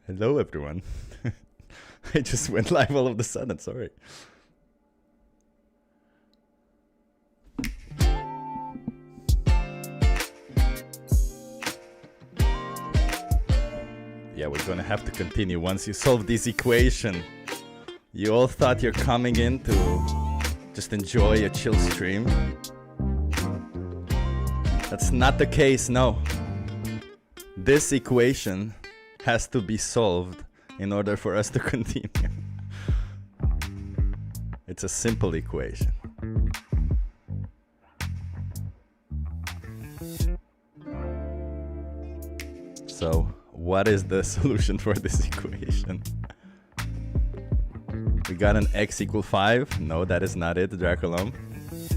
Hello, everyone. I just went live all of a sudden, sorry. Yeah, we're gonna have to continue once you solve this equation. You all thought you're coming in to just enjoy a chill stream. That's not the case, no. This equation has to be solved in order for us to continue. It's a simple equation. So, what is the solution for this equation? We got an x equal 5. No, that is not it, Draculum.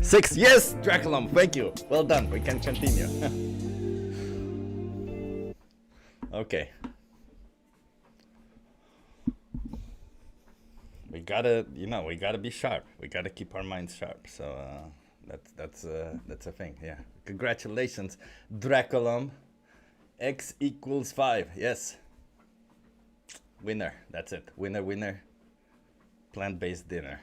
6, yes, Draculum, thank you. Well done, we can continue. Okay. We gotta, we gotta be sharp. We gotta keep our minds sharp. So that's a thing. Yeah. Congratulations, Draculum. X equals 5. Yes. Winner. That's it. Winner, winner. Plant-based dinner.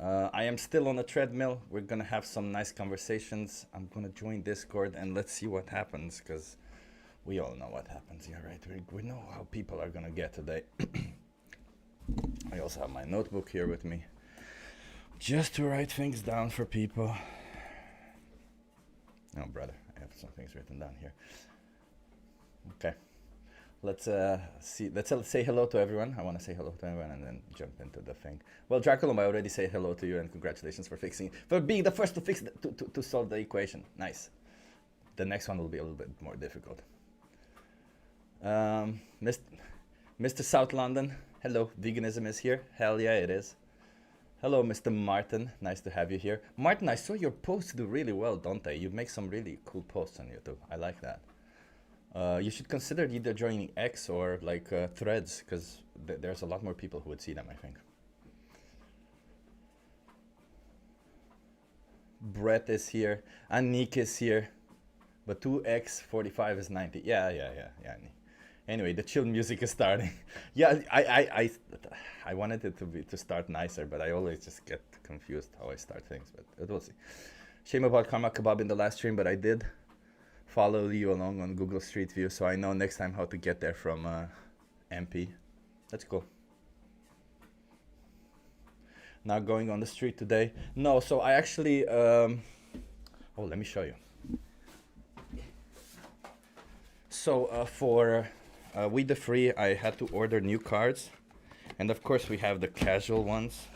I am still on the treadmill. We're gonna have some nice conversations. I'm gonna join Discord and let's see what happens, because we all know what happens. Yeah, right. We know how people are gonna get today. I also have my notebook here with me, just to write things down for people. Oh, brother, I have some things written down here. Okay. Let's see. Let's say hello to everyone. I want to say hello to everyone and then jump into the thing. Well, Draculum, I already say hello to you and congratulations for being the first to fix to solve the equation. Nice. The next one will be a little bit more difficult. Mr. South London, hello. Veganism is here. Hell yeah, it is. Hello, Mr. Martin. Nice to have you here. Martin, I saw your posts do really well, don't they? You make some really cool posts on YouTube. I like that. You should consider either joining X or like Threads, because there's a lot more people who would see them, I think. Brett is here. Anik is here. But 2x45 is 90. Yeah. Anyway, the chill music is starting. Yeah, I wanted it to start nicer, but I always just get confused how I start things. But we'll see. Shame about Karma Kebab in the last stream, but I did follow you along on Google Street View, so I know next time how to get there from MP. That's cool. Not going on the street today. No, so I actually oh, let me show you. So for We the Free, I had to order new cards, and of course we have the casual ones,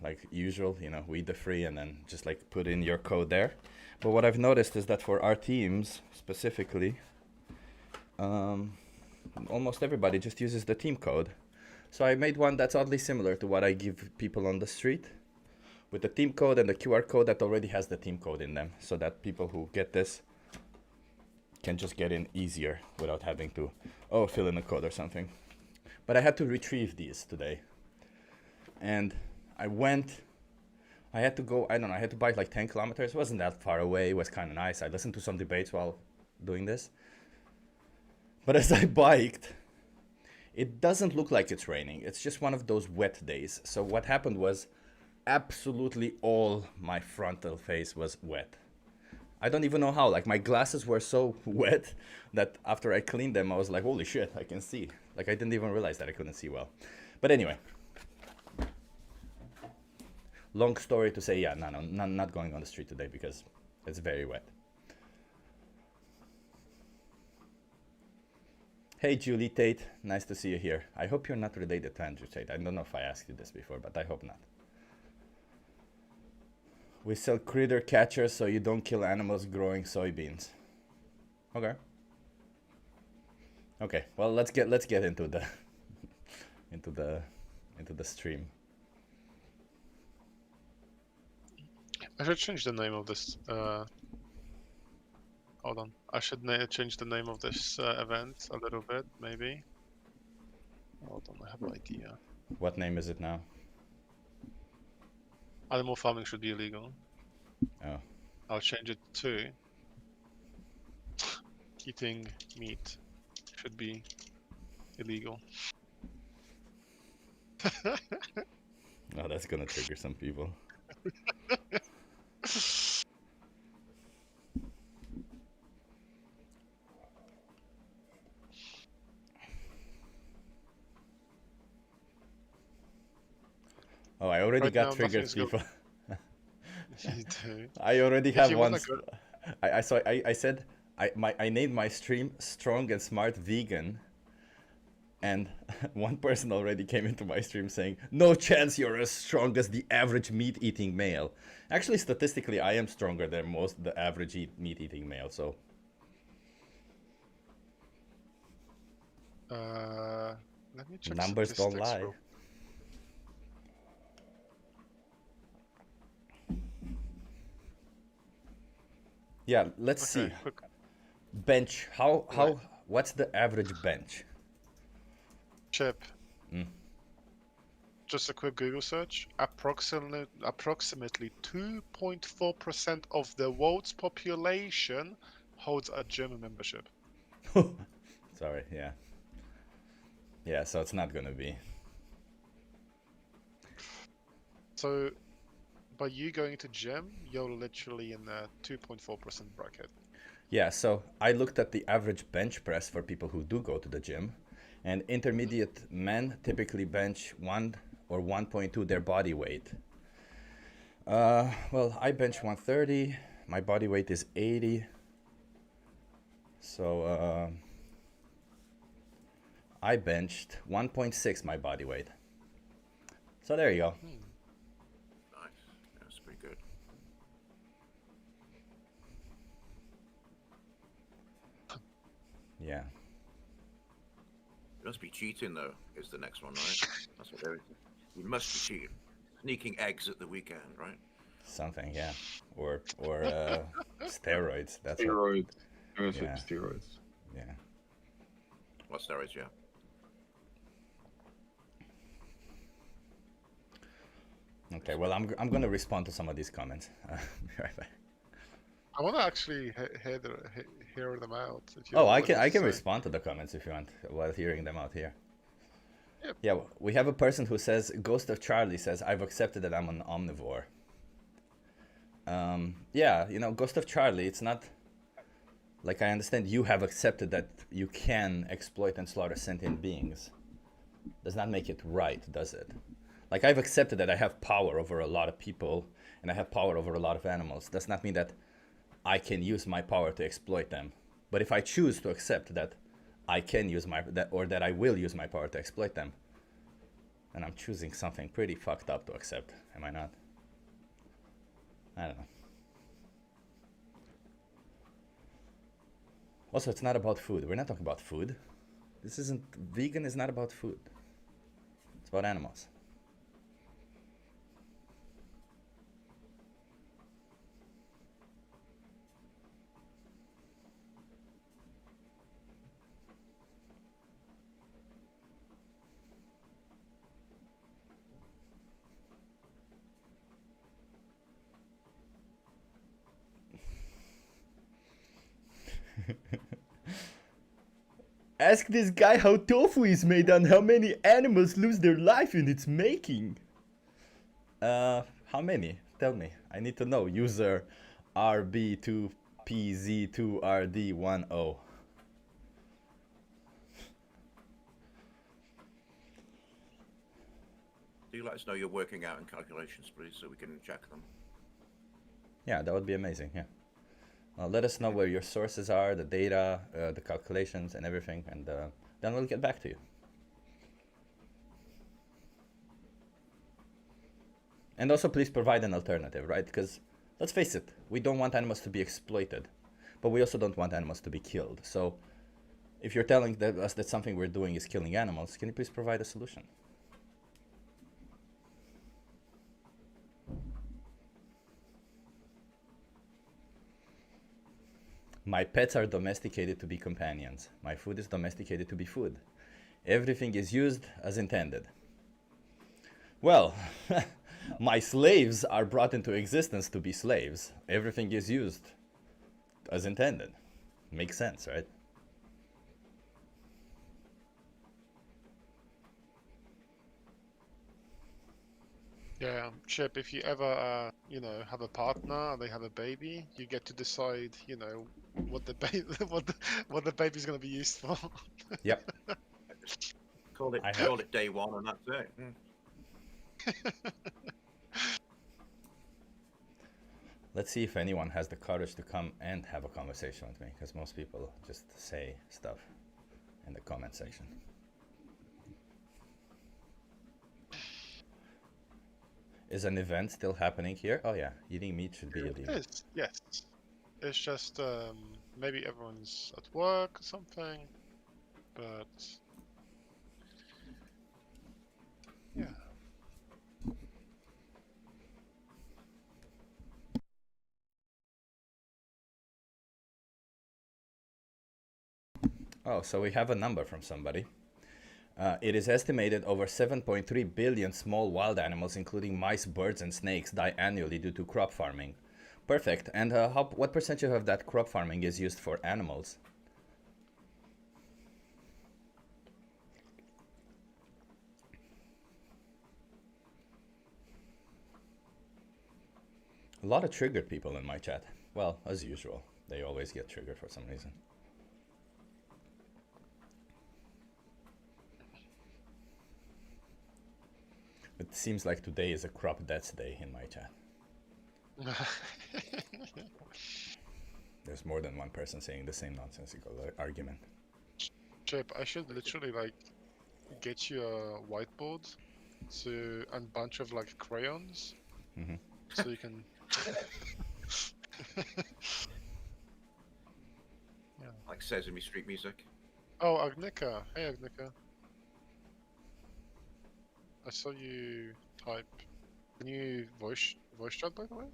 like usual, We the Free, and then just like put in your code there. But what I've noticed is that for our teams specifically, almost everybody just uses the team code. So I made one that's oddly similar to what I give people on the street, with the team code and the QR code that already has the team code in them, so that people who get this can just get in easier without having to, fill in a code or something. But I had to retrieve these today. And I had to go, I don't know, I had to bike like 10 kilometers. It wasn't that far away. It was kind of nice. I listened to some debates while doing this. But as I biked, it doesn't look like it's raining. It's just one of those wet days. So what happened was absolutely all my frontal face was wet. I don't even know how. Like, my glasses were so wet that after I cleaned them, I was like, holy shit, I can see. Like, I didn't even realize that I couldn't see well. But anyway. Long story to say, yeah, no, not going on the street today because it's very wet. Hey, Julie Tate. Nice to see you here. I hope you're not related to Andrew Tate. I don't know if I asked you this before, but I hope not. We sell critter catchers so you don't kill animals growing soybeans. Okay. Okay. Well, let's get into the into the stream. I should change the name of this. Hold on. I should change the name of this event a little bit, maybe. Hold on, I have an idea. What name is it now? Animal farming should be illegal. Oh. I'll change it to eating meat should be illegal. Oh, that's gonna trigger some people. Oh, I already Right got now, triggered, nothing's going. people. You do. I already If have you one. wanna go, I said I named my stream Strong and Smart Vegan, and one person already came into my stream saying, "No chance you're as strong as the average meat-eating male." Actually, statistically, I am stronger than most the average meat-eating male. So let me check numbers don't statistics. lie. Yeah, let's see. Quick. Bench. What's the average bench? Chip. Just a quick Google search. Approximately 2.4% of the world's population holds a gym membership. Sorry, yeah. Yeah, so it's not gonna be. So, by you going to gym, you're literally in the 2.4% bracket. Yeah, so I looked at the average bench press for people who do go to the gym, and intermediate men typically bench 1 or 1.2 their body weight. Well, I bench 130. My body weight is 80. So I benched 1.6 my body weight. So there you go. Nice. That's pretty good. Yeah. You must be cheating, though, is the next one, right? That's what there is. You must be cheating. Sneaking eggs at the weekend, right? Something, yeah. Or steroids. That's what, Steroids. Yeah. Steroids. yeah. What steroids, yeah. Okay, well, I'm gonna respond to some of these comments. Be right back. I want to actually hear them out. If you Oh, have I what can to say. respond to the comments if you want while hearing them out here. Yep. Yeah, we have a person who says, Ghost of Charlie says, I've accepted that I'm an omnivore. Yeah, you know, Ghost of Charlie, it's not like I understand you have accepted that you can exploit and slaughter sentient beings. Does not make it right, does it? Like I've accepted that I have power over a lot of people and I have power over a lot of animals. Does not mean that I can use my power to exploit them. But if I choose to accept that I can use that I will use my power to exploit them, then I'm choosing something pretty fucked up to accept, am I not? I don't know. Also, it's not about food. We're not talking about food. Vegan is not about food. It's about animals. Ask this guy how tofu is made and how many animals lose their life in its making. How many? Tell me. I need to know. User RB2PZ2RD10. Do you let us know your working out and calculations, please, so we can check them? Yeah, that would be amazing. Yeah. Let us know where your sources are, the data, the calculations, and everything, and then we'll get back to you. And also, please provide an alternative, right? Because let's face it, we don't want animals to be exploited, but we also don't want animals to be killed. So, if you're telling us that something we're doing is killing animals, can you please provide a solution? My pets are domesticated to be companions. My food is domesticated to be food. Everything is used as intended. Well, my slaves are brought into existence to be slaves. Everything is used as intended. makes sense, right? Yeah, Chip, if you ever, have a partner and they have a baby, you get to decide, what the baby, what the baby's gonna be used for. Yep. Call it I have. call it day one, and that's it. Let's see if anyone has the courage to come and have a conversation with me, because most people just say stuff in the comment section. Is an event still happening here? Oh yeah, eating meat should be It illegal. is, yes. It's just maybe everyone's at work or something, but yeah. Oh, so we have a number from somebody. It is estimated over 7.3 billion small wild animals, including mice, birds, and snakes, die annually due to crop farming. Perfect. And what percentage of that crop farming is used for animals? A lot of triggered people in my chat. Well, as usual, they always get triggered for some reason. It seems like today is a crop deaths day in my chat. There's more than one person saying the same nonsensical argument. Chip, I should literally get you a whiteboard and bunch of crayons, Mm-hmm. so you can. Yeah. Like Sesame Street music. Oh, Agnika. Hey, Agnika. I saw you type. Can you voice chat, by the way?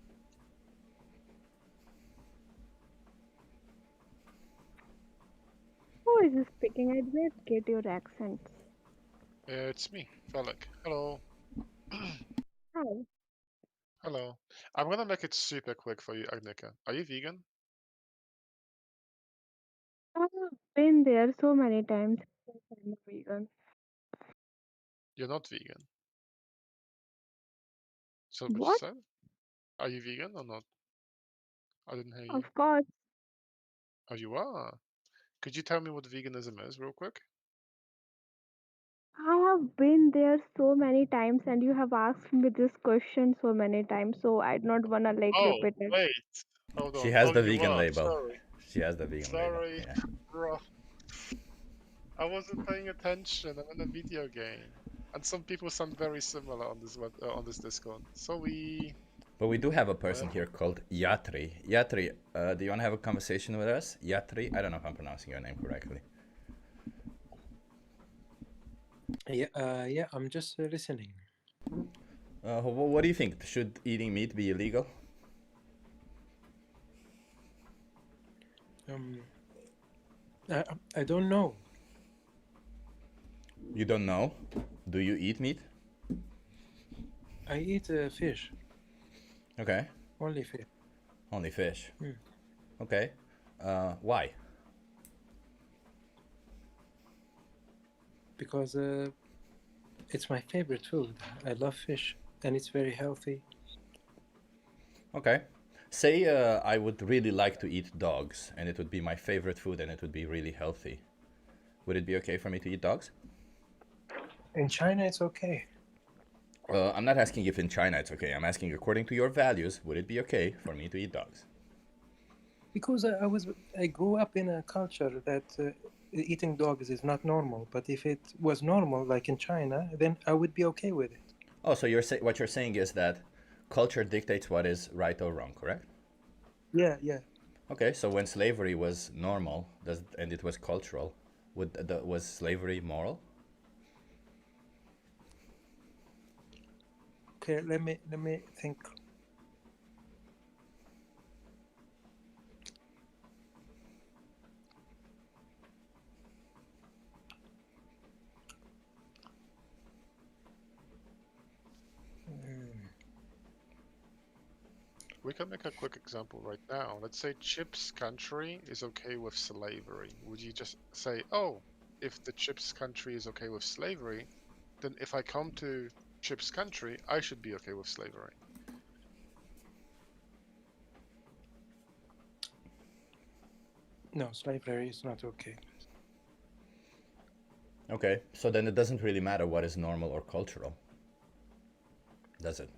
Who is speaking? I didn't get your accent. It's me, Felix. Hello. Hi. Hello. I'm gonna make it super quick for you, Agnika. Are you vegan? I've been there so many times. Yes, I'm a vegan. You're not vegan. So what you What? said? Are you vegan or not? I didn't hear you. Of course. Oh, you are. Could you tell me what veganism is, real quick? I have been there so many times and you have asked me this question so many times, so I don't wanna Oh, repeat it. wait. Hold She on. has Oh, the you vegan are. label. Sorry. She has the vegan label. Sorry, Yeah. bro. I wasn't paying attention. I'm in a video game, and some people sound very similar on this Discord. So But we do have a person here called Yatri. Yatri, do you want to have a conversation with us? Yatri, I don't know if I'm pronouncing your name correctly. Yeah, I'm just listening. What do you think? Should eating meat be illegal? I don't know. You don't know? Do you eat meat? I eat fish, Okay. only fish, Only fish. Hmm. Okay. Why? because it's my favorite food. I love fish, and it's very healthy. Okay. Say I would really like to eat dogs, and it would be my favorite food, and it would be really healthy. Would it be okay for me to eat dogs? In China, it's okay. I'm not asking if in China it's okay. I'm asking according to your values, would it be okay for me to eat dogs? Because I grew up in a culture that eating dogs is not normal. But if it was normal, like in China, then I would be okay with it. Oh, so what you're saying is that culture dictates what is right or wrong, correct? Yeah. Okay, so when slavery was normal, and it was cultural, was slavery moral? Okay, let me think. we can make a quick example right now. Let's say Chip's country is okay with slavery. Would you just say, oh, if the Chip's country is okay with slavery, then if I come to Chip's country, I should be okay with slavery? No, slavery is not okay. Okay, so then it doesn't really matter what is normal or cultural, does it?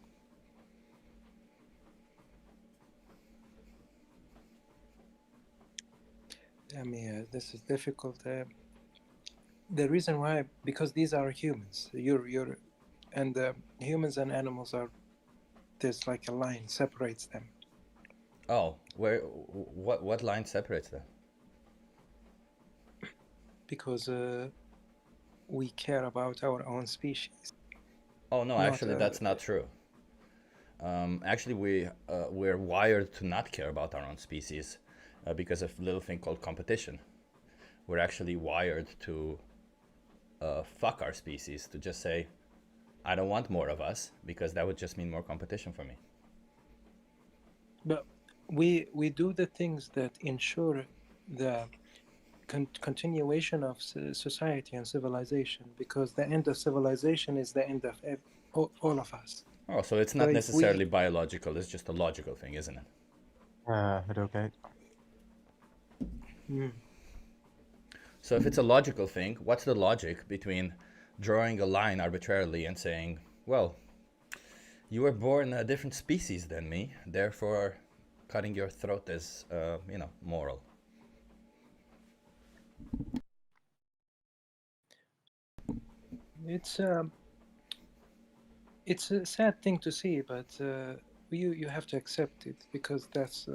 I mean, this is difficult. The reason why, because these are humans. And humans and animals are. There's like a line separates them. Oh, what line separates them? Because we care about our own species. Oh no, Not, actually that's not true. Actually, we're wired to not care about our own species because of a little thing called competition. We're actually wired to fuck our species, to just say, I don't want more of us, because that would just mean more competition for me. But we do the things that ensure the continuation of society and civilization, because the end of civilization is the end of all of us. Oh, so it's not So if necessarily biological, it's just a logical thing, isn't it? Okay. So if it's a logical thing, what's the logic between drawing a line arbitrarily and saying, well, you were born a different species than me, therefore cutting your throat is, moral? It's a sad thing to see, but you have to accept it, because that's.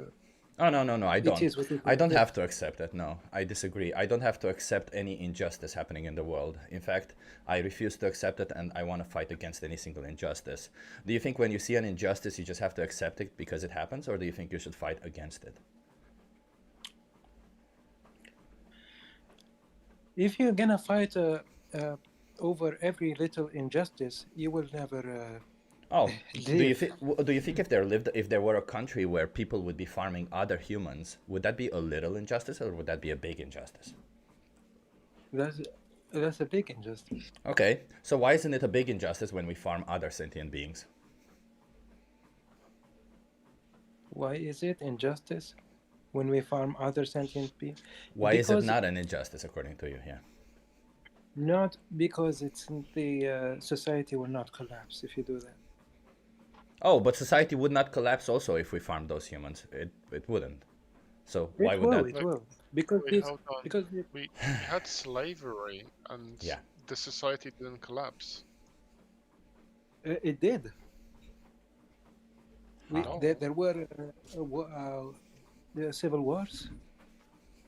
Oh, no, I don't. It is what it I don't is. have to accept it, no. I disagree. I don't have to accept any injustice happening in the world. In fact, I refuse to accept it, and I want to fight against any single injustice. Do you think when you see an injustice, you just have to accept it because it happens, or do you think you should fight against it? If you're gonna fight over every little injustice, you will never. Oh, do you Live. think if there were a country where people would be farming other humans, would that be a little injustice or would that be a big injustice? That's a big injustice. Okay, so why isn't it a big injustice when we farm other sentient beings? Why is it injustice when we farm other sentient beings? Why is it Because- not an injustice according to you here? Not because the society will not collapse if you do that. Oh, but society would not collapse also if we farmed those humans. It wouldn't. So why It would will, that? it will. Because Wait, hold on. We had slavery, and Yeah. the society didn't collapse. it did. How? There were the civil wars.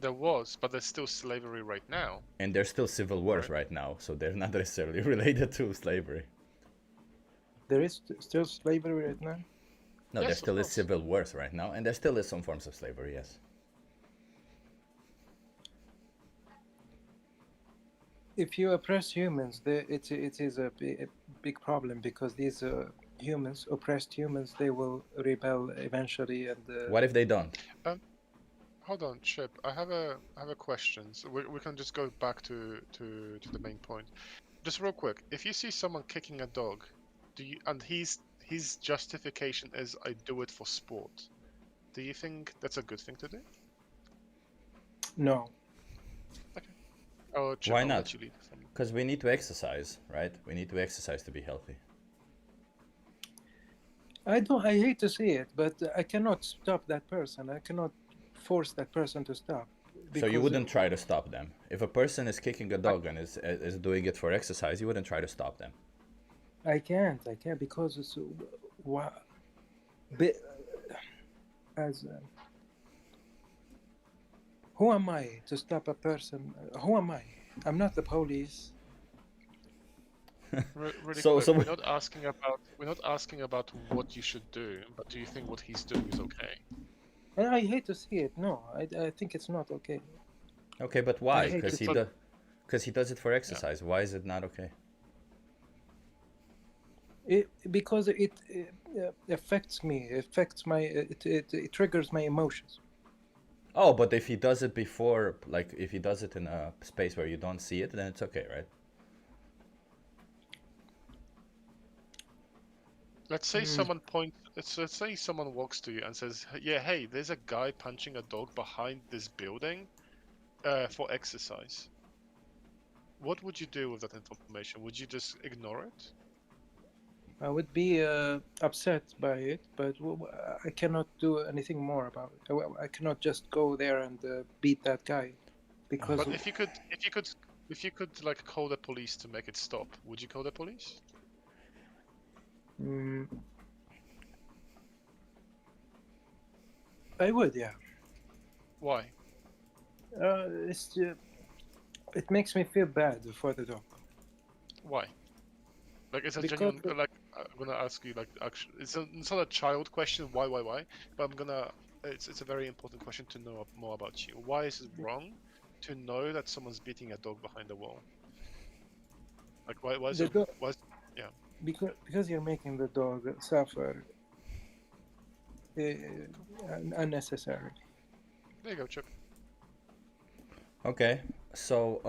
There was, but there's still slavery right now. And there's still civil wars right now, so they're not necessarily related to slavery. There is still slavery right now. No, Yes, there of still is course. civil wars right now, and there still is some forms of slavery, yes. If you oppress humans, it is a big problem, because these humans, oppressed humans, they will rebel eventually. And What if they don't? Hold on, Chip. I have a question. So we can just go back to the main point. Just real quick. If you see someone kicking a dog, and his justification is I do it for sport, do you think that's a good thing to do? No, Or Chip, Why I'll not? let you lead this one. Because we need to exercise, right? We need to exercise to be healthy. I don't. I hate to say it, but I cannot stop that person. I cannot force that person to stop. So you because- wouldn't try to stop them. If a person is kicking a dog and is doing it for exercise, you wouldn't try to stop them. I can't because it's as who am I to stop a person? Who am I? I'm not the police. Really So- quick. so- We're not asking about what you should do, but do you think what he's doing is okay? And I hate to see it. No, I think it's not okay. Okay, but why? I hate Because to- he does it for exercise. Why is it not okay? Because it affects me, affects my, it triggers my emotions. Oh, but if he does it before, like if he does it in a space where you don't see it, then it's okay, right? Let's say someone let's say someone walks to you and says, "Yeah, hey, there's a guy punching a dog behind this building, for exercise." What would you do with that information? Would you just ignore it? I would be upset by it, but I cannot do anything more about it. I cannot just go there and beat that guy, because But if you could like call the police to make it stop, would you call the police? I would, yeah. Why? It makes me feel bad for the dog. Why? Like it's a Because genuine. Like I'm gonna ask you. Like actually, it's not a child question. Why? But I'm gonna. It's a very important question to know more about you. Why is it wrong to know that someone's beating a dog behind the wall? Like why is the it? dog, Why? because you're making the dog suffer unnecessarily. There you go, Chip. Okay, so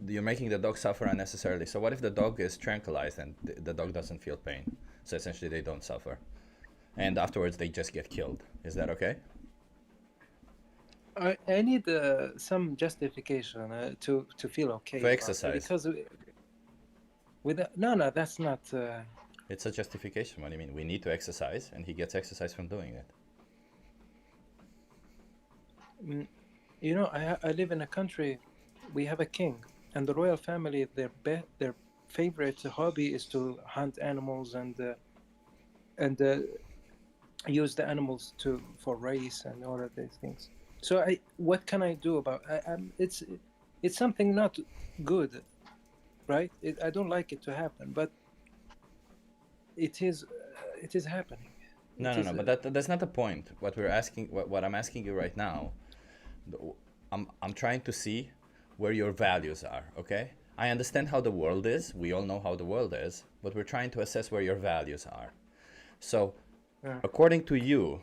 you're making the dog suffer unnecessarily. So what if the dog is tranquilized and the dog doesn't feel pain? So essentially they don't suffer. And afterwards they just get killed. Is that okay? I need some justification to feel okay. For about it, exercise. because no, that's not. It's a justification. What do you mean? We need to exercise and he gets exercise from doing it. You know, I live in a country. We have a king, and the royal family. Their favorite hobby is to hunt animals and use the animals for race and all of these things. So what can I do about? It's something not good, right? I don't like it to happen, but it is happening. No, but that's not the point. What we're asking, what I'm asking you right now, I'm trying to see where your values are, okay? I understand how the world is. We all know how the world is, but we're trying to assess where your values are. So, according to you,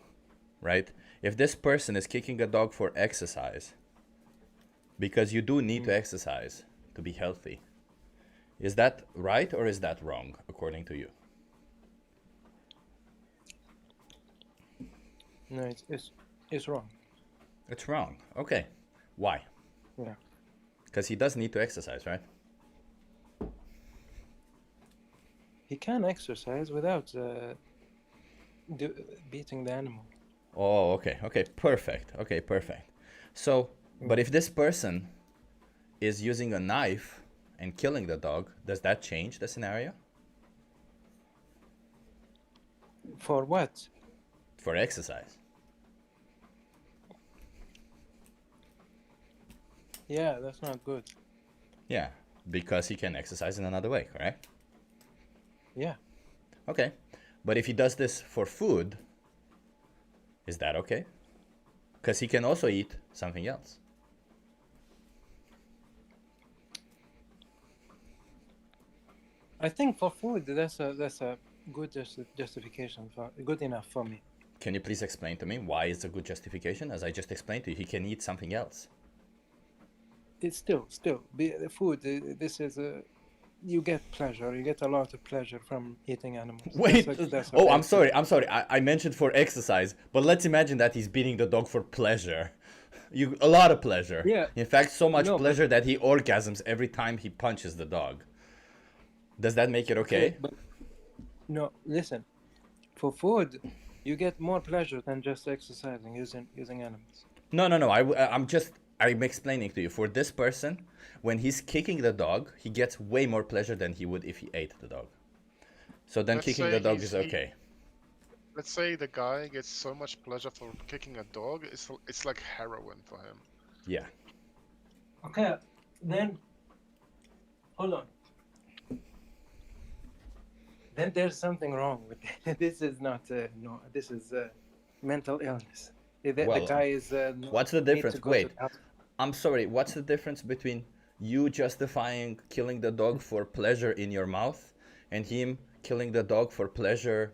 right, if this person is kicking a dog for exercise, because you do need to exercise to be healthy, is that right or is that wrong, according to you? No, it's wrong. It's wrong. Okay. Why? Yeah. Because he does need to exercise, right? He can exercise without beating the animal. Oh, okay. Okay, perfect. So, but if this person is using a knife and killing the dog, does that change the scenario? For what? For exercise. Yeah, that's not good. Yeah, because he can exercise in another way, correct? Yeah. Okay, but if he does this for food, is that okay? Because he can also eat something else. I think for food, that's a good justification good enough for me. Can you please explain to me why it's a good justification? As I just explained to you, he can eat something else. It's still the food. This is you get pleasure. You get a lot of pleasure from eating animals. Wait. I'm sorry. I mentioned for exercise, but let's imagine that he's beating the dog for pleasure. A lot of pleasure. Yeah. In fact, so much pleasure that he orgasms every time he punches the dog. Does that make it okay? But no, listen. For food, you get more pleasure than just exercising using animals. No. I'm explaining to you. For this person, when he's kicking the dog, he gets way more pleasure than he would if he ate the dog. So then kicking the dog is okay. Let's say the guy gets so much pleasure from kicking a dog, it's like heroin for him. Yeah. Okay, then hold on. Then there's something wrong with it. This is not this is mental illness. The guy is. What's the difference? Wait, I'm sorry. What's the difference between you justifying killing the dog for pleasure in your mouth and him killing the dog for pleasure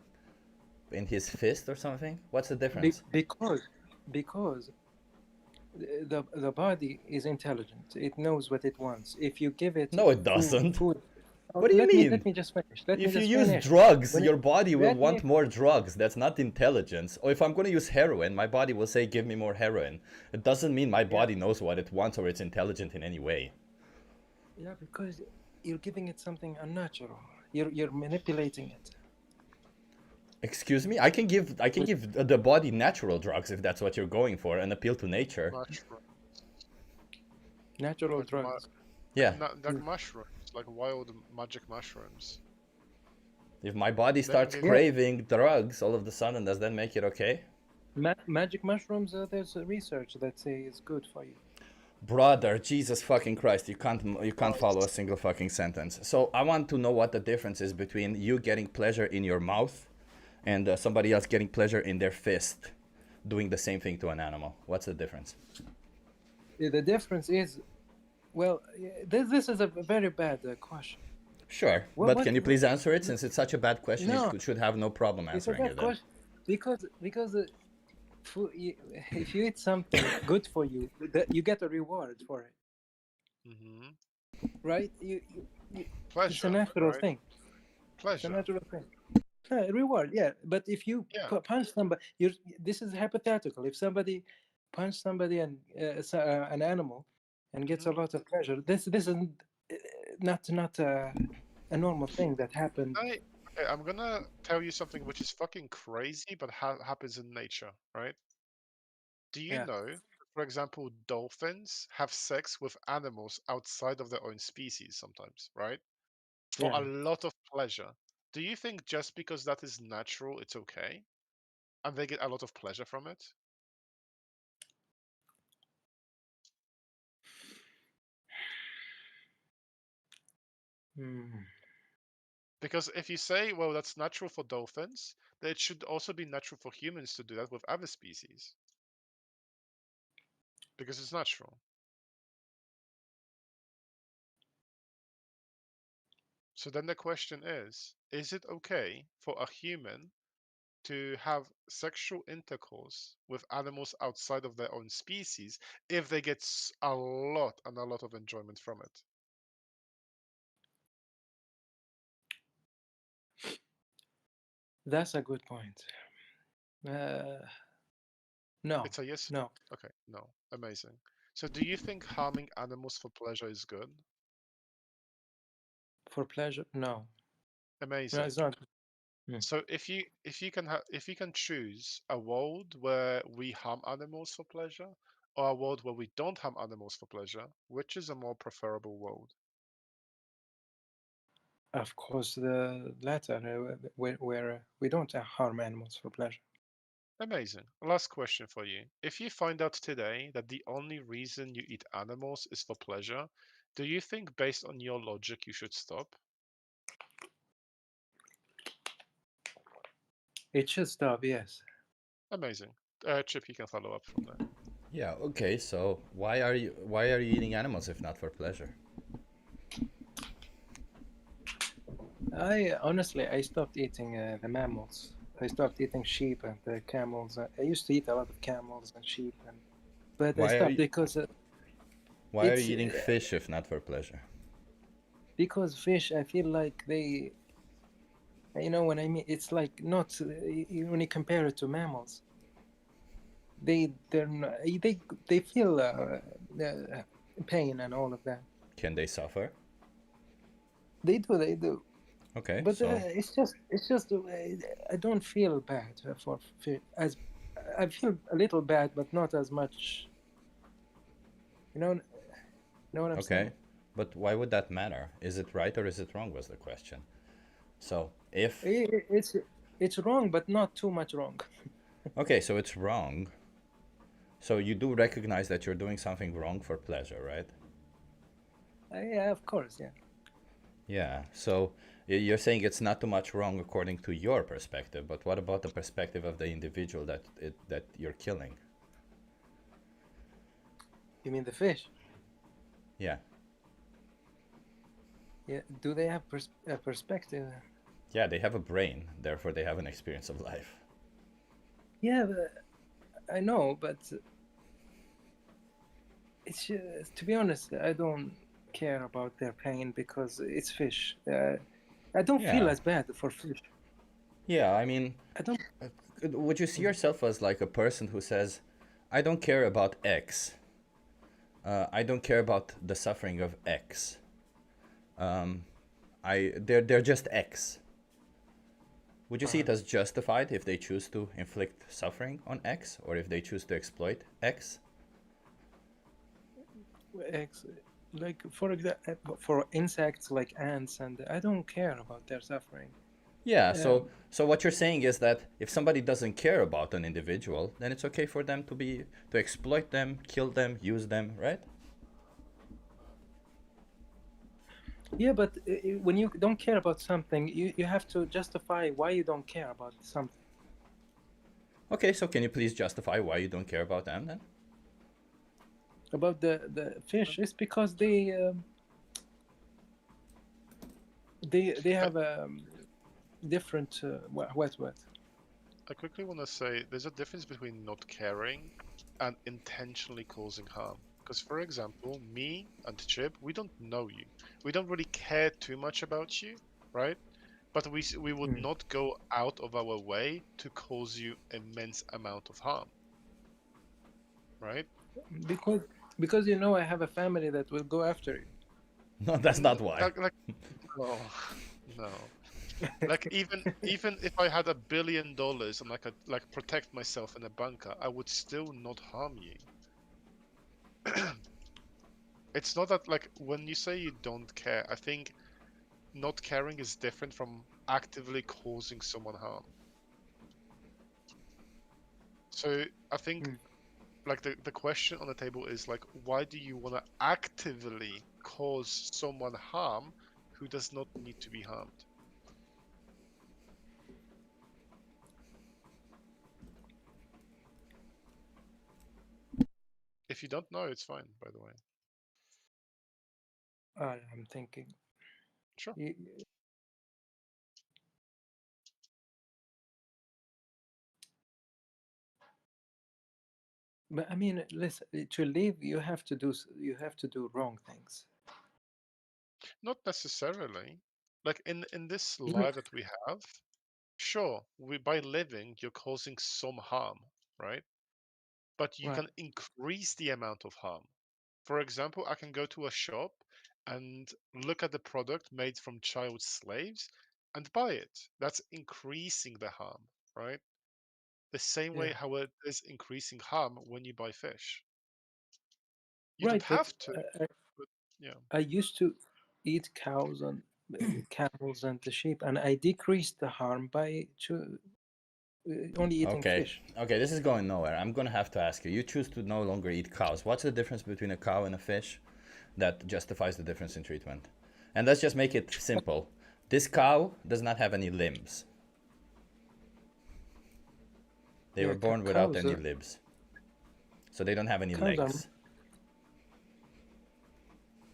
in his fist or something? What's the difference? Because the body is intelligent. It knows what it wants. If you give it No, it doesn't. food. What do you mean? Let me just finish. If you use drugs, When your it- body will let want me- more drugs. That's not intelligence. Or if I'm going to use heroin, my body will say, give me more heroin. It doesn't mean my body knows what it wants or it's intelligent in any way. Yeah, because you're giving it something unnatural. You're manipulating it. Excuse me? I can give the body natural drugs if that's what you're going for and appeal to nature. Mushroom. Natural Like drugs. Yeah. Like mushrooms, like wild magic mushrooms. If my body starts Yeah. craving drugs all of a sudden, does that make it okay? Magic mushrooms. There's research that say it's good for you. Brother, Jesus fucking Christ, you can't follow a single fucking sentence. So I want to know what the difference is between you getting pleasure in your mouth and somebody else getting pleasure in their fist, doing the same thing to an animal. What's the difference? The difference is, well, this is a very bad question. Sure, but can you please answer it? Since it's such a bad question, No. you should have no problem It's a answering bad it then. question because if you eat something good for you, you get a reward for it, Mm-hmm. right? It's Pleasure. a natural right? thing. It's a Pleasure. natural thing. Reward, yeah. But if you Yeah. punch somebody, this is hypothetical. If somebody punch somebody and an animal and gets a lot of pleasure, this is not a normal thing that happened. Okay, I'm gonna tell you something which is fucking crazy, but happens in nature, right? Do you Yeah. know, for example, dolphins have sex with animals outside of their own species sometimes, right? For a Yeah. lot of pleasure. Do you think just because that is natural, it's okay? And they get a lot of pleasure from it? Hmm. Because if you say, well, that's natural for dolphins, then it should also be natural for humans to do that with other species. Because it's natural. So then the question is it okay for a human to have sexual intercourse with animals outside of their own species if they get a lot of enjoyment from it? That's a good point. No. It's a yes. No. Okay, no. Amazing. So do you think harming animals for pleasure is good? For pleasure? No. Amazing. No, it's not. So if you can choose a world where we harm animals for pleasure or a world where we don't harm animals for pleasure, which is a more preferable world? Of course, the latter, where we don't harm animals for pleasure. Amazing. Last question for you. If you find out today that the only reason you eat animals is for pleasure, do you think based on your logic you should stop? It should stop, yes. Amazing. Chip, you can follow up from there. Yeah, okay, so why are you eating animals if not for pleasure? I stopped eating the mammals. I stopped eating sheep and camels. I used to eat a lot of camels and sheep, but Why I are stopped you- because Why are it's, you eating fish if not for pleasure? because fish, I feel like they, when I mean, it's like not when you compare it to mammals. They feel pain and all of that. Can they suffer? They do. Okay, But so it's just I don't feel bad for as I feel a little bad, but not as much. Know what I'm okay, saying? but why would that matter? Is it right or is it wrong? Was the question. So if It's wrong, but not too much wrong. okay, so it's wrong. So you do recognize that you're doing something wrong for pleasure, right? Yeah, of course, yeah. Yeah. So you're saying it's not too much wrong according to your perspective, but what about the perspective of the individual that you're killing? You mean the fish? Yeah. Yeah. Do they have a perspective? Yeah, they have a brain, therefore they have an experience of life. Yeah, but I know, but it's to be honest, I don't care about their pain because it's fish. I don't feel Yeah. as bad for fish. Yeah, I mean, I don't. would you see yourself as like a person who says, I don't care about X. I don't care about the suffering of X. They're just X. Would you see it as justified if they choose to inflict suffering on X, or if they choose to exploit X? Like for insects like ants, and I don't care about their suffering. Yeah, so what you're saying is that if somebody doesn't care about an individual, then it's okay for them to exploit them, kill them, use them, right? Yeah, but when you don't care about something, you have to justify why you don't care about something. Okay, so can you please justify why you don't care about them then? About the fish, it's because they have a different what. I quickly want to say there's a difference between not caring and intentionally causing harm. Because, for example, me and Chip, we don't know you. We don't really care too much about you, right? But we would not go out of our way to cause you immense amount of harm, right? Because you know I have a family that will go after you. No, that's not why. No, no. Like even if I had $1 billion and I could like protect myself in a bunker, I would still not harm you. It's not that like when you say you don't care, I think not caring is different from actively causing someone harm. So I think like the question on the table is like, why do you want to actively cause someone harm who does not need to be harmed? If you don't know, it's fine, by the way. I'm thinking. Sure. But I mean, listen, to live, you have to do wrong things. Not necessarily. Like in this life that we have, sure, by living you're causing some harm, right? But you Right. can increase the amount of harm. For example, I can go to a shop and look at the product made from child slaves and buy it. That's increasing the harm, right? The same way Yeah. how it is increasing harm when you buy fish. You don't Right, but have to, but yeah. I used to eat cows and camels and the sheep, and I decreased the harm by only eating fish. Okay, this is going nowhere. I'm gonna have to ask you. You choose to no longer eat cows. What's the difference between a cow and a fish that justifies the difference in treatment? And let's just make it simple. This cow does not have any limbs. They were born without any limbs. So they don't have any legs.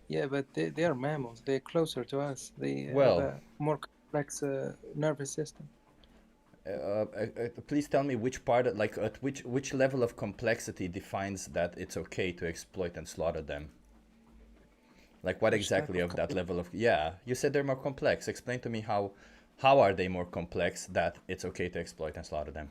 Yeah, but they are mammals. They're closer to us. They have a more complex nervous system. Please tell me which part, like at which level of complexity defines that it's okay to exploit and slaughter them? Like what exactly of that level of, yeah, you said they're more complex. Explain to me how are they more complex that it's okay to exploit and slaughter them?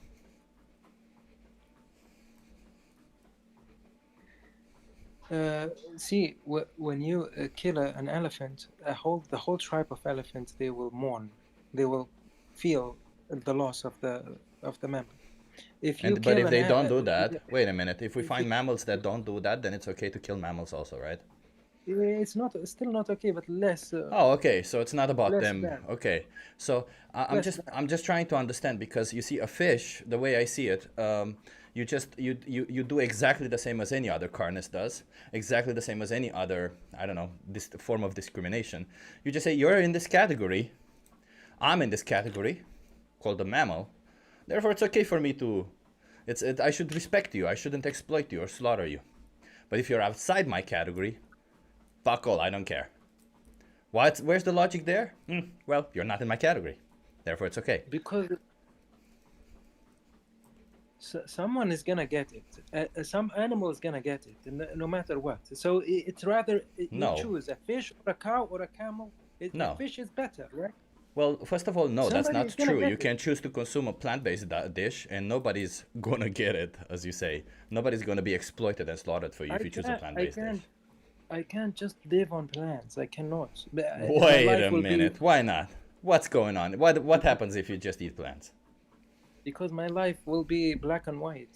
See, when you kill an elephant, the whole tribe of elephants, they will mourn. They will feel the loss of the mammal. But if they don't do that, wait a minute. If we find mammals that don't do that, then it's okay to kill mammals also, right? It's still not okay, but less. Oh, okay. So it's not about them. Bad. Okay. So I'm just trying to understand, because you see a fish, the way I see it, you do exactly the same as any other carnist does, exactly the same as any other, I don't know, this form of discrimination. You just say you're in this category, I'm in this category, called a mammal. Therefore, it's okay for me to, I should respect you. I shouldn't exploit you or slaughter you. But if you're outside my category, fuck all, I don't care. Where's the logic there? Well, you're not in my category. Therefore, it's okay. Because someone is gonna get it. Some animal is gonna get it, no matter what. So it's rather you No. choose a fish or a cow or a camel. No. A fish is better, right? Well, first of all, no, that's Somebody not is gonna true. get You it. can choose to consume a plant-based dish, and nobody's gonna get it, as you say. Nobody's gonna be exploited and slaughtered for you if you choose a plant-based dish. I can't just live on plants. I cannot. My Wait life a will be- minute. Why not? What's going on? What happens if you just eat plants? Because my life will be black and white.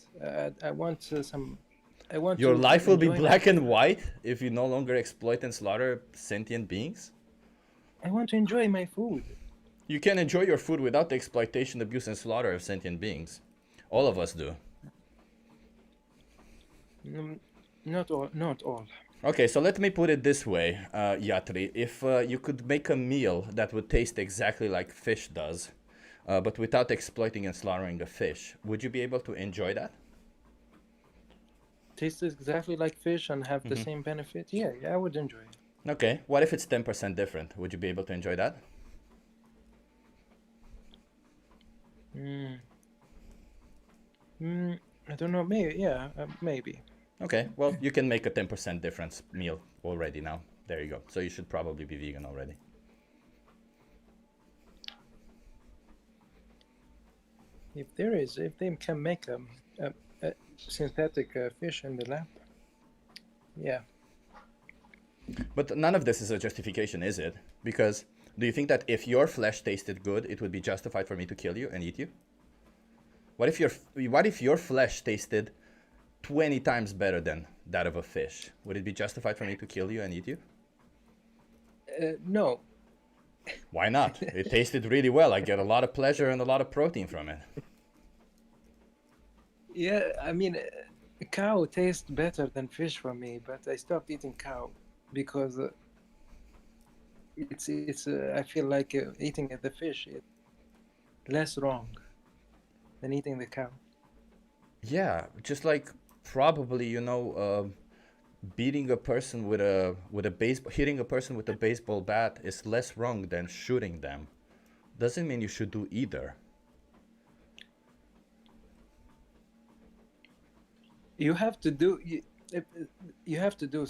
I want some. I want Your to life will be enjoy my- black and white if you no longer exploit and slaughter sentient beings? I want to enjoy my food. You can enjoy your food without the exploitation, abuse, and slaughter of sentient beings. All of us do. Not all. Not all. Okay, so let me put it this way, Yatri. If you could make a meal that would taste exactly like fish does, but without exploiting and slaughtering the fish, would you be able to enjoy that? Tastes exactly like fish and have the same benefit. Yeah, I would enjoy it. Okay, what if it's 10% different? Would you be able to enjoy that? I don't know. Maybe. Yeah. Maybe. Okay, well, you can make a 10% difference meal already now. There you go. So you should probably be vegan already. If they can make a synthetic fish in the lab. Yeah. But none of this is a justification, is it? Because do you think that if your flesh tasted good, it would be justified for me to kill you and eat you? What if your flesh tasted 20 times better than that of a fish? Would it be justified for me to kill you and eat you? No. Why not? It tasted really well. I get a lot of pleasure and a lot of protein from it. Yeah. I mean, cow tastes better than fish for me, but I stopped eating cow because it's. I feel like eating the fish is less wrong than eating the cow. Yeah, just like probably, beating a person with a baseball, hitting a person with a baseball bat is less wrong than shooting them. Doesn't mean you should do either. You have to do. You have to do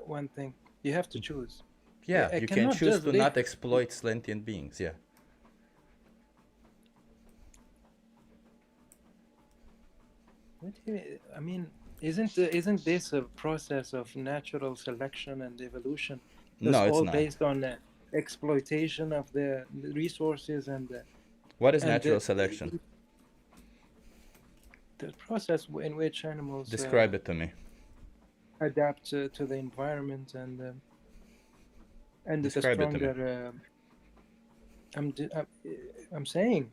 one thing. You have to choose. Yeah, I you can cannot choose just to live- not exploit sentient beings. Yeah. What do you, I mean, isn't this a process of natural selection and evolution? No, it's all not. based on exploitation of the resources and What is and natural the- selection? the process in which animals Describe it to me. adapt to the environment and the Describe it to me. stronger. I'm saying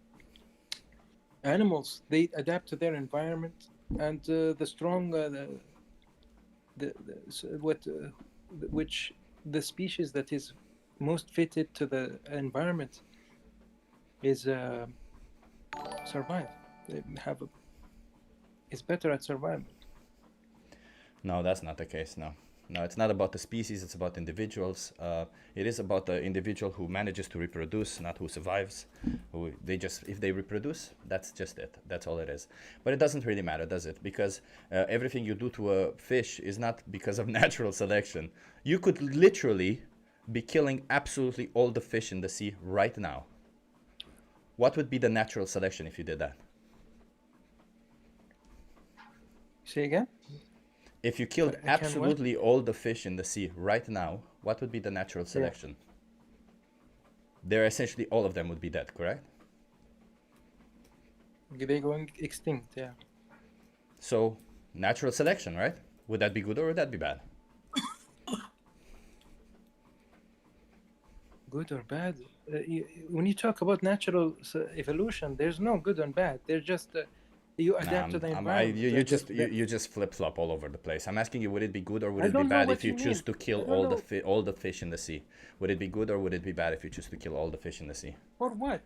animals, they adapt to their environment, and the strong which the species that is most fitted to the environment is survive. They is better at survival. No, that's not the case. No, it's not about the species. It's about individuals. It is about the individual who manages to reproduce, not who survives. If they reproduce, that's just it. That's all it is. But it doesn't really matter, does it? Because everything you do to a fish is not because of natural selection. You could literally be killing absolutely all the fish in the sea right now. What would be the natural selection if you did that? Say again? If you killed I can what? absolutely all the fish in the sea right now, what would be the natural selection? They're essentially all of them would be dead, correct? They're going extinct, yeah. So, natural selection, right? Would that be good or would that be bad? Good or bad? When you talk about natural evolution, there's no good and bad. They're just you adapt to the environment. You just flip flop all over the place. I'm asking you, would it be good or would I it be don't know bad what if you you choose mean. to kill I don't all the fish in the sea? Would it be good or would it be bad if you choose to kill all the fish in the sea? For what?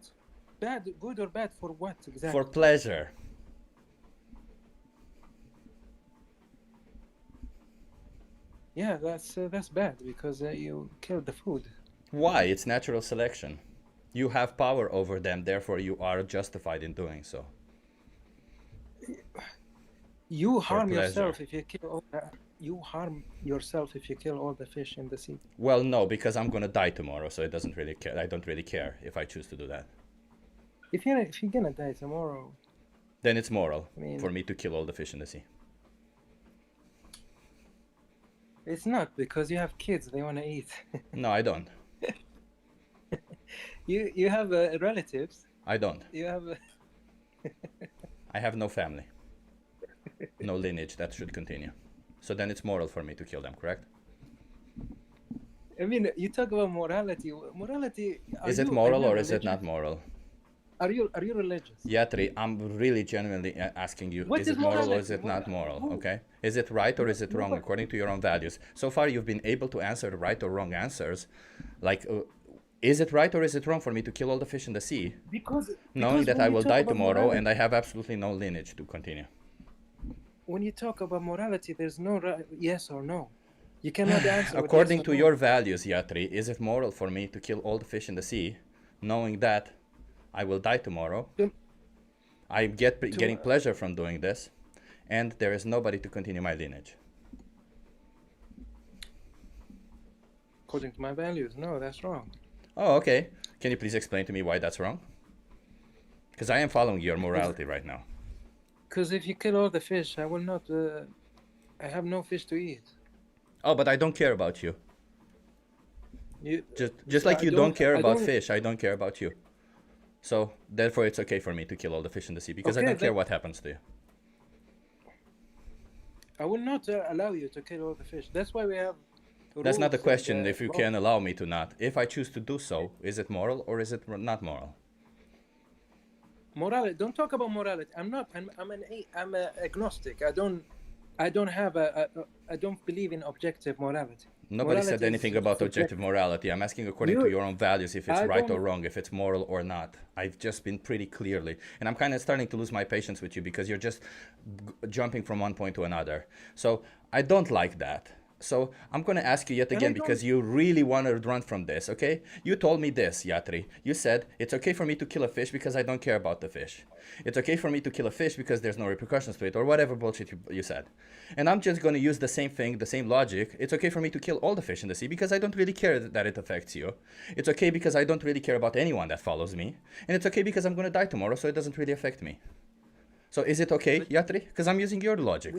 Bad, good or bad for what exactly? For pleasure. Yeah, that's bad because you killed the food. Why? It's natural selection. You have power over them, therefore you are justified in doing so. You harm pleasure. yourself if you kill all the, you harm yourself if you kill all the fish in the sea. Well, no, because I'm gonna die tomorrow, so it doesn't really care. I don't really care if I choose to do that. If you're gonna die tomorrow, Then it's moral I mean, for me to kill all the fish in the sea. it's not, because you have kids, they want to eat. No, I don't. You have relatives. I don't. You have. I have no family. No lineage that should continue. So then it's moral for me to kill them, correct? I mean, you talk about morality. Morality. Is it moral or is it not moral? Are you religious? Yatri, I'm really genuinely asking you, What is is it moral or morality? is it not moral, Who? okay? Is it right or is it wrong No. according to your own values? So far you've been able to answer the right or wrong answers. Like, is it right or is it wrong for me to kill all the fish in the sea, Because knowing that when I you will talk die about tomorrow morality, and I have absolutely no lineage to continue? when you talk about morality, there's no yes or no. You cannot answer. with According yes to or no. your values, Yatri, is it moral for me to kill all the fish in the sea, knowing that I will die tomorrow? I getting pleasure from doing this, and there is nobody to continue my lineage. According to my values, no, that's wrong. Oh, okay. Can you please explain to me why that's wrong? Because I am following your morality right now. Because if you kill all the fish, I will not. I have no fish to eat. Oh, but I don't care about you. You Just like I you don't care I about don't- fish, I don't care about you. So therefore, it's okay for me to kill all the fish in the sea because I Okay, don't care then- what happens to you. I will not allow you to kill all the fish. That's why we have. That's not the rules question. and, If you laws. can allow me to not, if I choose to do so, is it moral or is it not moral? Morality. Don't talk about morality. I'm a agnostic. I don't have I don't believe in objective morality. Nobody said Morality anything is about subjective. objective morality. I'm asking according to You- your own values if it's I right or don't- wrong, if it's moral or not. I've just been pretty clearly, and I'm kind of starting to lose my patience with you because you're just jumping from one point to another. So I don't like that. So I'm going to ask you yet And I again don't- because you really want to run from this, okay? You told me this, Yatri. You said it's okay for me to kill a fish because I don't care about the fish. It's okay for me to kill a fish because there's no repercussions to it, or whatever bullshit you said. And I'm just going to use the same thing, the same logic. It's okay for me to kill all the fish in the sea because I don't really care that it affects you. It's okay because I don't really care about anyone that follows me. And it's okay because I'm going to die tomorrow, so it doesn't really affect me. So is it okay, Yatri? Because I'm using your logic.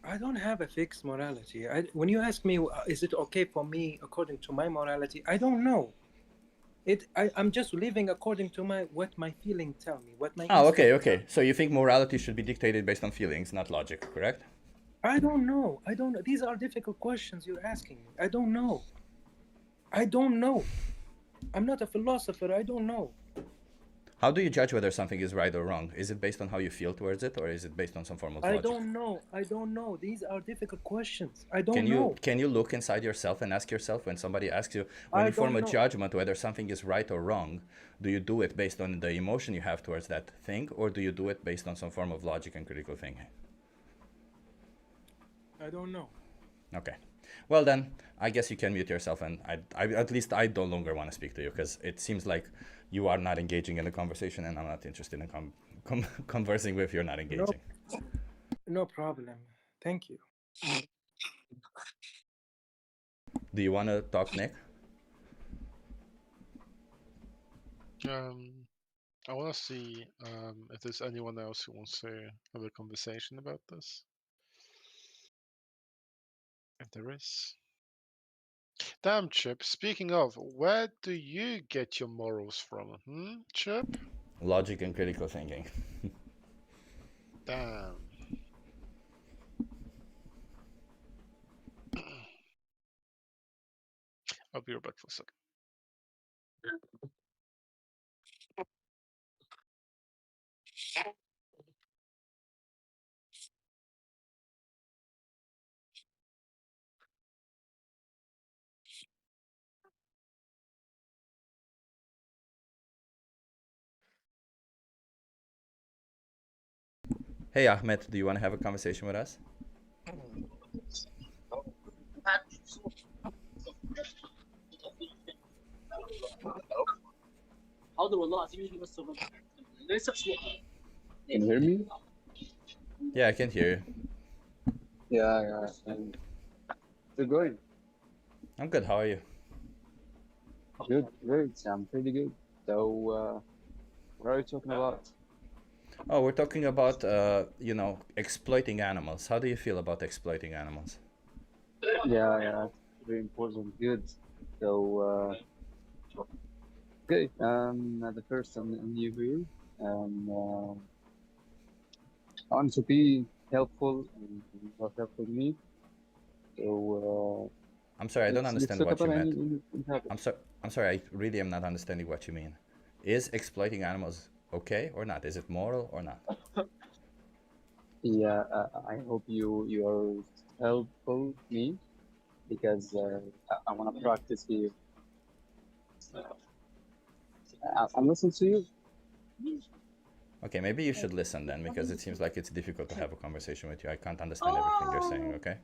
I don't have a fixed morality. When you ask me, is it okay for me according to my morality? I don't know. I'm just living according to what my feelings tell me. What my Oh, okay, instinct okay. So you think morality should be dictated based on feelings, not logic, correct? I don't know. I don't know. These are difficult questions you're asking me. I don't know. I don't know. I'm not a philosopher. I don't know. How do you judge whether something is right or wrong? Is it based on how you feel towards it, or is it based on some form of I logic? don't know. I don't know. These are difficult questions. I don't Can know. you look inside yourself and ask yourself when somebody asks you, when I you form don't a know. judgment whether something is right or wrong, do you do it based on the emotion you have towards that thing, or do you do it based on some form of logic and critical thinking? I don't know. Okay. Well then, I guess you can mute yourself, and I at least I no longer want to speak to you because it seems like you are not engaging in the conversation, and I'm not interested in conversing with you. You're not engaging. No problem. Thank you. Do you want to talk, Nick? I want to see if there's anyone else who wants to have a conversation about this. If there is. Damn, Chip. Speaking of, where do you get your morals from? Chip? Logic and critical thinking. Damn. I'll be right back for a second. Hey Ahmed, do you want to have a conversation with us? Can you hear me? Yeah, I can hear you. Yeah. And how's it going? I'm good. How are you? Good. I'm pretty good. So, what are you talking about? Oh, we're talking about exploiting animals. How do you feel about exploiting animals? Yeah, very important. Good. So, okay. The first I'm new here. I want to be helpful and not helpful me. So, I'm sorry, I don't let's understand talk what you about meant. any topic. I'm sorry, I really am not understanding what you mean. Is exploiting animals okay or not? Is it moral or not? Yeah, I hope you are helpful me because I want to practice here. I'm listening to you. Okay, maybe you should listen then, because it seems like it's difficult to have a conversation with you. I can't understand everything you're saying, okay?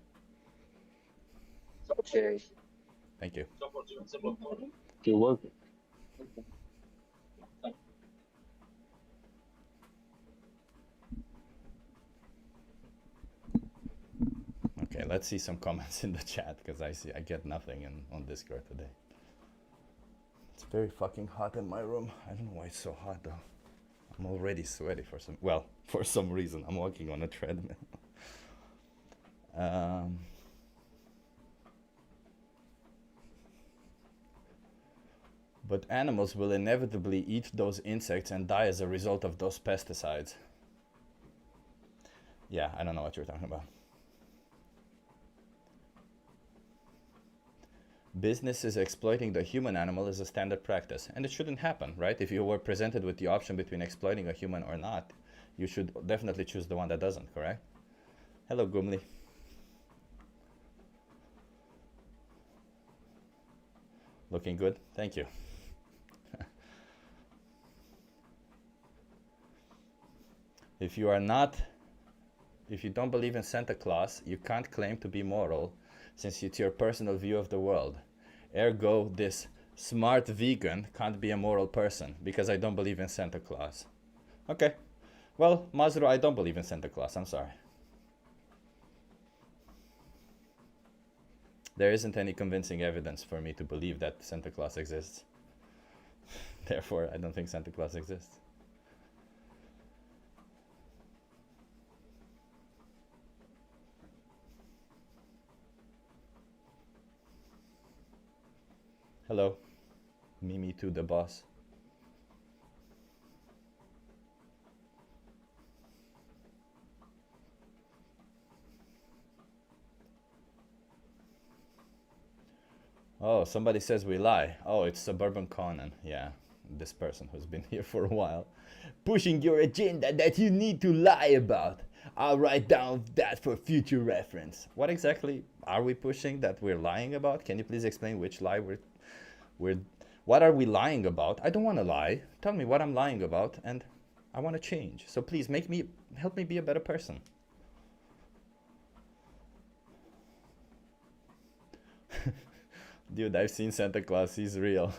Okay. Thank you. You're welcome. Okay, let's see some comments in the chat, because I get nothing on Discord today. It's very fucking hot in my room. I don't know why it's so hot though. I'm already sweaty for some reason. I'm walking on a treadmill. But animals will inevitably eat those insects and die as a result of those pesticides. Yeah, I don't know what you're talking about. Businesses exploiting the human animal is a standard practice, and it shouldn't happen, right? If you were presented with the option between exploiting a human or not, you should definitely choose the one that doesn't, correct? Hello, Gumli. Looking good? Thank you. If you don't believe in Santa Claus, you can't claim to be moral, since it's your personal view of the world. Ergo, this smart vegan can't be a moral person, because I don't believe in Santa Claus. Okay. Well, Mazru, I don't believe in Santa Claus. I'm sorry. There isn't any convincing evidence for me to believe that Santa Claus exists. Therefore, I don't think Santa Claus exists. Hello, Mimi to the boss. Oh, somebody says we lie. Oh, it's Suburban Conan. Yeah, this person who's been here for a while. Pushing your agenda that you need to lie about. I'll write down that for future reference. What exactly are we pushing that we're lying about? Can you please explain which lie what are we lying about? I don't want to lie. Tell me what I'm lying about, and I want to change. So please help me be a better person. Dude, I've seen Santa Claus. He's real.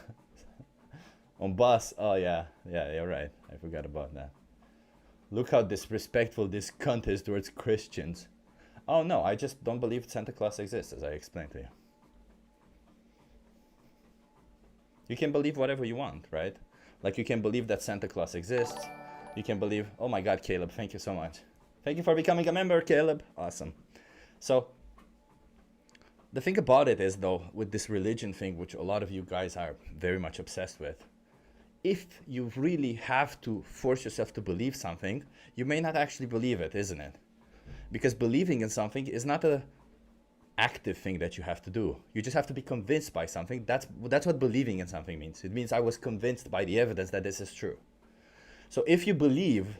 On bus. Oh yeah, you're right. I forgot about that. Look how disrespectful this cunt is towards Christians. Oh no, I just don't believe Santa Claus exists, as I explained to you. You can believe whatever you want, right? Like you can believe that Santa Claus exists. You can believe, oh my God, Caleb, thank you so much. Thank you for becoming a member, Caleb. Awesome. So the thing about it is though, with this religion thing, which a lot of you guys are very much obsessed with, if you really have to force yourself to believe something, you may not actually believe it, isn't it? Because believing in something is not a active thing that you have to do. You just have to be convinced by something. That's what believing in something means. It means I was convinced by the evidence that this is true. So if you believe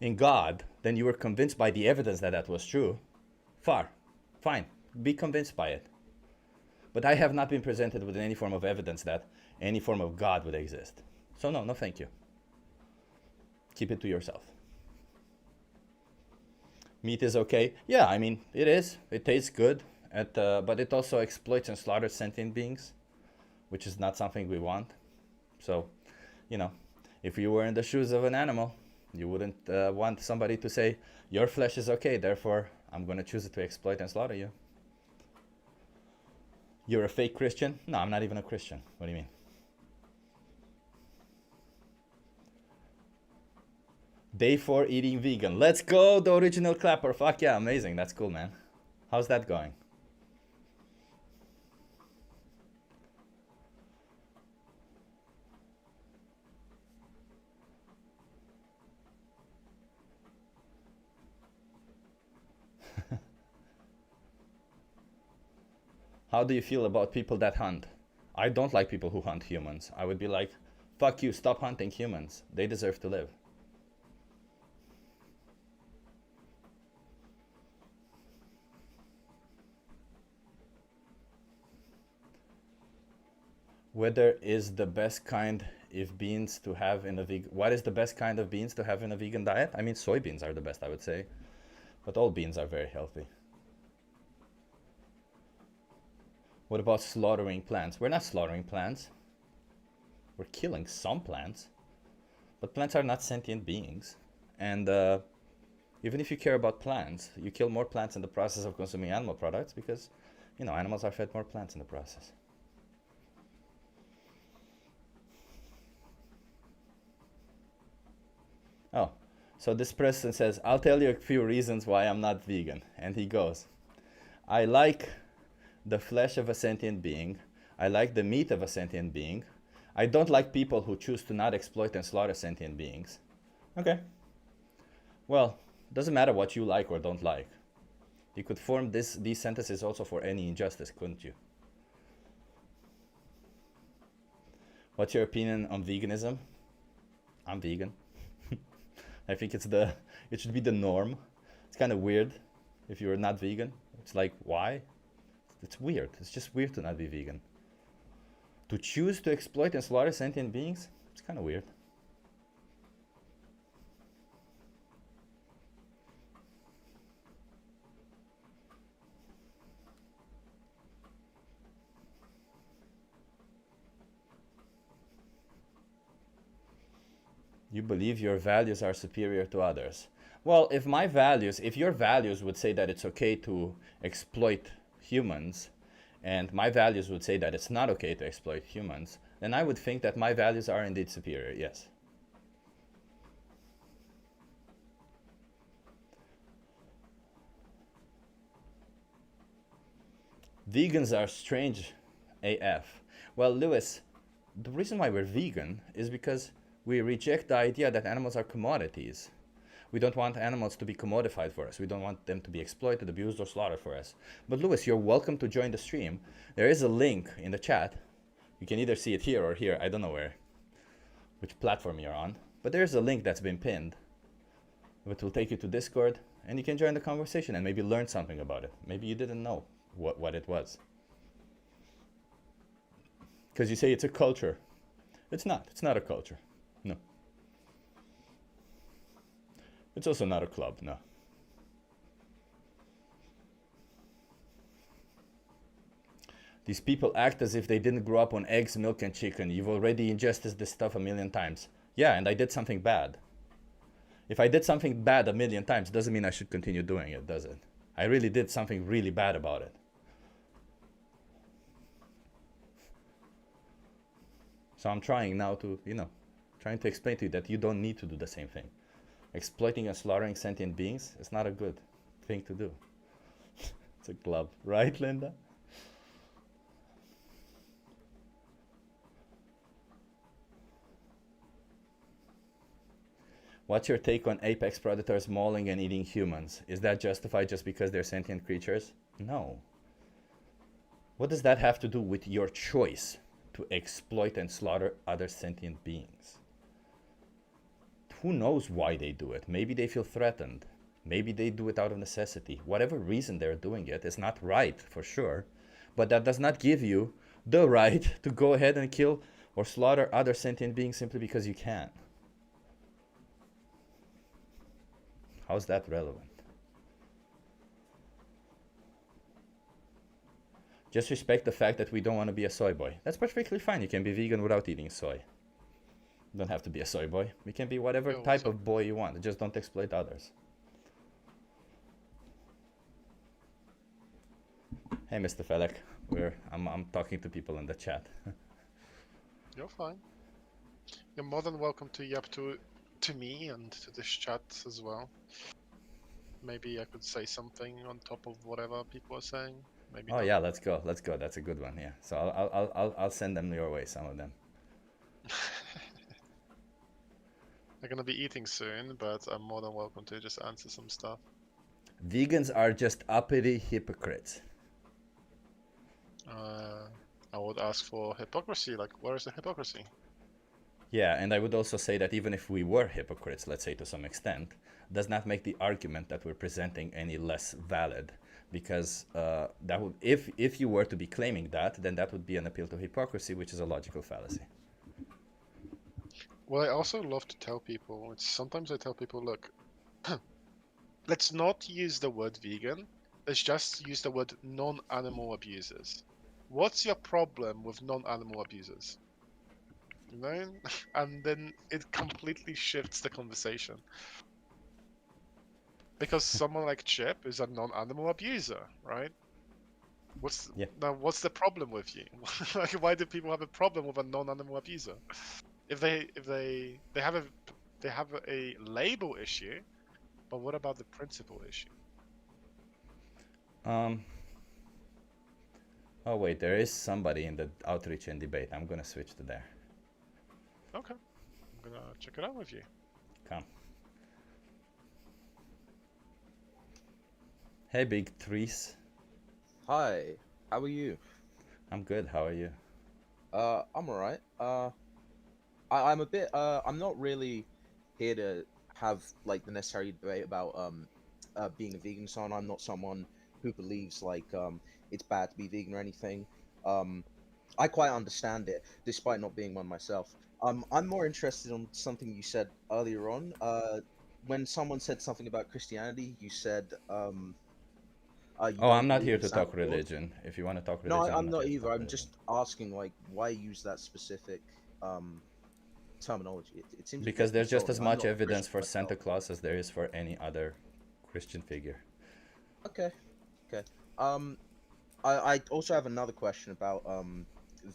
in God, then you were convinced by the evidence that that was true. Fine. Be convinced by it. But I have not been presented with any form of evidence that any form of God would exist. So no thank you. Keep it to yourself. Meat is okay. Yeah, I mean, it is. It tastes good, but it also exploits and slaughters sentient beings, which is not something we want. So you know, if you were in the shoes of an animal, you wouldn't want somebody to say, your flesh is okay, therefore I'm going to choose it to exploit and slaughter you. You're a fake Christian? No, I'm not even a Christian. What do you mean? Day 4 eating vegan. Let's go, the original clapper. Fuck yeah, amazing. That's cool, man. How's that going? How do you feel about people that hunt? I don't like people who hunt humans. I would be like, fuck you, stop hunting humans. They deserve to live. Whether is the best kind of beans to have in a vegan... What is the best kind of beans to have in a vegan diet? I mean, soybeans are the best, I would say. But all beans are very healthy. What about slaughtering plants? We're not slaughtering plants. We're killing some plants. But plants are not sentient beings. And even if you care about plants, you kill more plants in the process of consuming animal products because, you know, animals are fed more plants in the process. Oh, so this person says, I'll tell you a few reasons why I'm not vegan. And he goes, I like the flesh of a sentient being. I like the meat of a sentient being. I don't like people who choose to not exploit and slaughter sentient beings. Okay. Well, doesn't matter what you like or don't like. You could form these sentences also for any injustice, couldn't you? What's your opinion on veganism? I'm vegan. I think it should be the norm. It's kind of weird if you're not vegan. It's like, why? It's weird. It's just weird to not be vegan. To choose to exploit and slaughter sentient beings, it's kind of weird. You believe your values are superior to others. Well, if your values would say that it's okay to exploit humans, and my values would say that it's not okay to exploit humans, then I would think that my values are indeed superior, yes. Vegans are strange AF. Well, Lewis, the reason why we're vegan is because we reject the idea that animals are commodities. We don't want animals to be commodified for us. We don't want them to be exploited, abused, or slaughtered for us. But Lewis, you're welcome to join the stream. There is a link in the chat. You can either see it here or here. I don't know which platform you're on. But there's a link that's been pinned. It will take you to Discord, and you can join the conversation and maybe learn something about it. Maybe you didn't know what it was. Because you say it's a culture. It's not. It's not a culture. No. It's also not a club, no. These people act as if they didn't grow up on eggs, milk, and chicken. You've already ingested this stuff 1,000,000 times. Yeah, and I did something bad. If I did something bad 1,000,000 times, doesn't mean I should continue doing it, does it? I really did something really bad about it. So I'm trying now to, trying to explain to you that you don't need to do the same thing. Exploiting and slaughtering sentient beings is not a good thing to do. It's a club, right, Linda? What's your take on apex predators mauling and eating humans? Is that justified just because they're sentient creatures? No. What does that have to do with your choice to exploit and slaughter other sentient beings? Who knows why they do it? Maybe they feel threatened. Maybe they do it out of necessity. Whatever reason they're doing it is not right, for sure. But that does not give you the right to go ahead and kill or slaughter other sentient beings simply because you can. How's that relevant? Just respect the fact that we don't want to be a soy boy. That's perfectly fine. You can be vegan without eating soy. Don't have to be a soy boy. You can be whatever Yeah, type so- of boy you want. Just don't exploit others. Hey, Mr. Felek. I'm talking to people in the chat. You're fine. You're more than welcome to yap to me and to this chat as well. Maybe I could say something on top of whatever people are saying. Maybe Oh not. yeah, let's go. Let's go. That's a good one. Yeah. So I'll send them your way. Some of them. I'm gonna be eating soon, but I'm more than welcome to just answer some stuff. Vegans are just uppity hypocrites. I would ask for hypocrisy. Like, where is the hypocrisy? Yeah, and I would also say that even if we were hypocrites, let's say to some extent, does not make the argument that we're presenting any less valid, because that would, if you were to be claiming that, then that would be an appeal to hypocrisy, which is a logical fallacy. Well, I also love to tell people. Sometimes I tell people, look, let's not use the word vegan. Let's just use the word non-animal abusers. What's your problem with non-animal abusers? You know, and then it completely shifts the conversation. Because someone like Chip is a non-animal abuser, right? What's the problem with you? Like, why do people have a problem with a non-animal abuser? If they have a label issue, but what about the principle issue? Oh wait, there is somebody in the outreach and debate. I'm gonna switch to there. Okay, I'm gonna check it out with you. Come. Hey, Big Trees. Hi, how are you? I'm good. How are you? I'm alright. I'm a bit. I'm not really here to have like the necessary debate about being a vegan. So I'm not someone who believes like it's bad to be vegan or anything. I quite understand it, despite not being one myself. I'm more interested in something you said earlier on. When someone said something about Christianity, you said you Oh, don't I'm not believe here in to Santa talk Claus. religion. If you want to talk No, religion, I'm not here to either. talk I'm religion. just asking, like, why use that specific terminology? It seems a Because bit there's just as insulting. I'm much not a evidence Christian for myself. Santa Claus as there is for any other Christian figure. Okay, okay. I also have another question about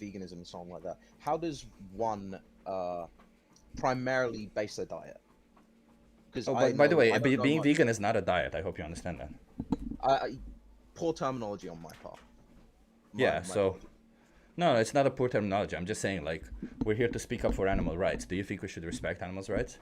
veganism and something like that. How does one primarily base their diet? Because Oh, I but by the know way, I don't know being much. vegan is not a diet. I hope you understand that. Poor terminology on my part. Yeah, My so apologies. no, it's not a poor terminology. I'm just saying, like, we're here to speak up for animal rights. Do you think we should respect animals' rights?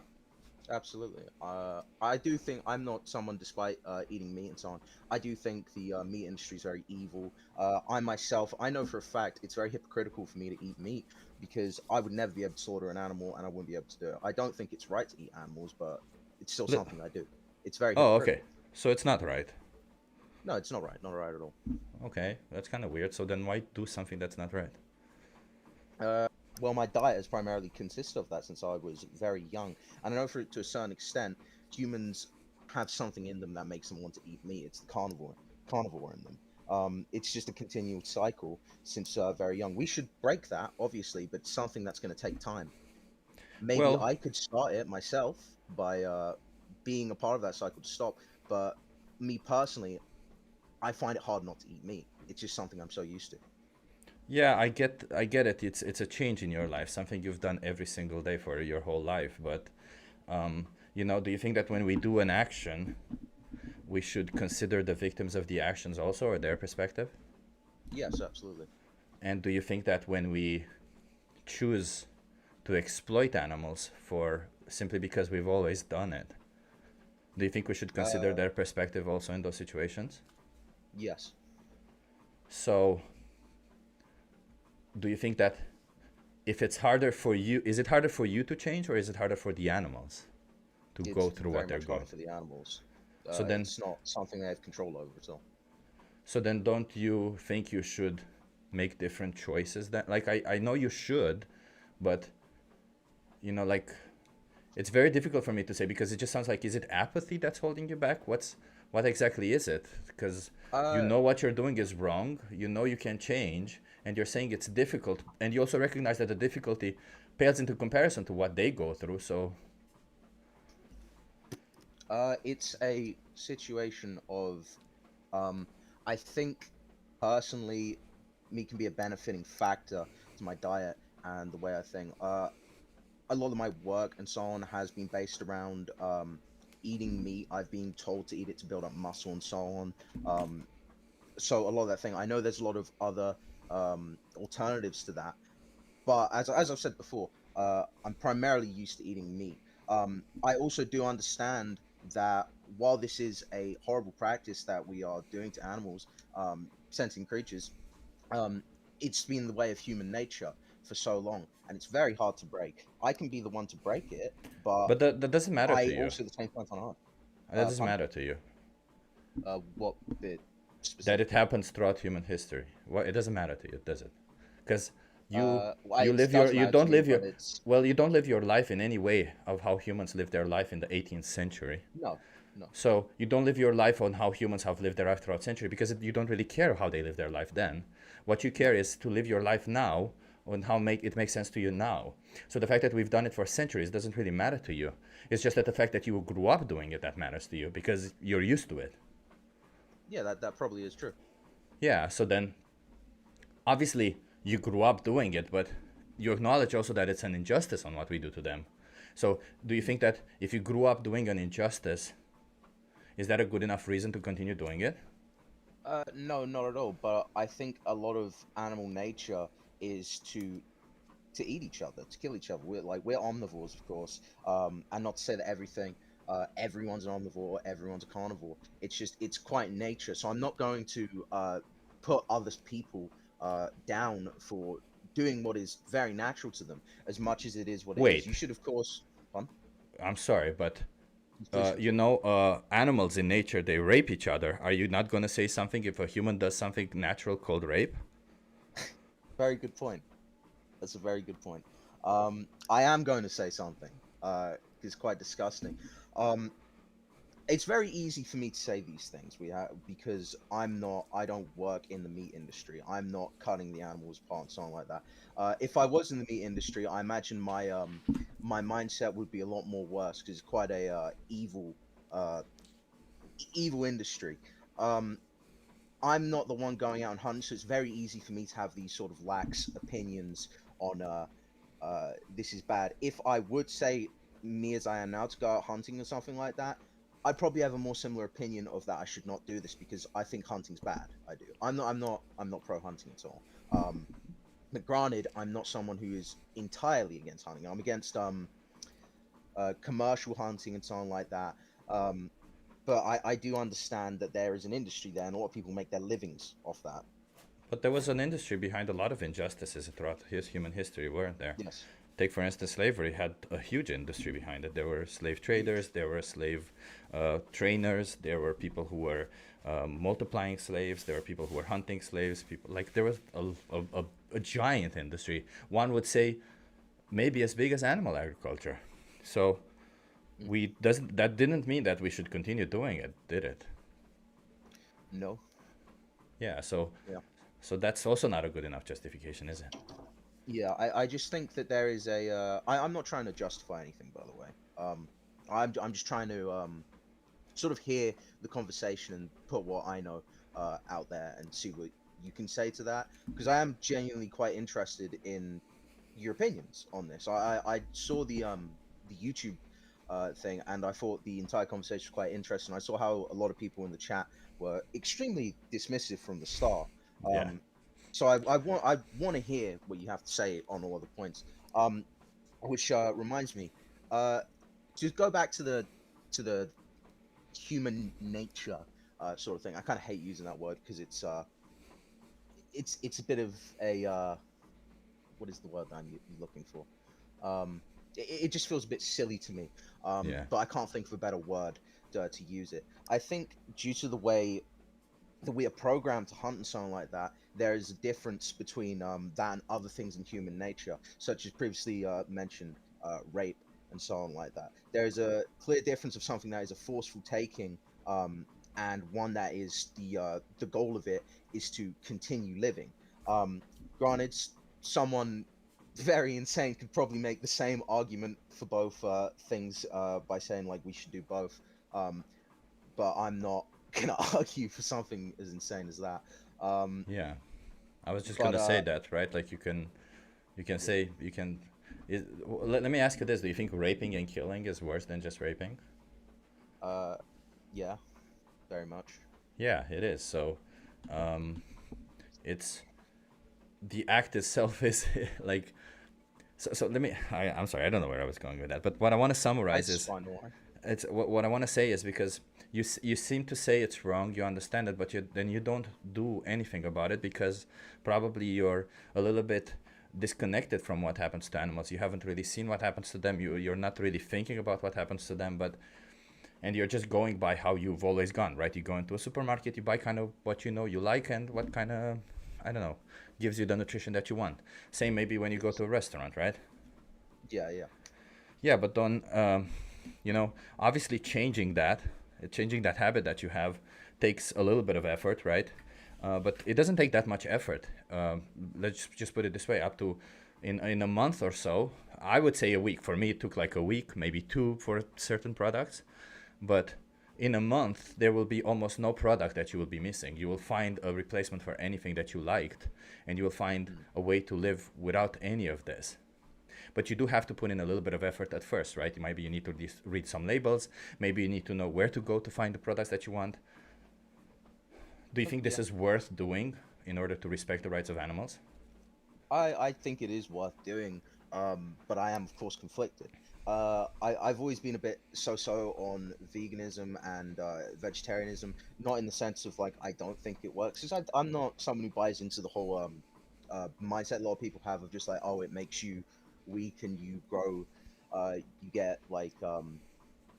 Absolutely. I do think I'm not someone, despite eating meat and so on. I do think the meat industry is very evil. I myself, I know for a fact it's very hypocritical for me to eat meat because I would never be able to slaughter an animal and I wouldn't be able to do it. I don't think it's right to eat animals, but it's still Li- something I do. It's very Oh, hypocritical. okay. So it's not right. No, it's not right. Not right at all. Okay, that's kind of weird. So then why do something that's not right? Well, my diet has primarily consisted of that since I was very young, and I know for to a certain extent, humans have something in them that makes them want to eat meat. It's the carnivore in them. It's just a continual cycle since very young. We should break that, obviously, but something that's going to take time. Maybe Well- I could start it myself by being a part of that cycle to stop, but me personally, I find it hard not to eat meat. It's just something I'm so used to. Yeah, I get it. It's a change in your life, something you've done every single day for your whole life. But you know, do you think that when we do an action, we should consider the victims of the actions also, or their perspective? Yes, absolutely. And do you think that when we choose to exploit animals for simply because we've always done it, do you think we should consider their perspective also in those situations? Yes. So, do you think that if it's harder for you, is it harder for you to change, or is it harder for the animals to go It's through very what they're much going? harder for the animals. So then- it's not something they have control over at all. So then, don't you think you should make different choices? That, like, I know you should, but you know, like, it's very difficult for me to say because it just sounds like, is it apathy that's holding you back? What exactly is it? Because you know what you're doing is wrong. You know you can change, and you're saying it's difficult, and you also recognize that the difficulty pales into comparison to what they go through. So It's a situation of, I think personally, meat can be a benefiting factor to my diet and the way I think. A lot of my work and so on has been based around eating meat. I've been told to eat it to build up muscle and so on. So a lot of that thing. I know there's a lot of other alternatives to that, but as I've said before, I'm primarily used to eating meat. I also do understand that while this is a horrible practice that we are doing to animals, sentient creatures, um, it's been the way of human nature for so long, and it's very hard to break. I can be the one to break it, but that doesn't matter to I you. also at the same point on hard. That doesn't Pardon? matter to you. What bit That specifically? it happens throughout human history. Well, it doesn't matter to you, does it? Because Well, you it live your does you matter to don't me, live your but it's well you don't live your life in any way of how humans lived their life in the 18th century. no, no. So you don't live your life on how humans have lived their life throughout century because you don't really care how they live their life then. What you care is to live your life now on how make it makes sense to you now. So the fact that we've done it for centuries doesn't really matter to you. It's just that the fact that you grew up doing it that matters to you because you're used to it. Yeah, that probably is true. Yeah, so then obviously you grew up doing it, but you acknowledge also that it's an injustice on what we do to them. So do you think that if you grew up doing an injustice, is that a good enough reason to continue doing it? No, not at all. But I think a lot of animal nature is to eat each other, to kill each other. We're omnivores, of course, and not to say that everyone's an omnivore or everyone's a carnivore. It's quite nature. So I'm not going to put other people down for doing what is very natural to them, as much as it is what it is. Wait. You should, of course. Fun. I'm sorry, but Please continue. animals in nature, they rape each other. Are you not going to say something if a human does something natural called rape? Very good point. That's a very good point. I am going to say something. It's quite disgusting. It's very easy for me to say these things. Because I don't work in the meat industry. I'm not cutting the animals apart and something like that. If I was in the meat industry, I imagine my mindset would be a lot more worse because it's quite a evil industry. I'm not the one going out and hunting, so it's very easy for me to have these sort of lax opinions on this is bad. If I would say me as I am now to go out hunting or something like that, I'd probably have a more similar opinion of that I should not do this because I think hunting's bad. I do. I'm not pro hunting at all. But granted, I'm not someone who is entirely against hunting. I'm against commercial hunting and so on like that. But I do understand that there is an industry there, and a lot of people make their livings off that. But there was an industry behind a lot of injustices throughout human history, weren't there? Yes. Take, for instance, slavery had a huge industry behind it. There were slave traders, there were slave trainers, there were people who were multiplying slaves, there were people who were hunting slaves. There was a giant industry. One would say maybe as big as animal agriculture. So that didn't mean that we should continue doing it, did it? No. Yeah. So Yeah. So that's also not a good enough justification, is it? Yeah, I just think that there is I'm not trying to justify anything, by the way. I'm just trying to sort of hear the conversation and put what I know out there and see what you can say to that, because I am genuinely quite interested in your opinions on this. I saw the YouTube thing, and I thought the entire conversation was quite interesting. I saw how a lot of people in the chat were extremely dismissive from the start. Yeah. So I want to hear what you have to say on all of the points. Which reminds me, to go back to the human nature sort of thing. I kind of hate using that word because it's a bit of a what is the word that I'm looking for? It just feels a bit silly to me. Yeah. But I can't think of a better word to use it. I think due to the way that we are programmed to hunt and something like that, there is a difference between that and other things in human nature, such as previously mentioned rape and so on like that. There is a clear difference of something that is a forceful taking and one that is the goal of it is to continue living. Granted, someone very insane could probably make the same argument for both things by saying like we should do both. But I'm not gonna argue for something as insane as that. Yeah, I was just But gonna say that, right? Like you can say you can. Let me ask you this: do you think raping and killing is worse than just raping? Yeah, very much. Yeah, it is. So, it's the act itself is like. So let me. I'm sorry, I don't know where I was going with that, but what I want to summarize That's is fine, why? it's what I want to say is because you seem to say it's wrong, you understand it, but then you don't do anything about it because probably you're a little bit disconnected from what happens to animals. You haven't really seen what happens to them. You're not really thinking about what happens to them, and you're just going by how you've always gone, right? You go into a supermarket, you buy kind of what you know you like and what kind of, I don't know, gives you the nutrition that you want. Same maybe when you go to a restaurant, right? Yeah. Yeah, but then obviously changing that habit that you have takes a little bit of effort, right? But it doesn't take that much effort. Let's just put it this way: up to in a month or so, I would say a week. For me, it took like a week, maybe two for certain products, but in a month there will be almost no product that you will be missing. You will find a replacement for anything that you liked, and you will find a way to live without any of this. But you do have to put in a little bit of effort at first, right? Maybe you need to read some labels. Maybe you need to know where to go to find the products that you want. Do you think this is worth doing in order to respect the rights of animals? I think it is worth doing, but I am of course conflicted. I've always been a bit so on veganism and vegetarianism, not in the sense of like I don't think it works, because I'm not someone who buys into the whole mindset a lot of people have of just like, oh, it makes you weak and you grow, you get like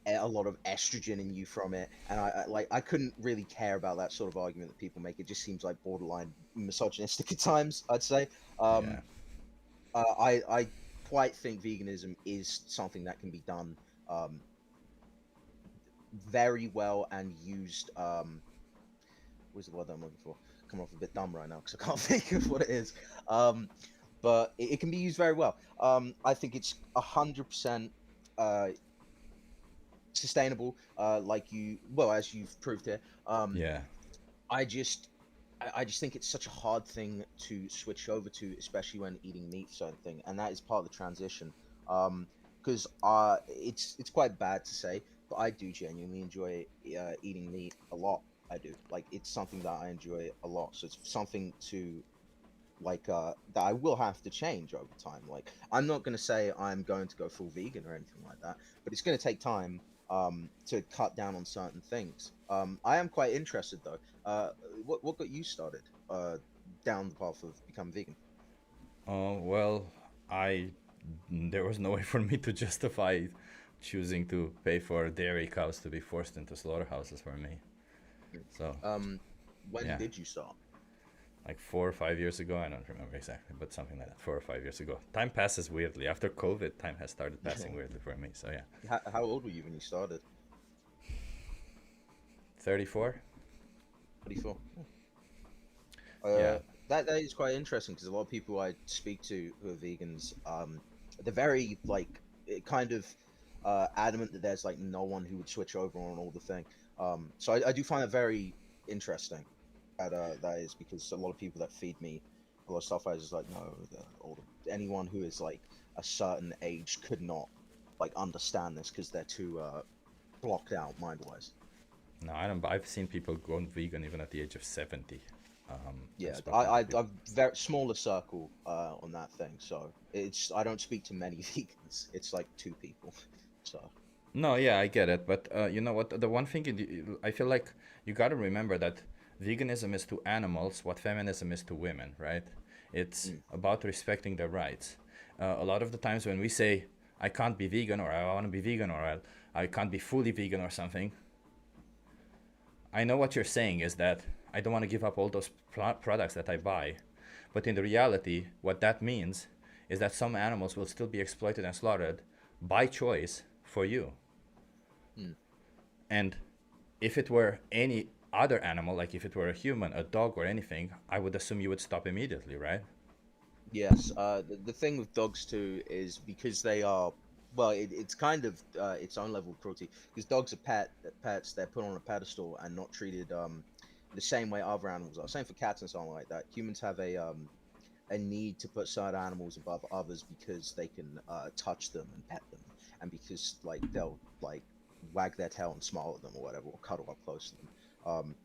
a lot of estrogen in you from it, and I couldn't really care about that sort of argument that people make. It just seems like borderline misogynistic at times, I'd say. Yeah. I quite think veganism is something that can be done very well and used. What's the word I'm looking for? Coming off a bit dumb right now because I can't think of what it is. But it can be used very well. I think it's 100% sustainable, as you've proved here. Yeah. I just think it's such a hard thing to switch over to, especially when eating meat, certain thing, and that is part of the transition. Because it's quite bad to say, but I do genuinely enjoy eating meat a lot. I do, like, it's something that I enjoy a lot. So it's something to that I will have to change over time. Like, I'm not going to say I'm going to go full vegan or anything like that, but it's going to take time to cut down on certain things. I am quite interested though. What got you started down the path of becoming vegan? Well, there was no way for me to justify choosing to pay for dairy cows to be forced into slaughterhouses for me. So, When yeah. did you start? Like 4 or 5 years ago, I don't remember exactly, but something like that. 4 or 5 years ago. Time passes weirdly. After COVID, time has started passing weirdly for me. So yeah. How old were you when you started? 34. 34. Yeah. That is quite interesting because a lot of people I speak to who are vegans, they're very kind of adamant that there's like no one who would switch over on all the thing. So I do find it very interesting that is, because a lot of people that feed me a lot of stuff, I was just like, no, anyone who is like a certain age could not like understand this because they're too blocked out mind-wise. No, I don't. I've seen people go vegan even at the age of 70. Yeah, spoken to I've people. very smaller circle on that thing, so I don't speak to many vegans. It's like 2 people, so. No, yeah, I get it, but you know what? The one thing I feel like you got to remember that veganism is to animals what feminism is to women, right? It's about respecting their rights. A lot of the times when we say I can't be vegan, or I want to be vegan, or I can't be fully vegan or something, I know what you're saying is that I don't want to give up all those products that I buy, but in the reality, what that means is that some animals will still be exploited and slaughtered by choice for you. And if it were any other animal, like if it were a human, a dog, or anything, I would assume you would stop immediately, right? Yes. The thing with dogs too is because they are, well, it's kind of its own level of cruelty. Because dogs are pets. They're put on a pedestal and not treated the same way other animals are. Same for cats and something like that. Humans have a need to put certain animals above others because they can touch them and pet them, and because like they'll like wag their tail and smile at them or whatever, or cuddle up close to them,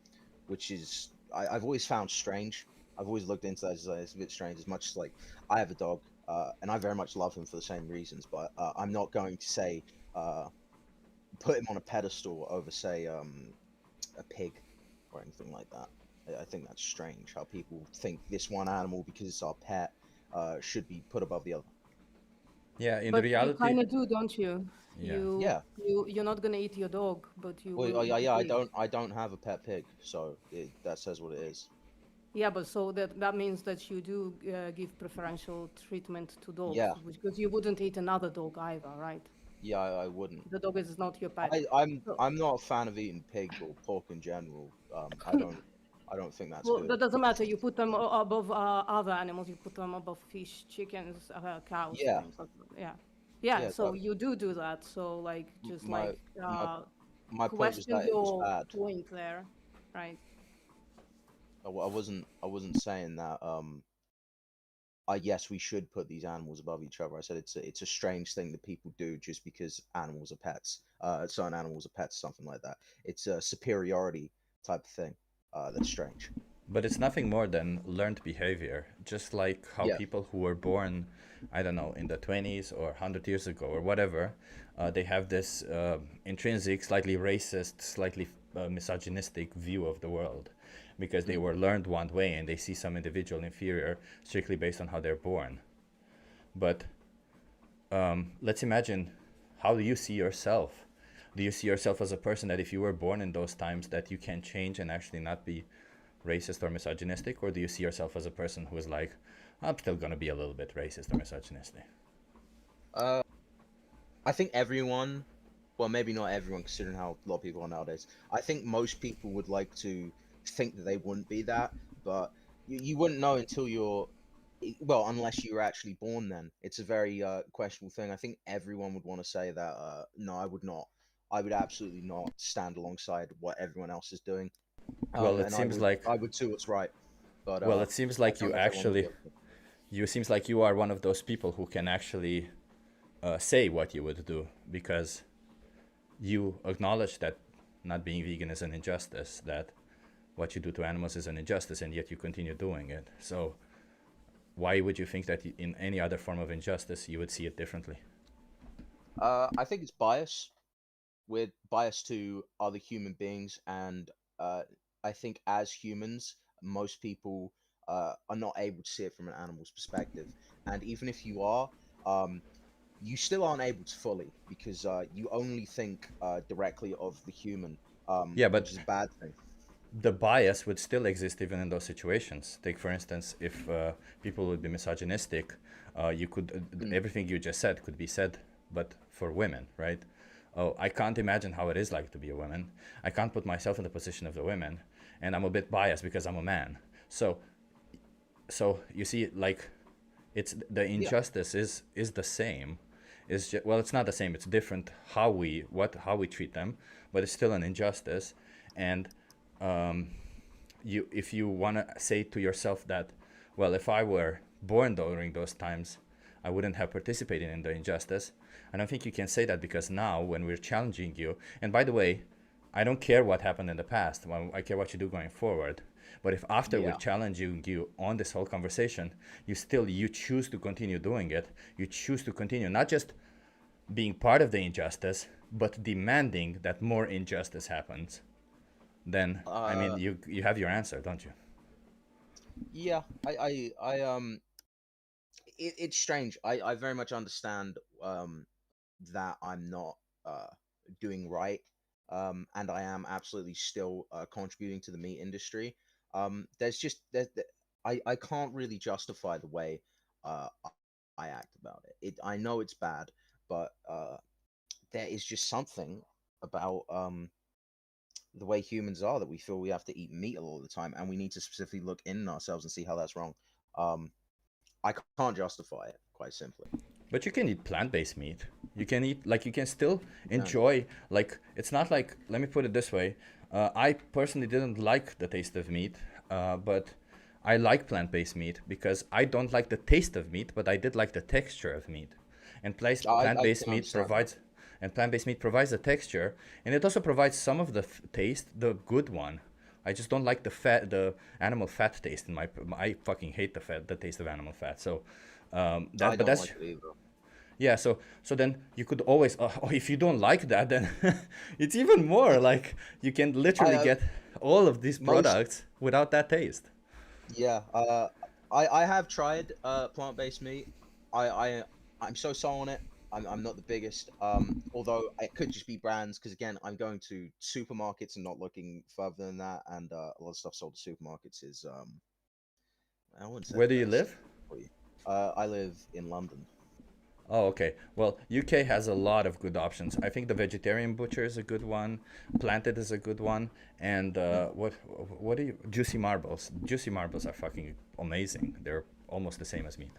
which is I've always found strange. I've always looked into that as it's a bit strange. As much as like I have a dog, and I very much love him for the same reasons, but I'm not going to say put him on a pedestal over say a pig or anything like that. I think that's strange how people think this one animal, because it's our pet, should be put above the other. Yeah, in But you reality, kind of do, don't you? yeah. Yeah. You're not gonna eat your dog, but you Well, will eat yeah. the I pig. don't have a pet pig, so that says what it is. Yeah, but so that means that you do give preferential treatment to dogs, Yeah. because you wouldn't eat another dog either, right? Yeah, I wouldn't. The dog is not your pet. So, I'm not a fan of eating pig or pork in general. I don't think that's well, good. that doesn't matter. You put them above other animals. You put them above fish, chickens, cows, Yeah. things like that. Yeah, yeah. Yeah, So but you do that. So like, just my like my point was question that it was your bad. point there, right? I wasn't saying that yes, we should put these animals above each other. I said it's a strange thing that people do just because animals are pets. Certain animals are pets, something like that. It's a superiority type of thing. That's strange. But it's nothing more than learned behavior. Just like how Yeah. people who were born, I don't know, in the 20s or 100 years ago or whatever, they have this intrinsic, slightly racist, slightly misogynistic view of the world because they were learned one way and they see some individual inferior strictly based on how they're born. But let's imagine, how do you see yourself? Do you see yourself as a person that if you were born in those times that you can change and actually not be racist or misogynistic, or do you see yourself as a person who is like, I'm still gonna be a little bit racist or misogynistic? I think everyone, well, maybe not everyone, considering how a lot of people are nowadays. I think most people would like to think that they wouldn't be that, but you wouldn't know until you're, well, unless you were actually born then. It's a very questionable thing. I think everyone would want to say that, no, I would not. I would absolutely not stand alongside what everyone else is doing. Well, it And seems like I would do what's right. But well, it seems I like don't you know if everyone would be actually, able to. you seems like you are one of those people who can actually say what you would do because you acknowledge that not being vegan is an injustice, that what you do to animals is an injustice, and yet you continue doing it. So why would you think that in any other form of injustice you would see it differently? I think it's bias. We're biased to other human beings, and I think as humans, most people are not able to see it from an animal's perspective. And even if you are, you still aren't able to fully because you only think directly of the human, Yeah, but which is a bad thing. the bias would still exist even in those situations. Take, for instance, if people would be misogynistic, you could everything you just said could be said, but for women, right? Oh, I can't imagine how it is like to be a woman. I can't put myself in the position of the women, and I'm a bit biased because I'm a man. So you see, like, it's the injustice is the same. It's just, well, it's not the same. It's different how we treat them, but it's still an injustice, and if you want to say to yourself that, well, if I were born during those times, I wouldn't have participated in the injustice. I don't think you can say that because now when we're challenging you, and by the way, I don't care what happened in the past. Well, I care what you do going forward. But if after we're challenging you on this whole conversation, you choose to continue doing it, you choose to continue not just being part of the injustice, but demanding that more injustice happens, then I mean you have your answer, don't you? Yeah, it's strange. I very much understand that I'm not doing right, and I am absolutely still contributing to the meat industry. There's just I can't really justify the way uh, I act about it. I know it's bad, but there is just something about the way humans are that we feel we have to eat meat a lot of the time, and we need to specifically look in ourselves and see how that's wrong. Um, I can't justify it, quite simply. But you can eat plant-based meat. You can eat, like, you can still Yeah. enjoy, like, it's not like, let me put it this way. I personally didn't like the taste of meat, but I like plant-based meat because I don't like the taste of meat, but I did like the texture of meat. And plant-based can meat understand that. provides, and plant-based meat provides the texture, and it also provides some of the taste, the good one. I just don't like the fat, the animal fat taste in my. I fucking hate the taste of animal fat. So, I but don't that's like it either. yeah. So then you could always. If you don't like that, then it's even more like you can literally get all of these most- products without that taste. Yeah, I have tried plant-based meat. I'm so on it. I'm not the biggest. Although it could just be brands, because again, I'm going to supermarkets and not looking further than that, and a lot of stuff sold at supermarkets is I wouldn't say Where the do you best live? for you. I live in London. Oh, okay. Well, UK has a lot of good options. I think the vegetarian butcher is a good one. Planted is a good one. And what do you? Juicy Marbles. Juicy Marbles are fucking amazing. They're almost the same as meat.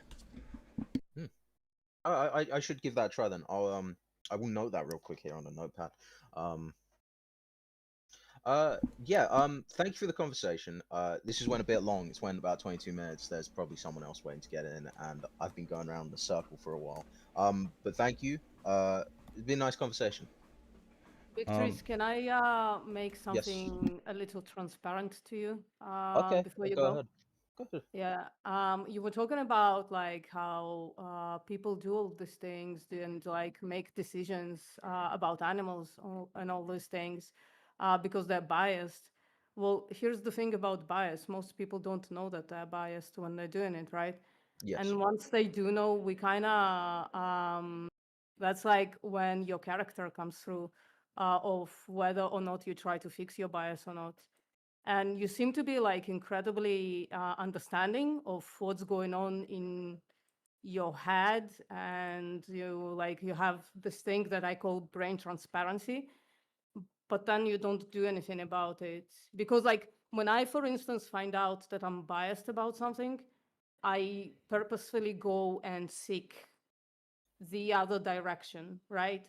I should give that a try then. I will note that real quick here on the notepad. Thank you for the conversation. This has went a bit long. It's went about 22 minutes. There's probably someone else waiting to get in, and I've been going around the circle for a while. But thank you. It's been a nice conversation. Victoris, can I make something a little transparent to you Okay, before you go go? ahead. Go ahead. Yeah. You were talking about like how people do all these things and like make decisions about animals and all these things because they're biased. Well, here's the thing about bias. Most people don't know that they're biased when they're doing it, right? Yes. And once they do know, we kind of that's like when your character comes through of whether or not you try to fix your bias or not. And you seem to be like incredibly understanding of what's going on in your head, and you have this thing that I call brain transparency, but then you don't do anything about it. Because like when I, for instance, find out that I'm biased about something, I purposefully go and seek the other direction, right?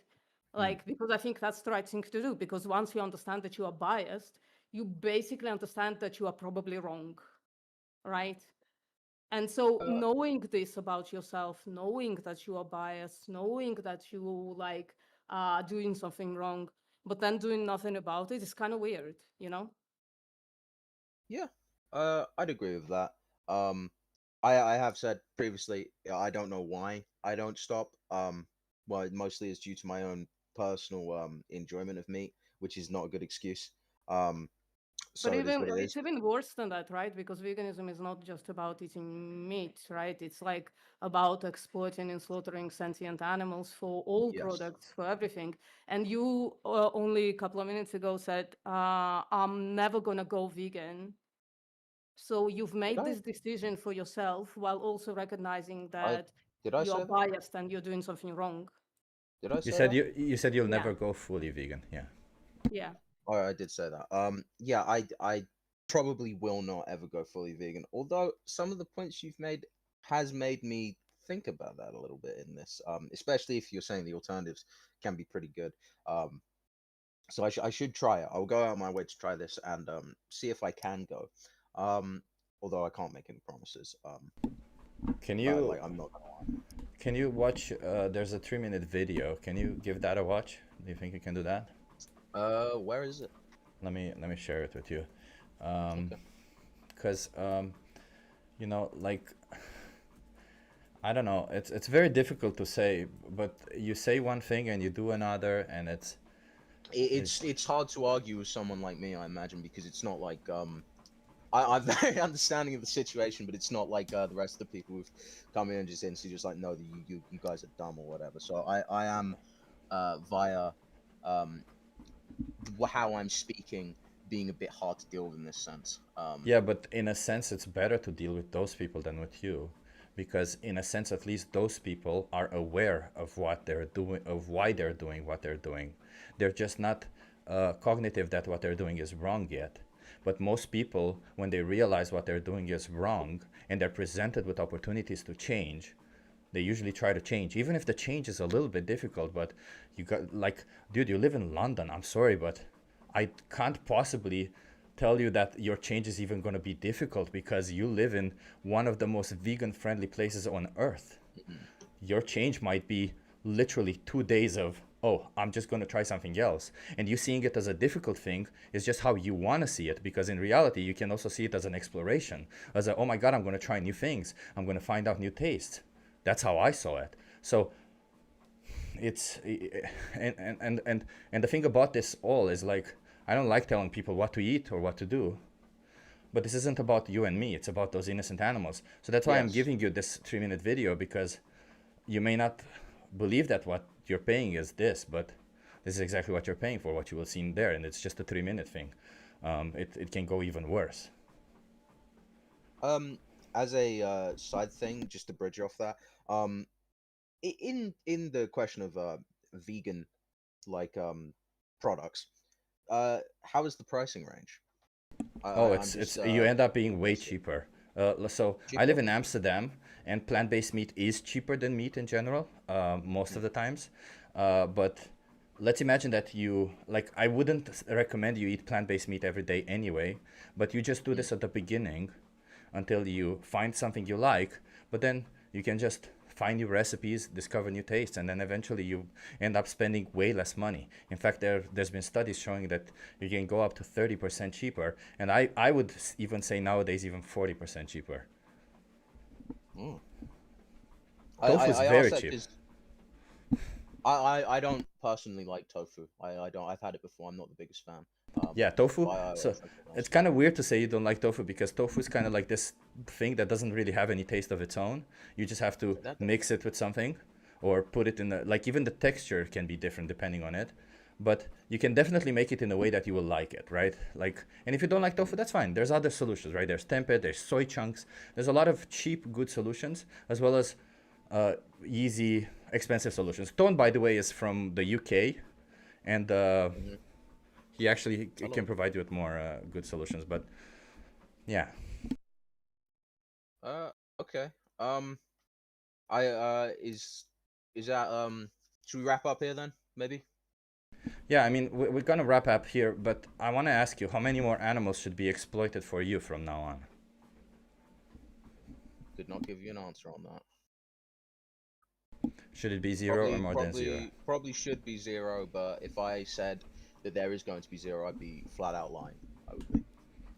Like, because I think that's the right thing to do, because once you understand that you are biased, you basically understand that you are probably wrong, right? And so knowing this about yourself, knowing that you are biased, knowing that you like doing something wrong, but then doing nothing about it is kind of weird, you know? Yeah, I'd agree with that. I have said previously, I don't know why I don't stop. Well, it mostly is due to my own personal enjoyment of meat, which is not a good excuse. So But it is even what it it's is. even worse than that, right? Because veganism is not just about eating meat, right? It's like about exploiting and slaughtering sentient animals for all Yes. products, for everything. And you only a couple of minutes ago said, "I'm never gonna go vegan." So you've made this decision for yourself while also recognizing that Did I you're say that? biased and you're doing something wrong. Did I You say said that? you said you'll Yeah. never go fully vegan. Yeah. Yeah. Oh, I did say that. Yeah, I probably will not ever go fully vegan. Although some of the points you've made has made me think about that a little bit in this. Especially if you're saying the alternatives can be pretty good. So I should try it. I'll go out of my way to try this and see if I can go. Although I can't make any promises. Can you Like I'm not gonna lie. can you watch? There's a 3-minute video. Can you give that a watch? Do you think you can do that? Where is it? Let me share it with you. Okay. Because like I don't know. It's very difficult to say, but you say one thing and you do another, and It's hard to argue with someone like me, I imagine, because it's not like I'm very understanding of the situation, but it's not like the rest of the people who've come in and just instantly just like, no, you guys are dumb or whatever. So I am via how I'm speaking being a bit hard to deal with in this sense. Yeah, but in a sense, it's better to deal with those people than with you, because in a sense, at least those people are aware of what they're doing, of why they're doing what they're doing. They're just not cognitive that what they're doing is wrong yet. But most people, when they realize what they're doing is wrong and they're presented with opportunities to change, they usually try to change, even if the change is a little bit difficult. But you got, like, dude, you live in London. I'm sorry, but I can't possibly tell you that your change is even going to be difficult because you live in one of the most vegan friendly places on earth. Your change might be literally 2 days of, oh, I'm just going to try something else. And you seeing it as a difficult thing is just how you want to see it, because in reality, you can also see it as an exploration, as a, oh my God, I'm going to try new things. I'm going to find out new tastes. That's how I saw it. So it's, and the thing about this all is, like, I don't like telling people what to eat or what to do, but this isn't about you and me. It's about those innocent animals. So that's why I'm Yes. giving you this 3-minute video, because you may not believe that what you're paying is this, but this is exactly what you're paying for, what you will see in there, and it's just a 3-minute thing. It can go even worse. As a side thing, just to bridge off that, in the question of vegan like products, how is the pricing range? Oh, I'm it's just, you end up being way cheaper. So I live Cheaper? in Amsterdam, and plant-based meat is cheaper than meat in general, most of the times. But let's imagine that you, like, I wouldn't recommend you eat plant-based meat every day anyway, but you just do this at the beginning until you find something you like, but then you can just find new recipes, discover new tastes, and then eventually you end up spending way less money. In fact, there's been studies showing that you can go up to 30% cheaper, and I would even say nowadays even 40% cheaper. Mm. Tofu is I very asked that cheap. 'cause I don't personally like tofu. I don't. I've had it before. I'm not the biggest fan. Yeah, tofu. I So like it nice. it's kind of weird to say you don't like tofu, because tofu is kind of like this thing that doesn't really have any taste of its own. You just have to That- mix it with something or put it in the, like, even the texture can be different depending on it. But you can definitely make it in a way that you will like it, right? Like, and if you don't like tofu, that's fine. There's other solutions, right? There's tempeh, there's soy chunks. There's a lot of cheap, good solutions, as well as easy, expensive solutions. Tone, by the way, is from the UK, and he actually can provide you with more good solutions. But yeah, Okay. Is that should we wrap up here then? Maybe. yeah. I mean, we're gonna wrap up here, but I want to ask you, how many more animals should be exploited for you from now on? Could not give you an answer on that. Should it be zero or more than zero? Probably should be 0, but if I said that there is going to be 0, I'd be flat out lying. I would be.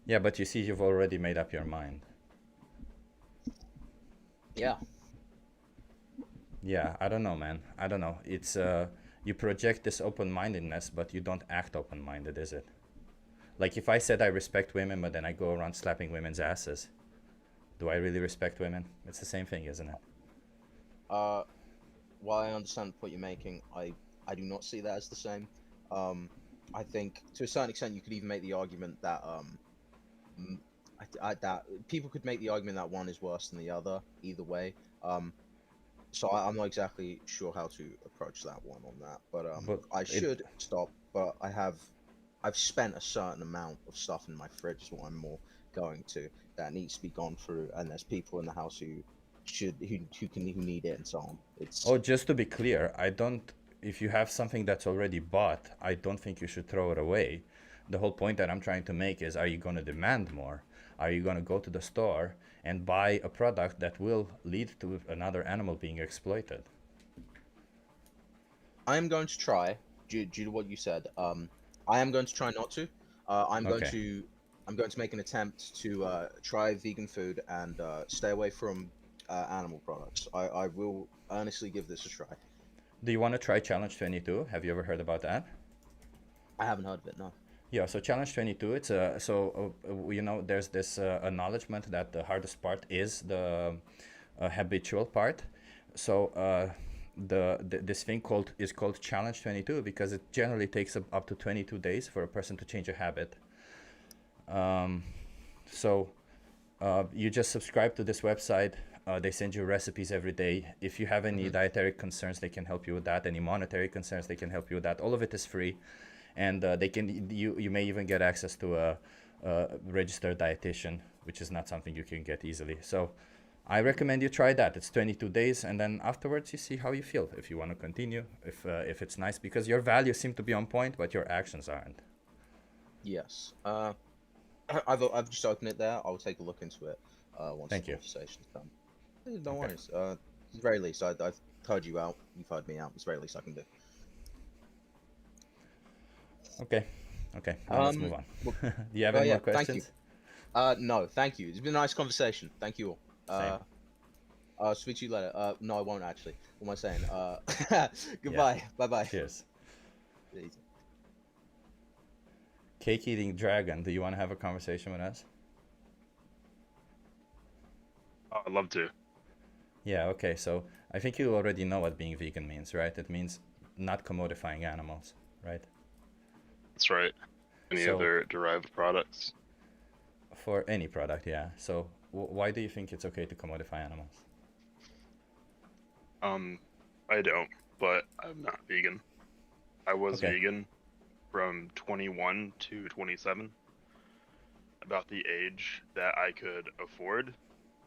Yeah, but you see, you've already made up your mind. Yeah. Yeah, I don't know, man. I don't know. It's you project this open-mindedness, but you don't act open-minded, is it? Like, if I said I respect women, but then I go around slapping women's asses, do I really respect women? It's the same thing, isn't it? While I understand the point you're making, I do not see that as the same. I think to a certain extent you could even make the argument that that people could make the argument that one is worse than the other either way. So I'm not exactly sure how to approach that one on that, but I should stop. But I've spent a certain amount of stuff in my fridge, is what I'm more going to, that needs to be gone through, and there's people in the house who need it and so on. It's Oh, just to be clear, I don't. If you have something that's already bought, I don't think you should throw it away. The whole point that I'm trying to make is, are you going to demand more? Are you going to go to the store and buy a product that will lead to another animal being exploited? I am going to try, due to what you said. I am going to try not to. I'm going to make an attempt to try vegan food and stay away from animal products. I will earnestly give this a try. Do you want to try Challenge 22? Have you ever heard about that? I haven't heard of it, no. Yeah, so Challenge 22, it's you know, there's this acknowledgement that the hardest part is the habitual part. So this thing is called Challenge 22 because it generally takes up to 22 days for a person to change a habit. You just subscribe to this website. They send you recipes every day. If you have any dietary concerns, they can help you with that. Any monetary concerns, they can help you with that. All of it is free, and you may even get access to registered dietitian, which is not something you can get easily. So I recommend you try that. It's 22 days, and then afterwards you see how you feel. If you want to continue, if it's nice, because your values seem to be on point, but your actions aren't. Yes. I've just opened it there. I'll take a look into it once Thank the you. conversation's done. No worries. At the very least, I've heard you out. You've heard me out. It's the very least I can do. Okay. Now let's move on. well- Do you have any more Thank you. questions? No, thank you. It's been a nice conversation. Thank you all. Same. I'll speak to you later. No, I won't actually. What am I saying? Goodbye. Bye-bye. Cheers. Easy. Cake eating dragon, do you want to have a conversation with us? I'd love to. Yeah, okay, so I think you already know what being vegan means, right? It means not commodifying animals, right? That's right. Any So- other derived products? For any product, yeah. So why do you think it's okay to commodify animals? I don't, but I'm not vegan. I was Okay. vegan from 21 to 27, about the age that I could afford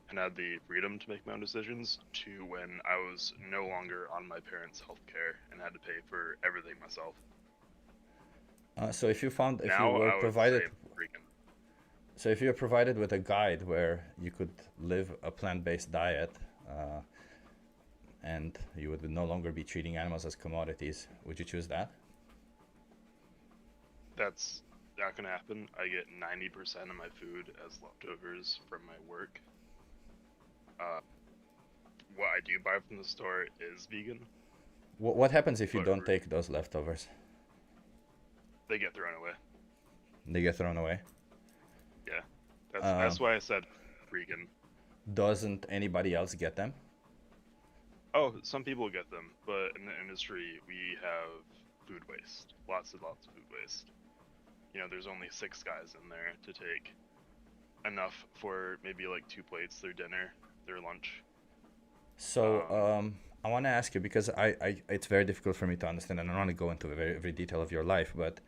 and had the freedom to make my own decisions, to when I was no longer on my parents' health care and had to pay for everything myself. So if you Now were I would provided, say vegan. so if you were provided with a guide where you could live a plant-based diet, and you would no longer be treating animals as commodities, would you choose that? That's not gonna happen. I get 90% of my food as leftovers from my work. What I do buy from the store is vegan. What happens if you But don't re- take those leftovers? They get thrown away. They get thrown away. Yeah, that's why I said vegan. Doesn't anybody else get them? Oh, some people get them, but in the industry we have food waste. Lots and lots of food waste. You know, there's only 6 guys in there to take enough for maybe like 2 plates, their dinner, their lunch. So I want to ask you, because I it's very difficult for me to understand, and I don't want to go into every detail of your life, but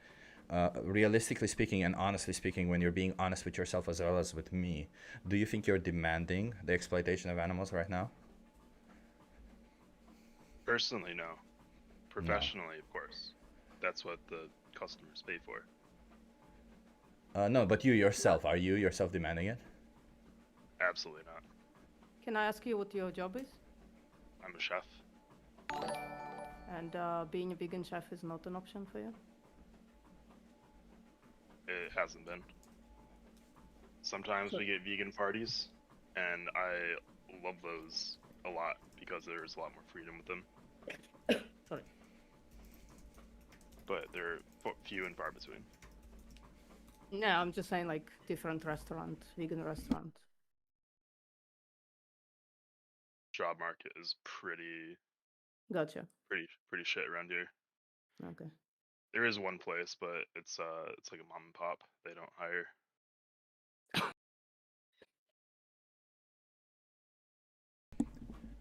realistically speaking and honestly speaking, when you're being honest with yourself as well as with me, do you think you're demanding the exploitation of animals right now? Personally, no. Professionally, of course. That's what the customers pay for. No, but you yourself, are you yourself demanding it? Absolutely not. Can I ask you what your job is? I'm a chef. And being a vegan chef is not an option for you? It hasn't been. Sometimes we get vegan parties, and I love those a lot because there's a lot more freedom with them. Sorry. But they're few and far between. No, I'm just saying like different restaurant, vegan restaurant. Job market is pretty Gotcha. shit around here. Okay. There is one place, but it's like a mom and pop. They don't hire.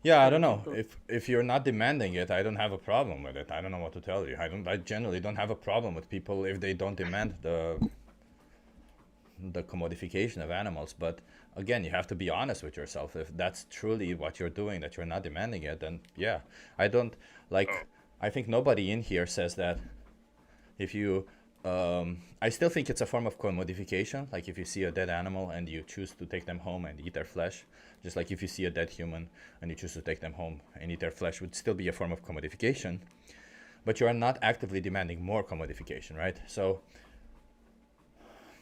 Yeah, I don't know. If you're not demanding it, I don't have a problem with it. I don't know what to tell you. I generally don't have a problem with people if they don't demand the commodification of animals. But again, you have to be honest with yourself. If that's truly what you're doing, that you're not demanding it, then yeah. I don't like I think nobody in here says that if you I still think it's a form of commodification. Like if you see a dead animal and you choose to take them home and eat their flesh, just like if you see a dead human and you choose to take them home and eat their flesh, would still be a form of commodification. But you are not actively demanding more commodification, right? So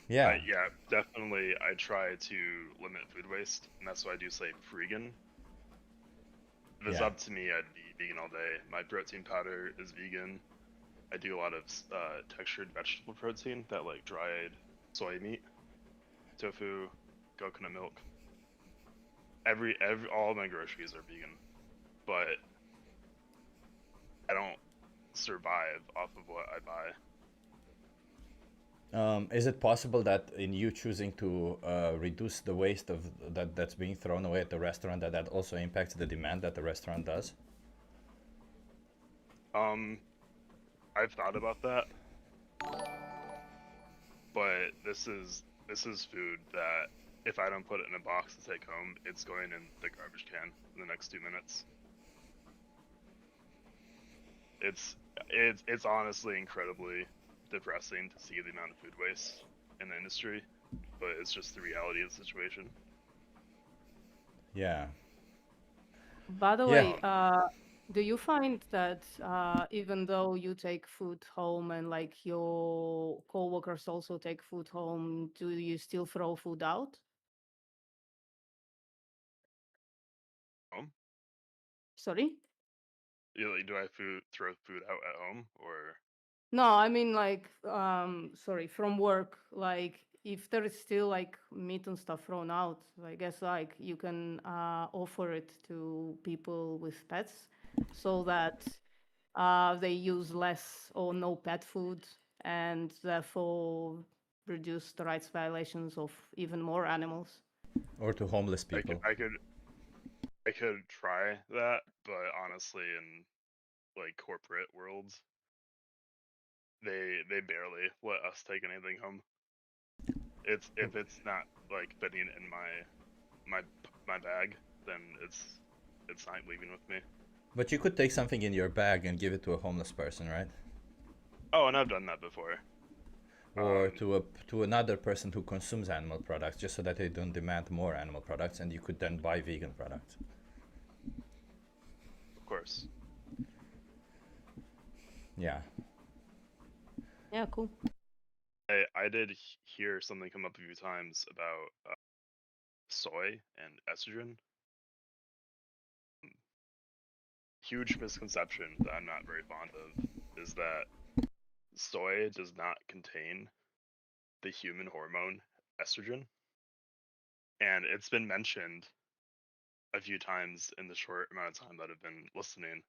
yeah. Yeah, definitely. I try to limit food waste, and that's why I do say vegan. If it's Yeah. up to me, I'd be vegan all day. My protein powder is vegan. I do a lot of textured vegetable protein, that like dried soy meat, tofu, coconut milk. All of my groceries are vegan, but I don't survive off of what I buy. Is it possible that in you choosing to reduce the waste of that's being thrown away at the restaurant, that also impacts the demand that the restaurant does? I've thought about that, but this is this is food that if I don't put it in a box to take home, it's going in the garbage can in the next 2 minutes. It's honestly incredibly depressing to see the amount of food waste in the industry, but it's just the reality of the situation. Yeah. By the Yeah. way, do you find that even though you take food home and like your coworkers also take food home, do you still throw food out? Home? Sorry? Like, do I throw food out at home or? No, I mean like sorry, from work, like if there is still like meat and stuff thrown out, I guess like you can offer it to people with pets so that they use less or no pet food and therefore reduce the rights violations of even more animals. Or to homeless people. I could try that, but honestly, in like corporate worlds, they barely let us take anything home. If it's not like fitting in my bag, then it's not leaving with me. But you could take something in your bag and give it to a homeless person, right? Oh, and I've done that before. Or to another person who consumes animal products, just so that they don't demand more animal products, and you could then buy vegan products. Of course. Yeah. Yeah, cool. I did hear something come up a few times about soy and estrogen. Huge misconception that I'm not very fond of is that soy does not contain the human hormone estrogen. And it's been mentioned a few times in the short amount of time that I've been listening.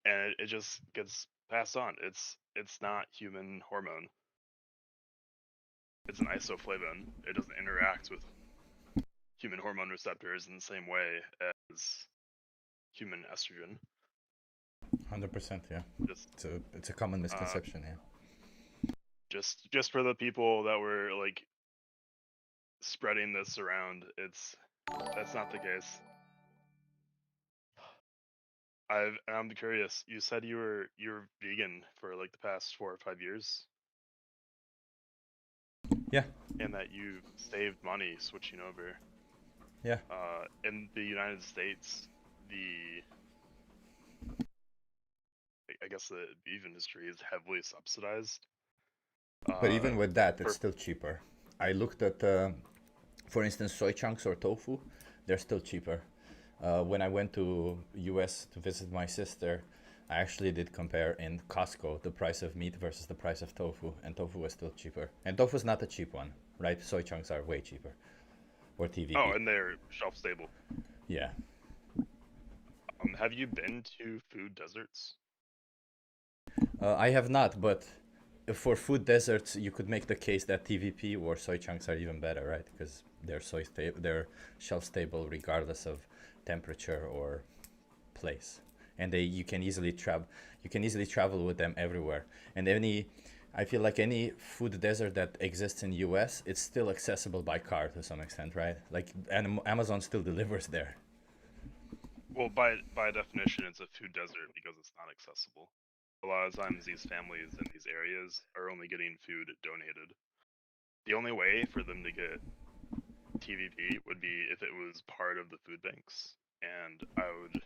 And it just gets passed on. It's not human hormone. It's an isoflavone. It doesn't interact with human hormone receptors in the same way as human estrogen. 100%, yeah. It's a common misconception, yeah. Just for the people that were like spreading this around, that's not the case. I'm curious. You said you're vegan for like the past 4 or 5 years. Yeah. And that you saved money switching over. Yeah. In the United States, I guess the beef industry is heavily subsidized. But even with that, it's still cheaper. I looked at, for instance, soy chunks or tofu. They're still cheaper. When I went to US to visit my sister, I actually did compare in Costco the price of meat versus the price of tofu, and tofu was still cheaper. And tofu is not a cheap one, right? Soy chunks are way cheaper. Or TVP. Oh, and they're shelf stable. Yeah. Have you been to food deserts? I have not, but for food deserts, you could make the case that TVP or soy chunks are even better, right? Because they're shelf stable regardless of temperature or place, and you can easily travel with them everywhere. And I feel like any food desert that exists in US, it's still accessible by car to some extent, right? Like Amazon still delivers there. Well, by definition, it's a food desert because it's not accessible. A lot of times, these families in these areas are only getting food donated. The only way for them to get TVP would be if it was part of the food banks, and I would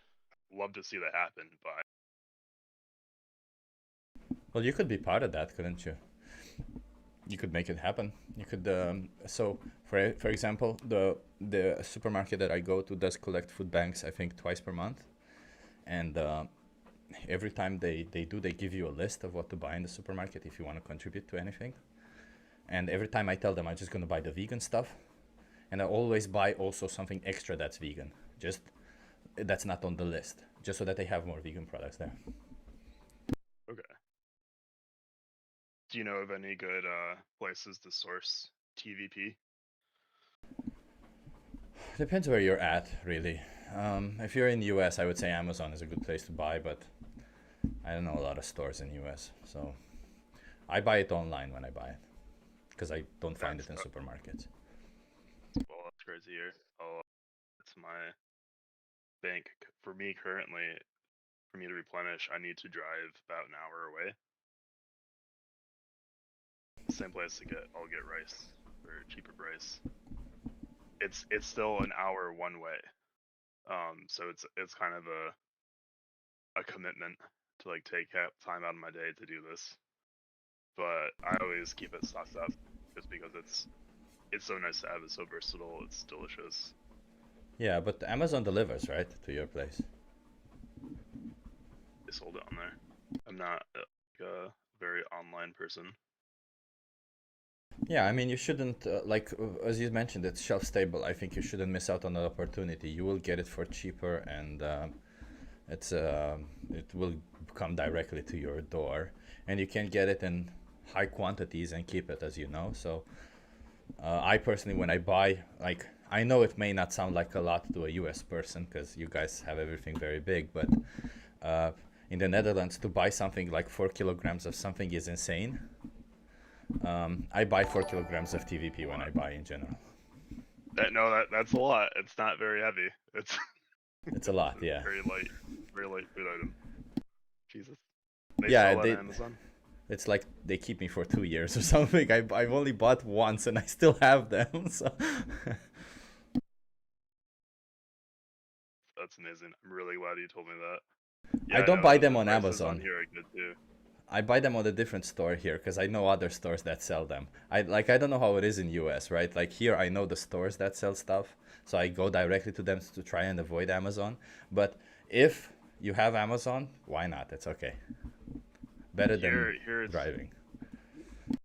love to see that happen. But well, you could be part of that, couldn't you? You could make it happen. You could. So, for example, the supermarket that I go to does collect food banks, I think, twice per month, and every time they give you a list of what to buy in the supermarket if you want to contribute to anything. And every time I tell them I'm just going to buy the vegan stuff, and I always buy also something extra that's vegan, just that's not on the list, just so that they have more vegan products there. okay. Do you know of any good places to source TVP? Depends where you're at, really. If you're in the US, I would say Amazon is a good place to buy, but I don't know a lot of stores in the US, so I buy it online when I buy it. because I don't find it in That's- supermarkets. Well, that's great to hear. It's my bank. For me currently, for me to replenish, I need to drive about an hour away. Same place I'll get rice for a cheaper price. It's still an hour one way. So it's kind of a commitment to like take time out of my day to do this. But I always keep it stocked up just because it's so nice to have. It's so versatile. It's delicious. Yeah, but Amazon delivers, right, to your place. They sold it on there. I'm not a very online person. Yeah, I mean, you shouldn't, as you mentioned, it's shelf stable. I think you shouldn't miss out on that opportunity. You will get it for cheaper, and it will come directly to your door, and you can get it in high quantities and keep it, as you know. So, I personally, when I buy, like, I know it may not sound like a lot to a US person because you guys have everything very big, but in the Netherlands, to buy something like 4 kilograms of something is insane. I buy 4 kilograms of TVP when I buy in general. That's a lot. It's not very heavy. It's a lot, yeah. Very light food item. Jesus. They Yeah, sell that on Amazon. It's like they keep me for 2 years or something. I've only bought once and I still have them. So That's amazing. I'm really glad you told me that. I Yeah, don't no, buy the them on prices Amazon. Here are good too. I buy them on a different store here because I know other stores that sell them. I don't know how it is in US, right? Like here I know the stores that sell stuff, so I go directly to them to try and avoid Amazon. But if you have Amazon, why not? It's okay. Better than Here it's, driving.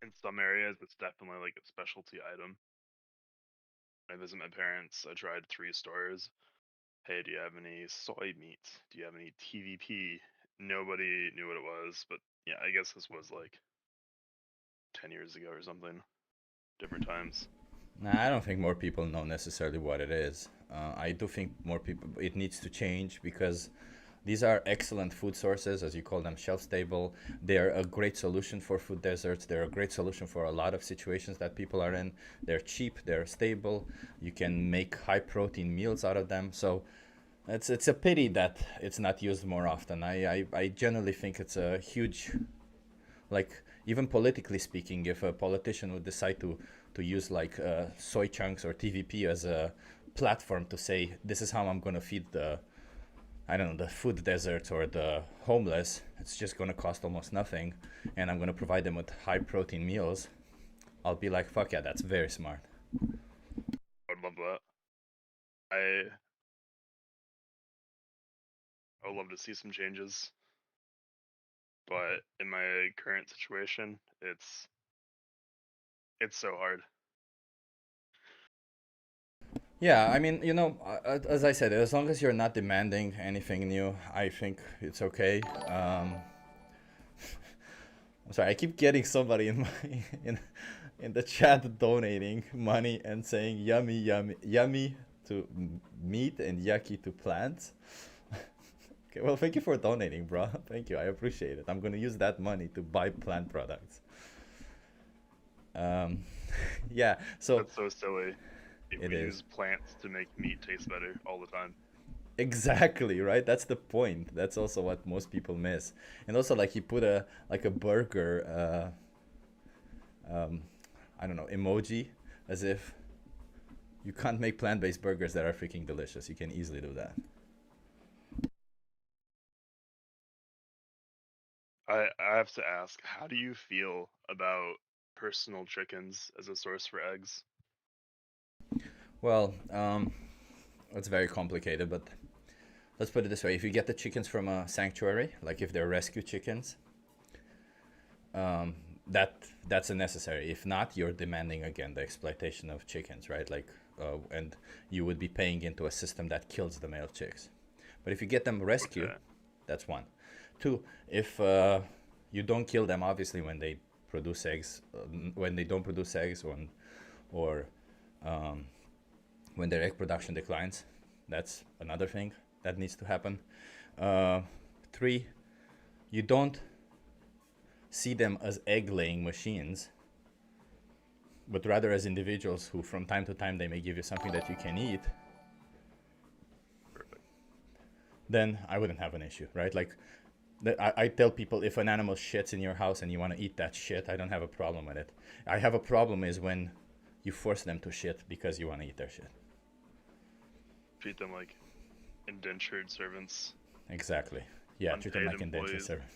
in some areas, it's definitely like a specialty item. When I visit my parents, I tried 3 stores. Hey, do you have any soy meat? Do you have any TVP? Nobody knew what it was, but yeah, I guess this was like 10 years ago or something. Different times. Nah, I don't think more people know necessarily what it is. I do think more people, it needs to change because these are excellent food sources, as you call them, shelf stable. They're a great solution for food deserts. They're a great solution for a lot of situations that people are in. They're cheap, they're stable. You can make high protein meals out of them. So it's a pity that it's not used more often. I generally think it's a huge, like, even politically speaking, if a politician would decide to use like soy chunks or TVP as a platform to say, this is how I'm going to feed the food deserts or the homeless, it's just going to cost almost nothing, and I'm going to provide them with high protein meals, I'll be like, fuck yeah, that's very smart. I would love that. I would love to see some changes. But in my current situation, it's so hard. Yeah, I mean, as I said, as long as you're not demanding anything new, I think it's okay. I'm sorry, I keep getting somebody in the chat donating money and saying yummy to meat and yucky to plants. Okay, well, thank you for donating, bro. Thank you, I appreciate it. I'm gonna use that money to buy plant products. Yeah, so That's so silly. We It use is. plants to make meat taste better all the time. exactly, right? That's the point. That's also what most people miss. And also, like, you put a burger, I don't know, emoji, as if you can't make plant-based burgers that are freaking delicious. You can easily do that. I have to ask, how do you feel about personal chickens as a source for eggs? Well, it's very complicated, but let's put it this way: if you get the chickens from a sanctuary, like if they're rescue chickens, that's a necessary. If not, you're demanding again the exploitation of chickens, right? Like, and you would be paying into a system that kills the male chicks. But if you get them rescue, Okay. that's one. Two, if you don't kill them, obviously, when they produce eggs, when they don't produce eggs, or when their egg production declines, that's another thing that needs to happen. Three, you don't see them as egg laying machines. but rather as individuals who from time to time they may give you something that you can eat, then I wouldn't have an issue, right? Like, I tell people, if an animal shits in your house and you want to eat that shit, I don't have a problem with it. I have a problem is when you force them to shit because you want to eat their shit. Treat them like indentured servants. Exactly. Yeah, treat them Unpaid like indentured employees. servant.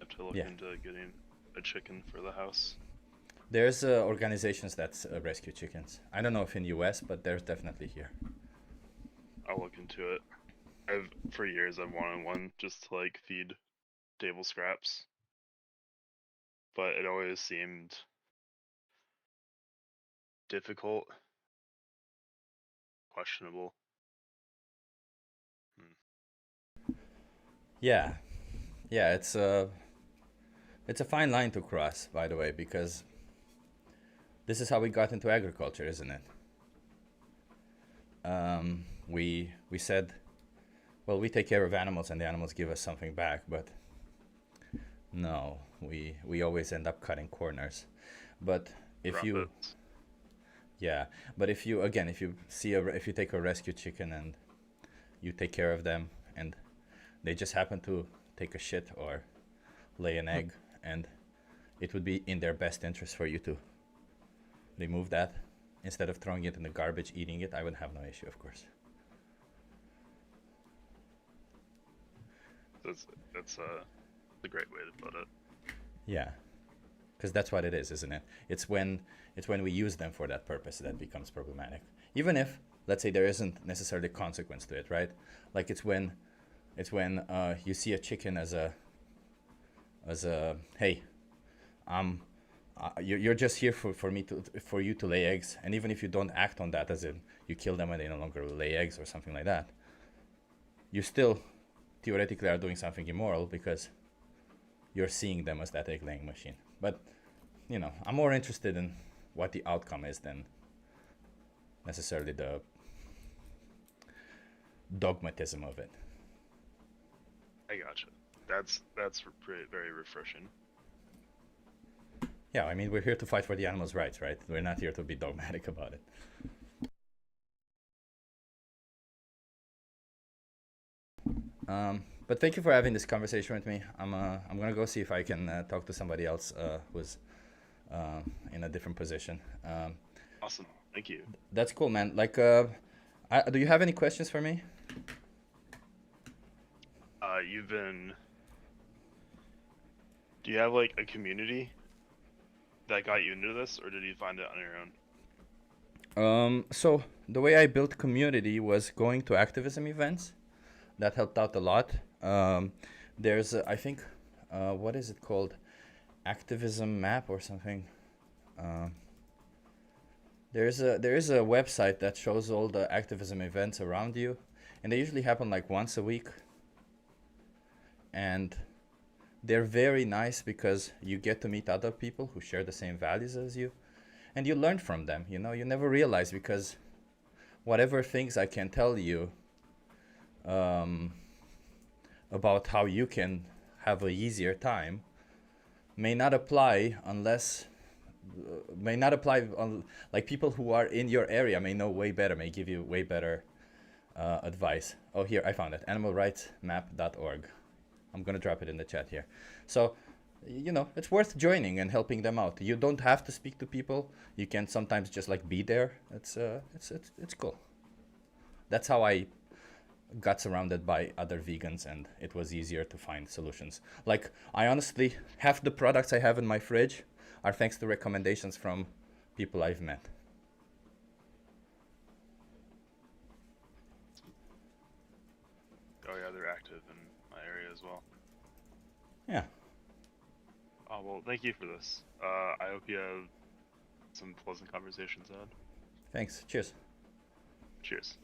Have to look Yeah. into getting a chicken for the house. There's organizations that rescue chickens. I don't know if in US, but there's definitely here. I'll look into it. For years I've wanted one just to like feed table scraps, but it always seemed difficult, questionable. Yeah, yeah, it's a fine line to cross, by the way, because this is how we got into agriculture, isn't it? We said, well, we take care of animals and the animals give us something back, but no, we always end up cutting corners. But if you, Profits. yeah, but if you if you take a rescue chicken and you take care of them and they just happen to take a shit or lay an egg, and it would be in their best interest for you to remove that instead of throwing it in the garbage, eating it, I would have no issue, of course. That's a great way to put it. Yeah, because that's what it is, isn't it? It's when we use them for that purpose that becomes problematic. Even if, let's say, there isn't necessarily consequence to it, right? Like it's when you see a chicken as a hey, you're just here for you to lay eggs, and even if you don't act on that, as in you kill them and they no longer lay eggs or something like that, you still theoretically are doing something immoral because you're seeing them as that egg laying machine. But you know, I'm more interested in what the outcome is than necessarily the dogmatism of it. I gotcha. That's very refreshing. Yeah, I mean, we're here to fight for the animals' rights, right? We're not here to be dogmatic about it. But thank you for having this conversation with me. I'm gonna go see if I can talk to somebody else who's in a different position. Awesome. Thank you. That's cool, man. Like, do you have any questions for me? Do you have like a community that got you into this, or did you find it on your own? So the way I built community was going to activism events. That helped out a lot. There's, I think, what is it called? Activism map or something. There is a website that shows all the activism events around you, and they usually happen like once a week. And they're very nice because you get to meet other people who share the same values as you, and you learn from them. You know, you never realize, because whatever things I can tell you about how you can have an easier time may not apply like people who are in your area may know way better, may give you way better advice. Oh, here, I found it, animalrightsmap.org. I'm gonna drop it in the chat here. So, you know, it's worth joining and helping them out. You don't have to speak to people. You can sometimes just like be there. It's cool. That's how I got surrounded by other vegans, and it was easier to find solutions. Like, I honestly, half the products I have in my fridge are thanks to recommendations from people I've met. Oh yeah, they're active in my area as well. Yeah. Oh well, thank you for this. I hope you have some pleasant conversations ahead. Thanks. Cheers. Cheers.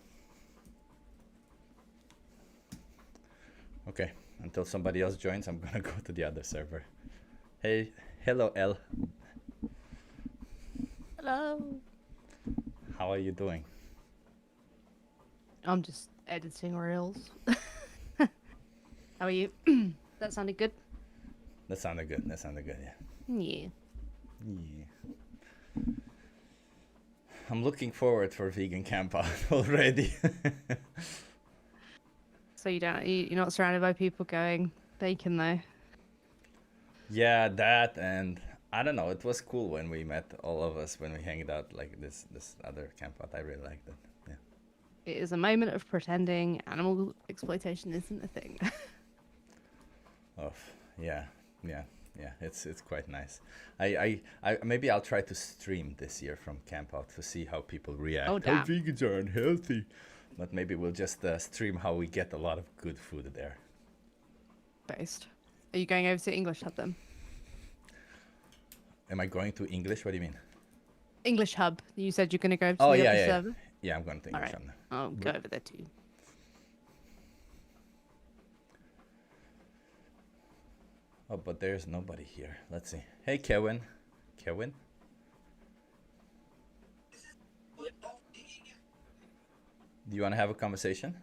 Okay, until somebody else joins, I'm gonna go to the other server. Hey, hello, Elle. Hello. How are you doing? I'm just editing reels. How are you? That sounded good. That sounded good. That sounded good. Yeah. Yeah. Yeah. I'm looking forward for vegan camp out already. So you're not surrounded by people going bacon though. Yeah, that, and I don't know. It was cool when we met all of us when we hanged out like this other camp out. I really liked it. Yeah. It is a moment of pretending animal exploitation isn't a thing. Oh, yeah. It's quite nice. I maybe I'll try to stream this year from camp out to see how people react. Oh, How damn. vegans are unhealthy. But maybe we'll just stream how we get a lot of good food there. Based. Are you going over to English Hub then? Am I going to English? What do you mean? English Hub. You said you're going to go over to Oh, the yeah, other yeah, yeah. server? Yeah, I'm going to English. Alright. I'll go over there too. Oh, but there's nobody here. Let's see. Hey, Kevin. Kevin? Do you want to have a conversation?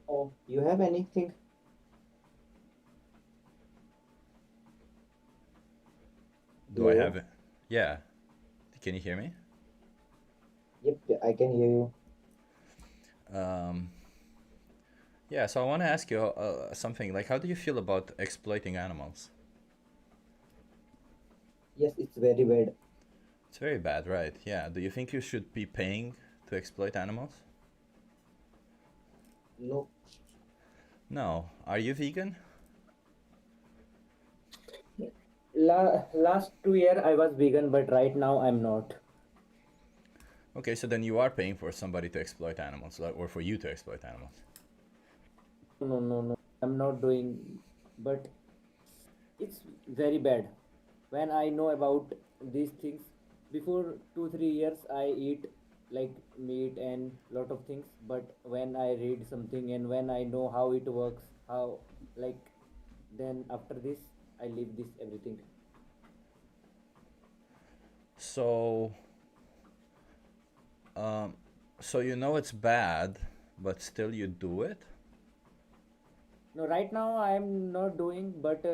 Oh, you have anything? Do I Hello? have it? Yeah. Can you hear me? Yep, I can hear you. Yeah, so I want to ask you something. Like, how do you feel about exploiting animals? Yes, it's very bad. It's very bad, right? Yeah. Do you think you should be paying to exploit animals? No, No. Are you vegan? last 2 year I was vegan, but right now I'm not. Okay, so then you are paying for somebody to exploit animals, or for you to exploit animals. No, I'm not doing, but it's very bad. When I know about these things, before 2-3 years I eat like meat and lot of things, but when I read something and when I know how it works, how like, then after this I leave this everything. So, so you know it's bad, but still you do it? No, right now I'm not doing, but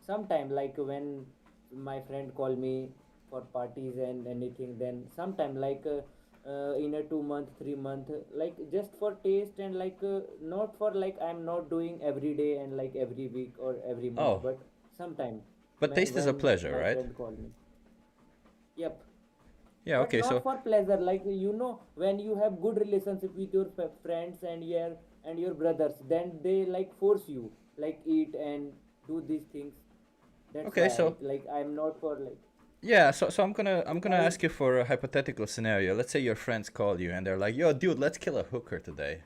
sometime like when my friend call me for parties and anything, then sometime like in a 2 month, 3 month, like just for taste and like not for like I'm not doing every day and like every week or every month, Oh, but sometime but taste is a when pleasure, my right? friend call me. Yep. Yeah, But okay, not so for pleasure, like when you have good relationship with your friends and your brothers, then they like force you like eat and do these things. That's okay, why so like I'm not for like yeah, so I'm gonna I ask you for a hypothetical scenario. Let's say your friends call you and they're like, "Yo, dude, let's kill a hooker today."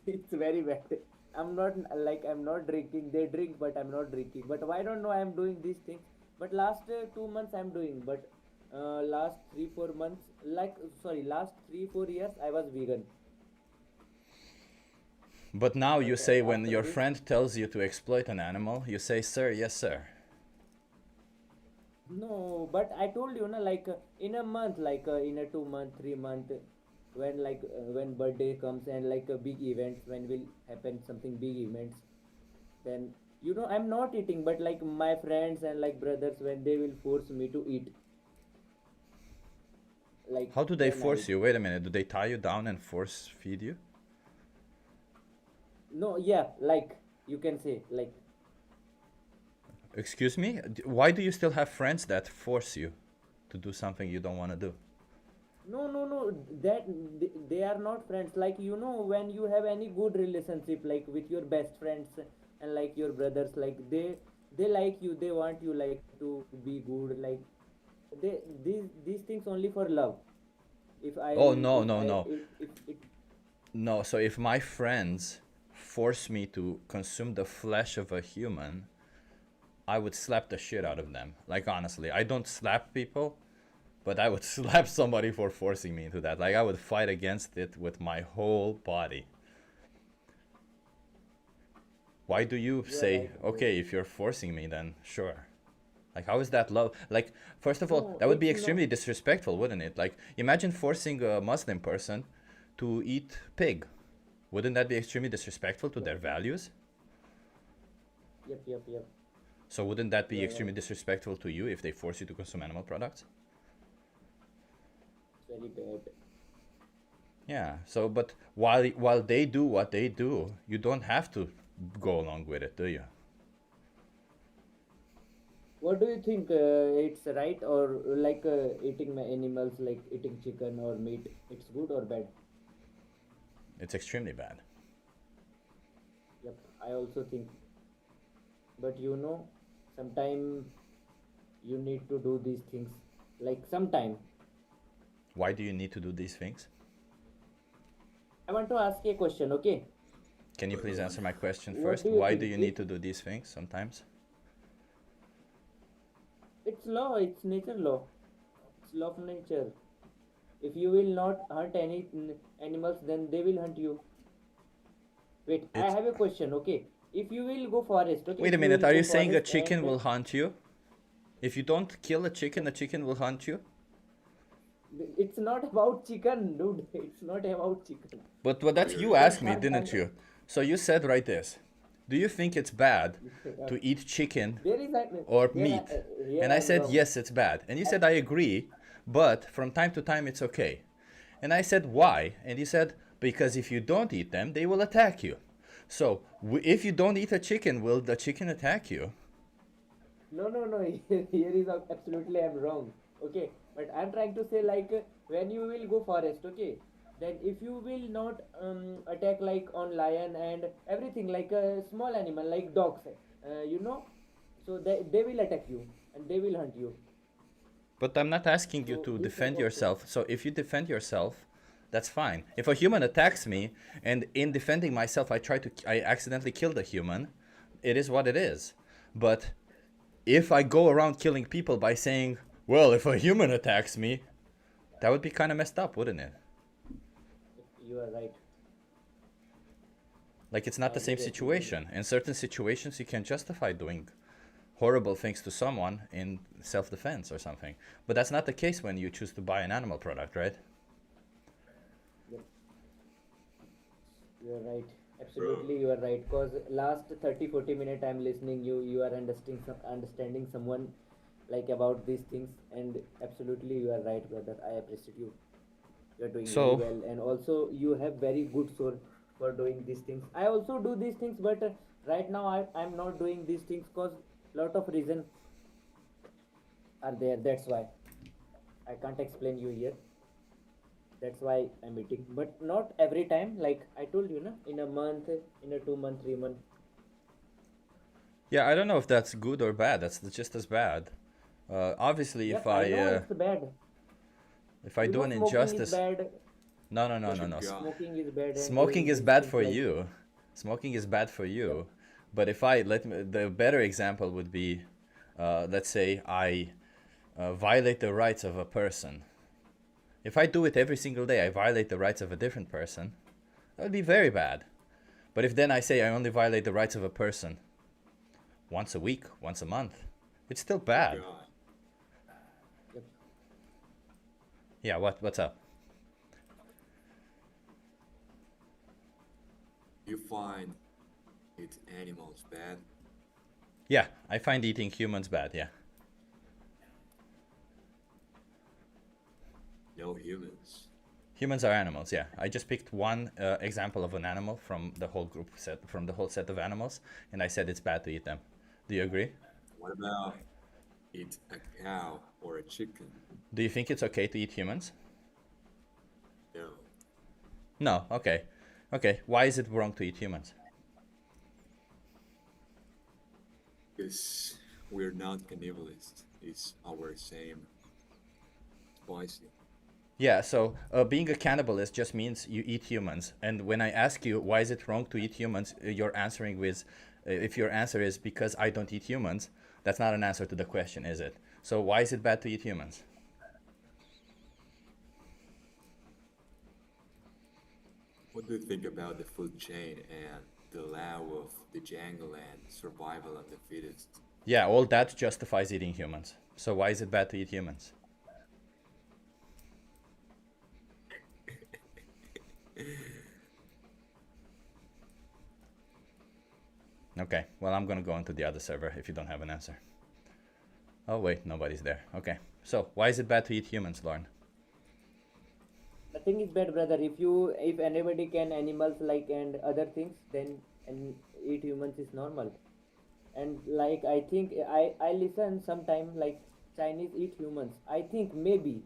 it's very bad. I'm not drinking. They drink, but I'm not drinking. But why don't know I'm doing these things? But last 2 months I'm doing. But last 3-4 months, last 3-4 years I was vegan. But now you But say when after your this, friend tells you to exploit an animal, you say, "Sir, yes, sir." no. But I told you, like in a month, like in a 2 month, 3 month, when birthday comes and like big events, when will happen something big events, then I'm not eating, but like my friends and like brothers, when they will force me to eat, like How do they then I force eat. you? Wait a minute. Do they tie you down and force feed you? No, yeah, like you can say like Excuse me? Why do you still have friends that force you to do something you don't want to do? no, that they are not friends, like when you have any good relationship like with your best friends and like your brothers, like they like you, they want you like to be good, like these things only for love. if i Oh, no, if no, i no. if it No, so if my friends force me to consume the flesh of a human, I would slap the shit out of them. Like, honestly, I don't slap people, but I would slap somebody for forcing me into that. Like, I would fight against it with my whole body. Why do you yeah, say, like okay, if you're forcing me, then sure? Like, how is that love? Like, first of all, no, that would be it's not. extremely disrespectful, wouldn't it? Like, imagine forcing a Muslim person to eat pig. Wouldn't that be extremely disrespectful to their values? Yep. So wouldn't that be Yeah, extremely right. disrespectful to you if they force you to consume animal products? Very bad. Yeah. So, but while they do what they do, you don't have to go along with it, do you? What do you think? It's right or like eating animals, like eating chicken or meat? It's good or bad? It's extremely bad. Yep, I also think. But sometime you need to do these things. Like sometime. Why do you need to do these things? I want to ask you a question, okay? Can you please answer my question What first? do you Why do think? you need to do these things sometimes? It's law, it's nature law. It's law of nature. If you will not hunt any animals, then they will hunt you. Wait, I It's have a question, okay? If you will go forest, okay? Wait a If you minute, will are go you saying a forest chicken and will hunt you? If you don't kill a chicken will hunt you? it's not about chicken, dude. It's not about chicken. But that's you asked me, didn't you? So you said right this. Do you think it's bad to eat chicken There is a or here, meat? here And I I'm said, wrong. yes, it's bad. And you said, I agree, but from time to time it's okay. And I said, why? And you said, because if you don't eat them, they will attack you. So if you don't eat a chicken, will the chicken attack you? No. Here is absolutely I'm wrong. Okay, but I'm trying to say like when you will go forest, okay, then if you will not attack like on lion and everything like a small animal like dogs, so they will attack you and they will hunt you. But I'm not asking you So to this type defend of thing. yourself. So if you defend yourself, that's fine. If a human attacks me and in defending myself I accidentally kill the human, it is what it is. But if I go around killing people by saying, well, if a human attacks me, that would be kind of messed up, wouldn't it? You are right. Like it's not I the same agree with you. situation. In certain situations, you can justify doing horrible things to someone in self-defense or something. But that's not the case when you choose to buy an animal product, right? Yep. You are right. Absolutely, you are right. Cause last 30-40 minutes I'm listening you are understanding someone like about these things, and absolutely you are right, brother. I appreciate you. You're doing very So, well, and also you have very good soul for doing these things. I also do these things, but right now I'm not doing these things cause lot of reason are there. That's why I can't explain you here. That's why I'm eating, but not every time. Like I told you, na, in a month, in a 2 month, 3 month. yeah, I don't know if that's good or bad. That's just as bad. Obviously, Yep, I know it's bad. if I do an Smoking is injustice, bad. no. Smoking is bad, and Smoking doing is these bad things for like you. Smoking is bad for you. yep, But if I the better example would be, let's say I violate the rights of a person. If I do it every single day, I violate the rights of a different person. That would be very bad. But if then I say I only violate the rights of a person once a week, once a month, it's still bad. yep. Yeah, what's up? You find eat animals bad? Yeah, I find eating humans bad, yeah. No humans. Humans are animals, yeah. I just picked one example of an animal from the whole from the whole set of animals, and I said it's bad to eat them. Do you agree? What about eat a cow or a chicken? Do you think it's okay to eat humans? No. No, okay. Okay, why is it wrong to eat humans? Because we're not cannibalists. It's our same spicy. Yeah, so being a cannibalist just means you eat humans. And when I ask you why is it wrong to eat humans, you're answering with, if your answer is because I don't eat humans, that's not an answer to the question, is it? So why is it bad to eat humans? What do you think about the food chain and the law of the jungle and survival of the fittest? Yeah, all that justifies eating humans. So why is it bad to eat humans? Okay, well, I'm gonna go into the other server if you don't have an answer. Oh wait, nobody's there. Okay, so why is it bad to eat humans, Lauren? Nothing is bad, brother. If anybody can animals like and other things, then and eat humans is normal. And like I think I listen sometime like Chinese eat humans. I think maybe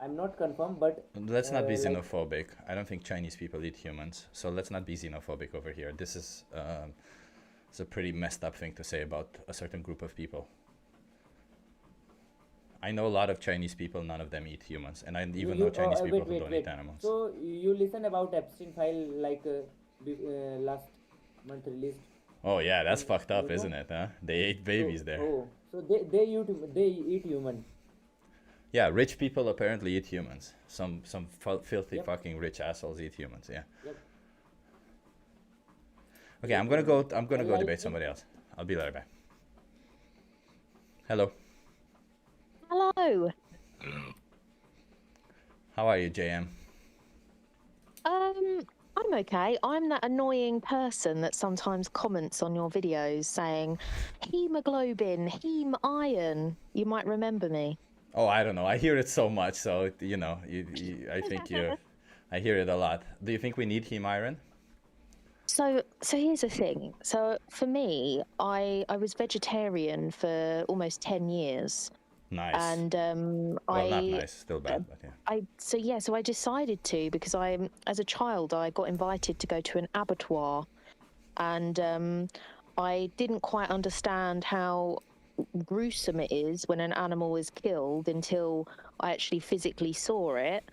I'm not confirmed, but Let's not be like xenophobic. I don't think Chinese people eat humans, so let's not be xenophobic over here. This is it's a pretty messed up thing to say about a certain group of people. I know a lot of Chinese people, none of them eat humans, and I even know Chinese people who don't eat animals. So you listen about Epstein file like last month released. Oh yeah, that's fucked up, you know? isn't it? Huh? They ate babies there. Oh, so they eat human. Yeah, rich people apparently eat humans. Some filthy Yep. fucking rich assholes eat humans. Yeah. Yep. Okay, I'm gonna go Like debate somebody else. I'll be right back. Hello. Hello. How are you, JM? I'm okay. I'm that annoying person that sometimes comments on your videos saying hemoglobin, heme iron. You might remember me. Oh, I don't know. I hear it so much, so you know, I think I hear it a lot. Do you think we need heme iron? So here's the thing. So for me, I was vegetarian for almost 10 years. Nice. And Well, not nice, still bad, but yeah. So I decided to because as a child I got invited to go to an abattoir, and I didn't quite understand how gruesome it is when an animal is killed until I actually physically saw it.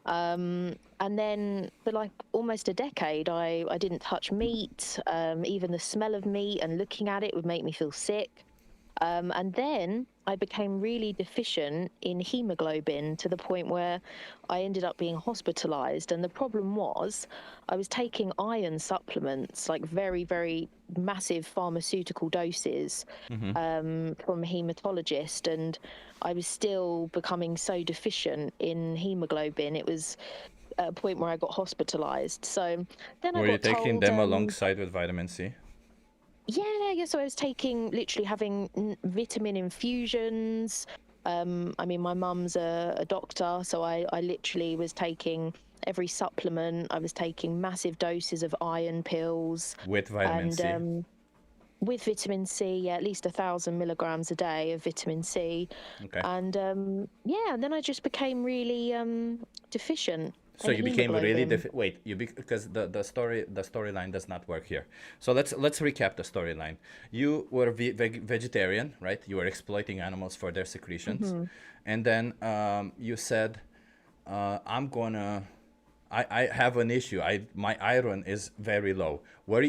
And then for like almost a decade I didn't touch meat. Even the smell of meat and looking at it would make me feel sick. And then I became really deficient in hemoglobin to the point where I ended up being hospitalized. And the problem was I was taking iron supplements, like very, very massive pharmaceutical doses from a hematologist. And I was still becoming so deficient in hemoglobin. It was at a point where I got hospitalized. So then Were I you got taking told, them alongside with vitamin C? Yeah, so I was literally having vitamin infusions. I mean, my mum's a doctor, so I literally was taking every supplement. I was taking massive doses of iron pills. With vitamin C? With vitamin C, yeah, at least 1,000 milligrams a day of vitamin C. Okay. And and then I just became really deficient. So in you became really hemoglobin. wait, because the storyline does not work here. So let's recap the storyline. You were vegetarian, right? You were exploiting animals for their secretions, and then you said, I have an issue. My iron is very low.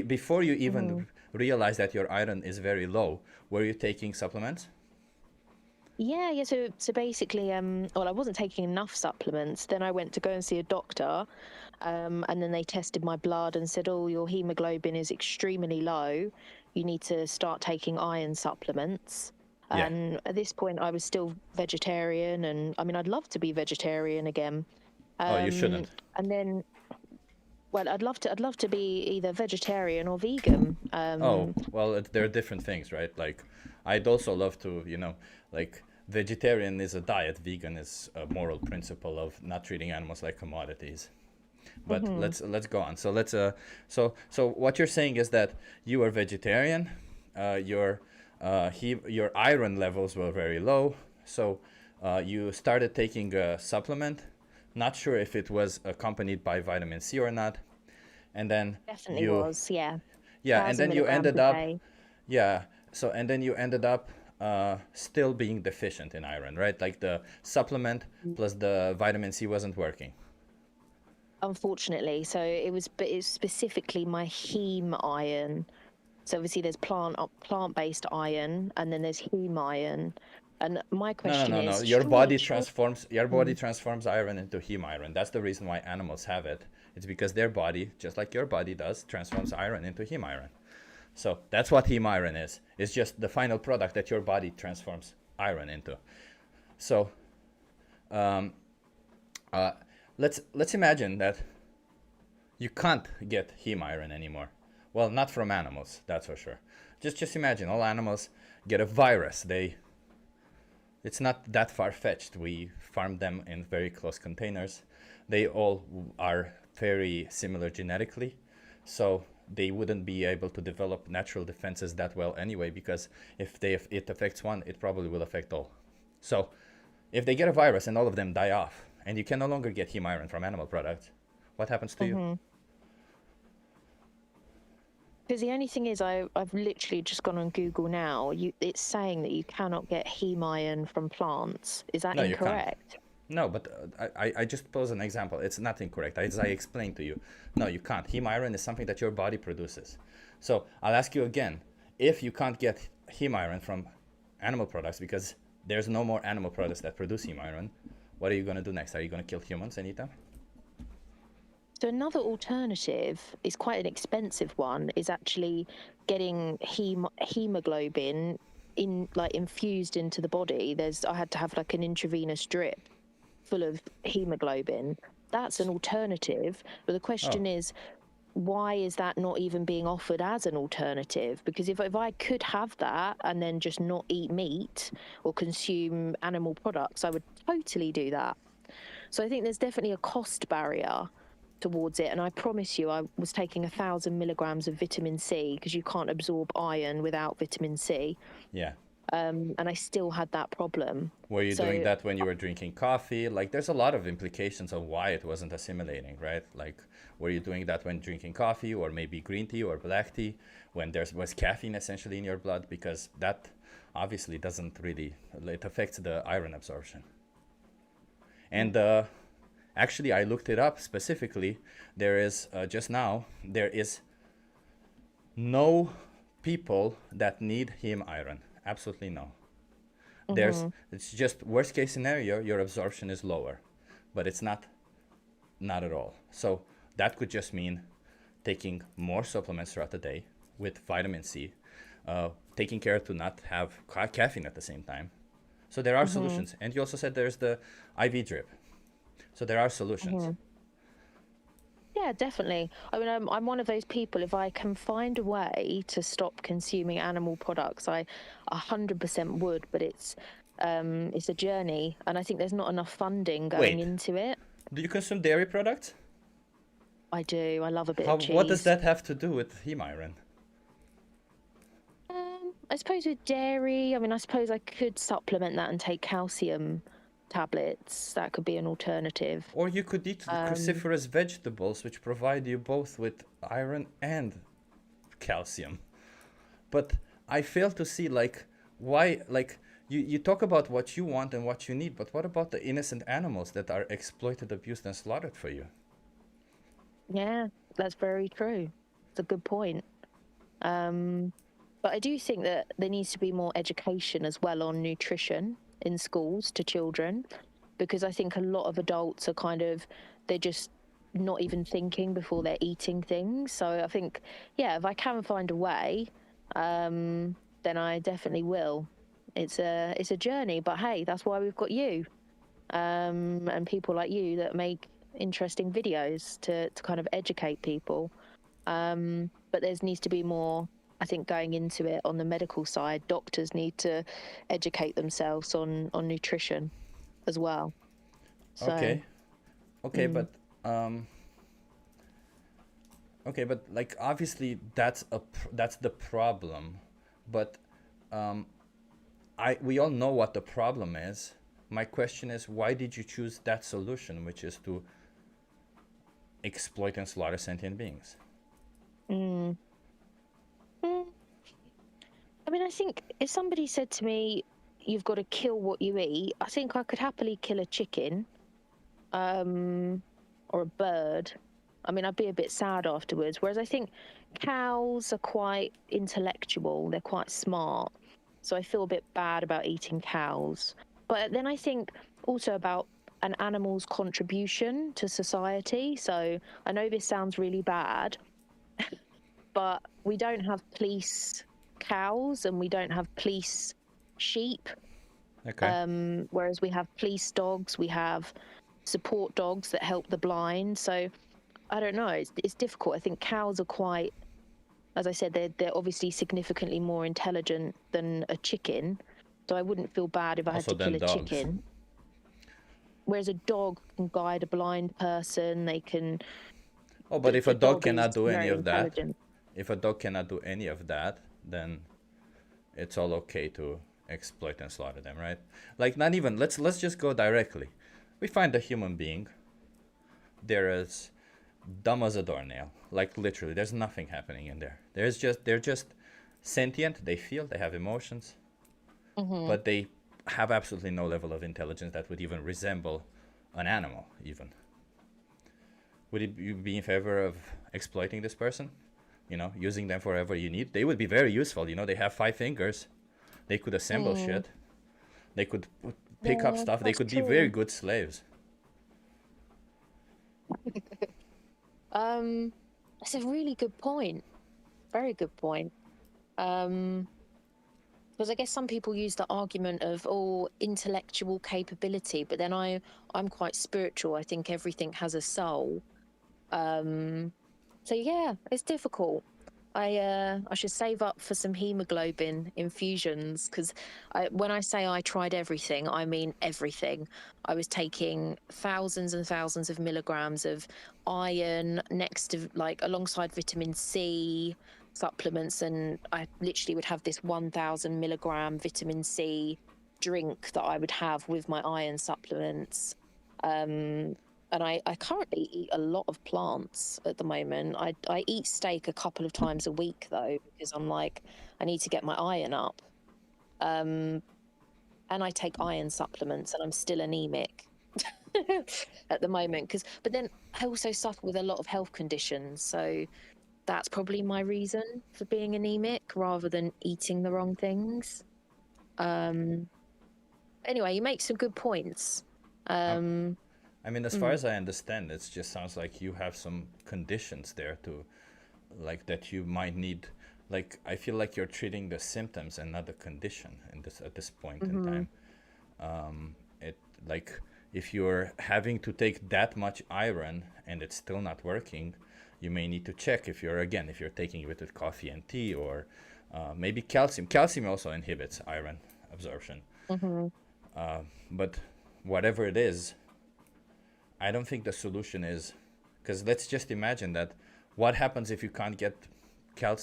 Before you even realized that your iron is very low, were you taking supplements? Yeah. So basically, well, I wasn't taking enough supplements. Then I went to go and see a doctor, and then they tested my blood and said, "Oh, your hemoglobin is extremely low. You need to start taking iron supplements." Yeah. And at this point, I was still vegetarian, and I mean, I'd love to be vegetarian again. Oh, you shouldn't. And then, well, I'd love to be either vegetarian or vegan. Oh, well, they're different things, right? Like, I'd also love to, like, vegetarian is a diet, vegan is a moral principle of not treating animals like commodities. But let's go on. So so what you're saying is that you were vegetarian, your iron levels were very low, so you started taking a supplement. Not sure if it was accompanied by vitamin C or not, and then Definitely was, yeah. Yeah, and 1,000 then you milligrams ended a up, day. yeah. So and then you ended up still being deficient in iron, right? Like the supplement plus the vitamin C wasn't working. Unfortunately, so it's specifically my heme iron. So obviously there's plant-based iron, and then there's heme iron. And my question No. is, Your body surely- transforms iron into heme iron. That's the reason why animals have it. It's because their body, just like your body does, transforms iron into heme iron. So that's what heme iron is. It's just the final product that your body transforms iron into. So let's imagine that you can't get heme iron anymore. Well, not from animals, that's for sure. just imagine all animals get a virus. It's not that far-fetched. We farm them in very close containers. They all are very similar genetically, so they wouldn't be able to develop natural defenses that well anyway, because if it affects one, it probably will affect all. So if they get a virus and all of them die off, and you can no longer get heme iron from animal products, what happens to you? Because the only thing is, I've literally just gone on Google now. It's saying that you cannot get heme iron from plants. Is that No, you can't. incorrect? No, but I just pose an example. It's not incorrect. As I explained to you, no, you can't. Heme iron is something that your body produces. So I'll ask you again, if you can't get heme iron from animal products because there's no more animal products that produce heme iron, what are you going to do next? Are you going to kill humans and eat them? So another alternative is quite an expensive one, is actually getting hemoglobin infused into the body. I had to have like an intravenous drip full of hemoglobin. That's an alternative, but the question is, why is that not even being offered as an alternative? Because if I could have that and then just not eat meat or consume animal products, I would totally do that. So I think there's definitely a cost barrier towards it, and I promise you I was taking 1,000 milligrams of vitamin C, because you can't absorb iron without vitamin C. Yeah. And I still had that problem. Were you doing that when you were drinking coffee? Like, there's a lot of implications of why it wasn't assimilating, right? Like, were you doing that when drinking coffee, or maybe green tea or black tea, when there was caffeine essentially in your blood? Because that obviously doesn't really, it affects the iron absorption. And actually, I looked it up specifically. There is, just now, there is no people that need heme iron. Absolutely no. It's just worst case scenario, your absorption is lower, but it's not at all. So that could just mean taking more supplements throughout the day with vitamin C, taking care to not have caffeine at the same time. So there are solutions. And you also said there's the IV drip. So there are solutions. Yeah, definitely. I mean, I'm one of those people, if I can find a way to stop consuming animal products, I 100% would, but it's a journey, and I think there's not enough funding going into it. Do you consume dairy products? I do. I love a bit of cheese. What does that have to do with heme iron? I suppose with dairy, I mean, I suppose I could supplement that and take calcium tablets. That could be an alternative. Or you could eat cruciferous vegetables, which provide you both with iron and calcium. But I fail to see, like, why, like, you talk about what you want and what you need, but what about the innocent animals that are exploited, abused, and slaughtered for you? Yeah, that's very true. It's a good point. But I do think that there needs to be more education as well on nutrition in schools to children, because I think a lot of adults are they're just not even thinking before they're eating things. So I think, yeah, if I can find a way, then I definitely will. It's a journey, but hey, that's why we've got you, and people like you that make interesting videos to kind of educate people. But there needs to be more, I think, going into it on the medical side. Doctors need to educate themselves on nutrition as well. So, okay, but like, obviously that's the problem, but we all know what the problem is. My question is, why did you choose that solution, which is to exploit and slaughter sentient beings? I mean, I think if somebody said to me, you've got to kill what you eat, I think I could happily kill a chicken or a bird. I mean, I'd be a bit sad afterwards. Whereas I think cows are quite intellectual. They're quite smart. So I feel a bit bad about eating cows. But then I think also about an animal's contribution to society. So I know this sounds really bad, but we don't have police cows and we don't have police sheep. Okay. Whereas we have police dogs, we have support dogs that help the blind. So I don't know, it's difficult. I think cows are quite as I said, they're obviously significantly more intelligent than a chicken, so I wouldn't feel bad if I had Also to kill than a dogs. chicken. Whereas a dog can guide a blind person, they can. Oh, but if a The dog dog cannot is do any very of that, intelligent. if a dog cannot do any of that, then it's all okay to exploit and slaughter them, right? Like, not even, let's just go directly. We find a human being. They're as dumb as a doornail. Like, literally, there's nothing happening in there. They're just sentient. They feel. They have emotions. Mhm. But they have absolutely no level of intelligence that would even resemble an animal, even. Would you be in favor of exploiting this person? You know, using them for whatever you need? They would be very useful. You know, they have 5 fingers. They could assemble Mm. shit. They could pick up Yeah, stuff. They that's could be very true. good slaves. That's a really good point. Very good point. Because I guess some people use the argument of intellectual capability, but then I'm quite spiritual. I think everything has a soul. So yeah, it's difficult. I should save up for some hemoglobin infusions, because when I say I tried everything, I mean everything. I was taking thousands and thousands of milligrams of iron next to, like, alongside vitamin C supplements, and I literally would have this 1,000 milligram vitamin C drink that I would have with my iron supplements. And I currently eat a lot of plants at the moment. I eat steak a couple of times a week, though, because I'm like, I need to get my iron up. And I take iron supplements, and I'm still anemic at the moment. But then I also suffer with a lot of health conditions, so that's probably my reason for being anemic, rather than eating the wrong things. Anyway, you make some good points. I mean, as far as I understand, it just sounds like you have some conditions there to, like, that you might need. Like, I feel like you're treating the symptoms and not the condition at this point in time. Like, if you're having to take that much iron and it's still not working, you may need to check if you're taking it with coffee and tea, or maybe calcium. Calcium also inhibits iron absorption. But whatever it is, I don't think the solution is, because let's just imagine that what happens if you can't get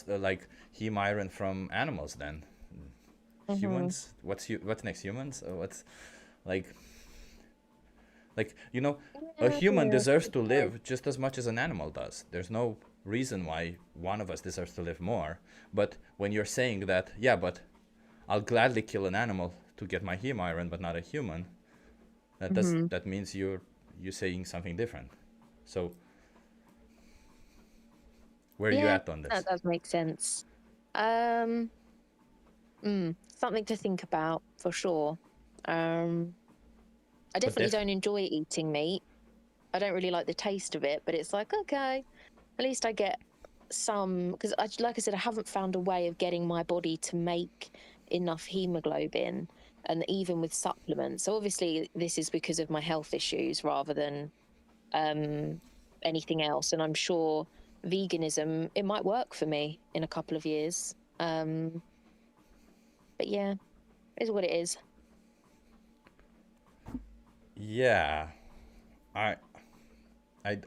like heme iron from animals then? Humans? What's next? Humans? What's like you know, a human deserves to live just as much as an animal does. There's no reason why one of us deserves to live more. But when you're saying that, yeah, but I'll gladly kill an animal to get my heme iron, but not a human, that means you're saying something different. So where are you at on this? That does make sense. Something to think about for sure. I definitely don't enjoy eating meat. I don't really like the taste of it, but it's like, okay, at least I get some, because like I said, I haven't found a way of getting my body to make enough hemoglobin, and even with supplements. So obviously this is because of my health issues rather than anything else. And I'm sure veganism, it might work for me in a couple of years. But yeah, it is what it is. Yeah, I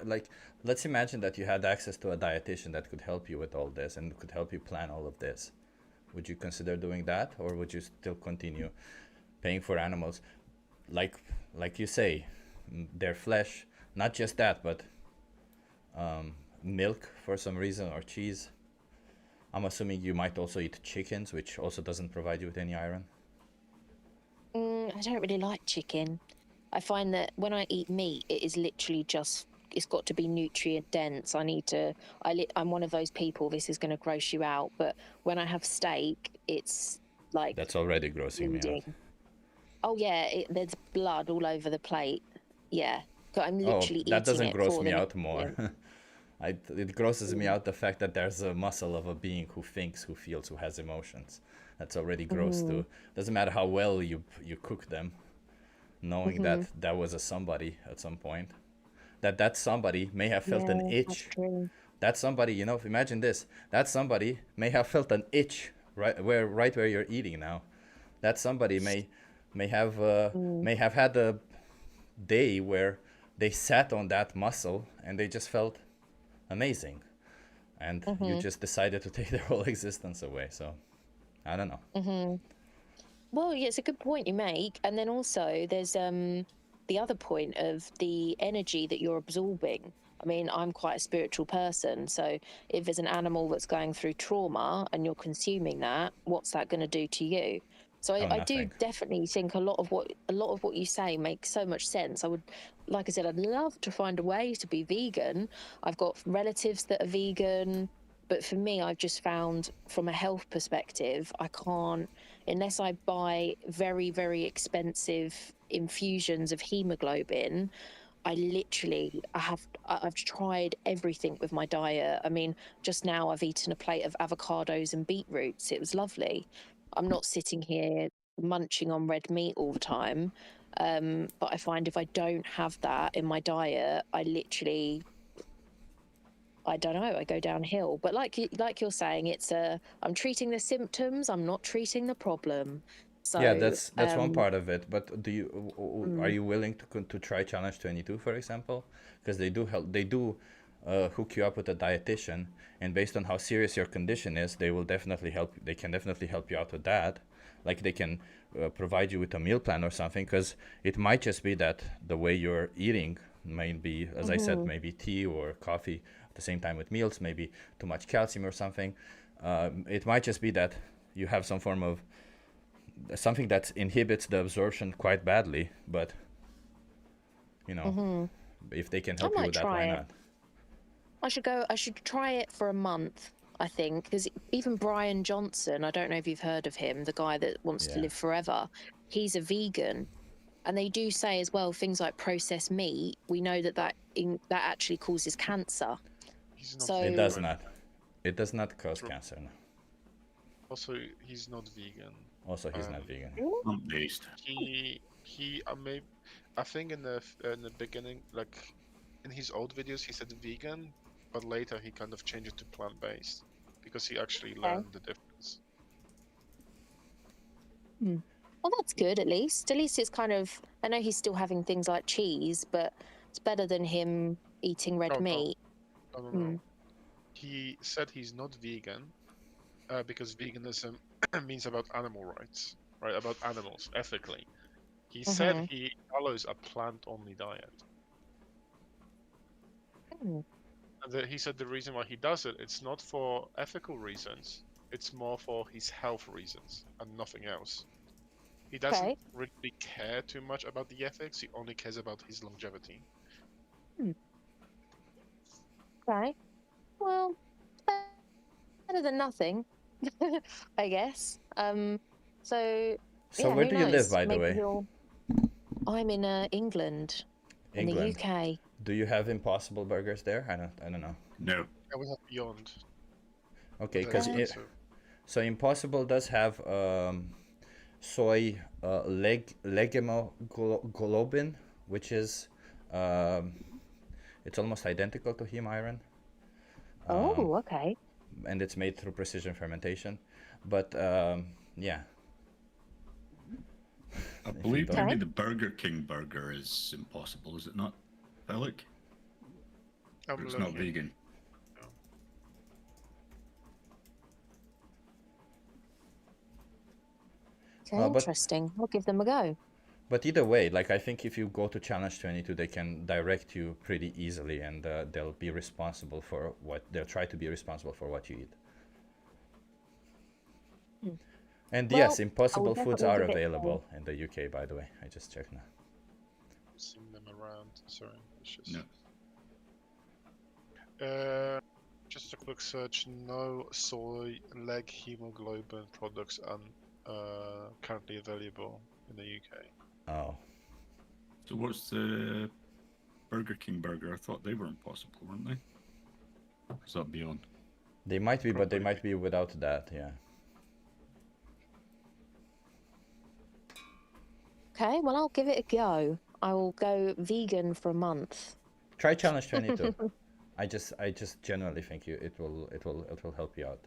like, let's imagine that you had access to a dietitian that could help you with all this and could help you plan all of this. Would you consider doing that, or would you still continue paying for animals? Like you say, their flesh, not just that, but milk for some reason, or cheese. I'm assuming you might also eat chickens, which also doesn't provide you with any iron. I don't really like chicken. I find that when I eat meat, it is literally just, it's got to be nutrient dense. I'm one of those people, this is going to gross you out, but when I have steak, it's like... That's already grossing me out. Oh yeah, there's blood all over the plate. Yeah, but I'm literally eating that doesn't it gross for me the out more. It grosses me out the fact that there's a muscle of a being who thinks, who feels, who has emotions. That's already gross too. Doesn't matter how well you cook them, knowing that was a somebody at some point. That somebody may have felt an itch. that somebody, you know, imagine this, that somebody may have felt an itch right where you're eating now. That somebody may have had a day where they sat on that muscle and they just felt amazing, and you just decided to take their whole existence away. So I don't know. Well, yeah, it's a good point you make. And then also there's the other point of the energy that you're absorbing. I mean, I'm quite a spiritual person, so if there's an animal that's going through trauma and you're consuming that, what's that going to do to you? So I do nothing. definitely think a lot of what you say makes so much sense. I would, like I said, I'd love to find a way to be vegan. I've got relatives that are vegan, but for me, I've just found from a health perspective, I can't, unless I buy very, very expensive infusions of hemoglobin. I've tried everything with my diet. I mean, just now I've eaten a plate of avocados and beetroots. It was lovely. I'm not sitting here munching on red meat all the time. But I find if I don't have that in my diet, I don't know, I go downhill. But like you're saying, I'm treating the symptoms, I'm not treating the problem. So Yeah, that's one part of it. But are you willing to try Challenge 22, for example? Because they do help. They do hook you up with a dietitian, and based on how serious your condition is, they will definitely help. They can definitely help you out with that. Like they can provide you with a meal plan or something. Because it might just be that the way you're eating might be, as I said, maybe tea or coffee at the same time with meals, maybe too much calcium or something. It might just be that you have some form of something that inhibits the absorption quite badly, but you know, if they can help you with that, why not? I should try it for a month, I think, because even Brian Johnson, I don't know if you've heard of him, the guy that wants to live forever, he's a vegan. And they do say as well, things like processed meat, we know that actually causes cancer. So it does not. It does not cause cancer. No. Also, he's not vegan. Also, he's not vegan. Plant-based. I think in the beginning, like in his old videos, he said vegan, but later he kind of changed it to plant-based because he actually learned the difference. Well, that's good at least. At least it's kind of, I know he's still having things like cheese, but it's better than him eating red meat. No. He said he's not vegan because veganism means about animal rights, right? About animals, ethically. He said he follows a plant-only diet. And he said the reason why he does it, it's not for ethical reasons. It's more for his health reasons and nothing else. He doesn't really care too much about the ethics. He only cares about his longevity. Okay. Well, better than nothing, I guess. So yeah, where who do you live, knows? by the Maybe way? I'm in England, in the UK. Do you have Impossible Burgers there? I don't know. No. Yeah, we have Beyond. Okay, because so Impossible does have soy legemoglobin, which is it's almost identical to heme iron. Okay. And it's made through precision fermentation, but yeah. I believe maybe the Burger King burger is Impossible, is it not, Alec? It's not vegan. Okay, interesting. I'll give them a go. But either way, like I think if you go to Challenge 22, they can direct you pretty easily, and they'll be responsible for they'll try to be responsible for what you eat. And well, yes, Impossible foods are available in the UK, by the way. I just checked now. Seeing them around. Sorry, it's just... No. Just a quick search. No soy leg hemoglobin products are currently available in the UK. Oh. So what's the Burger King burger? I thought they were Impossible, weren't they? Or is that Beyond? They might be, but they might be without that, yeah. Okay, well, I'll give it a go. I will go vegan for a month. Try Challenge 22. I just genuinely think it will help you out.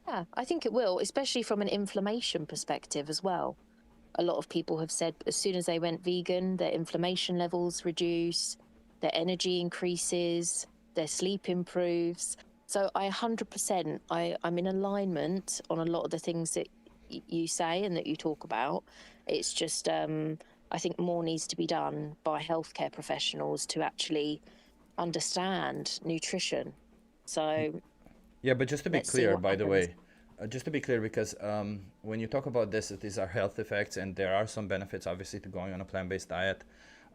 Yeah, I think it will, especially from an inflammation perspective as well. A lot of people have said as soon as they went vegan, their inflammation levels reduce, their energy increases, their sleep improves. So I 100%, I'm in alignment on a lot of the things that you say and that you talk about. It's just, I think more needs to be done by healthcare professionals to actually understand nutrition. So Yeah, but just to be let's see clear, what by the happens. way, just to be clear, because when you talk about this, these are health effects, and there are some benefits, obviously, to going on a plant-based diet,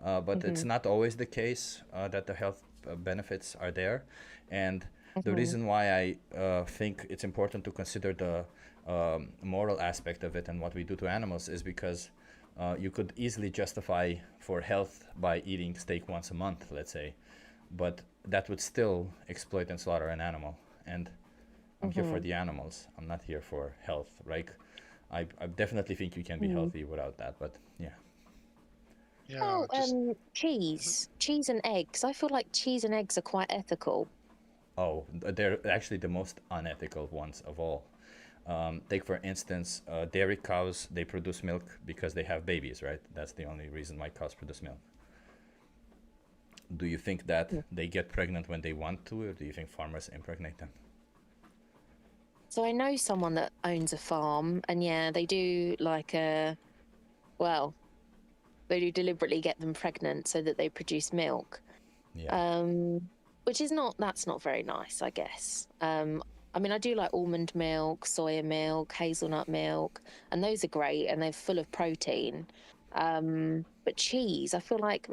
but it's not always the case that the health benefits are there. And the reason why I think it's important to consider the moral aspect of it and what we do to animals is because you could easily justify for health by eating steak once a month, let's say, but that would still exploit and slaughter an animal. And I'm here for the animals. I'm not here for health. Right? I definitely think you can be healthy without that. But yeah. Yeah. Oh, cheese and eggs. I feel like cheese and eggs are quite ethical. Oh, they're actually the most unethical ones of all. Take for instance, dairy cows. They produce milk because they have babies, right? That's the only reason why cows produce milk. Do you think that they get pregnant when they want to, or do you think farmers impregnate them? So I know someone that owns a farm, and yeah, they do like well, they do deliberately get them pregnant so that they produce milk. Yeah. Which is that's not very nice, I guess. I mean, I do like almond milk, soya milk, hazelnut milk, and those are great and they're full of protein. But cheese, I feel like,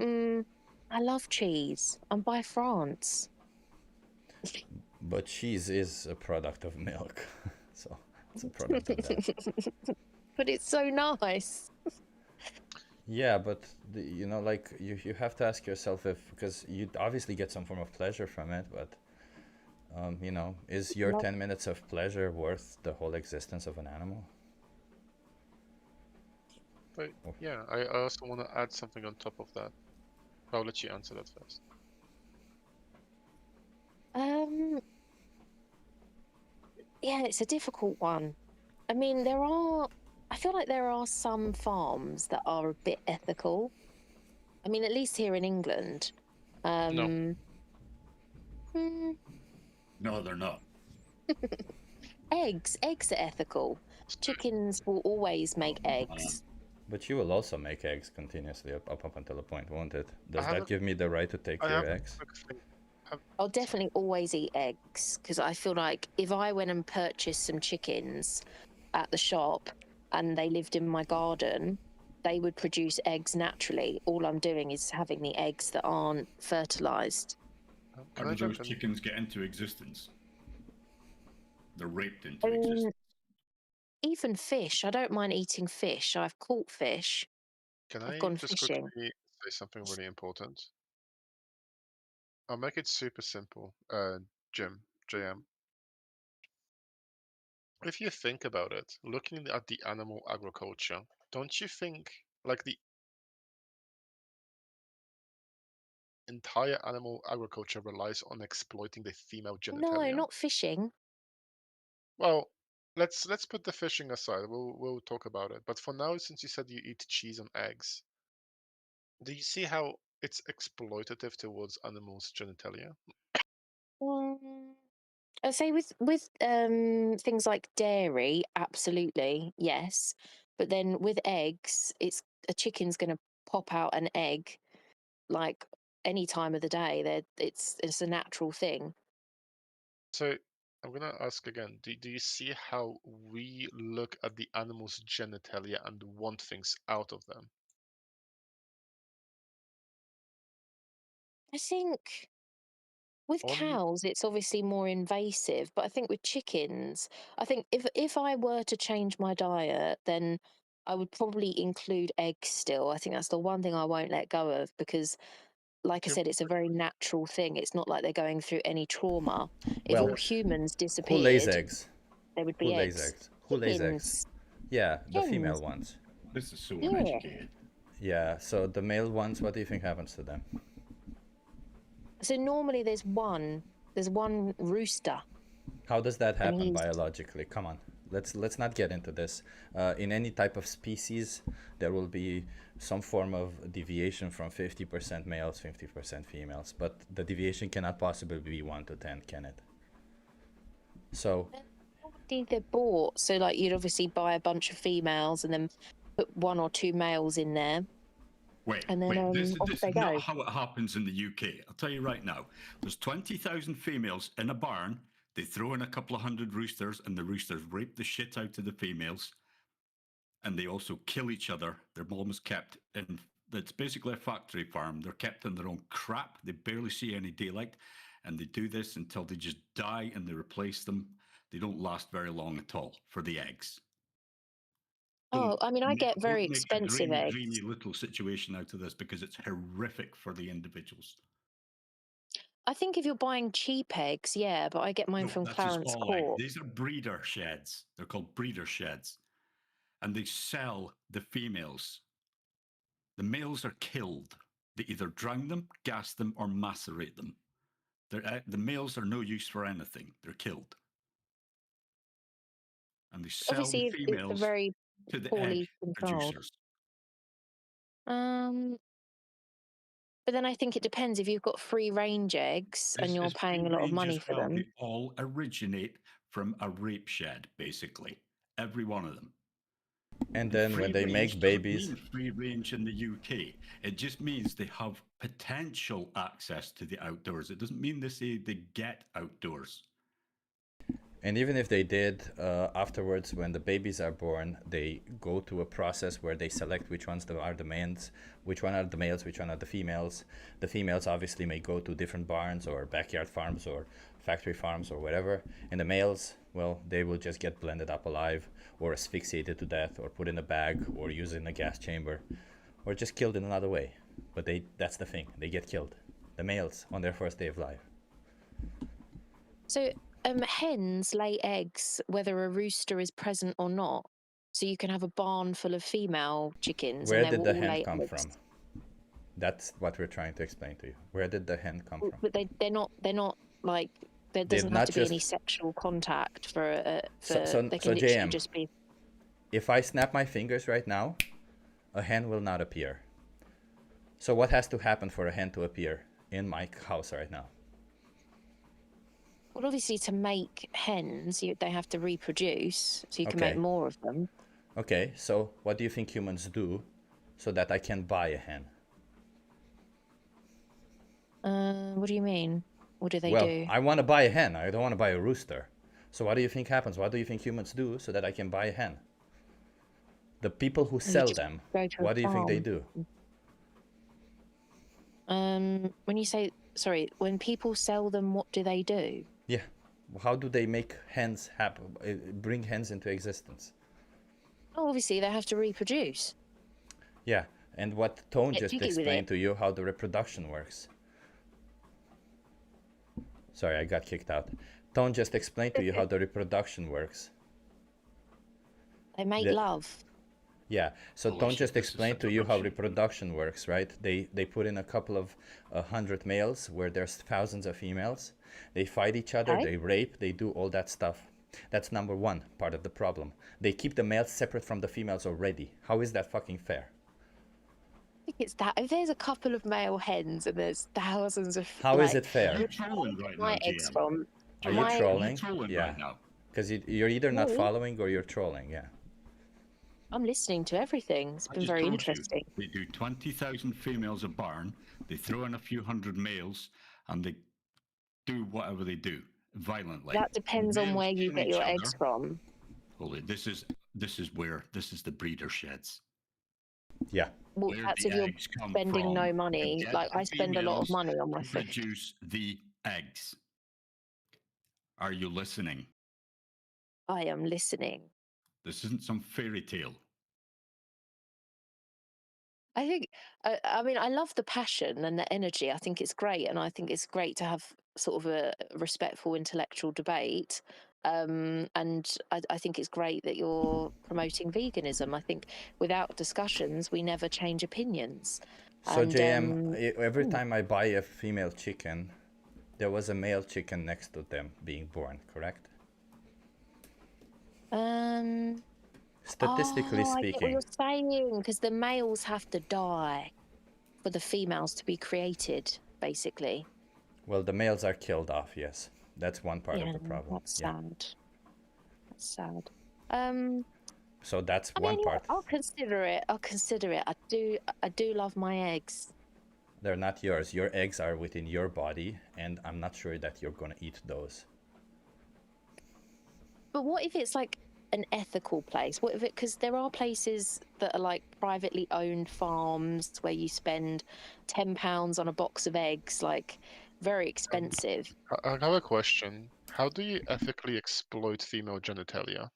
I love cheese. I'm by France. But cheese is a product of milk, so it's a product of that. But it's so nice. Yeah, but like you have to ask yourself because you obviously get some form of pleasure from it, but is your 10 minutes of pleasure worth the whole existence of an animal? But yeah, I also want to add something on top of that. I'll let you answer that first. Yeah, it's a difficult one. I mean, I feel like there are some farms that are a bit ethical. I mean, at least here in England. No. No, they're not. Eggs are ethical. Chickens will always make eggs. But you will also make eggs continuously up until a point, won't it? Does that give me the right to take your eggs? I'll definitely always eat eggs because I feel like if I went and purchased some chickens at the shop and they lived in my garden, they would produce eggs naturally. All I'm doing is having the eggs that aren't fertilized. How do those chickens get into existence? They're raped into existence. Even fish. I don't mind eating fish. I've caught fish. I've gone just fishing. quickly say something really important? I'll make it super simple, JM. If you think about it, looking at the animal agriculture, don't you think like the entire animal agriculture relies on exploiting the female genitalia? No, not fishing. Well, let's put the fishing aside. We'll talk about it. But for now, since you said you eat cheese and eggs, do you see how it's exploitative towards animals' genitalia? I say with things like dairy, absolutely yes, but then with eggs, it's a chicken's going to pop out an egg like any time of the day. It's a natural thing. So I'm gonna ask again. Do you see how we look at the animal's genitalia and want things out of them? I think with cows, it's obviously more invasive, but I think with chickens, I think if I were to change my diet, then I would probably include eggs still. I think that's the one thing I won't let go of because, like I said, it's a very natural thing. It's not like they're going through any trauma. If all humans disappeared, who lays eggs? There would be Who lays eggs? Who lays eggs? Yeah, the female ones. This is so uneducated. Yeah, so the male ones, what do you think happens to them? So normally there's one rooster. How does that And happen he's- biologically? Come on, let's not get into this. In any type of species, there will be some form of deviation from 50% males, 50% females, but the deviation cannot possibly be 1 to 10, can it? So They're bought. So like you'd obviously buy a bunch of females and then put 1 or 2 males in there. Wait, And then this off is they not go. how it happens in the UK. I'll tell you right now. There's 20,000 females in a barn. They throw in a couple of hundred roosters, and the roosters rape the shit out of the females. And they also kill each other. Their mom is kept in. It's basically a factory farm. They're kept in their own crap. They barely see any daylight, and they do this until they just die, and they replace them. They don't last very long at all for the eggs. Oh, I mean, I get very Don't make a expensive eggs. dreamy little situation out of this because it's horrific for the individuals. I think if you're buying cheap eggs, yeah, but I get mine No, from that's a Clarence small egg. Court. These are breeder sheds. They're called breeder sheds. And they sell the females. The males are killed. They either drown them, gas them, or macerate them. The males are no use for anything. They're killed. And they sell Obviously, the it's a females very to the poorly egg controlled. producers. But then I think it depends if you've got free range eggs and This you're is paying a free lot of range money as for well. them. They all originate from a rape shed, basically. Every one of them. and then when Free they range make doesn't babies, mean free range in the UK. It just means they have potential access to the outdoors. It doesn't mean they say they get outdoors. and even if they did, afterwards, when the babies are born, they go to a process where they select which ones are the males, which one are the males, which one are the females. The females obviously may go to different barns or backyard farms or factory farms or whatever. And the males, well, they will just get blended up alive or asphyxiated to death or put in a bag or used in a gas chamber or just killed in another way. But that's the thing, they get killed. The males on their first day of life. So hens lay eggs whether a rooster is present or not. So you can have a barn full of female chickens. Where and they did will the all hen lay come eggs. from? That's what we're trying to explain to you. Where did the hen come from? But they're not like there They're doesn't not have to be any just- sexual contact for So they can literally JM, just be. if I snap my fingers right now, a hen will not appear. So what has to happen for a hen to appear in my house right now? Well, obviously, to make hens, they have to reproduce, so you can Okay. make more of them. Okay, so what do you think humans do so that I can buy a hen? What do you mean? What do they Well, do? I want to buy a hen. I don't want to buy a rooster. So what do you think happens? What do you think humans do so that I can buy a hen? The people who sell just them, go to a what do you think they farm. do? When you say sorry, when people sell them, what do they do? Yeah. How do they make hens happen, bring hens into existence? Oh, obviously, they have to reproduce. Yeah, and what Tone Get just jiggy with explained it. to you how the reproduction works. Sorry, I got kicked out. Tone just explained to you how the reproduction works. They make The- love. Yeah, so Oh, Tone shit, just this is explained to you how reproduction works, right? They put in a couple of 100 males where there's thousands of females. They fight each other, Okay. they rape, they do all that stuff. That's number one part of the problem. They keep the males separate from the females already. How is that fucking fair? I think it's that. If there's a couple of male hens and there's thousands of. How is like, it fair? Are you trolling right my now, eggs GM? from. Are you my- trolling? trolling Yeah. right now? Because you're either not No. following or you're trolling, yeah. I'm listening to everything. It's I been just very told interesting. You, they do 20,000 females a barn, they throw in a few hundred males, and they do whatever they do violently. That depends on Males where you kill get each your other. eggs from. Hold it, this is the breeder sheds. Yeah. Well, Where that's the if you're eggs come spending from no to money. get Like the I spend a lot of females money on my to fish. produce the eggs. Are you listening? I am listening. This isn't some fairy tale. I think, I mean, I love the passion and the energy. I think it's great. And I think it's great to have sort of a respectful intellectual debate. And I think it's great that you're promoting veganism. I think without discussions, we never change opinions. So And JM, every hmm. time I buy a female chicken, there was a male chicken next to them being born, correct? Statistically Oh, I get what speaking. you're saying, because the males have to die for the females to be created, basically. Well, the males are killed off, yes. That's one part of Yeah, the problem. that's Yeah. sad. That's sad. Um, So that's I one mean, yeah, part. I'll consider it. I'll consider it. I do love my eggs. They're not yours. Your eggs are within your body, and I'm not sure that you're gonna eat those. But what if it's like an ethical place? What if it, because there are places that are like privately owned farms where you spend £10 on a box of eggs, like very expensive. I have a question. How do you ethically exploit female genitalia?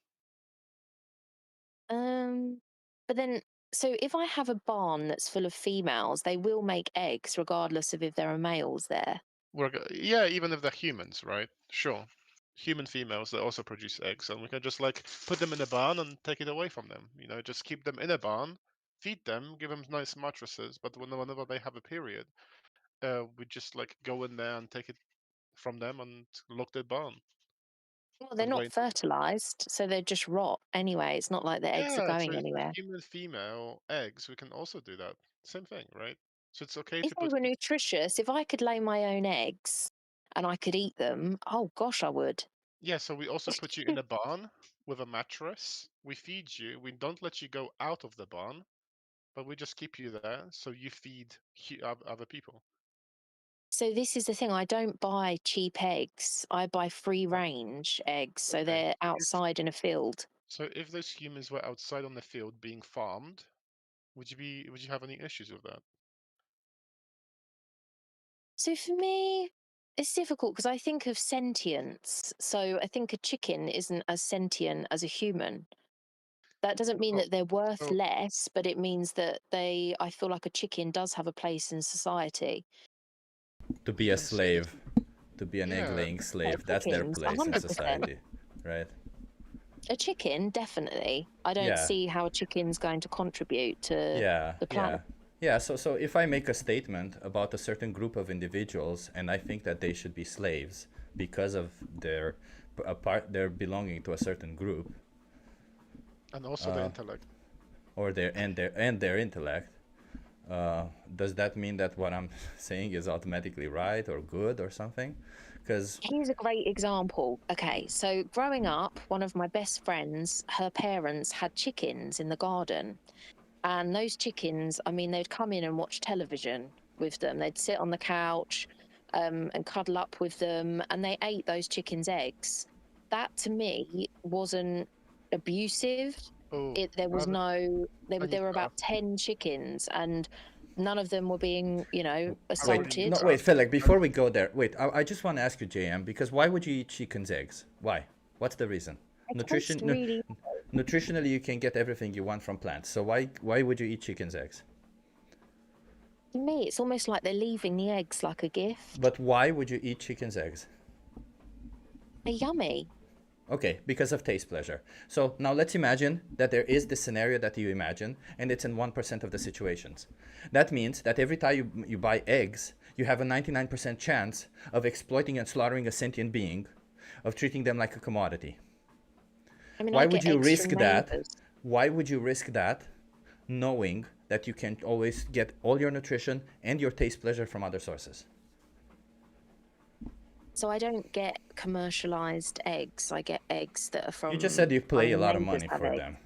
But then, so if I have a barn that's full of females, they will make eggs regardless of if there are males there. Yeah, even if they're humans, right? Sure. Human females that also produce eggs, and we can just like put them in a barn and take it away from them. You know, just keep them in a barn, feed them, give them nice mattresses, but whenever they have a period, we just like go in there and take it from them and lock the barn. Well, they're And not wait. fertilized, so they just rot anyway. It's not like the eggs are Yeah, so going if they're anywhere. human female eggs, we can also do that. Same thing, right? So it's okay If to they put. were nutritious, if I could lay my own eggs and I could eat them, oh gosh, I would. Yeah, so we also put you in a barn with a mattress. We feed you. We don't let you go out of the barn, but we just keep you there so you feed other people. So this is the thing, I don't buy cheap eggs. I buy free range eggs, so they're outside in a field. So if those humans were outside on the field being farmed, would you have any issues with that? So for me, it's difficult because I think of sentience. So I think a chicken isn't as sentient as a human. That doesn't mean that they're worth less, but it means that I feel like a chicken does have a place in society. To be a slave, to be an egg-laying slave, that's their chickens, place in 100%. society, right? A chicken, definitely. I don't Yeah. see how a chicken's going to contribute to the planet. Yeah. So if I make a statement about a certain group of individuals and I think that they should be slaves because of their belonging to a certain group, And also the intellect. or their intellect, does that mean that what I'm saying is automatically right or good or something? Because here's a great example. Okay, so growing up, one of my best friends, her parents had chickens in the garden. And those chickens, I mean, they'd come in and watch television with them. They'd sit on the couch and cuddle up with them, and they ate those chickens' eggs. That, to me, wasn't abusive. There was no... There were about 10 chickens, and none of them were being, assaulted. Wait, Felix, before we go there, I just want to ask you, JM, because why would you eat chicken's eggs? Why? What's the reason? Nutritionally, you can get everything you want from plants. So why would you eat chicken's eggs? To me, it's almost like they're leaving the eggs like a gift. But why would you eat chicken's eggs? They're yummy. Okay, because of taste pleasure. So now let's imagine that there is this scenario that you imagine, and it's in 1% of the situations. That means that every time you buy eggs, you have a 99% chance of exploiting and slaughtering a sentient being, of treating them like a commodity. I mean, Why would you risk that? Neighbors. Why would you risk that, knowing that you can always get all your nutrition and your taste pleasure from other sources? So I don't get commercialized eggs. I get eggs that are from... You just said you pay a lot of neighbours money have for eggs. them.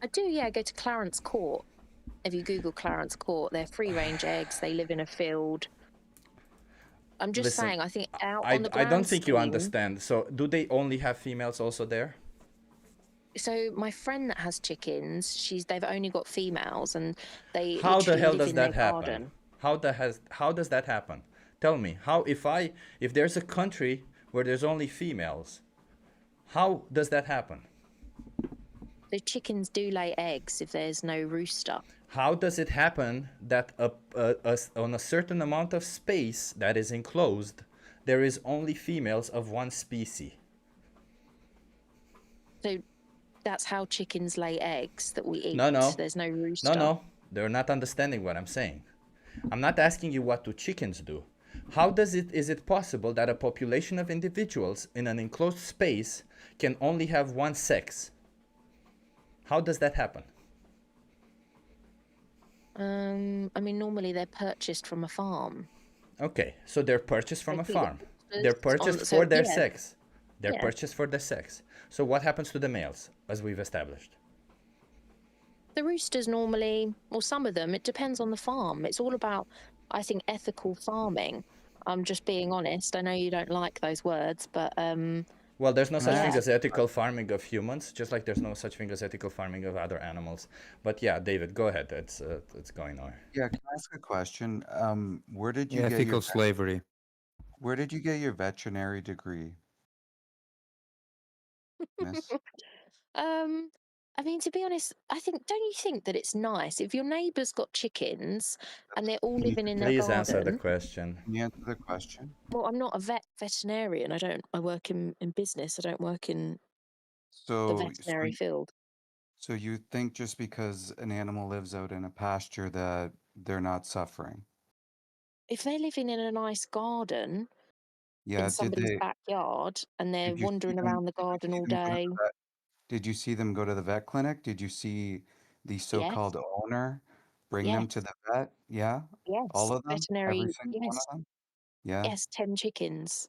I do, yeah. I go to Clarence Court. If you Google Clarence Court, they're free-range eggs. They live in a field. I'm just Listen, saying, I think out I on the don't grand think you scheme- understand. So do they only have females also there? So my friend that has chickens, they've only got females, and they How the literally hell live does in that their happen? garden. How does that happen? Tell me, if there's a country where there's only females, how does that happen? The chickens do lay eggs if there's no rooster. How does it happen that on a certain amount of space that is enclosed, there is only females of one species? So that's how chickens lay eggs that we eat. No. There's no rooster. No, they're not understanding what I'm saying. I'm not asking you what do chickens do. How is it possible that a population of individuals in an enclosed space can only have one sex? How does that happen? I mean, normally they're purchased from a farm. Okay, so they're purchased from a They feed farm. the They're roosters purchased on- for so, their yeah. sex. They're Yeah. purchased for their sex. So what happens to the males, as we've established? The roosters normally, or some of them, it depends on the farm. It's all about, I think, ethical farming. I'm just being honest. I know you don't like those words, but Well, there's no such thing Yeah. as ethical farming of humans, just like there's no such thing as ethical farming of other animals. But yeah, David, go ahead. It's going on. Yeah, can I ask a question? Where did you Yeah, get ethical your slavery. where did you get your veterinary degree, Miss? I mean, to be honest, don't you think that it's nice if your neighbour's got chickens and they're all Can you living in their Please garden? answer the question. Can you answer the question? Well, I'm not a veterinarian. I work in business. I don't work in the So, veterinary field. so you think just because an animal lives out in a pasture that they're not suffering? If they're living in a nice garden Yeah, in somebody's backyard and they're did you see wandering them, around the garden all go to day, the vet? Did you see them go to the vet clinic? Did you see the yes, so-called owner bring them to yes, the vet? Yeah? All yes, of them? Every veterinary, single one of yes, them? Yeah? yes, 10 chickens.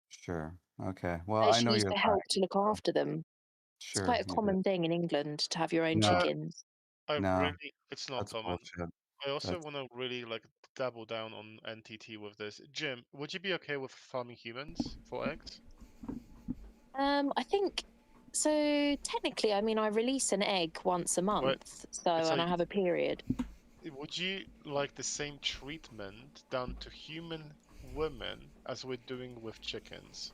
Sure. Okay. Well, They I should know use you're the lying, help to look so after them. It's sure quite a you did. common thing in England to have your own No, chickens. no, It's not that's common. bullshit. I also That's want to really like double down on NTT with this. Jim, would you be okay with farming humans for eggs? I think so. Technically, I mean, I release an egg once a month, So and I have a period. would you like the same treatment done to human women as we're doing with chickens?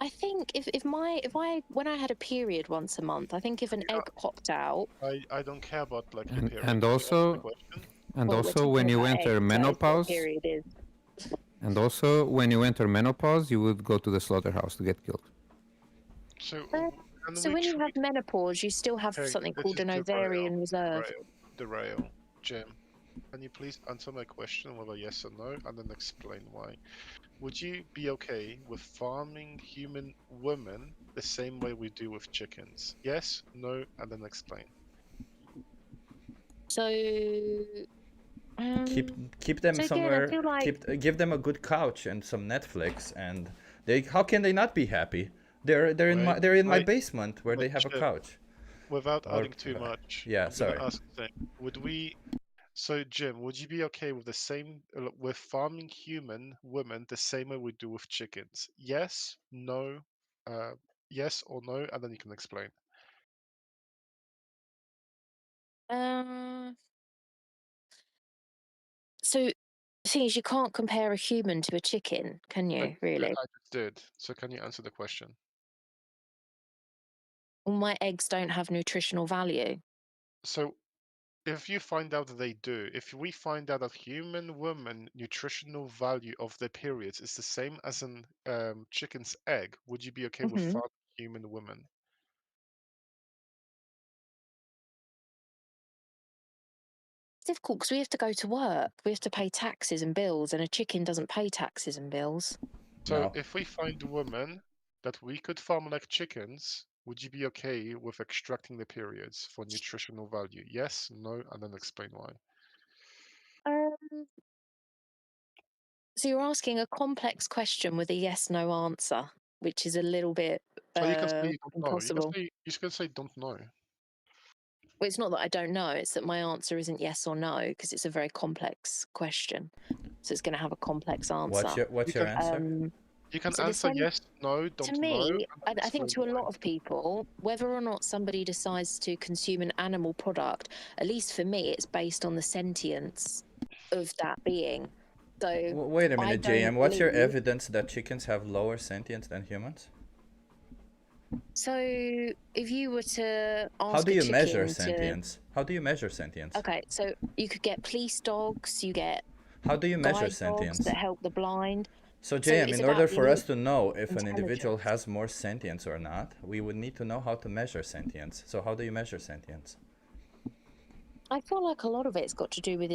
I think if when I had a period once a month, I think if an egg popped out, I don't care about like your And, period. and Can you answer the also, question? and well, we're also when talking you about enter eggs, that is what a menopause, period is. and also when you enter menopause, you would go to the slaughterhouse to get killed. So So when you have menopause, you still have Okay, something this called is an ovarian reserve. Derail. Jim, can you please answer my question whether yes or no, and then explain why? Would you be okay with farming human women the same way we do with chickens? Yes, no, and then explain. So Keep them so again, I somewhere. feel like Give them a good couch and some Netflix, and how can they not be happy? They're in my basement where they have a Jim, couch. Without Or- adding too much, Yeah, I'm sorry. gonna ask the thing. Would we? So Jim, would you be okay with the same with farming human women the same way we do with chickens? Yes, no, yes or no, and then you can explain. So the thing is, you can't compare a human to a chicken, can you? Really? I just did. So can you answer the question? Well, my eggs don't have nutritional value. So if you find out that they do, if we find out that human woman nutritional value of their periods is the same as an chicken's egg, would you be okay with farming human women? It's difficult because we have to go to work. We have to pay taxes and bills, and a chicken doesn't pay taxes and bills. So if we find women that we could farm like chickens, would you be okay with extracting the periods for nutritional value? Yes, no, and then explain why. So you're asking a complex question with a yes/no answer, which is a little bit So you can say you don't know. impossible. You can say don't know. Well, it's not that I don't know; it's that my answer isn't yes or no because it's a very complex question. So it's going to have a complex answer. What's your answer? You can So the answer same- yes, no, don't To know. me, I think to a lot of people, whether or not somebody decides to consume an animal product, at least for me, it's based on the sentience of that being. So Wait a minute, JM. What's your believe- evidence that chickens have lower sentience than humans? So if you were to ask How do a you measure chicken to- sentience? How do you measure sentience? Okay, so you could get police dogs, you get How do you measure guide dogs sentience? that help the blind. So So JM, it's in order about for the us to know if an individual intelligence. has more sentience or not, we would need to know how to measure sentience. So how do you measure sentience? I feel like a lot of it's got to do with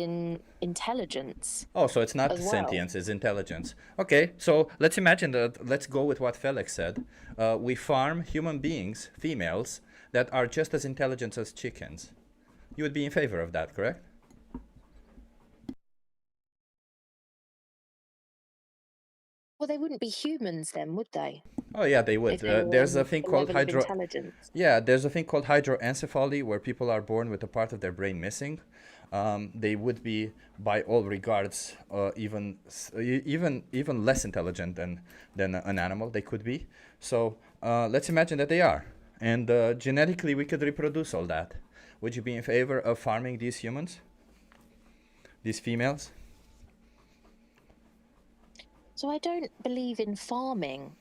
intelligence. Oh, so it's not as well. sentience, it's intelligence. Okay, so let's imagine that, let's go with what Felix said. We farm human beings, females, that are just as intelligent as chickens. You would be in favor of that, correct? Well, they wouldn't be humans then, would they? Oh yeah, they would. If they were There's a on thing the called level of intelligence. Yeah, there's a thing called hydroencephaly where people are born with a part of their brain missing. They would be, by all regards, even less intelligent than an animal. They could be. So let's imagine that they are, and genetically we could reproduce all that. Would you be in favor of farming these humans, these females? So I don't believe in farming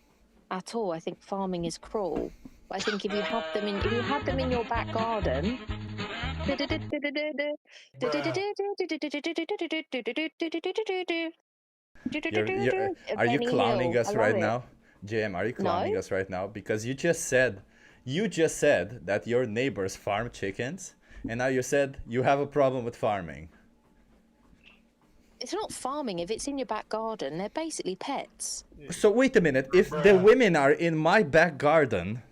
at all. I think farming is cruel. But I think if you had them in your back garden. Are you clowning Hill. us I love right it. now? JM, are you clowning No. us right now? Because you just said that your neighbors farm chickens, and now you said you have a problem with farming. It's not farming. If it's in your back garden, they're basically pets. So wait a minute, if the women are in my back garden,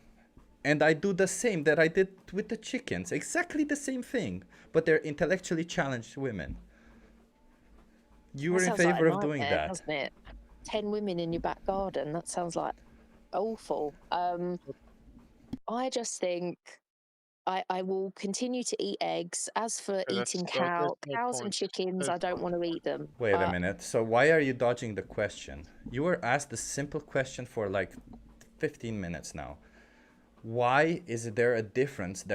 and I do the same that I did with the chickens, exactly the same thing, but they're intellectually challenged women. You were in Sounds like a favor of doing nightmare, that. doesn't it? 10 women in your back garden. That sounds like awful. I just think I will continue to eat eggs. As for eating there's no cows and point. chickens, I don't want to eat them. Wait a But minute. So why are you dodging the question? You were asked a simple question for like 15 minutes now. Why is there a difference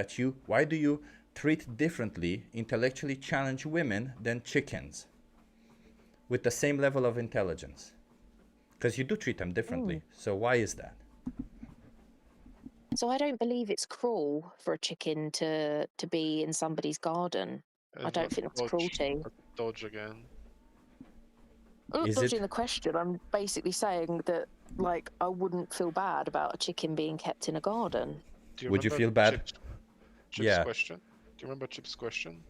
why do you treat differently intellectually challenged women than chickens with the same level of intelligence? Because you do treat them differently. So why is that? So I don't believe it's cruel for a chicken to be in somebody's garden. I don't think that's cruelty. Dodge again. I'm not Is it- dodging the question. I'm basically saying that, like, I wouldn't feel bad about a chicken being kept in a garden. Do you Would you remember feel bad? Chip's Yeah. question? Do you remember Chip's question?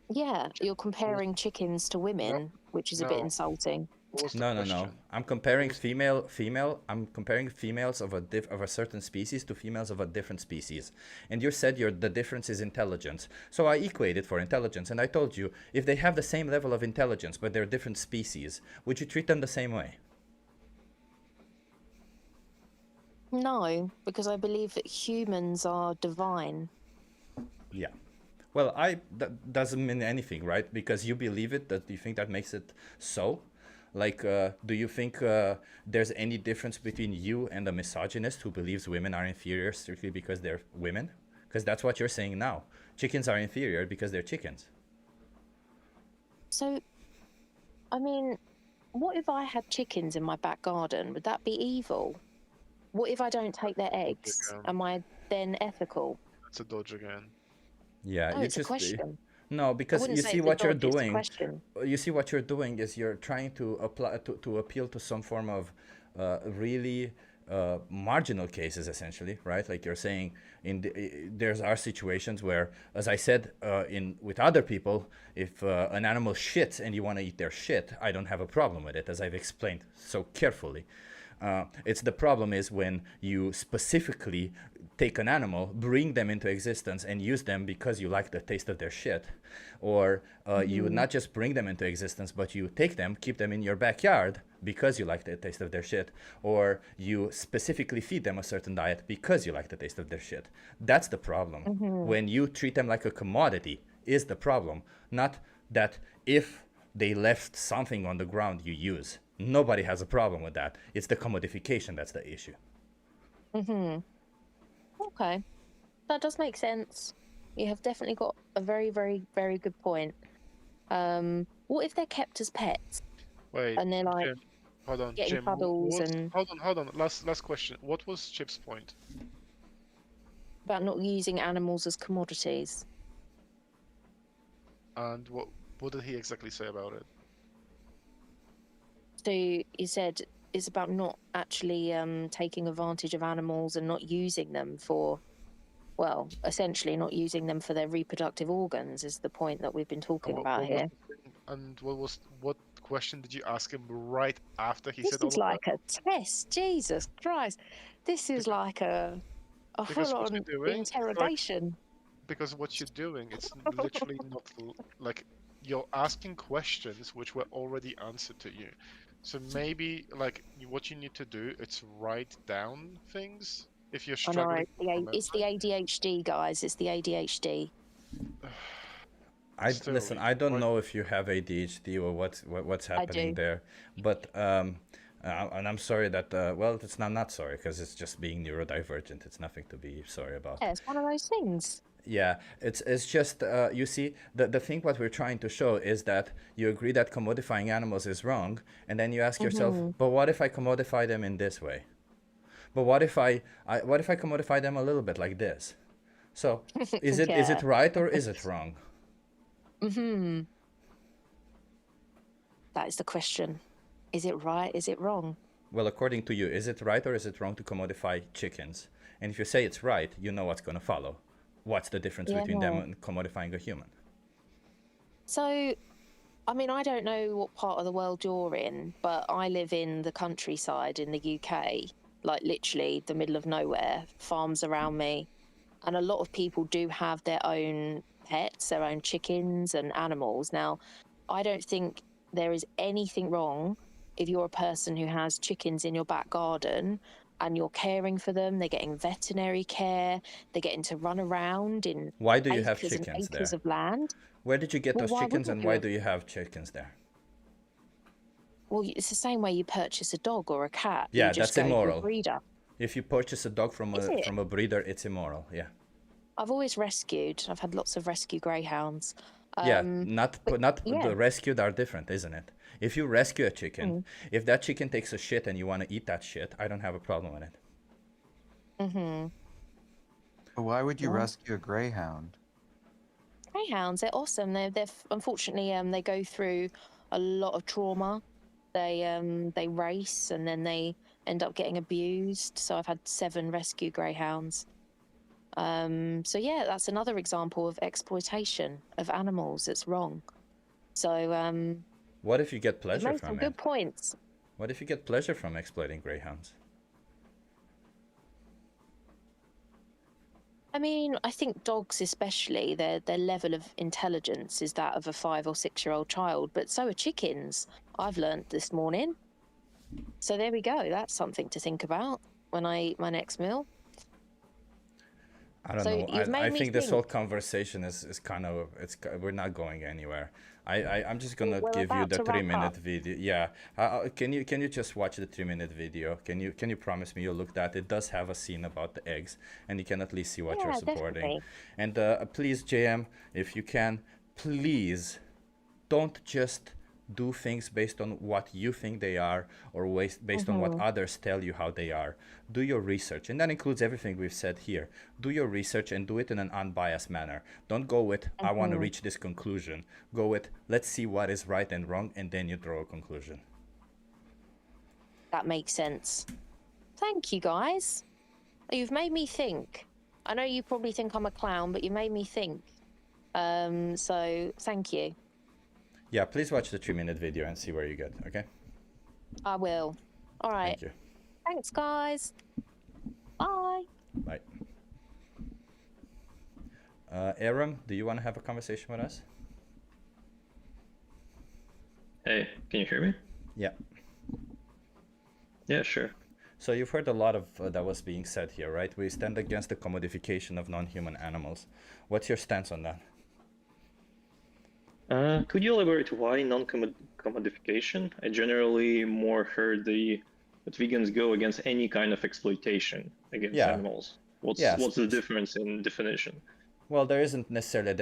Yeah, you're comparing chickens to women, which is a bit no. insulting. What was the No. question? I'm comparing female. I'm comparing females of a certain species to females of a different species. And you said the difference is intelligence. So I equated for intelligence, and I told you if they have the same level of intelligence but they're different species, would you treat them the same way? No, because I believe that humans are divine. Yeah. Well, that doesn't mean anything, right? Because you believe it. Do you think that makes it so? Like, do you think there's any difference between you and a misogynist who believes women are inferior strictly because they're women? Because that's what you're saying now. Chickens are inferior because they're chickens. So, I mean, what if I had chickens in my back garden? Would that be evil? What if I don't take their eggs? again. Am I then ethical? That's a dodge again. Yeah, No, you it's a just question. no, because wouldn't you say see it's a what you're dodge, it's a doing. question. You see what you're doing is you're trying to apply to appeal to some form of really marginal cases, essentially, right? Like you're saying, there's are situations where, as I said, with other people, if an animal shits and you want to eat their shit, I don't have a problem with it, as I've explained so carefully. It's the problem is when you specifically take an animal, bring them into existence, and use them because you like the taste of their shit, or you not just bring them into existence, but you take them, keep them in your backyard because you like the taste of their shit, or you specifically feed them a certain diet because you like the taste of their shit. That's the problem. When you treat them like a commodity is the problem, not that if they left something on the ground you use. Nobody has a problem with that. It's the commodification that's the issue. Okay. That does make sense. You have definitely got a very, very, very good point. What if they're kept as pets? Wait. And they're like Jim, hold on, getting Jim. cuddles and Hold on. Last question. What was Chip's point? about not using animals as commodities. And what did he exactly say about it? So you said it's about not actually taking advantage of animals and not using them for well, essentially not using them for their reproductive organs is the point that we've been talking about here. And what question did you ask him right after he This said all is of like a test. Jesus Christ. This is like a Because what full-on you're doing, interrogation. because what you're doing, it's literally not like you're asking questions which were already answered to you. So maybe like what you need to do, it's write down things if you're I know, struggling. it's the ADHD, guys. It's the ADHD. Listen. I don't know if you have ADHD or what's happening there, but and I'm sorry that well, it's not sorry because it's just being neurodivergent. It's nothing to be sorry about. Yeah, it's one of those things. Yeah, it's just you see the thing what we're trying to show is that you agree that commodifying animals is wrong, and then you ask yourself, but what if I commodify them in this way? But what if I commodify them a little bit like this? So is it right or is it wrong? That is the question. Is it right? Is it wrong? Well, according to you, is it right or is it wrong to commodify chickens? And if you say it's right, you know what's going to follow. What's the difference between them and commodifying a human? So, I mean, I don't know what part of the world you're in, but I live in the countryside in the UK, like literally the middle of nowhere, farms around me. And a lot of people do have their own pets, their own chickens and animals. Now, I don't think there is anything wrong if you're a person who has chickens in your back garden and you're caring for them, they're getting veterinary care, they're getting to run around in Why do you have acres and chickens acres there? of land. Where did you get Well, those why chickens wouldn't and why you? do you have chickens there? Well, it's the same way you purchase a dog or a cat. Yeah, you just that's go to a immoral. breeder. If you purchase a dog from Is it? a breeder, it's immoral. Yeah. I've always rescued. I've had lots of rescue greyhounds. Yeah, not yeah. the rescued are different, isn't it? If you rescue a chicken, if that chicken takes a shit and you want to eat that shit, I don't have a problem with it. But why would you rescue a greyhound? Greyhounds, they're awesome. They're unfortunately they go through a lot of trauma. They race and then they end up getting abused. So I've had 7 rescue greyhounds. So yeah, that's another example of exploitation of animals. It's wrong. So What if you get you pleasure made some from good it? points. What if you get pleasure from exploiting greyhounds? I mean, I think dogs especially, their level of intelligence is that of a 5 or 6-year-old child, but so are chickens, I've learnt this morning. So there we go, that's something to think about when I eat my next meal. I don't So know. you've made I me think this whole think. conversation is kind of we're not going anywhere. I'm just gonna We're give you about the to wrap 3-minute up. video. Yeah. Can you just watch the 3-minute video? Can you promise me you'll look at it? It does have a scene about the eggs, and you can at least see what you're Yeah, supporting. definitely. And please, JM, if you can, please don't just do things based on what you think they are or based on what others tell you how they are. Do your research, and that includes everything we've said here. Do your research and do it in an unbiased manner. Don't go with, I want to reach this conclusion. Go with, let's see what is right and wrong, and then you draw a conclusion. That makes sense. Thank you, guys. You've made me think. I know you probably think I'm a clown, but you made me think. So thank you. Yeah, please watch the 3-minute video and see where you get, okay? I will. All right. Thank you. Thanks, guys. Bye. Bye. Aram, do you want to have a conversation with us? Hey, can you hear me? Yeah. Yeah, sure. So you've heard a lot of that was being said here, right? We stand against the commodification of non-human animals. What's your stance on that? Could you elaborate why non-commodification? I generally more heard that vegans go against any kind of exploitation against animals. What's the difference in definition? Well, there isn't necessarily a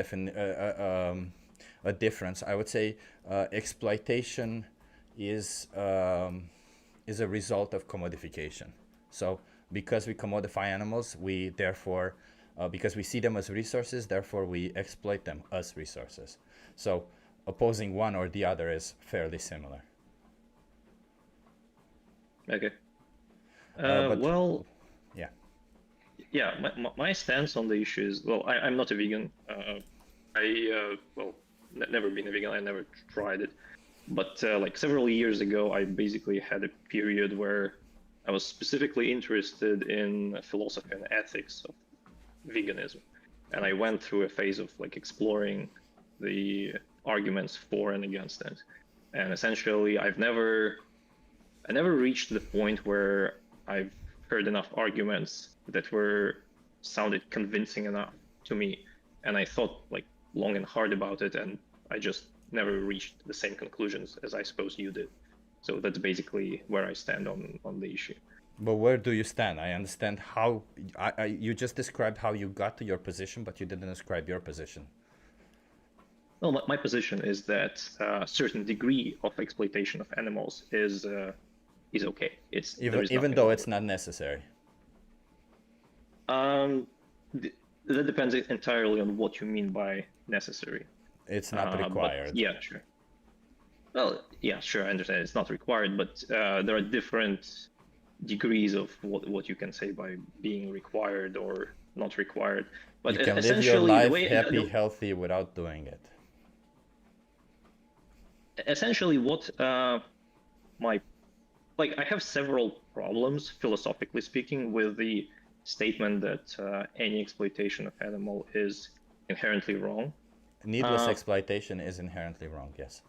difference. I would say exploitation is a result of commodification. So because we commodify animals, we therefore, because we see them as resources, therefore we exploit them as resources. So opposing one or the other is fairly similar. Okay. But, Well, yeah. yeah, my stance on the issue is, well, I'm not a vegan. Never been a vegan. I never tried it. But like several years ago, I basically had a period where I was specifically interested in philosophy and ethics of veganism. And I went through a phase of like exploring the arguments for and against it. And essentially, I never reached the point where I've heard enough arguments that sounded convincing enough to me. And I thought like long and hard about it, and I just never reached the same conclusions as I suppose you did. So that's basically where I stand on the issue. But where do you stand? I understand how you just described how you got to your position, but you didn't describe your position. Well, my position is that a certain degree of exploitation of animals is okay. Even though it's not necessary. That depends entirely on what you mean by necessary. It's not required. Yeah, sure. Well, yeah, sure, I understand it's not required, but there are different degrees of what you can say by being required or not required. But you can live your life happy, healthy without doing it. Essentially, what I have several problems, philosophically speaking, with the statement that any exploitation of animal is inherently wrong. Needless exploitation is inherently wrong, yes.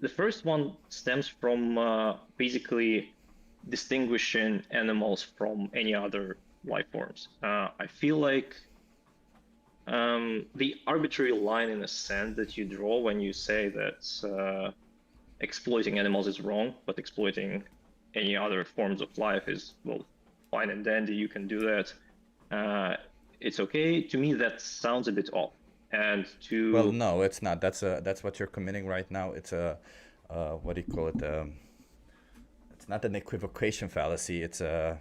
The first one stems from basically distinguishing animals from any other life forms. I feel like the arbitrary line in the sand that you draw when you say that exploiting animals is wrong, but exploiting any other forms of life is, well, fine and dandy, you can do that. It's okay. To me, that sounds a bit off. And to well, no, it's not. That's what you're committing right now. It's a what do you call it? It's not an equivocation fallacy. It's a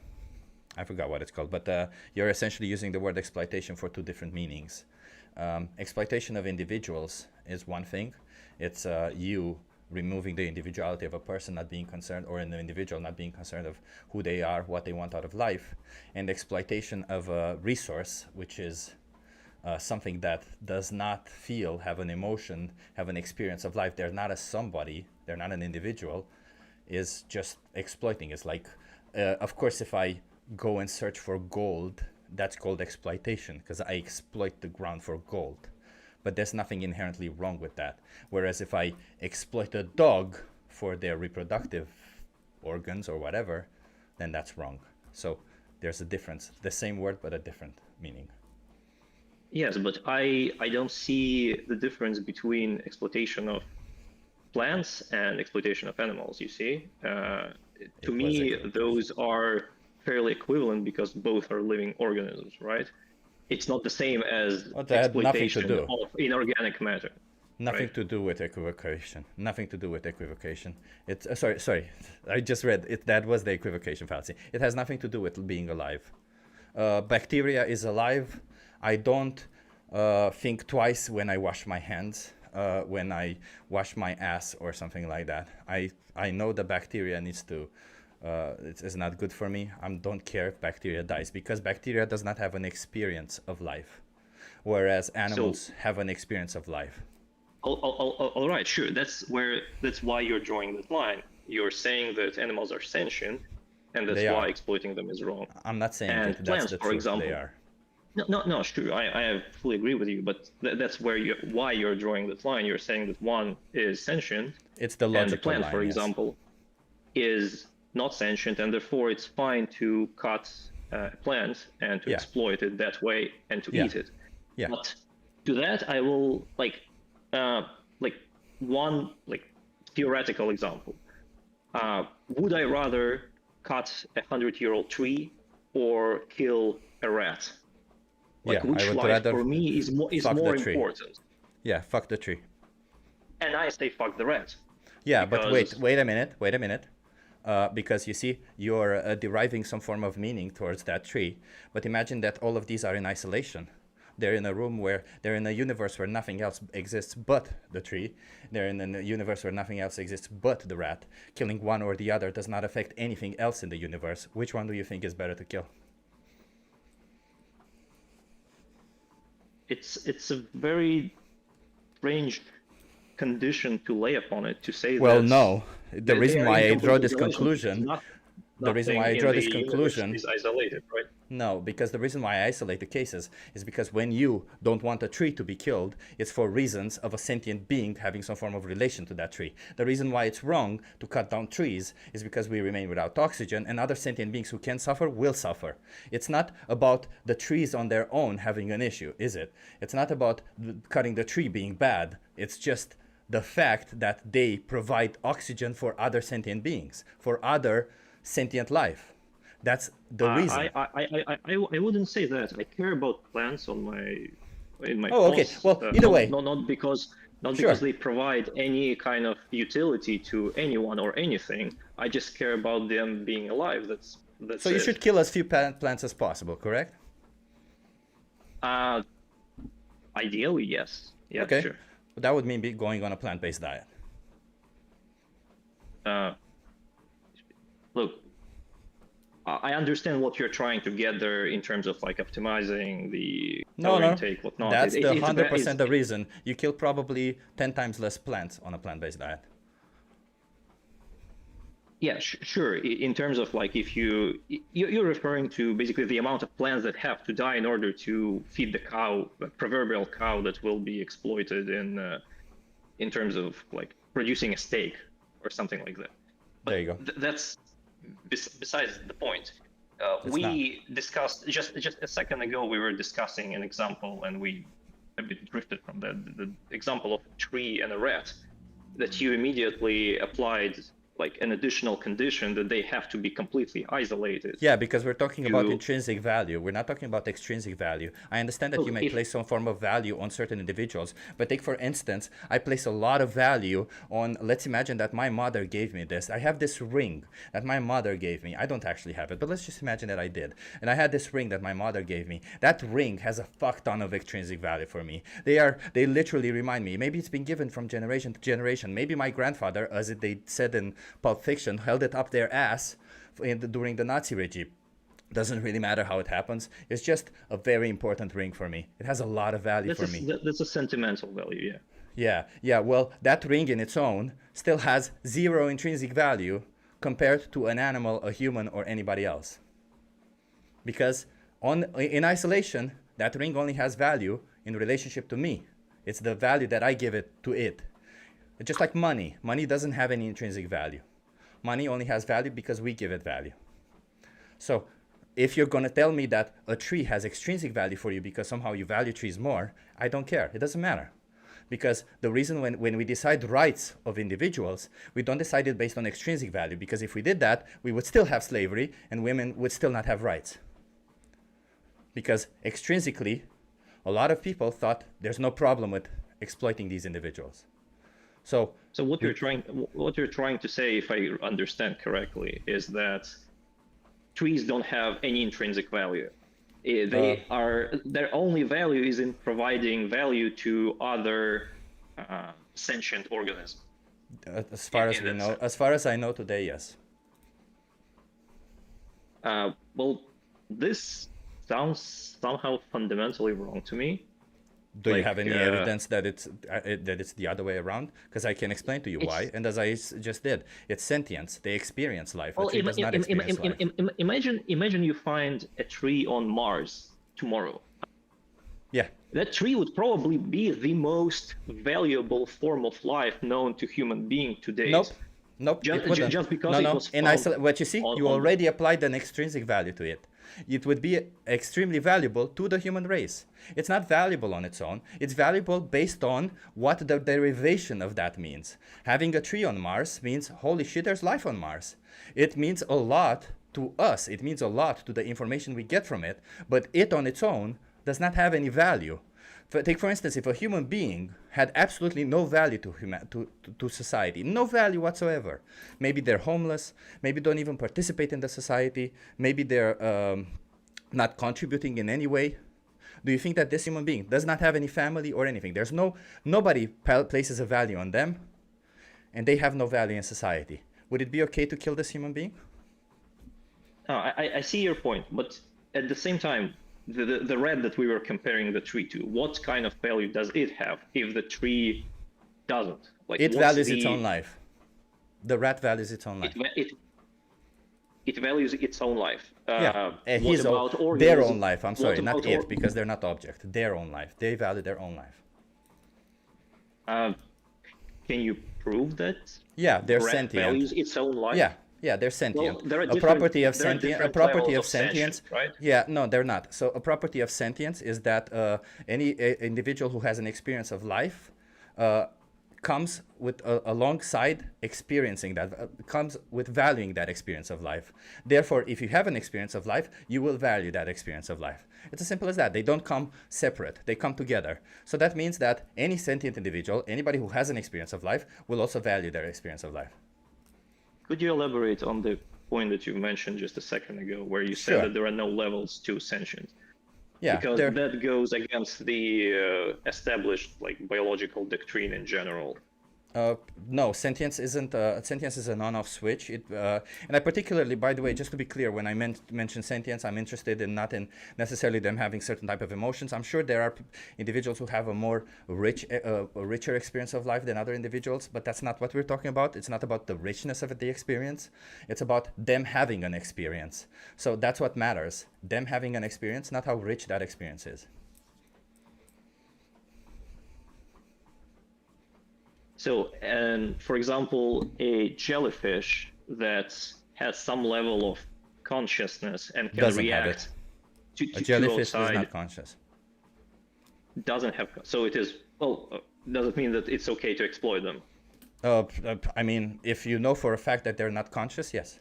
I forgot what it's called. But you're essentially using the word exploitation for two different meanings. Exploitation of individuals is one thing. It's you removing the individuality of a person, not being concerned, or an individual not being concerned of who they are, what they want out of life, and exploitation of a resource, which is something that does not feel, have an emotion, have an experience of life. They're not a somebody, they're not an individual, is just exploiting. It's like, of course, if I go and search for gold, that's called exploitation, because I exploit the ground for gold. But there's nothing inherently wrong with that. Whereas if I exploit a dog for their reproductive organs or whatever, then that's wrong. So there's a difference. The same word, but a different meaning. Yes, but I don't see the difference between exploitation of plants and exploitation of animals, you see. To me, those are fairly equivalent because both are living organisms, right? It's not the same as exploitation of inorganic matter. Nothing to do with equivocation. Nothing to do with equivocation. It's sorry. I just read it. That was the equivocation fallacy. It has nothing to do with being alive. Bacteria is alive. I don't think twice when I wash my hands, when I wash my ass or something like that. I know the bacteria needs to. It's not good for me. I don't care if bacteria dies, because bacteria does not have an experience of life, whereas animals have an experience of life. All right, sure. That's why you're drawing that line. You're saying that animals are sentient, and that's why exploiting them is wrong. I'm not saying and that plants, that's the for truth. example, They are. No, sure. I fully agree with you, but that's why you're drawing that line. You're saying that one is sentient. It's the logical and the plant, line, for yes. example, is not sentient, and therefore it's fine to cut a plant and to exploit it that way and to eat it. Yeah. But to that, I will one theoretical example. Would I rather cut a 100-year-old tree or kill a rat? Which I would life rather for me is more tree. important? Yeah, fuck the tree. And I say fuck the rat. Yeah, but wait a minute. Because you see, you're deriving some form of meaning towards that tree. But imagine that all of these are in isolation. They're in a room where they're in a universe where nothing else exists but the tree. They're in a universe where nothing else exists but the rat. Killing one or the other does not affect anything else in the universe. Which one do you think is better to kill? It's a very strange condition to lay upon it, to say Well, that no. The they reason are why in I draw complete this isolation. conclusion, the reason why I Nothing draw in this the universe conclusion, is isolated, right? no, because the reason why I isolate the cases is because when you don't want a tree to be killed, it's for reasons of a sentient being having some form of relation to that tree. The reason why it's wrong to cut down trees is because we remain without oxygen, and other sentient beings who can suffer will suffer. It's not about the trees on their own having an issue, is it? It's not about cutting the tree being bad. It's just the fact that they provide oxygen for other sentient beings, for other sentient life. That's the reason. I wouldn't say that. I care about plants in my Oh, okay. posts, Well, either way. not because Sure. they provide any kind of utility to anyone or anything. I just care about them being alive. That's So you it. should kill as few plants as possible, correct? Ideally, yes. Yeah, Okay. sure. That would mean going on a plant-based diet. Look, I understand what you're trying to get there in terms of like optimizing the No, calorie no. intake, whatnot. That's the It's 100% the reason. You kill probably 10 times less plants on a plant-based diet. Yeah, sure. In terms of like if you're referring to basically the amount of plants that have to die in order to feed the cow, the proverbial cow that will be exploited in terms of like producing a steak or something like that. There you go. That's besides the point. It's We discussed just a second ago. We were discussing an example, and we a bit drifted from that. The example of a tree and a rat, that you immediately applied like an additional condition that they have to be completely isolated. Yeah, because we're talking about You- intrinsic value. We're not talking about extrinsic value. I understand that Look, you may if- place some form of value on certain individuals, but take for instance, I place a lot of value on, let's imagine that my mother gave me this. I have this ring that my mother gave me. I don't actually have it, but let's just imagine that I did. And I had this ring that my mother gave me. That ring has a fuck ton of intrinsic value for me. They literally remind me. Maybe it's been given from generation to generation. Maybe my grandfather, as they said in Pulp Fiction, held it up their ass during the Nazi regime. Doesn't really matter how it happens. It's just a very important ring for me. It has a lot of value for me. That's a sentimental value, yeah. Yeah. Well, that ring in its own still has zero intrinsic value compared to an animal, a human, or anybody else. Because in isolation, that ring only has value in relationship to me. It's the value that I give it to it. Just like money. Money doesn't have any intrinsic value. Money only has value because we give it value. So if you're going to tell me that a tree has extrinsic value for you because somehow you value trees more, I don't care. It doesn't matter. Because the reason when we decide rights of individuals, we don't decide it based on extrinsic value. Because if we did that, we would still have slavery and women would still not have rights. Because extrinsically, a lot of people thought there's no problem with exploiting these individuals. So what you're trying to say, if I understand correctly, is that trees don't have any intrinsic value. Their only value is in providing value to other sentient organisms. As far as we know, as far as I know today, yes. Well, this sounds somehow fundamentally wrong to me. Do you have any evidence that it's the other way around? Because I can explain to you why. And as I just did, it's sentience. They experience life. Well, A tree does not experience life. imagine you find a tree on Mars tomorrow. Yeah. That tree would probably be the most valuable form of life known to human being to date. Nope. Just because it was found what you see, you already applied an extrinsic value to it. It would be extremely valuable to the human race. It's not valuable on its own. It's valuable based on what the derivation of that means. Having a tree on Mars means, holy shit, there's life on Mars. It means a lot to us. It means a lot to the information we get from it, but it on its own does not have any value. Take for instance, if a human being had absolutely no value to society, no value whatsoever, maybe they're homeless, maybe don't even participate in the society, maybe they're not contributing in any way, Do you think that this human being does not have any family or anything? There's nobody places a value on them, and they have no value in society. Would it be okay to kill this human being? I see your point, but at the same time, the rat that we were comparing the tree to, what kind of value does it have if the tree doesn't? Like, It values its own life. The rat values its own life. It values its own life. Their own life. I'm sorry, not it, because they're not object. Their own life. They value their own life. Can you prove that? Yeah, they're rat sentient. Values its own life. Yeah, they're sentient. Well, there are A property of different sentience. right? Yeah, no, they're not. So a property of sentience is that any individual who has an experience of life comes with alongside experiencing that, comes with valuing that experience of life. Therefore, if you have an experience of life, you will value that experience of life. It's as simple as that. They don't come separate. They come together. So that means that any sentient individual, anybody who has an experience of life, will also value their experience of life. Could you elaborate on the point that you mentioned just a second ago, where you said Sure. that there are no levels to sentient? Yeah, Because that goes against the established biological doctrine in general. No, sentience isn't. Sentience is an on-off switch. And I particularly, by the way, just to be clear, when I mention sentience, I'm interested in not in necessarily them having certain type of emotions. I'm sure there are individuals who have a more richer experience of life than other individuals, but that's not what we're talking about. It's not about the richness of the experience. It's about them having an experience. So that's what matters. Them having an experience, not how rich that experience is. So, for example, a jellyfish that has some level of consciousness and can Doesn't have react it. to A jellyfish is outside not conscious. doesn't have. So it is. Well, does it mean that it's okay to exploit them? I mean, if you know for a fact that they're not conscious, yes.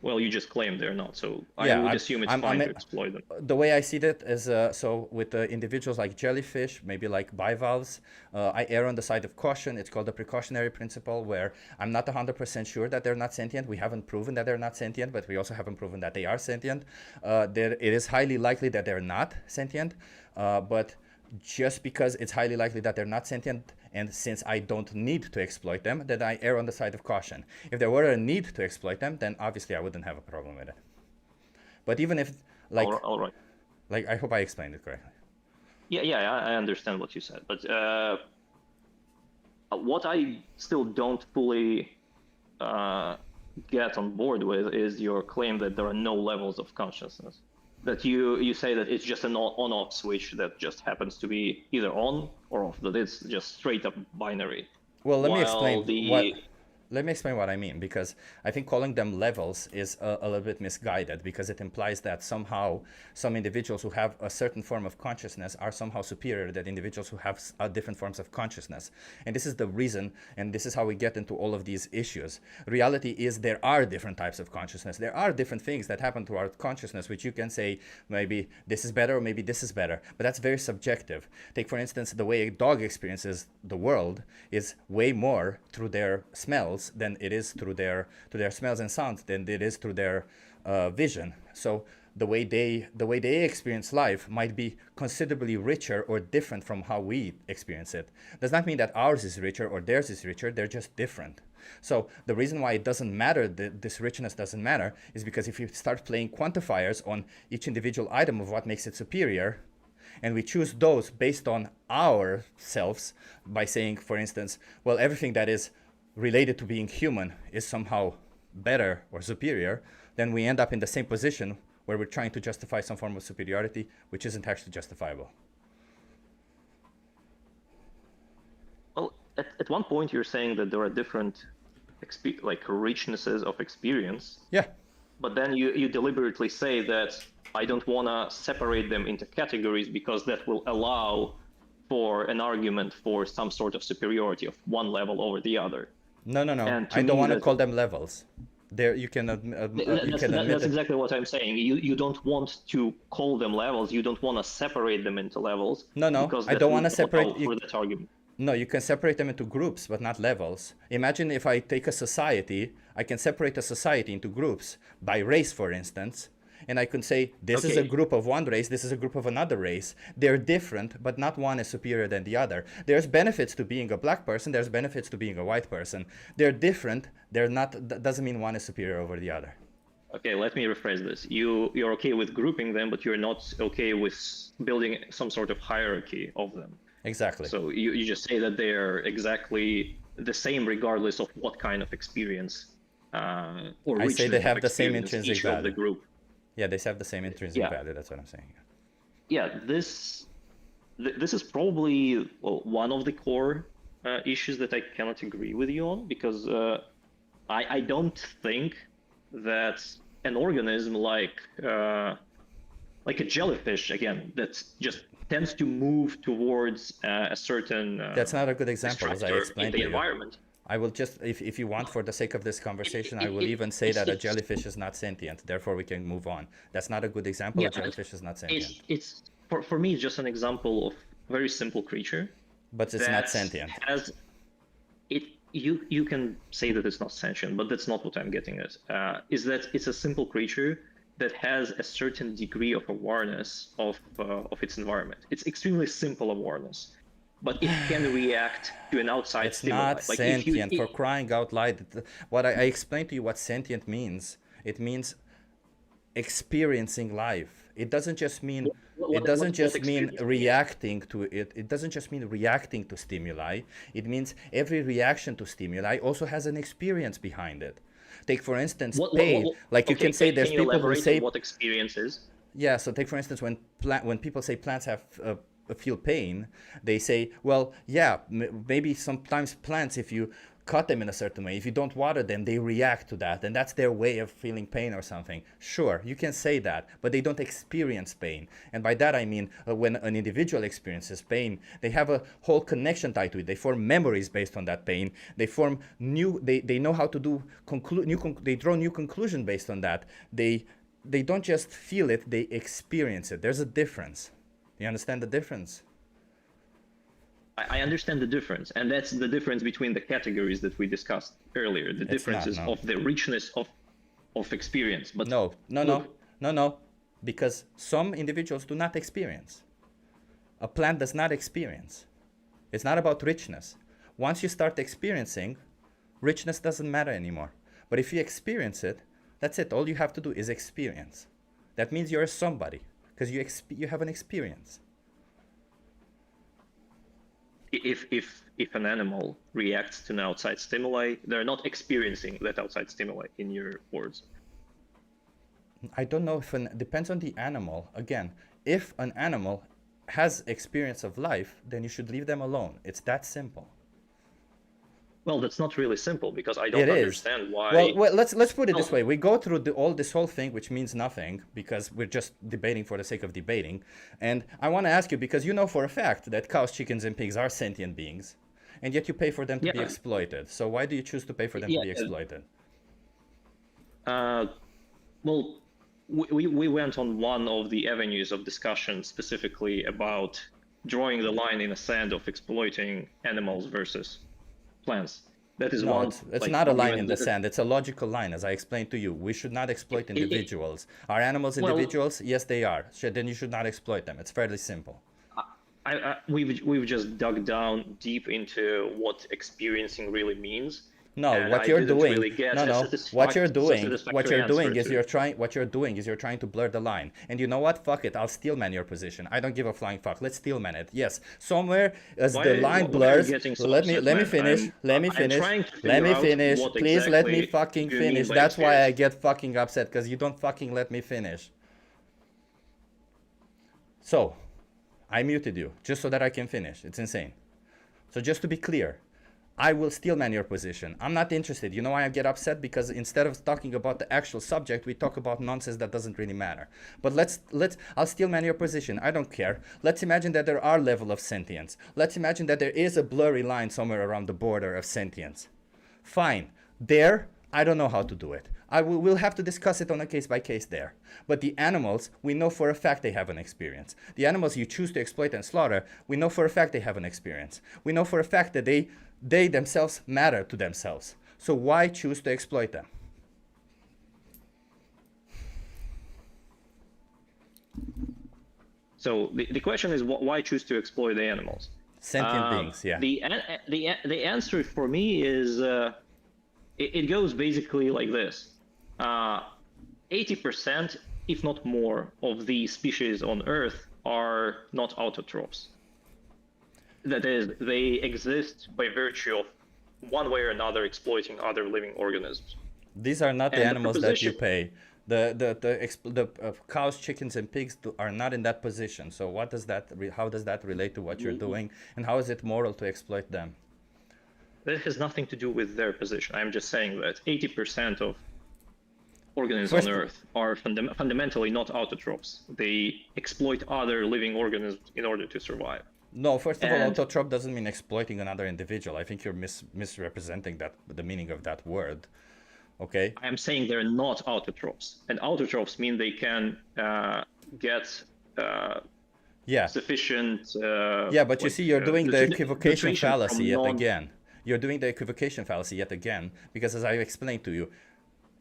Well, you just claim they're not, so Yeah, I would assume it's fine to exploit them. The way I see that is, so with individuals like jellyfish, maybe like bivalves, I err on the side of caution. It's called the precautionary principle, where I'm not 100% sure that they're not sentient. We haven't proven that they're not sentient, but we also haven't proven that they are sentient. It is highly likely that they're not sentient, but just because it's highly likely that they're not sentient, and since I don't need to exploit them, then I err on the side of caution. If there were a need to exploit them, then obviously I wouldn't have a problem with it. But even if, all right. I hope I explained it correctly. Yeah, I understand what you said, but what I still don't fully get on board with is your claim that there are no levels of consciousness. That you say that it's just an on-off switch that just happens to be either on or off, that it's just straight up binary. Well, let me explain let me explain what I mean, because I think calling them levels is a little bit misguided, because it implies that somehow some individuals who have a certain form of consciousness are somehow superior than individuals who have different forms of consciousness. And this is the reason, and this is how we get into all of these issues. Reality is there are different types of consciousness. There are different things that happen to our consciousness, which you can say maybe this is better or maybe this is better, but that's very subjective. Take, for instance, the way a dog experiences the world is way more through their smells than it is through their smells and sounds than it is through their vision. So the way they experience life might be considerably richer or different from how we experience it. Does not mean that ours is richer or theirs is richer. They're just different. So the reason why it doesn't matter, this richness doesn't matter, is because if you start playing quantifiers on each individual item of what makes it superior, and we choose those based on ourselves by saying, for instance, well, everything that is related to being human is somehow better or superior, then we end up in the same position where we're trying to justify some form of superiority, which isn't actually justifiable. Well, at one point you're saying that there are different richnesses of experience. Yeah. But then you deliberately say that I don't want to separate them into categories because that will allow for an argument for some sort of superiority of one level over the other. No. I don't want to call them levels. There, you can admit that's exactly what I'm saying. You don't want to call them levels. You don't want to separate them into levels. No. I don't want to separate. For that argument. No, you can separate them into groups, but not levels. Imagine if I take a society, I can separate a society into groups by race, for instance, and I can say this is a Okay. group of one race, this is a group of another race. They're different, but not one is superior than the other. There's benefits to being a black person, there's benefits to being a white person. They're different, they're not, that doesn't mean one is superior over the other. Okay, let me rephrase this. You're okay with grouping them, but you're not okay with building some sort of hierarchy of them. Exactly. So you just say that they're exactly the same regardless of what kind of experience or I say they richness have of the same experience intrinsic each of the value. group. Yeah, they have the same intrinsic Yeah. value, that's what I'm saying. Yeah, this is probably one of the core issues that I cannot agree with you on, because I don't think that an organism like a jellyfish, again, that just tends to move towards a certain That's not a good example, as I structure in explained the to you. environment. I will just, if you want, for the sake of this conversation, I will even say that a jellyfish is not sentient. Therefore, we can move on. That's not a good example. Yeah, A jellyfish is not sentient. It's for me, it's just an example of a very simple creature. But it's not sentient. You can say that it's not sentient, but that's not what I'm getting at. Is that it's a simple creature that has a certain degree of awareness of its environment. It's extremely simple awareness, but it can react to an outside It's stimuli. not sentient, for crying out loud. What I explained to you what sentient means. It means experiencing life. It doesn't just mean reacting to it. It doesn't just mean reacting to stimuli. It means every reaction to stimuli also has an experience behind it. Take for instance pain. You can say there's people who say what experience is. Yeah, so take for instance when people say plants have feel pain, they say, well, yeah, maybe sometimes plants, if you cut them in a certain way, if you don't water them, they react to that, and that's their way of feeling pain or something. Sure, you can say that, but they don't experience pain. And by that I mean when an individual experiences pain, they have a whole connection tied to it. They form memories based on that pain. They form they know how to do they draw new conclusion based on that. They don't just feel it, they experience it. There's a difference. You understand the difference? I understand the difference, and that's the difference between the categories that we discussed earlier. The differences of the richness of experience. But no, because some individuals do not experience. A plant does not experience. It's not about richness. Once you start experiencing, richness doesn't matter anymore. But if you experience it, that's it. All you have to do is experience. That means you're somebody, because you have an experience. If an animal reacts to an outside stimuli, they're not experiencing that outside stimuli, in your words. I don't know if depends on the animal. Again, if an animal has experience of life, then you should leave them alone. It's that simple. Well, that's not really simple, because I don't understand why. Well, let's put it this way. We go through this whole thing, which means nothing, because we're just debating for the sake of debating. And I want to ask you, because you know for a fact that cows, chickens, and pigs are sentient beings, and yet you pay for them to be exploited. So why do you choose to pay for them to be exploited? Well, we went on one of the avenues of discussion specifically about drawing the line in the sand of exploiting animals versus plants. That is one. It's not a line in the sand. It's a logical line, as I explained to you. We should not exploit individuals. Are animals individuals? Yes, they are. Then you should not exploit them. It's fairly simple. We've just dug down deep into what experiencing really means. No, what you're doing. What you're doing is you're trying to blur the line. And you know what? Fuck it. I'll steelman your position. I don't give a flying fuck. Let's steelman it. Yes, somewhere as the line blurs. Let me finish. Please let me fucking finish. That's why I get fucking upset, because you don't fucking let me finish. So, I muted you just so that I can finish. It's insane. So just to be clear, I will steelman your position. I'm not interested. You know why I get upset? Because instead of talking about the actual subject, we talk about nonsense that doesn't really matter. But I'll steelman your position. I don't care. Let's imagine that there are levels of sentience. Let's imagine that there is a blurry line somewhere around the border of sentience. Fine. There, I don't know how to do it. We'll have to discuss it on a case by case there. But the animals, we know for a fact they have an experience. The animals you choose to exploit and slaughter, we know for a fact they have an experience. We know for a fact that they themselves matter to themselves. So why choose to exploit them? So the question is, why choose to exploit the animals? Sentient beings, yeah. The answer for me is it goes basically like this: 80%, if not more, of the species on Earth are not autotrophs. That is, they exist by virtue of one way or another exploiting other living organisms. These are not the And animals that you proposition- pay. The cows, chickens, and pigs are not in that position. So what does that? How does that relate to what you're doing? And how is it moral to exploit them? That has nothing to do with their position. I'm just saying that 80% of organisms First- on Earth are fundamentally not autotrophs. They exploit other living organisms in order to survive. No, first of all, And- autotroph doesn't mean exploiting another individual. I think you're misrepresenting the meaning of that word. Okay. I am saying they're not autotrophs, and autotrophs mean they can get Yeah. sufficient. Yeah, but you see, you're doing the equivocation nutrition fallacy from yet non- again. You're doing the equivocation fallacy yet again, because as I explained to you,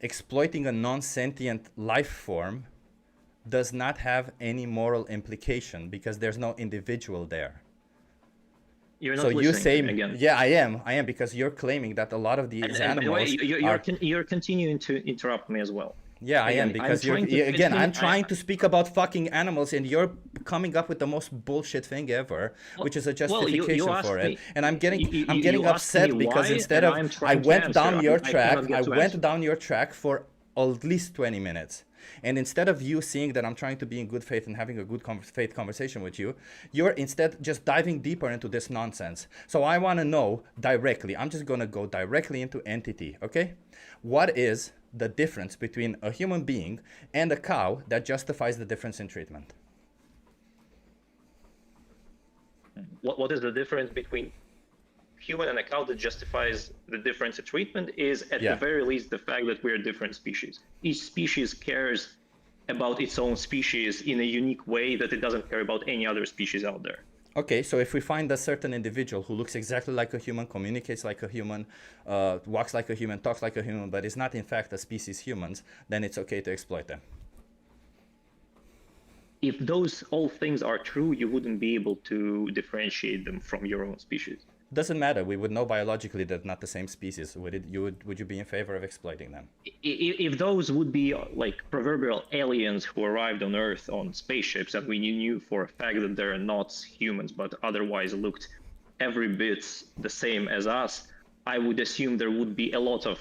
exploiting a non-sentient life form does not have any moral implication because there's no individual there. You're not So you listening say, to me again. yeah, I am, because you're claiming that a lot of these And by the way, animals you're continuing to interrupt me as well. Yeah, I am, Again, because I'm trying to again, I'm continue- trying to speak about fucking animals, and you're coming up with the most bullshit thing ever, which is a well, you justification asked for it. me- And I'm getting you getting asked upset me because why, instead and of I'm I trying to went answer. down your I track, cannot get I to went answer. down your track for at least 20 minutes. And instead of you seeing that I'm trying to be in good faith and having a good faith conversation with you, you're instead just diving deeper into this nonsense. So I want to know directly, I'm just going to go directly into entity, okay? What is the difference between a human being and a cow that justifies the difference in treatment? What is the difference between human and a cow that justifies the difference in treatment is, at Yeah. the very least, the fact that we're different species. Each species cares about its own species in a unique way that it doesn't care about any other species out there. Okay, so if we find a certain individual who looks exactly like a human, communicates like a human, walks like a human, talks like a human, but is not in fact a species humans, then it's okay to exploit them. If those all things are true, you wouldn't be able to differentiate them from your own species. Doesn't matter. We would know biologically that not the same species. Would you be in favor of exploiting them? If those would be like proverbial aliens who arrived on Earth on spaceships and we knew for a fact that they're not humans but otherwise looked every bit the same as us, I would assume there would be a lot of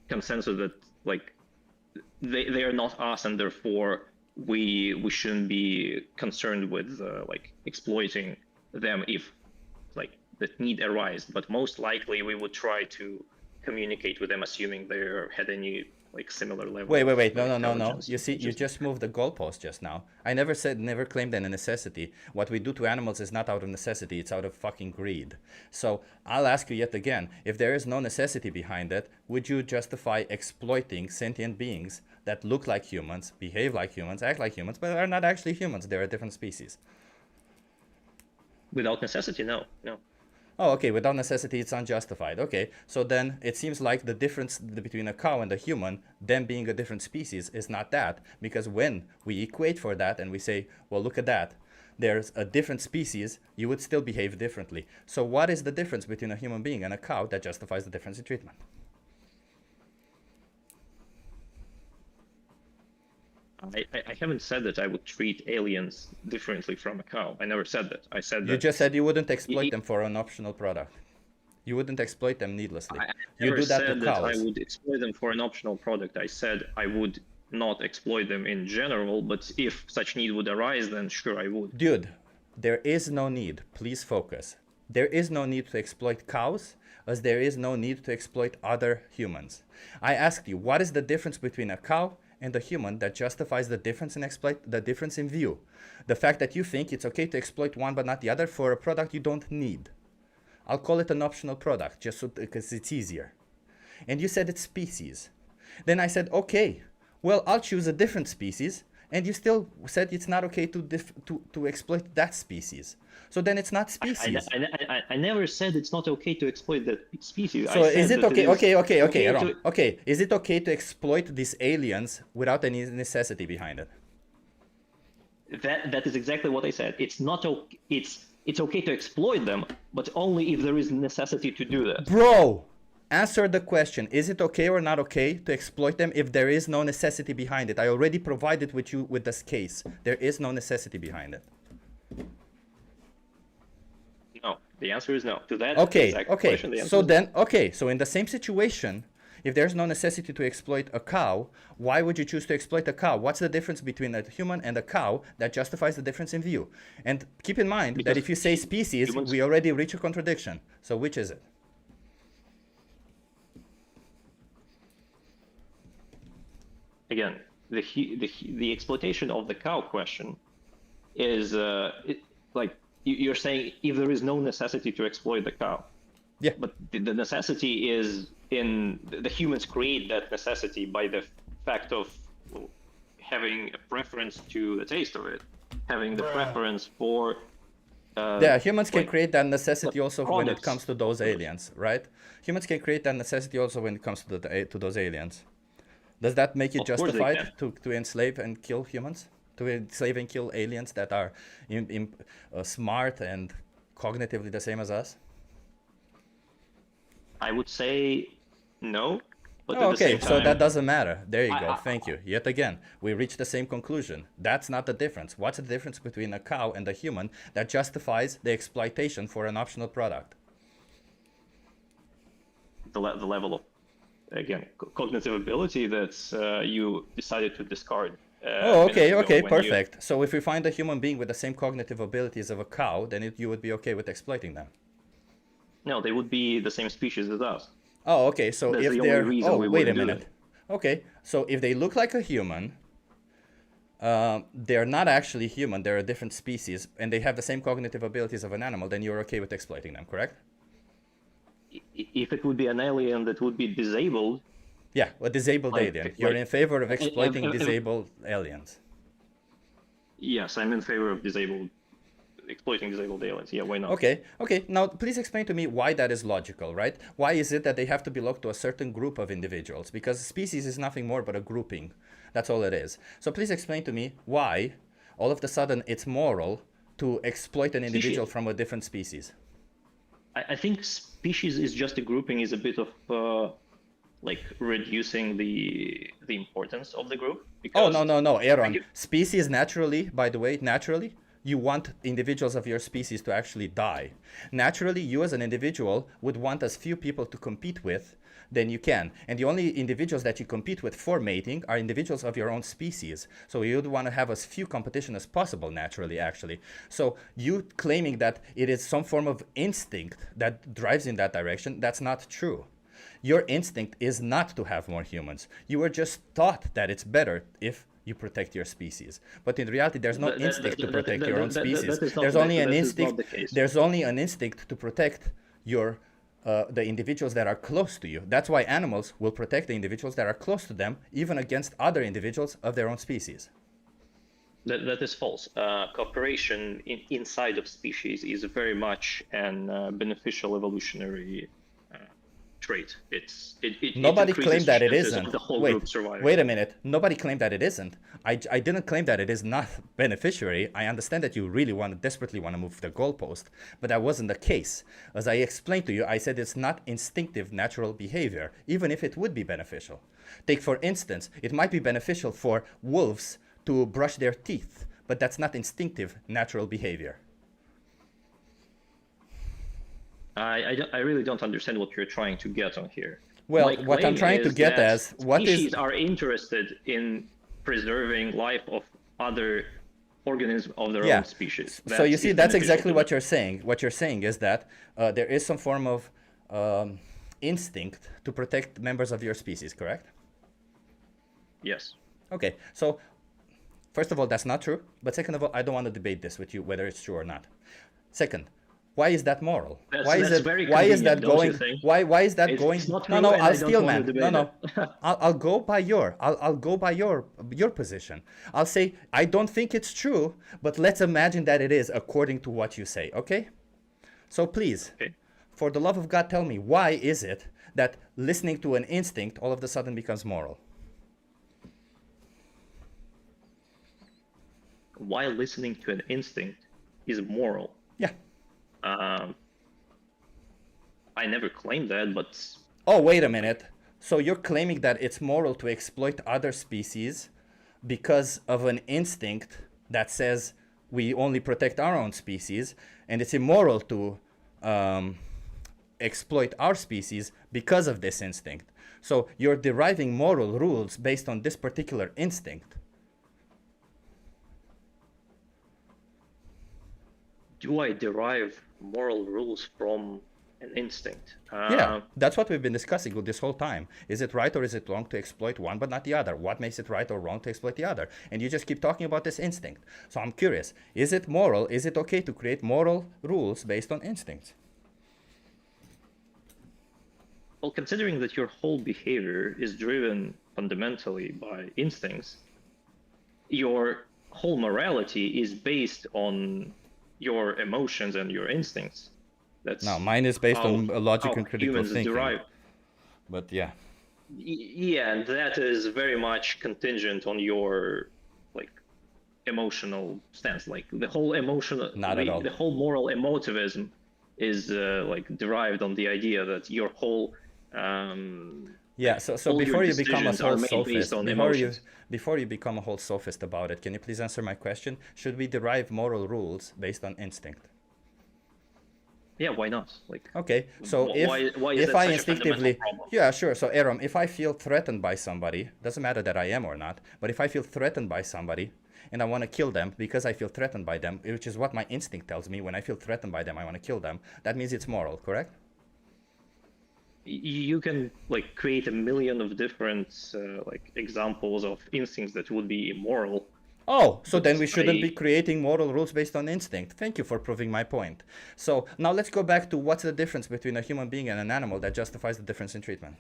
consensus that like they are not us and therefore we shouldn't be concerned with like exploiting them if like that need arise, but most likely we would try to communicate with them assuming they had any like similar level. Wait. of No. intelligence. You see, you just moved the goalpost just now. I never claimed any necessity. What we do to animals is not out of necessity, it's out of fucking greed. So I'll ask you yet again, if there is no necessity behind it, would you justify exploiting sentient beings that look like humans, behave like humans, act like humans, but are not actually humans? They're a different species. Without necessity, no. Oh, okay, without necessity, it's unjustified. Okay, so then it seems like the difference between a cow and a human, them being a different species, is not that. Because when we equate for that and we say, well, look at that, there's a different species, you would still behave differently. So what is the difference between a human being and a cow that justifies the difference in treatment? I haven't said that I would treat aliens differently from a cow. I never said that. I said that. You just said you wouldn't exploit them for an optional product. You wouldn't exploit them needlessly. You never do that said to that cows. I would exploit them for an optional product. I said I would not exploit them in general, but if such need would arise, then sure I would. Dude, there is no need. Please focus. There is no need to exploit cows, as there is no need to exploit other humans. I asked you, what is the difference between a cow and a human that justifies the difference in view? The fact that you think it's okay to exploit one but not the other for a product you don't need. I'll call it an optional product just so because it's easier. And you said it's species. Then I said, okay, well, I'll choose a different species, and you still said it's not okay to exploit that species. So then it's not species. I never said it's not okay to exploit the species. So I said is it that okay? is Wrong. to- Okay, is it okay to exploit these aliens without any necessity behind it? That is exactly what I said. It's not okay. It's okay to exploit them, but only if there is necessity to do that. Bro, answer the question. Is it okay or not okay to exploit them if there is no necessity behind it? I already provided with you with this case. There is no necessity behind it. No, the answer is no. To that Okay, exact okay. question, the answer So is then, okay, so in the same situation, if there's no necessity to exploit a cow, why would you choose to exploit a cow? What's the difference between a human and a cow that justifies the difference in view? And keep in mind that if you say species, we already reach a contradiction. So which is it? again, the exploitation of the cow question is like you're saying if there is no necessity to exploit the cow. Yeah. But the necessity is in the humans create that necessity by the fact of having a preference to the taste of it, having the preference for. Yeah, humans can create that necessity also when it products. comes to those aliens, right? Humans can create that necessity also when it comes to those aliens. Does that make it Of course they justified to enslave and kill humans? To enslave and kill aliens that are smart and cognitively the same as us? I would say no. But Oh, at the okay, same so time, that doesn't matter. There you go. Thank you. Yet again, we reach the same conclusion. That's not the difference. What's the difference between a cow and a human that justifies the exploitation for an optional product? the level of, again, cognitive ability that you decided to discard. Oh, okay, minutes ago okay, when you- perfect. So if we find a human being with the same cognitive abilities of a cow, then you would be okay with exploiting them. No, they would be the same species as us. Oh, okay, so That's if the only they're... reason Oh, we wait a wouldn't do minute. Okay, so if they look like a human, they're not actually human, they're a different species, and they have the same cognitive abilities of an animal, then you're okay with exploiting them, correct? If it would be an alien that would be disabled. Yeah, a disabled alien. You're in favor of exploiting disabled aliens. Yes, I'm in favor of exploiting disabled aliens. Yeah, why not? Okay, okay. Now, please explain to me why that is logical, right? Why is it that they have to belong to a certain group of individuals? Because species is nothing more but a grouping. That's all it is. So please explain to me why, all of a sudden, it's moral to exploit an individual from a different species. I think species is just a grouping, is a bit of like reducing the importance of the group. Oh, no, Aaron. Species naturally, by the way, naturally, you want individuals of your species to actually die. Naturally, you as an individual would want as few people to compete with than you can. And the only individuals that you compete with for mating are individuals of your own species. So you'd want to have as few competition as possible, naturally, actually. So you claiming that it is some form of instinct that drives in that direction, that's not true. Your instinct is not to have more humans. You were just taught that it's better if you protect your species. But in reality, there's no instinct to protect your own species. There's only an instinct. There's only an instinct to protect your the individuals that are close to you. That's why animals will protect the individuals that are close to them, even against other individuals of their own species. That is false. Cooperation inside of species is very much an beneficial evolutionary trait. Nobody claimed that it isn't. The whole group surviving. Wait a minute. Nobody claimed that it isn't. I didn't claim that it is not beneficiary. I understand that you really desperately want to move the goalpost, but that wasn't the case. As I explained to you, I said it's not instinctive natural behavior, even if it would be beneficial. Take, for instance, it might be beneficial for wolves to brush their teeth, but that's not instinctive natural behavior. I really don't understand what you're trying to get on here. Well, what I'm trying to get as species are interested in preserving life of other organisms of their own species. So you see, that's exactly what you're saying. What you're saying is that there is some form of instinct to protect members of your species, correct? Yes. Okay, so first of all, that's not true. But second of all, I don't want to debate this with you, whether it's true or not. Second, why is that moral? Why is that going? Why is that going? No, I'll steal, man. No. I'll go by your position. I'll say I don't think it's true, but let's imagine that it is according to what you say. Okay? So please, for the love of God, tell me why is it that listening to an instinct all of a sudden becomes moral? while listening to an instinct is moral. Yeah. I never claimed that, but... Oh, wait a minute. So you're claiming that it's moral to exploit other species because of an instinct that says we only protect our own species, and it's immoral to exploit our species because of this instinct. So you're deriving moral rules based on this particular instinct. Do I derive moral rules from an instinct? Yeah, that's what we've been discussing this whole time. Is it right or is it wrong to exploit one but not the other? What makes it right or wrong to exploit the other? And you just keep talking about this instinct. So I'm curious, is it moral, is it okay to create moral rules based on instincts? Well, considering that your whole behavior is driven fundamentally by instincts, your whole morality is based on your emotions and your instincts. That's no, mine is based on logic and critical thinking. Derive. But yeah. Yeah, and that is very much contingent on your like emotional stance. Like the whole emotional, not at all. The whole moral emotivism is like derived on the idea that your whole yeah. So before you become a whole sophist, before you become a whole sophist about it, can you please answer my question? Should we derive moral rules based on instinct? Yeah, why not? Like, okay, so if I instinctively, yeah, sure. So Aram, if I feel threatened by somebody, doesn't matter that I am or not, but if I feel threatened by somebody and I want to kill them because I feel threatened by them, which is what my instinct tells me, when I feel threatened by them, I want to kill them. That means it's moral, correct? You can like create a million of different like examples of instincts that would be immoral. Oh, so then we shouldn't be creating moral rules based on instinct. Thank you for proving my point. So now let's go back to what's the difference between a human being and an animal that justifies the difference in treatment.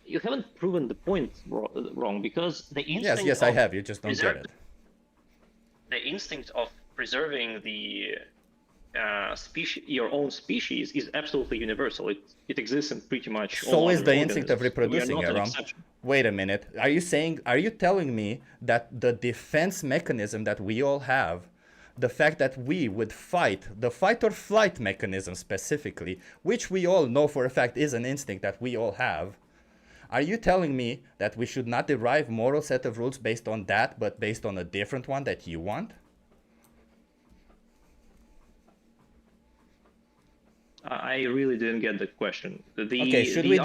You haven't proven the point wrong because the instinct. Yes, I have. You just don't get it. The instinct of preserving the species, your own species, is absolutely universal. It exists in pretty much all. So is the instinct of reproducing, Aram. Wait a minute. Are you telling me that the defense mechanism that we all have, the fact that we would fight, the fight or flight mechanism specifically, which we all know for a fact is an instinct that we all have, are you telling me that we should not derive moral set of rules based on that, but based on a different one that you want? I really didn't get the question. Okay, should we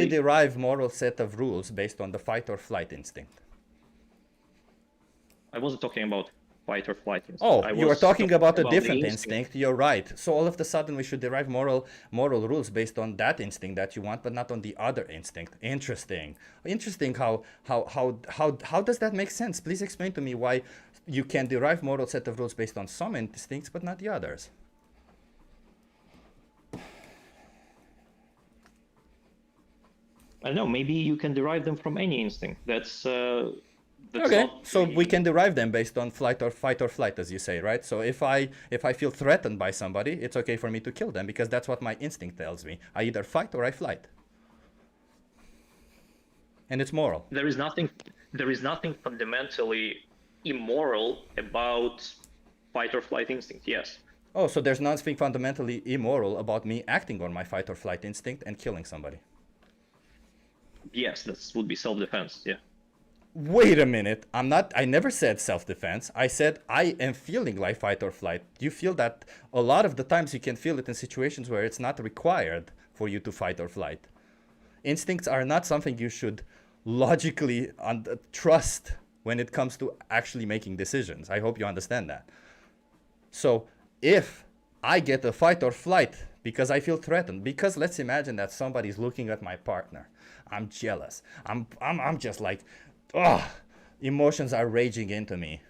derive moral set of rules based on the fight or flight instinct? I wasn't talking about fight or flight instinct. Oh, you were talking about a different instinct. You're right. So all of a sudden we should derive moral rules based on that instinct that you want, but not on the other instinct. Interesting. How does that make sense? Please explain to me why you can derive moral set of rules based on some instincts, but not the others. I don't know, maybe you can derive them from any instinct. That's okay. So we can derive them based on fight or flight, as you say, right? So if I feel threatened by somebody, it's okay for me to kill them because that's what my instinct tells me. I either fight or I flight. And it's moral. There is nothing fundamentally immoral about fight or flight instinct, yes. Oh, so there's nothing fundamentally immoral about me acting on my fight or flight instinct and killing somebody. Yes, that would be self-defense, yeah. Wait a minute. I never said self-defense. I said I am feeling like fight or flight. You feel that a lot of the times you can feel it in situations where it's not required for you to fight or flight. Instincts are not something you should logically trust when it comes to actually making decisions. I hope you understand that. So if I get a fight or flight because I feel threatened, because let's imagine that somebody's looking at my partner. I'm jealous. I'm just like, ugh, emotions are raging into me.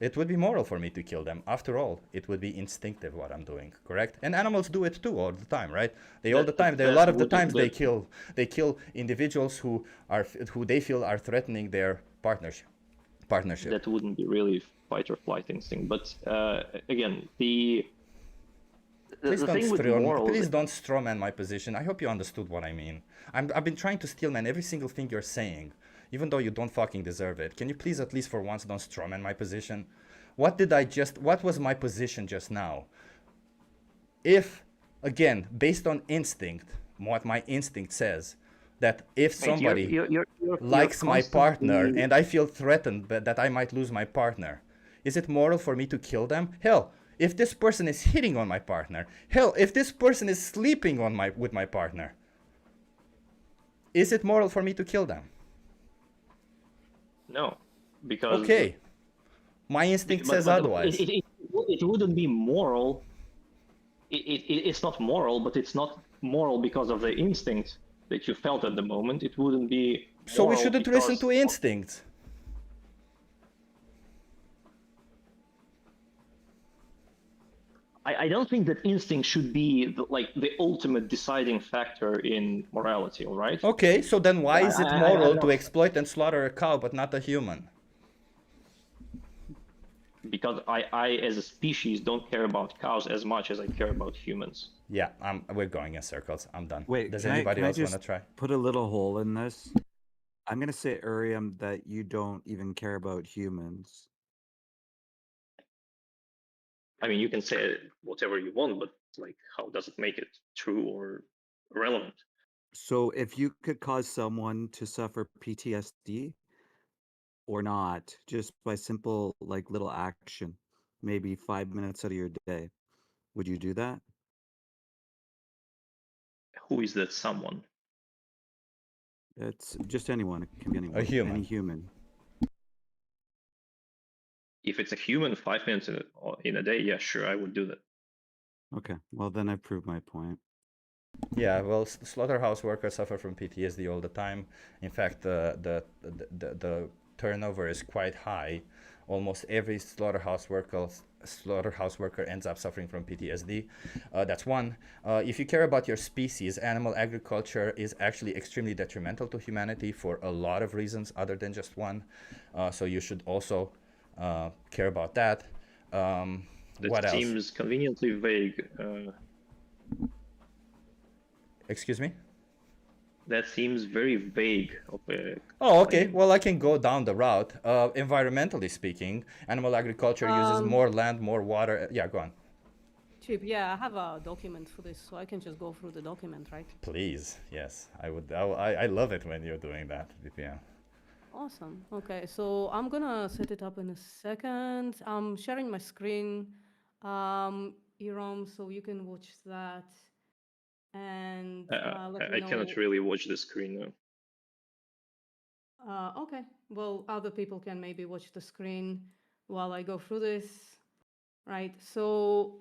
It would be moral for me to kill them. After all, it would be instinctive what I'm doing, correct? And animals do it too all the time, right? A lot of the times they kill individuals who they feel are threatening their partnership. That wouldn't be really fight or flight instinct, but again, Please don't strawman my position. I hope you understood what I mean. I've been trying to steelman every single thing you're saying. even though you don't fucking deserve it. Can you please at least for once don't strawman my position? What was my position just now? If, again, based on instinct, what my instinct says, that if somebody likes my partner and I feel threatened that I might lose my partner, is it moral for me to kill them? Hell, if this person is hitting on my partner, hell, if this person is sleeping with my partner, is it moral for me to kill them? No, because... Okay. My instinct says otherwise. It wouldn't be moral. It's not moral, but it's not moral because of the instinct that you felt at the moment. It wouldn't be... So we shouldn't listen to instincts. I don't think that instinct should be the ultimate deciding factor in morality, all right? Okay, so then why is it moral to exploit and slaughter a cow but not a human? Because I as a species don't care about cows as much as I care about humans. Yeah, we're going in circles. I'm done. Wait, does can anybody I else want just to try? put a little hole in this? I'm gonna say, Uriam, that you don't even care about humans. I mean, you can say whatever you want, but how does it make it true or relevant? So if you could cause someone to suffer PTSD or not, just by simple little action, maybe 5 minutes out of your day, would you do that? Who is that someone? It's just anyone. It can be anyone. A human. Any human. If it's a human, 5 minutes in a day, yeah, sure, I would do that. Okay, well then I proved my point. Yeah, well, slaughterhouse workers suffer from PTSD all the time. In fact, the turnover is quite high. Almost every slaughterhouse worker ends up suffering from PTSD. That's one. If you care about your species, animal agriculture is actually extremely detrimental to humanity for a lot of reasons other than just one. So you should also care about that. What else? Seems conveniently vague. Excuse me? That seems very vague. Oh, okay. Well, I can go down the route. Environmentally speaking, animal agriculture uses more land, more water. Yeah, go on. Chip, yeah, I have a document for this, so I can just go through the document, right? Please, yes. I would. I love it when you're doing that, VPN. Awesome. Okay, so I'm gonna set it up in a second. I'm sharing my screen, Iram, so you can watch that. And I cannot really watch the screen now. Okay, well, other people can maybe watch the screen while I go through this. Right, so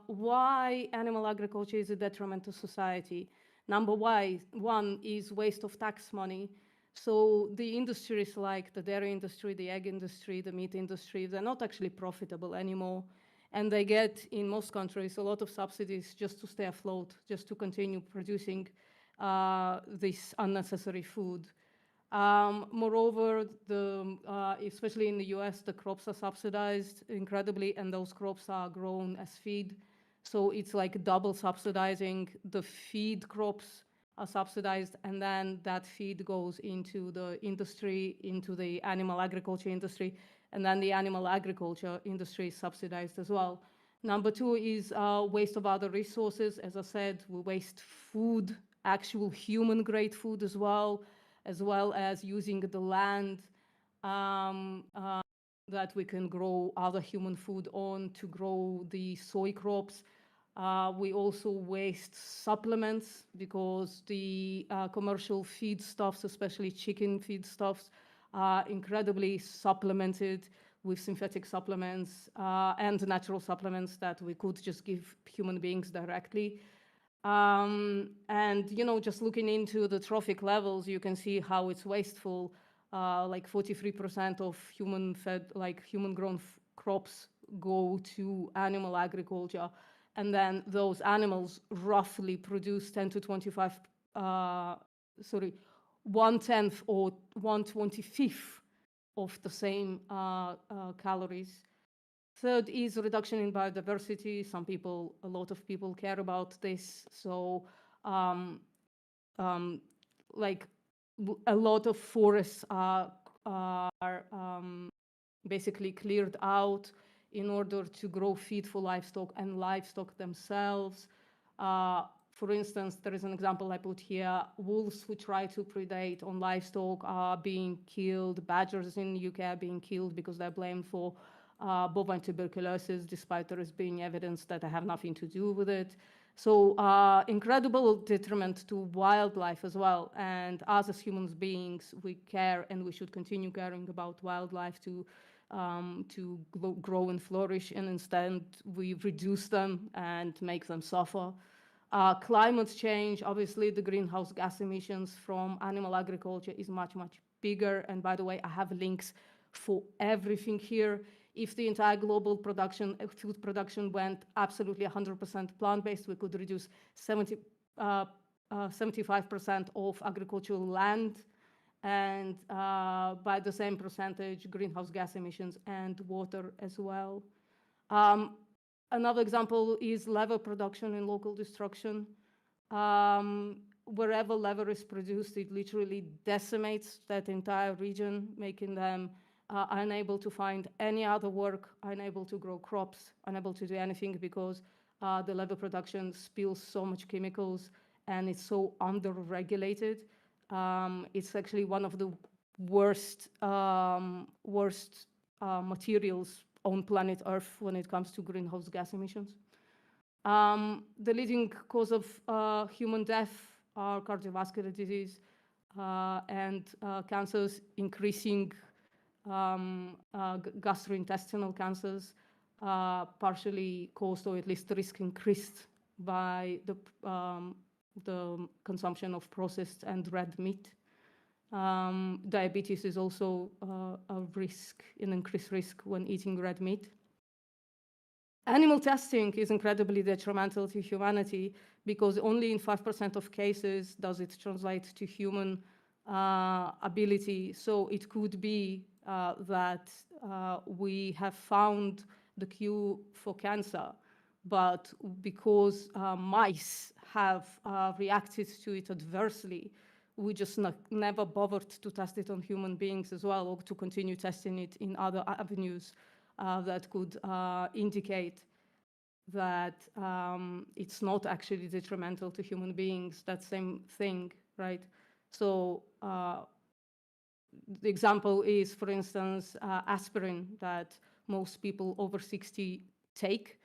why animal agriculture is a detriment to society? Number one is waste of tax money. So the industries like the dairy industry, the egg industry, the meat industry, they're not actually profitable anymore. And they get, in most countries, a lot of subsidies just to stay afloat, just to continue producing this unnecessary food. Moreover, especially in the US, the crops are subsidized incredibly, and those crops are grown as feed. So it's like double subsidizing. The feed crops are subsidized, and then that feed goes into the industry, into the animal agriculture industry, and then the animal agriculture industry is subsidized as well. Number two is waste of other resources. As I said, we waste food, actual human-grade food as well as using the land that we can grow other human food on to grow the soy crops. We also waste supplements because the commercial feedstuffs, especially chicken feedstuffs, are incredibly supplemented with synthetic supplements and natural supplements that we could just give human beings directly. And, just looking into the trophic levels, you can see how it's wasteful. Like 43% of human-grown crops go to animal agriculture. And then those animals roughly produce 10 to 25, 1/10 or 1/25 of the same calories. Third is reduction in biodiversity. A lot of people care about this. So, a lot of forests are basically cleared out in order to grow feed for livestock and livestock themselves. For instance, there is an example I put here. Wolves who try to predate on livestock are being killed. Badgers in the UK are being killed because they're blamed for bovine tuberculosis, despite there is being evidence that they have nothing to do with it. So incredible detriment to wildlife as well. And us as human beings, we care and we should continue caring about wildlife to grow and flourish. And instead, we reduce them and make them suffer. Climate change, obviously, the greenhouse gas emissions from animal agriculture is much, much bigger. And by the way, I have links for everything here. If the entire global production, food production went absolutely 100% plant-based, we could reduce 75% of agricultural land, and by the same percentage, greenhouse gas emissions and water as well. Another example is leather production in local destruction. Wherever leather is produced, it literally decimates that entire region, making them unable to find any other work, unable to grow crops, unable to do anything because the leather production spills so much chemicals and it's so under-regulated. It's actually one of the worst materials on planet Earth when it comes to greenhouse gas emissions. The leading cause of human death are cardiovascular disease and cancers, increasing gastrointestinal cancers, partially caused or at least risk increased by the consumption of processed and red meat. Diabetes is also a risk, an increased risk when eating red meat. Animal testing is incredibly detrimental to humanity because only in 5% of cases does it translate to human ability. So it could be that we have found the cure for cancer, but because mice have reacted to it adversely, we just never bothered to test it on human beings as well, or to continue testing it in other avenues that could indicate that it's not actually detrimental to human beings, that same thing, right? So the example is, for instance, aspirin that most people over 60 take.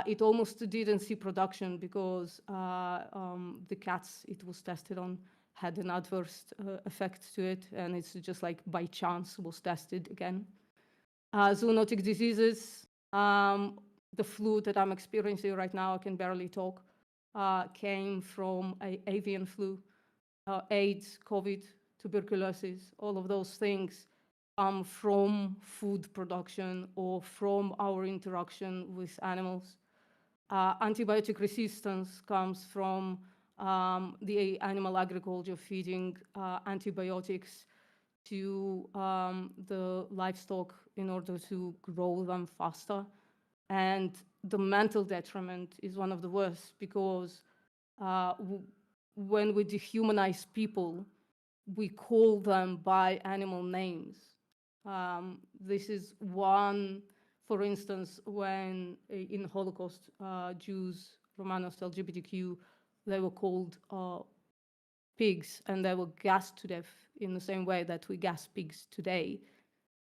It almost didn't see production because the cats it was tested on had an adverse effect to it, and it's just like by chance was tested again. Zoonotic diseases, the flu that I'm experiencing right now, I can barely talk, came from avian flu, AIDS, COVID, tuberculosis, all of those things come from food production or from our interaction with animals. Antibiotic resistance comes from the animal agriculture feeding antibiotics to the livestock in order to grow them faster. And the mental detriment is one of the worst because when we dehumanize people, we call them by animal names. This is one, for instance, when in Holocaust, Jews, Romanos, LGBTQ, they were called pigs and they were gassed to death in the same way that we gas pigs today.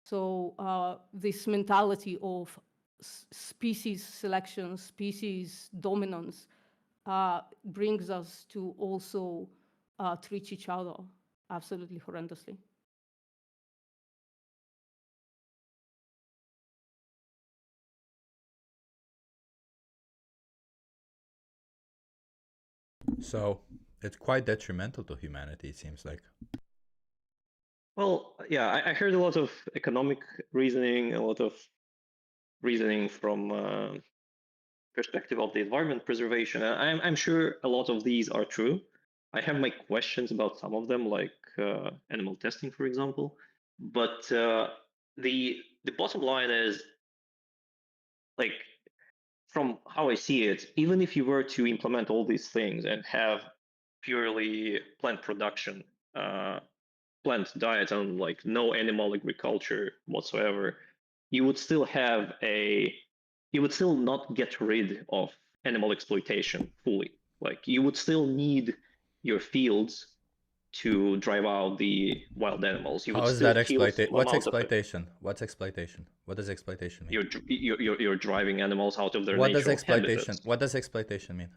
So this mentality of species selection, species dominance brings us to also treat each other absolutely horrendously. So it's quite detrimental to humanity, it seems like. Well, yeah, I heard a lot of economic reasoning, a lot of reasoning from perspective of the environment preservation. I'm sure a lot of these are true. I have my questions about some of them, like animal testing, for example. But the bottom line is, like, from how I see it, even if you were to implement all these things and have purely plant production plant diet and like no animal agriculture whatsoever, you would still not get rid of animal exploitation fully. Like you would still need your fields to drive out the wild animals. You How would is still that kill some exploitation? What's amount of it. exploitation? What's exploitation? What does exploitation mean? You're driving animals out of their What does natural exploitation? habitats. What does exploitation mean?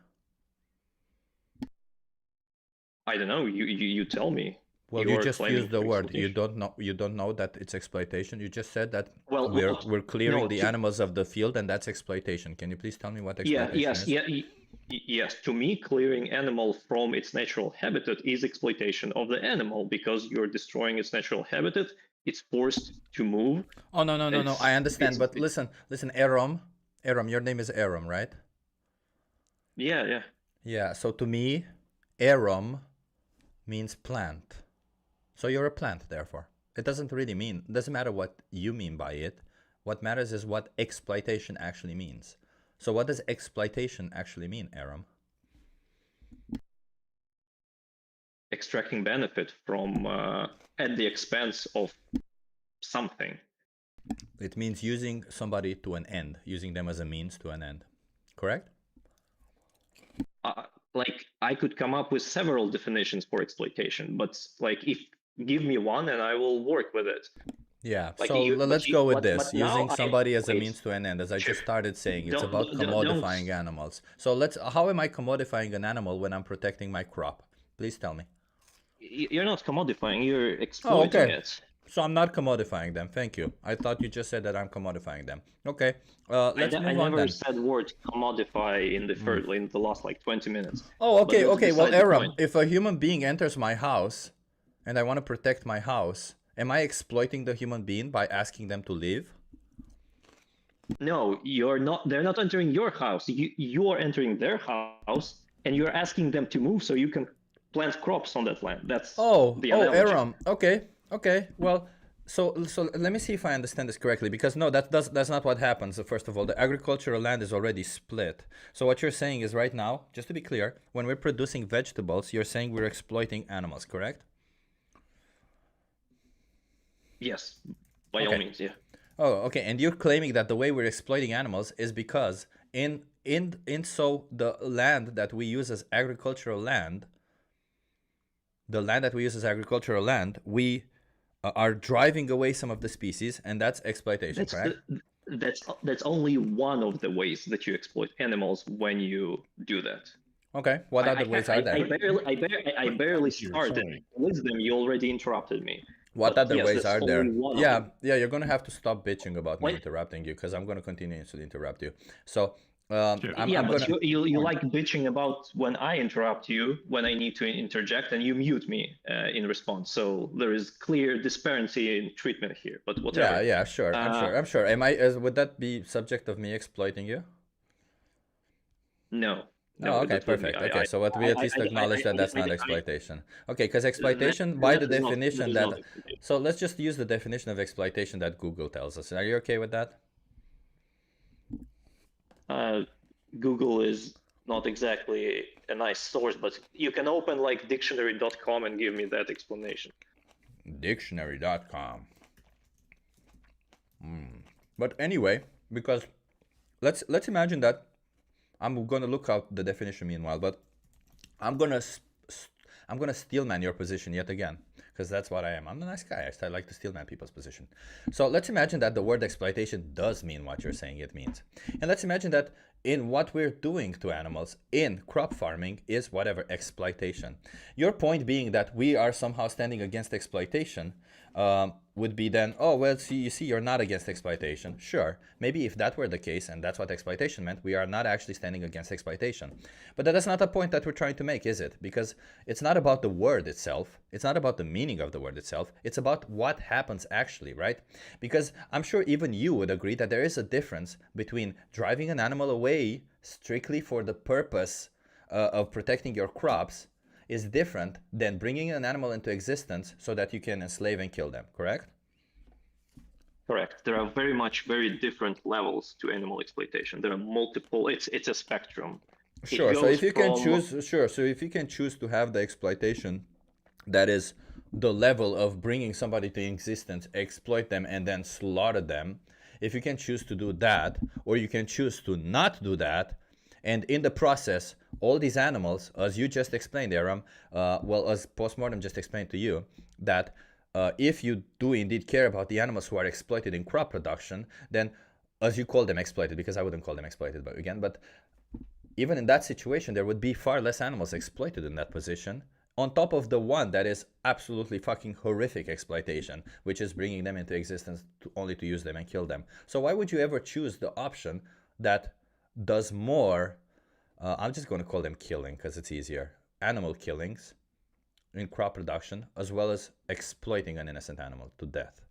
I don't know. You tell me. Well, you are just claiming used the for word. You exploitation. don't know. You don't know that it's exploitation. You just said that Well, we're clearing no, the animals of the field, and that's exploitation. Can you please tell me what exploitation is? Yes. To me, clearing animal from its natural habitat is exploitation of the animal because you're destroying its natural habitat. It's forced to move. Oh no. I understand, but it's- listen, Aram, your name is Aram, right? Yeah. Yeah. So to me, Aram means plant. So you're a plant, therefore. It doesn't matter what you mean by it. What matters is what exploitation actually means. So what does exploitation actually mean, Aram? Extracting benefit from at the expense of something. It means using somebody to an end, using them as a means to an end. Correct? Like I could come up with several definitions for exploitation, but like give me one and I will work with it. Yeah, Like so let's go with this. but now Using somebody as a wait. means to an end, as I just started saying, it's Don't- about don't- don't- commodifying animals. So how am I commodifying an animal when I'm protecting my crop? Please tell me. You're not commodifying, you're exploiting it. So I'm not commodifying them. Thank you. I thought you just said that I'm commodifying them. Okay, let's I move on never then. said word commodify in the last like 20 minutes. Oh, okay, But okay. that's Well, beside the Aram, point. if a human being enters my house and I want to protect my house, am I exploiting the human being by asking them to leave? No, you're not. They're not entering your house. You are entering their house, and you're asking them to move so you can plant crops on that land. That's the analogy. Aram. Okay. Well, so let me see if I understand this correctly, because no, that's not what happens. First of all, the agricultural land is already split. So what you're saying is right now, just to be clear, when we're producing vegetables, you're saying we're exploiting animals, correct? Yes, by all means, yeah. Oh, okay. And you're claiming that the way we're exploiting animals is because so the land that we use as agricultural land, we are driving away some of the species, and that's exploitation, correct? That's only one of the ways that you exploit animals when you do that. Okay. What other ways are there? I barely started. Wisdom, you already interrupted me. What But other yes, ways that's are there? only one of Yeah, them. you're gonna have to stop bitching about me interrupting you, because I'm gonna continue to interrupt you. So I'm but gonna. you like bitching about when I interrupt you, when I need to interject, and you mute me in response. So there is clear disparity in treatment here. But whatever. Yeah, sure. I'm sure. Would that be subject of me exploiting you? No. Oh, okay, that would be- perfect. Okay, so what we at least acknowledge that that's not exploitation. Okay, because exploitation, by the that is not- definition that is that, not so let's just use the definition of exploitation that Google tells us. Are you okay with that? Google is not exactly a nice source, but you can open like dictionary.com and give me that explanation. Dictionary.com. But anyway, because let's imagine that I'm gonna look out the definition meanwhile, but I'm gonna steelman your position yet again, because that's what I am. I'm a nice guy. I like to steelman people's position. So let's imagine that the word exploitation does mean what you're saying it means, and let's imagine that in what we're doing to animals in crop farming is whatever exploitation. Your point being that we are somehow standing against exploitation would be then, oh, well, you see, you're not against exploitation. Sure, maybe if that were the case, and that's what exploitation meant, we are not actually standing against exploitation. But that is not a point that we're trying to make, is it? Because it's not about the word itself. It's not about the meaning of the word itself. It's about what happens actually, right? Because I'm sure even you would agree that there is a difference between driving an animal away strictly for the purpose of protecting your crops is different than bringing an animal into existence so that you can enslave and kill them, correct? Correct. There are very different levels to animal exploitation. There are multiple. It's a spectrum. Sure. So if you can choose, so if you can choose to have the exploitation that is the level of bringing somebody to existence, exploit them, and then slaughter them, if you can choose to do that, or you can choose to not do that, and in the process, all these animals, as you just explained, Aram, well, as Postmortem just explained to you, that if you do indeed care about the animals who are exploited in crop production, then, as you call them exploited, because I wouldn't call them exploited, but again, but even in that situation, there would be far less animals exploited in that position, on top of the one that is absolutely fucking horrific exploitation, which is bringing them into existence only to use them and kill them. So why would you ever choose the option that does more, I'm just going to call them killing because it's easier, animal killings in crop production, as well as exploiting an innocent animal to death?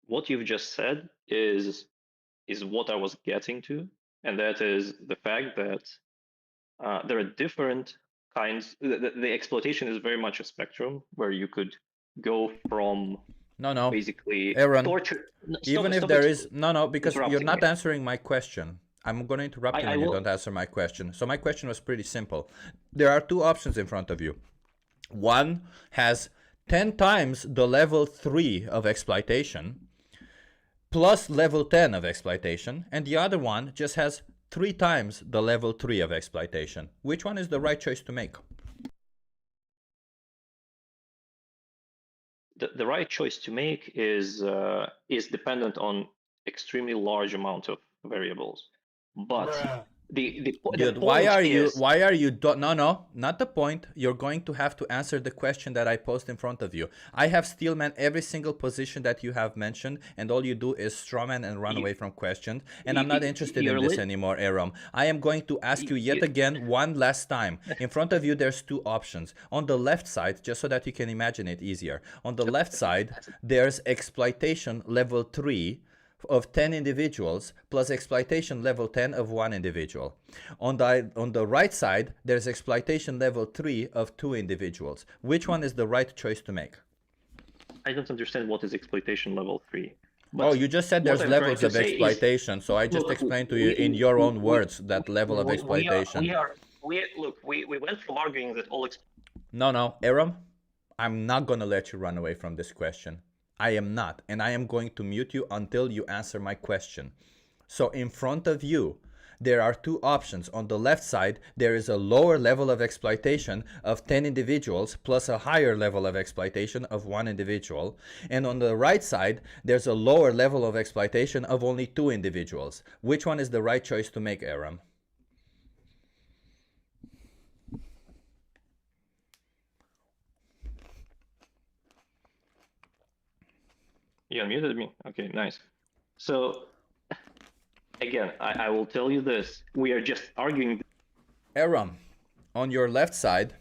What you've just said is what I was getting to, and that is the fact that there are different kinds. The exploitation is very much a spectrum where you could go from basically Aaron, torture. Even if there is because you're not answering my question. I'm going to interrupt you when you don't answer my question. So my question was pretty simple. There are two options in front of you. One has 10 times the level 3 of exploitation plus level 10 of exploitation, and the other one just has 3 times the level 3 of exploitation. Which one is the right choice to make? The right choice to make is dependent on extremely large amount of variables. But why are you not the point. You're going to have to answer the question that I posed in front of you. I have steelman every single position that you have mentioned, and all you do is strawman and run away from questions, and I'm not interested in this anymore, Aram. I am going to ask you yet again one last time. In front of you there's two options. On the left side, just so that you can imagine it easier, on the left side there's exploitation level 3 of 10 individuals plus exploitation level 10 of 1 individual. On the right side, there's exploitation level 3 of 2 individuals. Which one is the right choice to make? I don't understand what is exploitation level 3. Oh, you just said there's levels of exploitation, so I just explained to you in your own words that level of exploitation. We went from arguing that all... No, Aram, I'm not going to let you run away from this question. I am not, and I am going to mute you until you answer my question. So in front of you, there are two options. On the left side, there is a lower level of exploitation of 10 individuals plus a higher level of exploitation of 1 individual. And on the right side, there's a lower level of exploitation of only 2 individuals. Which one is the right choice to make, Aram? You unmuted me? Okay, nice. So, again, I will tell you this. We are just arguing. Aram, on your left side,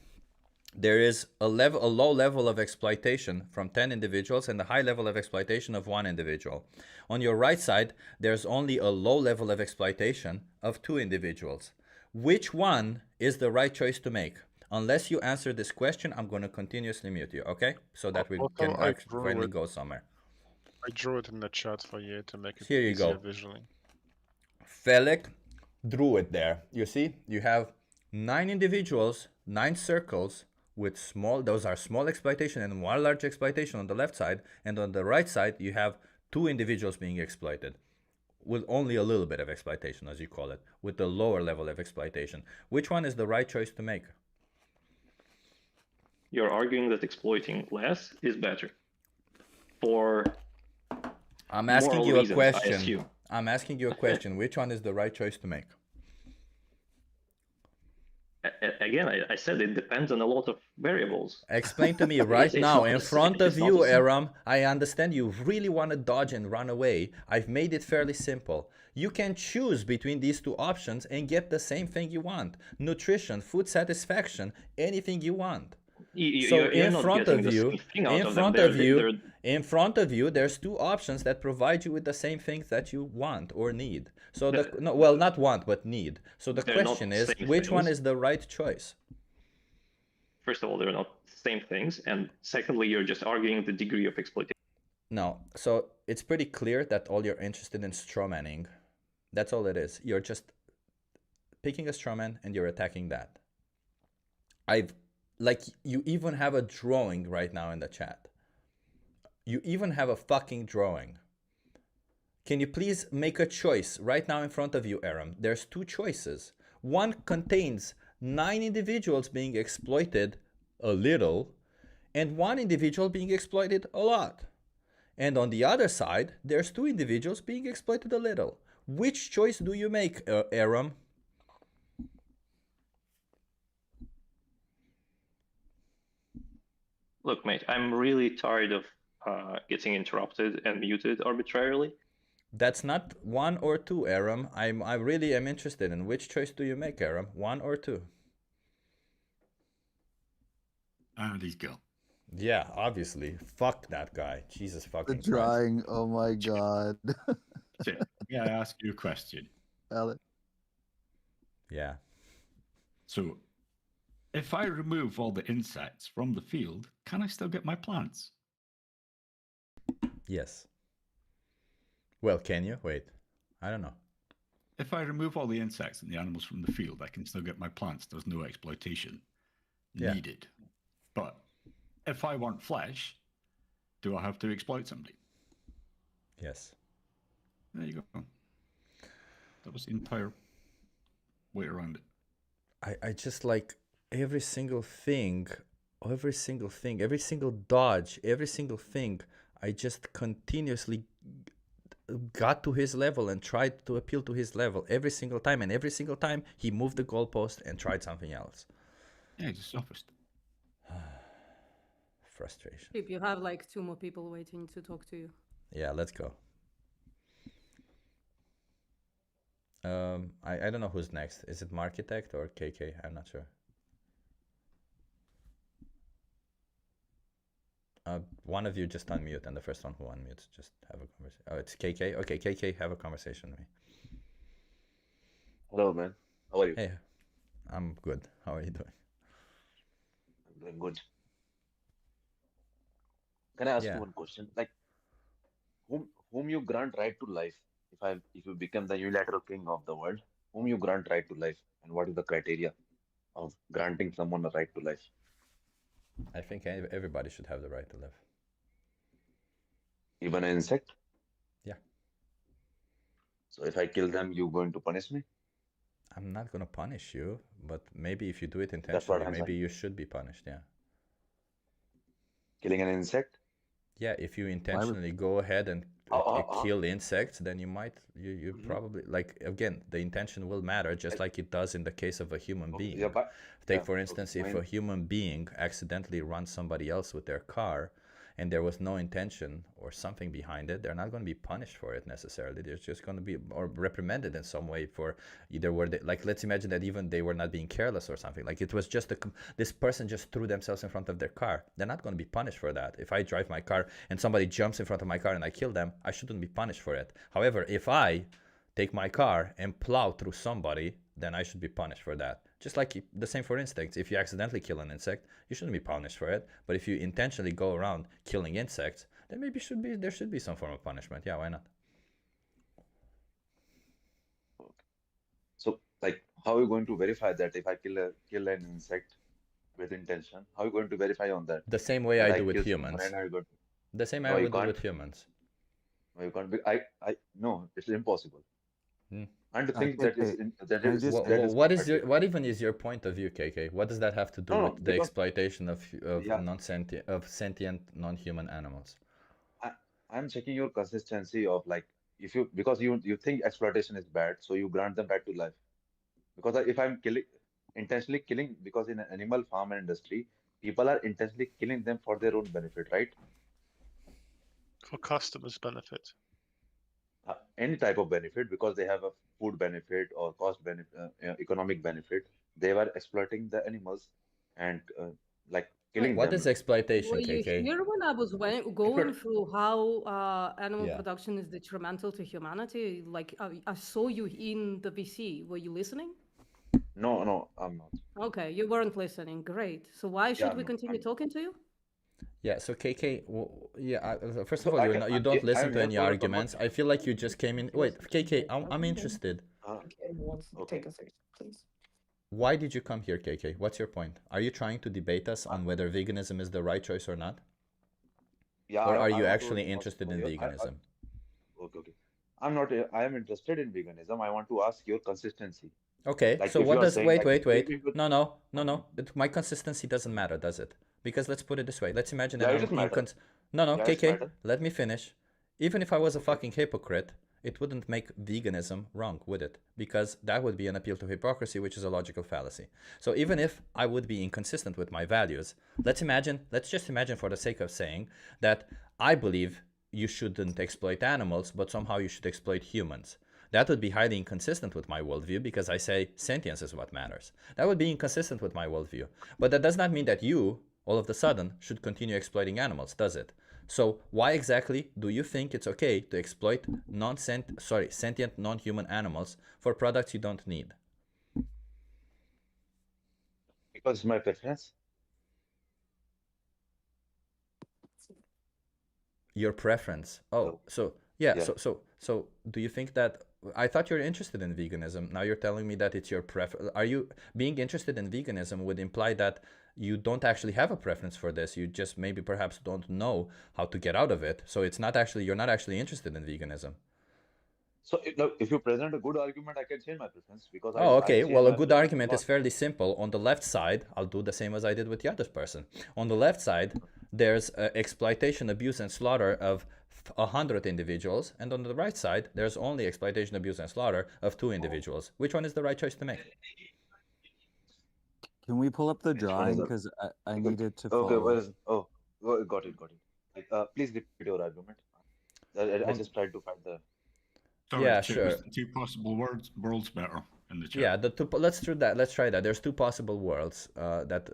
there is a low level of exploitation from 10 individuals and a high level of exploitation of 1 individual. On your right side, there's only a low level of exploitation of 2 individuals. Which one is the right choice to make? Unless you answer this question, I'm going to continuously mute you, okay? So that we can finally go somewhere. I drew it in the chat for you to make it Here you easier go. visually. Felek drew it there. You see, you have 9 individuals, 9 circles with those are small exploitation and 1 large exploitation on the left side. And on the right side, you have 2 individuals being exploited with only a little bit of exploitation, as you call it, with the lower level of exploitation. Which one is the right choice to make? You're arguing that exploiting less is better. I'm asking you a question. I'm asking you a question. Which one is the right choice to make? Again, I said it depends on a lot of variables. Explain to me right now in front of you, Aram. I understand you really want to dodge and run away. I've made it fairly simple. You can choose between these two options and get the same thing you want. Nutrition, food satisfaction, anything you want. So in front of you, there's 2 options that provide you with the same things that you want or need. So not want, but need. So the question is, which one is the right choice? First of all, they're not the same things, and secondly, you're just arguing the degree of exploitation. No, so it's pretty clear that all you're interested in strawmanning. That's all it is. You're just picking a strawman and you're attacking that. I've Like, you even have a drawing right now in the chat. You even have a fucking drawing. Can you please make a choice right now in front of you, Aram? There's two choices. One contains 9 individuals being exploited a little, and 1 individual being exploited a lot. And on the other side, there's 2 individuals being exploited a little. Which choice do you make, Aram? Look, mate, I'm really tired of getting interrupted and muted arbitrarily. That's not 1 or 2, Aram. I really am interested in which choice do you make, Aram? 1 or 2? And he's gone. Yeah, obviously. Fuck that guy. Jesus fucking The drawing. Oh my god. So, may I ask you a question? Alex. Yeah. So, if I remove all the insects from the field, can I still get my plants? Yes. Well, can you? Wait. I don't know. If I remove all the insects and the animals from the field, I can still get my plants. There's no exploitation needed. But if I want flesh, do I have to exploit somebody? Yes. There you go. That was the entire way around it. I just like every single thing, every single dodge, every single thing, I just continuously got to his level and tried to appeal to his level every single time. And every single time he moved the goalpost and tried something else. Yeah, just sophist. Frustration. Pip, you have like 2 more people waiting to talk to you. Yeah, let's go. I don't know who's next. Is it Markitect or KK? I'm not sure. One of you just unmute, and the first one who unmutes just have a conversation. Oh, it's KK? Okay, KK, have a conversation with me. Hello, man. How are you? Hey, I'm good. How are you doing? I'm doing good. Can I ask you one question? Like, whom you grant right to life? If you become the unilateral king of the world, whom you grant right to life, and what is the criteria of granting someone a right to life? I think everybody should have the right to live. Even an insect? Yeah. So if I kill them, you going to punish me? I'm not gonna punish you, but maybe if you do it That's what intentionally, I'm maybe saying. you should be punished. Yeah. Killing an insect? Yeah, if you intentionally go ahead and kill insects, then you might, you probably, like, again, the intention will matter, just like it does in the case of a human being. Yeah, but Take, for instance, if a human being accidentally runs somebody else with their car, and there was no intention or something behind it, they're not going to be punished for it necessarily. They're just going to be, or reprimanded in some way for either were they, like, let's imagine that even they were not being careless or something. Like, it was just this person just threw themselves in front of their car. They're not going to be punished for that. If I drive my car and somebody jumps in front of my car and I kill them, I shouldn't be punished for it. However, if I take my car and plow through somebody, then I should be punished for that. Just like the same for insects. If you accidentally kill an insect, you shouldn't be punished for it. But if you intentionally go around killing insects, then maybe there should be some form of punishment. Yeah, why not? So, like, how are you going to verify that if I kill an insect with intention? How are you going to verify on that? The same way That I do with kill humans. someone and I got- The same way No, I you would do can't. with humans. No, you can't. No, it's impossible. Hmm. And to think that is What even is your point of view, KK? What does that have to do No, with the because- exploitation of Yeah. sentient non-human animals? I'm checking your consistency of, like, because you think exploitation is bad, so you grant them right to life. Because if I'm intentionally killing, because in an animal farm industry, people are intentionally killing them for their own benefit, right? For customers' benefit. Any type of benefit, because they have a food benefit or cost benefit, economic benefit. They were exploiting the animals and like killing What them. is exploitation, Were you KK? here when I was going through how animal Yeah. production is detrimental to humanity? Like, I saw you in the VC. Were you listening? No, I'm not. Okay, you weren't listening. Great. So why should we continue talking to you? Yeah, so KK, first of So all, I you don't listen I'm to here any for a arguments. I feel like you just came in. Wait, KK, I'm interested. Okay. Take a seat, please. Why did you come here, KK? What's your point? Are you trying to debate us on whether veganism is the right choice or not? Yeah, Or are I you want actually to ask interested for in your. veganism? Okay, okay. I'm not. I am interested in veganism. I want to ask your consistency. Okay, Like so if what you are does, saying wait, like wait, wait. if you, No. My consistency doesn't matter, does it? Because let's put it this way. Let's imagine yeah, that it I'm is matter. No, Yeah, it's KK, matter. let me finish. Even if I was a Okay. fucking hypocrite, it wouldn't make veganism wrong, would it? Because that would be an appeal to hypocrisy, which is a logical fallacy. So even if I would be inconsistent with my values, let's just imagine for the sake of saying that I believe you shouldn't exploit animals, but somehow you should exploit humans. That would be highly inconsistent with my worldview because I say sentience is what matters. That would be inconsistent with my worldview. But that does not mean that you, all of a sudden, should continue exploiting animals, does it? So why exactly do you think it's okay to exploit sentient non-human animals for products you don't need? Because it's my preference. Your preference. Oh, so yeah, so do you think that I thought you're interested in veganism. Now you're telling me that it's your preference. Are you being interested in veganism would imply that you don't actually have a preference for this. You just maybe perhaps don't know how to get out of it. So it's not actually, you're not actually interested in veganism. So if you present a good argument, I can change my preference because Oh, okay. changed Well, a my good preference argument a is fairly simple. On the left side, I'll do the same as I did with the other person. On the left side, there's exploitation, abuse, and slaughter of 100 individuals, and on the right side, there's only exploitation, abuse, and slaughter of 2 individuals. Which one is the right choice to make? Can we pull up the Which one is drawing? that? Because I needed to Okay, follow. where is? Oh, got it. Please repeat your argument. I just tried to find the. Sorry, Yeah, two, sure. is the 2 possible worlds better in the chat? Yeah, let's try that. There's 2 possible worlds that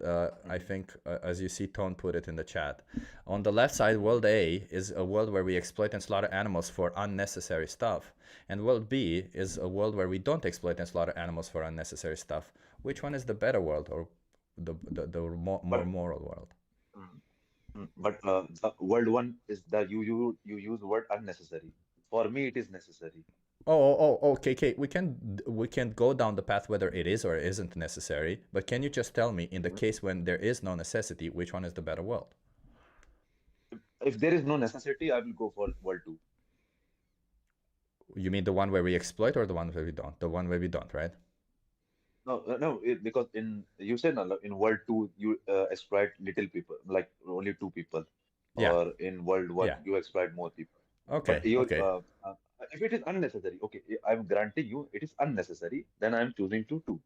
I think, as you see, Tone put it in the chat. On the left side, world A is a world where we exploit and slaughter animals for unnecessary stuff, and world B is a world where we don't exploit and slaughter animals for unnecessary stuff. Which one is the better world, or the more moral world? But the world one is that you use the word unnecessary. For me, it is necessary. Okay. We can go down the path whether it is or isn't necessary. But can you just tell me, in the case when there is no necessity, which one is the better world? If there is no necessity, I will go for world 2. You mean the one where we exploit or the one where we don't? The one where we don't, right? No, because you said in world 2 you exploit little people, like only 2 people, Yeah. or in world 1 Yeah. you exploit more people. Okay. But you, Okay. if it is unnecessary, okay, I'm granting you it is unnecessary, then I'm choosing to 2.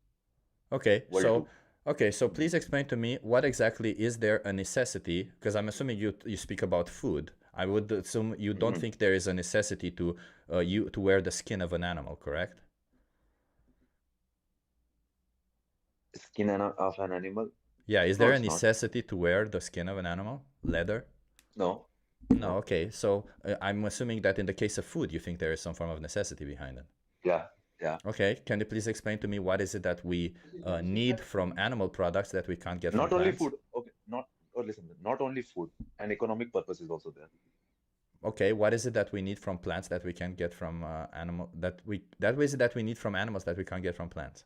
Okay. World So 2. okay. So please explain to me what exactly is there a necessity? Because I'm assuming you speak about food. I would assume you don't think there is a necessity to to wear the skin of an animal, correct? Skin of an animal? Yeah. Is No, there a it's not. necessity to wear the skin of an animal? Leather? No. No. Okay. So I'm assuming that in the case of food, you think there is some form of necessity behind it. Yeah. Okay. Can you please explain to me what is it that we need from animal products that we can't get Not from only plants? food. Okay, listen, not only food, and economic purpose is also there. Okay. What is it that we need from plants that we can't get from animal that is it that we need from animals that we can't get from plants?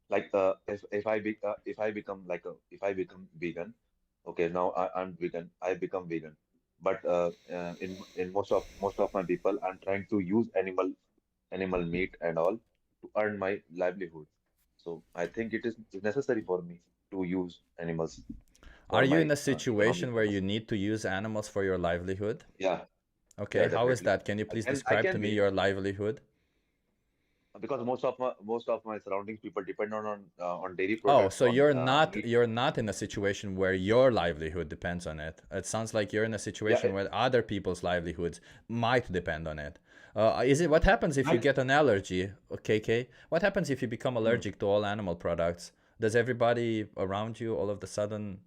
Like if I become vegan, okay, now I'm vegan, I become vegan, but in most of my people, I'm trying to use animal meat and all to earn my livelihood. So I think it is necessary for me to use animals Are for you my in a economic situation where purpose. you need to use animals for your livelihood? Yeah, Okay. yeah, How is definitely. that? Can you please I describe to can me be, your livelihood? because most of my surroundings people depend on dairy Oh, products, so on meat. you're not in a situation where your livelihood depends on it. It sounds like you're in a situation where other people's livelihoods might depend on it. What happens if you get an allergy, KK? What happens if you become allergic to all animal products? Does everybody around you all of a sudden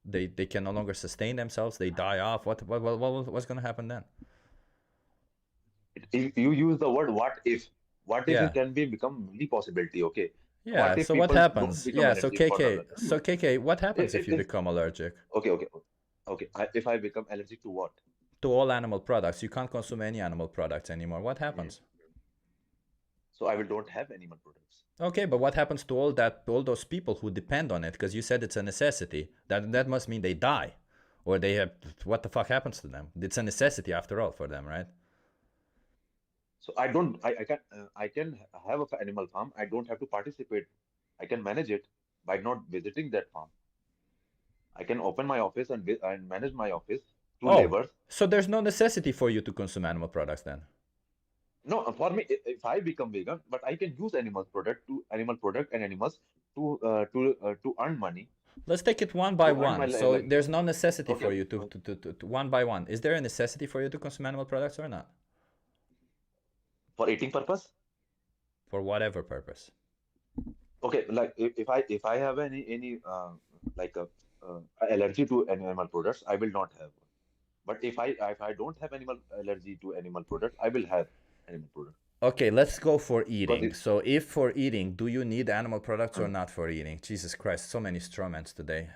they can no longer sustain themselves? They die off. What's going to happen then? If you use the word what if Yeah. it can become the possibility, okay? Yeah, What if so what people don't happens? become Yeah, so allergic for some KK, reason? so KK, what happens if you If become allergic okay, if I become allergic to what? to all animal products? You can't consume any animal products anymore. What happens? so I will don't have animal products. Okay, but what happens to all those people who depend on it? Because you said it's a necessity. That must mean they die, or they have. What the fuck happens to them? It's a necessity after all for them, right? So I can have an animal farm. I don't have to participate. I can manage it by not visiting that farm. I can open my office and manage my office through laborers. So there's no necessity for you to consume animal products then? No, for me, if I become vegan, but I can use animal product and animals to earn money. Let's take it one by one. So like, there's no necessity for you to one by one. Is there a necessity for you to consume animal products or not? For eating purpose? For whatever purpose. Okay, like if I have any like a allergy to animal products, I will not have one. But if I don't have allergy to animal products, I will have animal products. Okay, let's go for eating. So if for eating, do you need animal products or not for eating? Jesus Christ, so many strawmans today.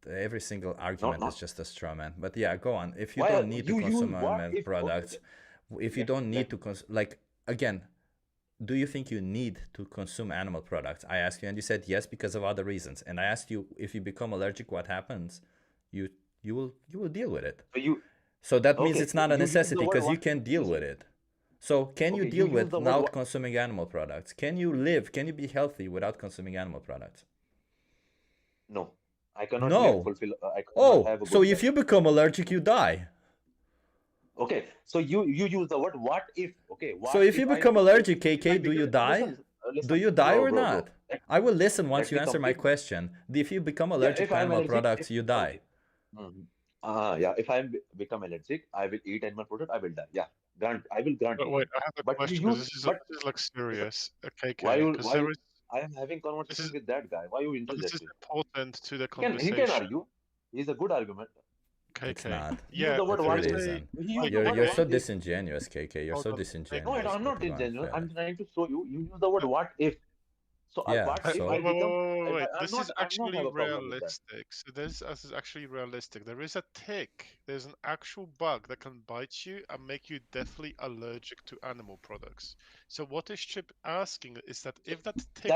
Every single argument is just a strawman. But yeah, go on. If you don't need to consume animal products, if you don't need to consume, like, again, do you think you need to consume animal products? I asked you and you said yes because of other reasons. And I asked you, if you become allergic, what happens? You will deal with it. So that means it's not a necessity because you can deal with it. So can you deal with without consuming animal products? Can you live? Can you be healthy without consuming animal products? No, I cannot. No. So if you become allergic, you die. Okay, so you use the word what if? Okay. So if you become allergic, KK, do you die? Do you die or not? I will listen once you answer my question. If you become allergic to animal products, you die. Yeah. If I become allergic, I will eat animal product. I will die. Yeah. I will grant. But wait, I have a question. This is like serious. Okay, why I am having conversation with that guy. Why you interjecting? This is important to the He conversation. can argue. He's a good argument. KK. It's not. Yeah, it isn't. You're so disingenuous, KK. You're so disingenuous. No, I'm not disingenuous. I'm trying to show you. You use the word what if. So yeah, what if I become? Wait. This is actually realistic. So this is actually realistic. There is a tick. There's an actual bug that can bite you and make you deathly allergic to animal products. So what is Chip asking is that if that tick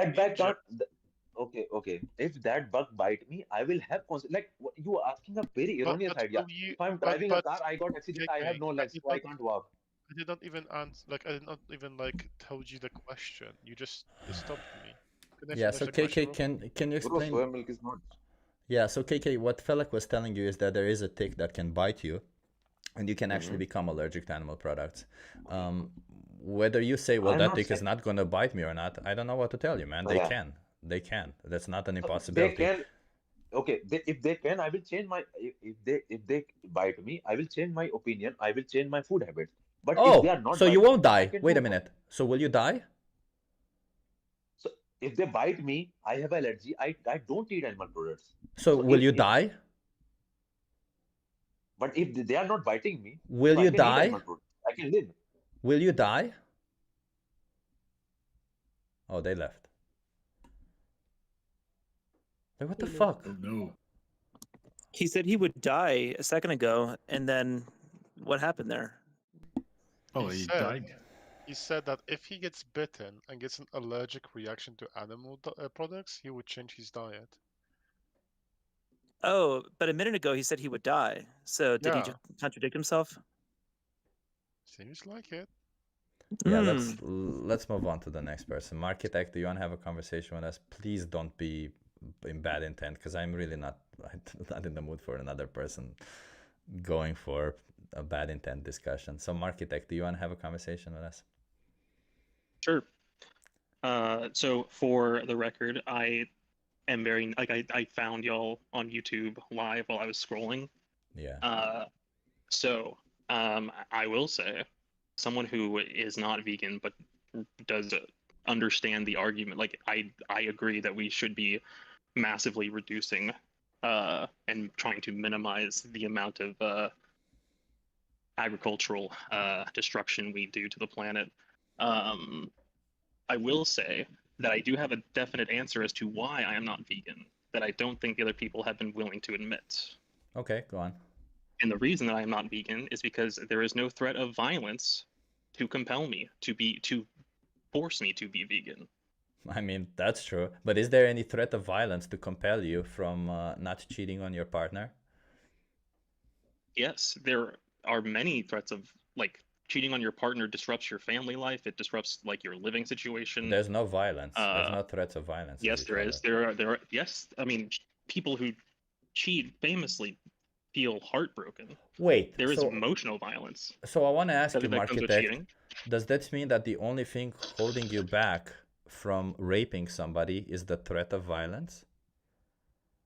Okay. If that bug bite me, I will have like you are asking a very erroneous idea. If I'm driving a car, I got accident, I have no legs, so I can't walk. I did not even answer. Like I did not even told you the question. You just stopped me. Yeah. So KK, can you explain? Soy milk is not. Yeah. So KK, what Felek was telling you is that there is a tick that can bite you, and you can actually become allergic to animal products. Whether you say, well, that tick is not going to bite me or not, I don't know what to tell you, man. They can. They can. That's not an impossibility. They can. Okay. If they can, I will change my. If they bite me, I will change my opinion. I will change my food habits. But if they are not, so you won't die. Wait a minute. So will you die? So if they bite me, I have allergy. I don't eat animal products. So will you die? But if they are not biting me, will you die? I can live. Will you die? Oh, they left. Like, what the fuck? Oh no. He said he would die a second ago, and then what happened there? Oh, he died. He said that if he gets bitten and gets an allergic reaction to animal products, he would change his diet. Oh, but a minute ago he said he would die. So did he just contradict himself? Seems like it. Yeah, let's move on to the next person. Markitect, do you want to have a conversation with us? Please don't be in bad intent, because I'm really not in the mood for another person going for a bad intent discussion. So Markitect, do you want to have a conversation with us? Sure. So for the record, I am very I found y'all on YouTube live while I was scrolling. Yeah. So I will say, someone who is not vegan but does understand the argument, like I agree that we should be massively reducing and trying to minimize the amount of agricultural destruction we do to the planet. I will say that I do have a definite answer as to why I am not vegan, that I don't think the other people have been willing to admit. Okay, go on. And the reason that I am not vegan is because there is no threat of violence to compel me to force me to be vegan. I mean, that's true. But is there any threat of violence to compel you from not cheating on your partner? Yes, there are many threats of like cheating on your partner disrupts your family life. It disrupts like your living situation. There's no violence. There's no threats of violence. Yes, there is. There are. Yes, I mean, people who cheat famously feel heartbroken. Wait, there is so- emotional violence. So I want to ask that- you, that comes with Markitect, cheating. does that mean that the only thing holding you back from raping somebody is the threat of violence?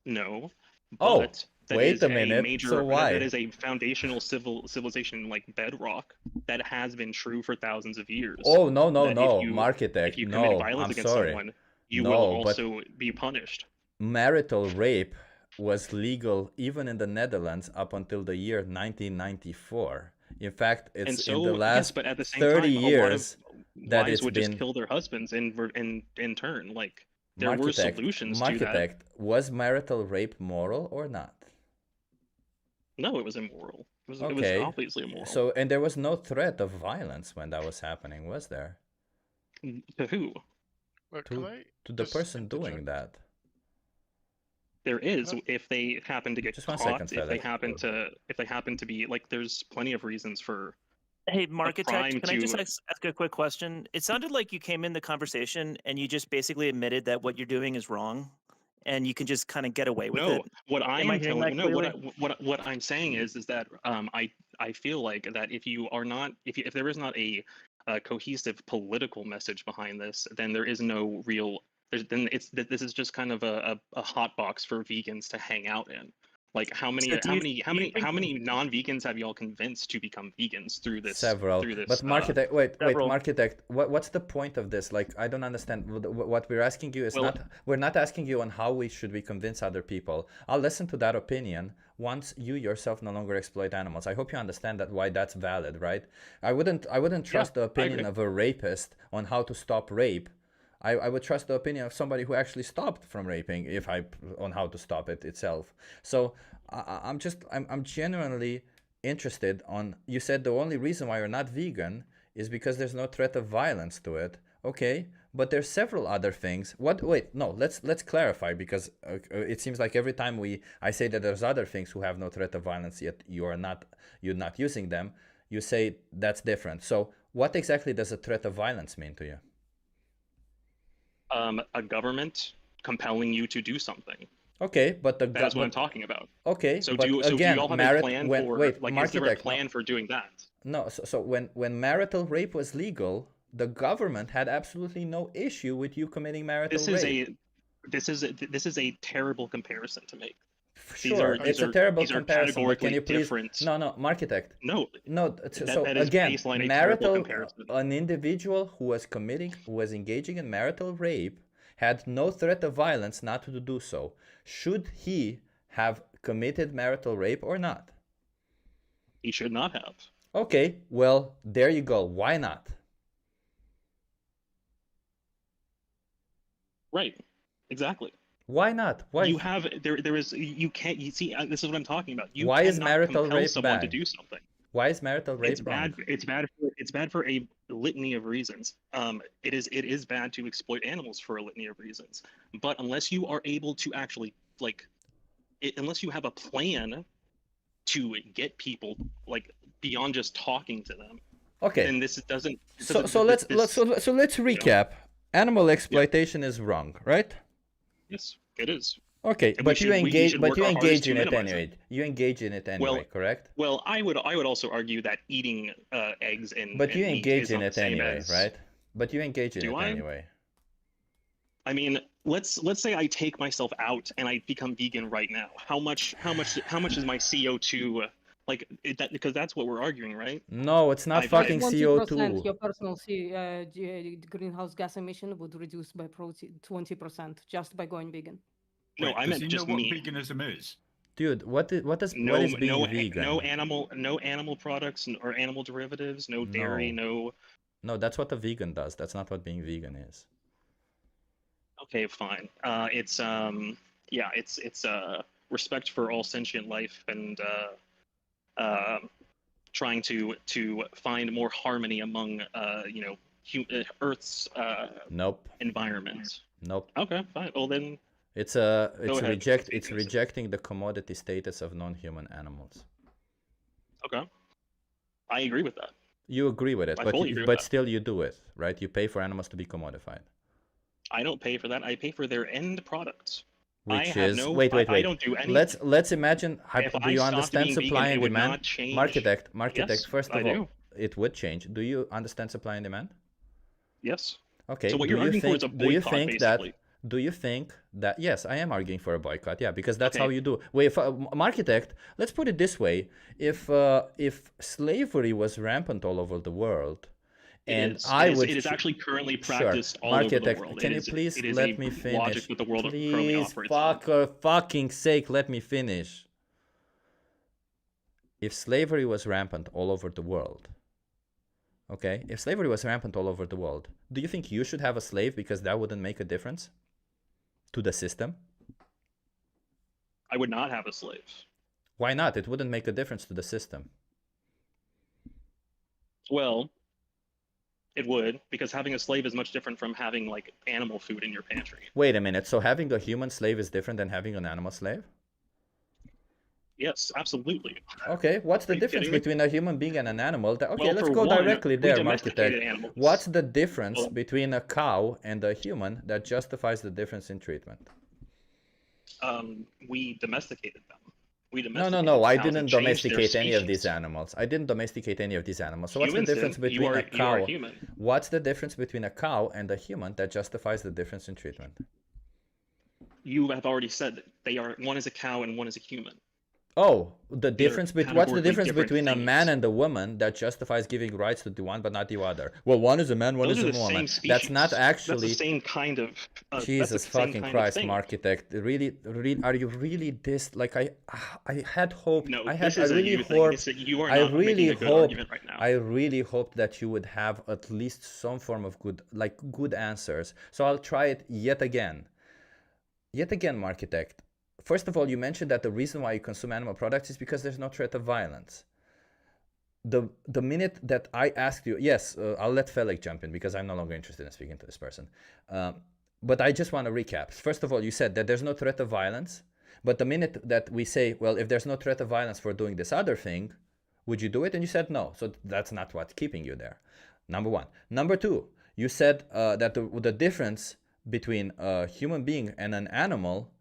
No. Oh, But that wait is a minute. Major, So why? That is a foundational civilization like bedrock that has been true for thousands of years. Oh, no, that if Markitect, If you commit no, violence I'm against sorry. someone, you No, will but- also be punished. Marital rape was legal even in the Netherlands up until the year 1994. In fact, it's And so, in the yes, last but at the same 30 time, a lot years of that wives it's would been... just kill their husbands in turn. Like there were Markitect, solutions to that. Markitect, was marital rape moral or not? No, it was immoral. It was Okay. obviously immoral. So, and there was no threat of violence when that was happening, was there? To who? To the person doing that. There is if they happen to get Just one caught. second, If they Felix. happen to be like, there's plenty of reasons for. Hey, a Markitect, crime can I just to- ask a quick question? It sounded like you came in the conversation and you just basically admitted that what you're doing is wrong, and you can just kind of get away with No, it. what Am I'm I hearing telling that no, clearly? what I'm saying is that I feel like that if you are not if there is not a cohesive political message behind this, then there is no real. This is just kind of a hot box for vegans to hang out in. Like how many So do how you- many how do you many think- how many non-vegans have y'all convinced to become vegans through this? Several. Through this, But Markitect, wait, several. Markitect, what's the point of this? Like, I don't understand. What we're asking you is Well- we're not asking you on how we should we convince other people. I'll listen to that opinion once you yourself no longer exploit animals. I hope you understand that why that's valid, right? I wouldn't trust the I opinion agree. of a rapist on how to stop rape. I would trust the opinion of somebody who actually stopped from raping on how to stop it itself. So I'm genuinely interested on, you said the only reason why you're not vegan is because there's no threat of violence to it. Okay, but there's several other things. Let's clarify, because it seems like every time I say that there's other things who have no threat of violence, yet you're not using them, you say that's different. So what exactly does a threat of violence mean to you? A government compelling you to do something. Okay, but That's what I'm talking about. Okay, So but do again, you all have a plan for wait, like is there a Markitect, plan for doing that? No, so when marital rape was legal, the government had absolutely no issue with you committing marital rape. This is a terrible comparison to make. Sure, it's a terrible comparison. But can you please? Different. No, Markitect. No. So that is again, baseline a terrible marital, comparison. an individual who was engaging in marital rape had no threat of violence not to do so. Should he have committed marital rape or not? He should not have. Okay, well, there you go. Why not? Right. Exactly. Why not? Why? You have there is you can't you see this is what I'm talking about. You Why is cannot marital compel rape someone to bad? do something. Why is marital rape It's wrong? bad. It's bad for a litany of reasons. It is bad to exploit animals for a litany of reasons. But unless you are able to actually unless you have a plan to get people like beyond just talking to them. Okay. Then this doesn't. So let's recap. Animal exploitation is wrong, right? Yes, it is. Okay, And but you engage work our hardest in to it minimize anyway. You engage in it anyway, Well, correct? Well, I would also argue that eating eggs and But you and meat engage is in not the it same anyway, as- right? But you engage in Do it I? anyway. I mean, let's say I take myself out and I become vegan right now. How much is my CO2 that, because that's what we're arguing, right? No, it's not I- fucking 20%, CO2. your personal greenhouse gas emission would reduce by 20% just by going vegan. No, Wait, I does meant he just know what me. veganism is? Dude, what is No, being no, vegan? no animal products or animal derivatives, no dairy, no. No, that's what a vegan does. That's not what being vegan is. Okay, fine. It's respect for all sentient life and trying to find more harmony among Earth's Nope. environment. Nope. Okay, fine. Well then, It's ahead. it's rejecting the commodity status of non-human animals. okay, I agree with that. You agree with it, I but fully agree with but that. still you do it, right? You pay for animals to be commodified. I don't pay for that. I pay for their end products. Which I have is no. wait. I don't do any. Let's imagine. If Do I you stopped understand being supply vegan, and it would demand? not change. Marketect. Yes, First I of all, do. it would change. Do you understand supply and demand? Yes. Okay. So what do you're you arguing for think? is a Do you boycott, think that? basically. Do you think that? Yes, I am arguing for a boycott. Yeah, because that's Okay. how you do. Wait, if, Marketect. Let's put it this way: if slavery was rampant all over the world. And it is actually currently practiced all over the world. Can you please let me finish? Logic that the world currently Please, operates on. for fucking sake, let me finish. If slavery was rampant all over the world, okay? If slavery was rampant all over the world, do you think you should have a slave because that wouldn't make a difference to the system? I would not have a slave. Why not? It wouldn't make a difference to the system. Well, it would, because having a slave is much different from having like animal food in your pantry. Wait a minute. So having a human slave is different than having an animal slave? Yes, absolutely. Okay, what's the you difference kidding me? between a human being and an animal? Okay, Well, let's for go one, directly we there, domesticated Marketect. animals. What's the difference Well- between a cow and a human that justifies the difference in treatment? We domesticated them. We No, domesticated no, I cows and didn't changed their domesticate any of species. these animals. I didn't domesticate any of these animals. So what's the Humans did. difference You between are- a you are cow? human. What's the difference between a cow and a human that justifies the difference in treatment? You have already said that they are. One is a cow and one is a human. Oh, the difference what's the categorically difference different between a things. man and a woman that justifies giving rights to the one but not the other? Well, one is a man, one Those is are a the woman. same That's not species. actually. That's the same kind of. That's the Jesus same fucking kind of Christ, thing. Marketect. Really, are you really this? Like I had hoped. No, I had. this is I a really you thing. hoped. It's that you are I not really making a good hoped. argument right now. I really hoped that you would have at least some form of good answers. So I'll try it yet again. Yet again, Marketect. First of all, you mentioned that the reason why you consume animal products is because there's no threat of violence. The minute that I asked you, yes, I'll let Felix jump in because I'm no longer interested in speaking to this person. But I just want to recap. First of all, you said that there's no threat of violence. But the minute that we say, well, if there's no threat of violence for doing this other thing, would you do it? And you said no. So that's not what's keeping you there. Number one. Number two, you said that the difference between a human being and an animal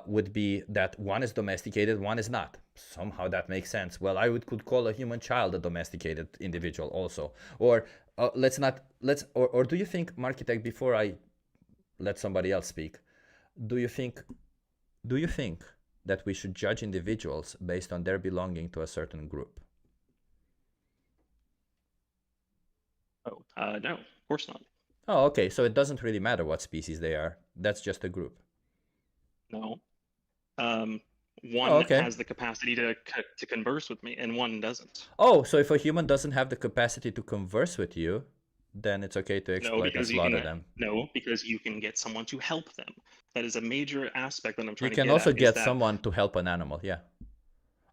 would be that one is domesticated, one is not. Somehow that makes sense. Well, could call a human child a domesticated individual also. Or or do you think, Marketect, before I let somebody else speak, do you think that we should judge individuals based on their belonging to a certain group? Oh, no, of course not. Oh, okay. So it doesn't really matter what species they are. That's just a group. No. One okay. has the capacity to converse with me, and one doesn't. Oh, so if a human doesn't have the capacity to converse with you, then it's okay to exploit and slaughter them. No, because you can get someone to help them. That is a major aspect that I'm trying You to get can also at, is get that someone to help an animal, yeah.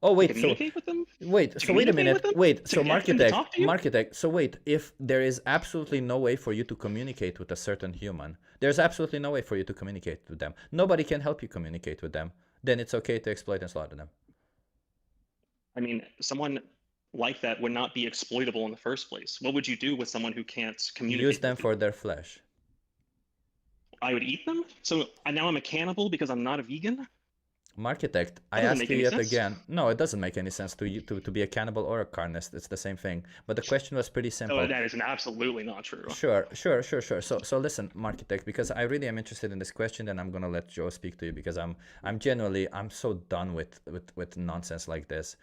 Oh wait, so communicate with them? wait, To so wait a communicate minute. with them? Wait, To so get them to talk to you? Marketect. So wait, if there is absolutely no way for you to communicate with a certain human, there's absolutely no way for you to communicate with them. Nobody can help you communicate with them. Then it's okay to exploit and slaughter them. I mean, someone like that would not be exploitable in the first place. What would you do with someone who can't communicate? Use them for their flesh. I would eat them? So now I'm a cannibal because I'm not a vegan? Marketect, I doesn't ask make you any yet sense. again. No, it doesn't make any sense to be a cannibal or a carnist. It's the same thing. But the question was pretty simple. Oh, that is absolutely not true. Sure. So listen, Marketect, because I really am interested in this question, and I'm gonna let Joe speak to you because I'm so done with nonsense like this.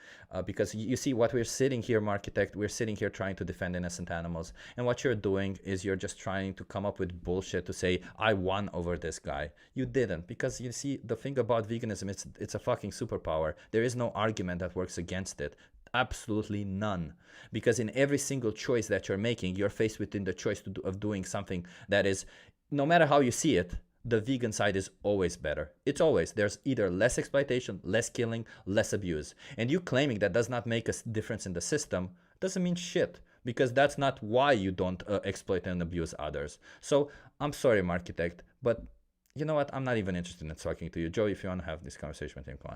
Because you see what we're sitting here, Marketect, we're sitting here trying to defend innocent animals, and what you're doing is you're just trying to come up with bullshit to say I won over this guy. You didn't, because you see the thing about veganism, it's a fucking superpower. There is no argument that works against it. Absolutely none. Because in every single choice that you're making, you're faced with the choice of doing something that is, no matter how you see it, the vegan side is always better. It's always. There's either less exploitation, less killing, less abuse. And you claiming that does not make a difference in the system doesn't mean shit. because that's not why you don't exploit and abuse others. So I'm sorry, Markitect, but you know what? I'm not even interested in talking to you. Joe, if you want to have this conversation with him, come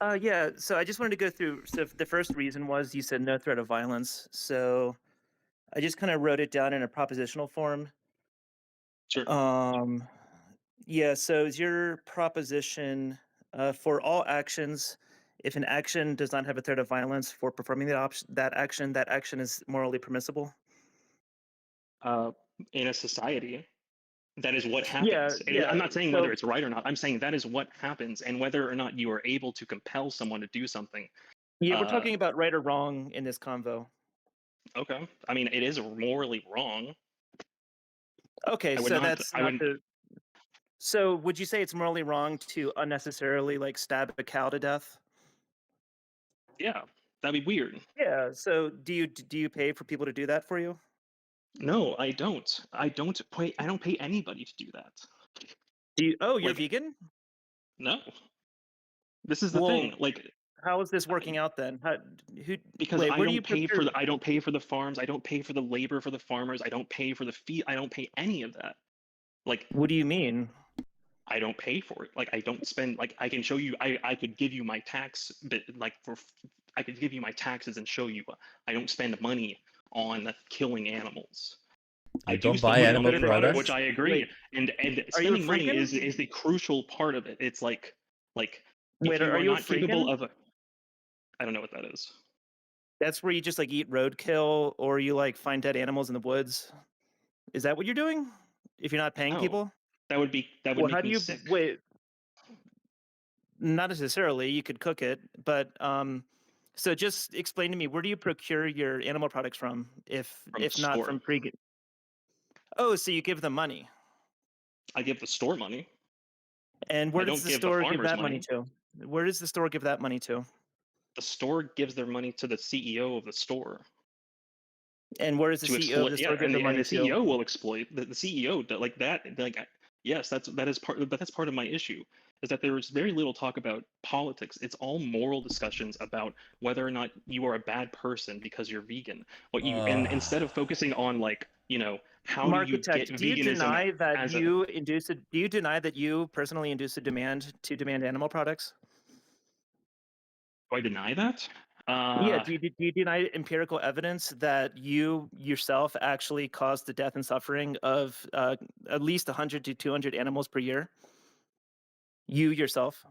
on. Yeah, so I just wanted to go through. So the first reason was you said no threat of violence. So I just kind of wrote it down in a propositional form. Sure. Yeah, so is your proposition for all actions, if an action does not have a threat of violence for performing that action is morally permissible? In a society, that is what happens. Yeah, I'm not saying so- whether it's right or not. I'm saying that is what happens, and whether or not you are able to compel someone to do something. Yeah, we're talking about right or wrong in this convo. Okay. I mean, it is morally wrong. Okay, I would so not- that's I not wouldn't- the. So would you say it's morally wrong to unnecessarily like stab a cow to death? Yeah, that'd be weird. Yeah. So do you pay for people to do that for you? No, I don't. I don't pay anybody to do that. Do you? Oh, you're Like- vegan. No. This is the Well, thing. Like, how is this working out then? because wait, I where do don't you pay procure- I don't pay for the farms. I don't pay for the labor for the farmers. I don't pay for the fee. I don't pay any of that. Like, what do you mean? I don't pay for it. Like, I don't spend. Like, I can show you. I could give you my tax, but like I could give you my taxes and show you. I don't spend money on killing animals. You I do don't spend buy money on animal other products? which I agree. Wait, and are you a spending money freakin'? is the crucial part of it. It's like Wait, if you are you a not capable freakin'? of. I don't know what that is. That's where you just like eat roadkill or you like find dead animals in the woods. Is that what you're doing? If you're not paying No, people? That would Well, make how do me you sick. wait? Not necessarily. You could cook it, but so just explain to me, where do you procure your animal products from? If From if the not store. from pre. Oh, so you give them money, I give the store money. and where I does don't the give the store give farmers that money money. to? Where does the store give that money to? The store gives their money to the CEO of the store. And where does the to CEO of exploit. the Yeah, store give and the the money CEO to? will exploit the CEO like that. Like, yes, that is part. But that's part of my issue is that there is very little talk about politics. It's all moral discussions about whether or not you are a bad person because you're vegan. And instead of focusing on like how do you get Markitect, do you veganism deny that as you induced? Do you deny that you personally induced a demand to demand animal products? do I deny that? Yeah. Do you deny empirical evidence that you yourself actually caused the death and suffering of at least 100 to 200 animals per year? You yourself,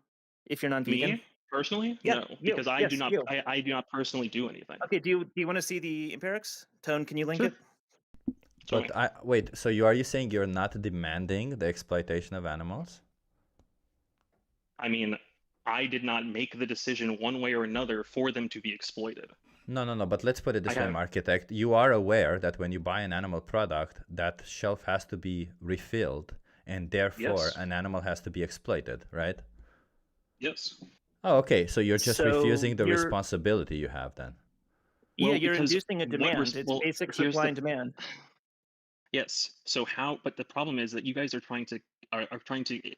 if you're non-vegan. Me personally, Yeah, no, you. because I Yes, do not. you. I do not personally do anything. Okay. Do you want to see the empirics? Tone, can you link Sure. it? But wait, so are you saying you're not demanding the exploitation of animals? I mean, I did not make the decision one way or another for them to be exploited. No, but let's put it this I way, have- Architect. You are aware that when you buy an animal product, that shelf has to be refilled, and therefore Yes. an animal has to be exploited, right? Yes. Oh, okay. So you're just So refusing the you're- responsibility you have then. Yeah, Well, you're because inducing a what demand. res- It's well, basic here's supply the- and demand. Yes. So how? But the problem is that you guys are trying to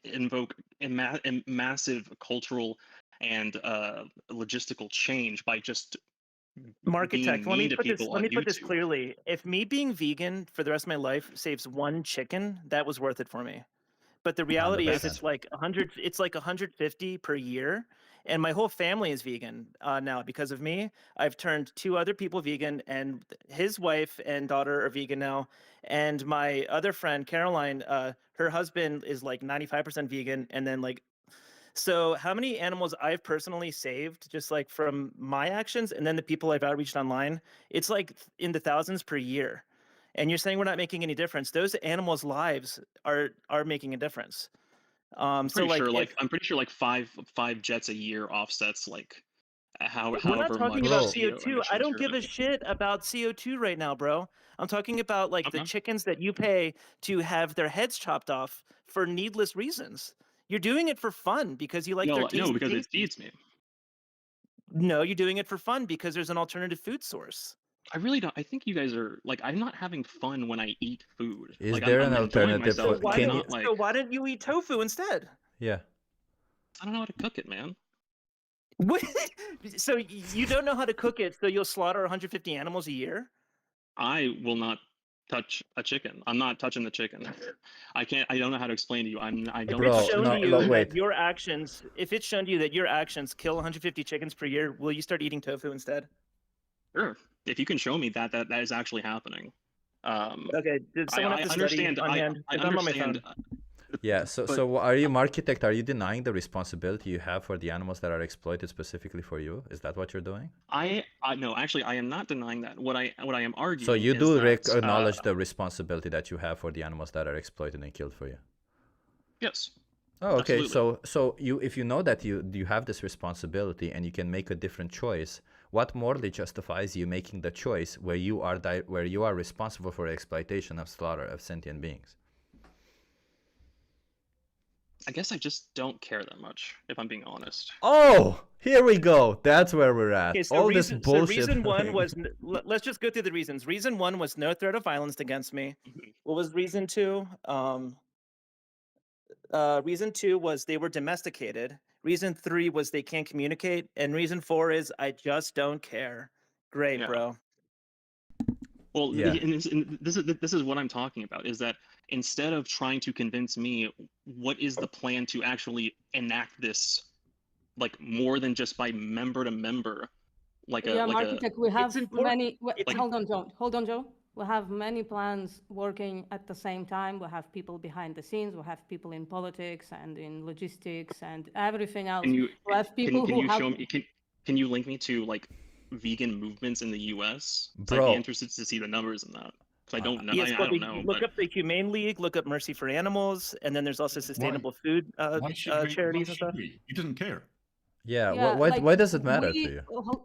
invoke a massive cultural and logistical change by just Markitect, being mean to people let on me put this YouTube. clearly. If me being vegan for the rest of my life saves one chicken, that was worth it for me. But the reality is 100%. it's like 100, it's like 150 per year. And my whole family is vegan now because of me. I've turned 2 other people vegan, and his wife and daughter are vegan now. And my other friend, Caroline, her husband is like 95% vegan. And then like, so how many animals I've personally saved just like from my actions and then the people I've outreached online, it's like in the thousands per year. And you're saying we're not making any difference. Those animals' lives are making a difference. I'm So pretty like, sure, if, I'm pretty sure, like five jets a year offsets like we're not however talking much about CO2 CO2. I don't emissions give you're a shit about CO2 right now, bro. I'm talking about like the chickens that you pay to have their heads chopped off for needless reasons. You're doing it for fun because you like their tasty no, because it tasties. feeds me. No, you're doing it for fun because there's an alternative food source. I really don't. I think you guys are like. I'm not having fun when I eat food. Is like, there I'm an enjoying alternative myself, for- but can I'm you- not like. So why don't you eat tofu instead? Yeah. I don't know how to cook it, man. What? So you don't know how to cook it, so you'll slaughter 150 animals a year? I will not touch a chicken. I'm not touching the chicken. I can't. I don't know how to explain to you. I If don't. it's shown to you that wait. your actions, if it's shown to you that your actions kill 150 chickens per year, will you start eating tofu instead? Sure. If you can show me that that is actually happening. Okay. Did someone I have to study understand. on hand? I 'Cause I'm on my understand. phone. Yeah, so are you, Markitect, are you denying the responsibility you have for the animals that are exploited specifically for you? Is that what you're doing? I no, actually, I am not denying that. What I am arguing. So you is do that, acknowledge the responsibility that you have for the animals that are exploited and killed for you? Yes. Oh, okay. Absolutely. So you, if you know that you have this responsibility and you can make a different choice, what morally justifies you making the choice where you are responsible for the exploitation of slaughter of sentient beings? I guess I just don't care that much, if I'm being honest. Oh, here we go. That's where we're at. Okay, so All reason, this bullshit. So reason one was, let's just go through the reasons. Reason one was no threat of violence against me. What was reason two? Reason two was they were domesticated. Reason three was they can't communicate. And reason four is I just don't care. Great, Yeah. bro. Well, Yeah. and this is what I'm talking about. Is that instead of trying to convince me, what is the plan to actually enact this, like more than just by member to member, like a Yeah, like a. Markitect, we have many. Like- Hold on, Joe. Hold on, Joe. We have many plans working at the same time. We have people behind the scenes. We have people in politics and in logistics and everything else. Can you We have people can who you have. show me? Can you link me to like vegan movements in the U.S.? 'Cause I'd Bro. be interested to see the numbers in that. 'Cause I don't know. Yes, I well, don't know. look but- up the Humane League, look up Mercy for Animals, and then there's also sustainable food Why should we? charities Why and stuff. should we? He doesn't care. Yeah, Yeah, why, like, why does it matter we- to you?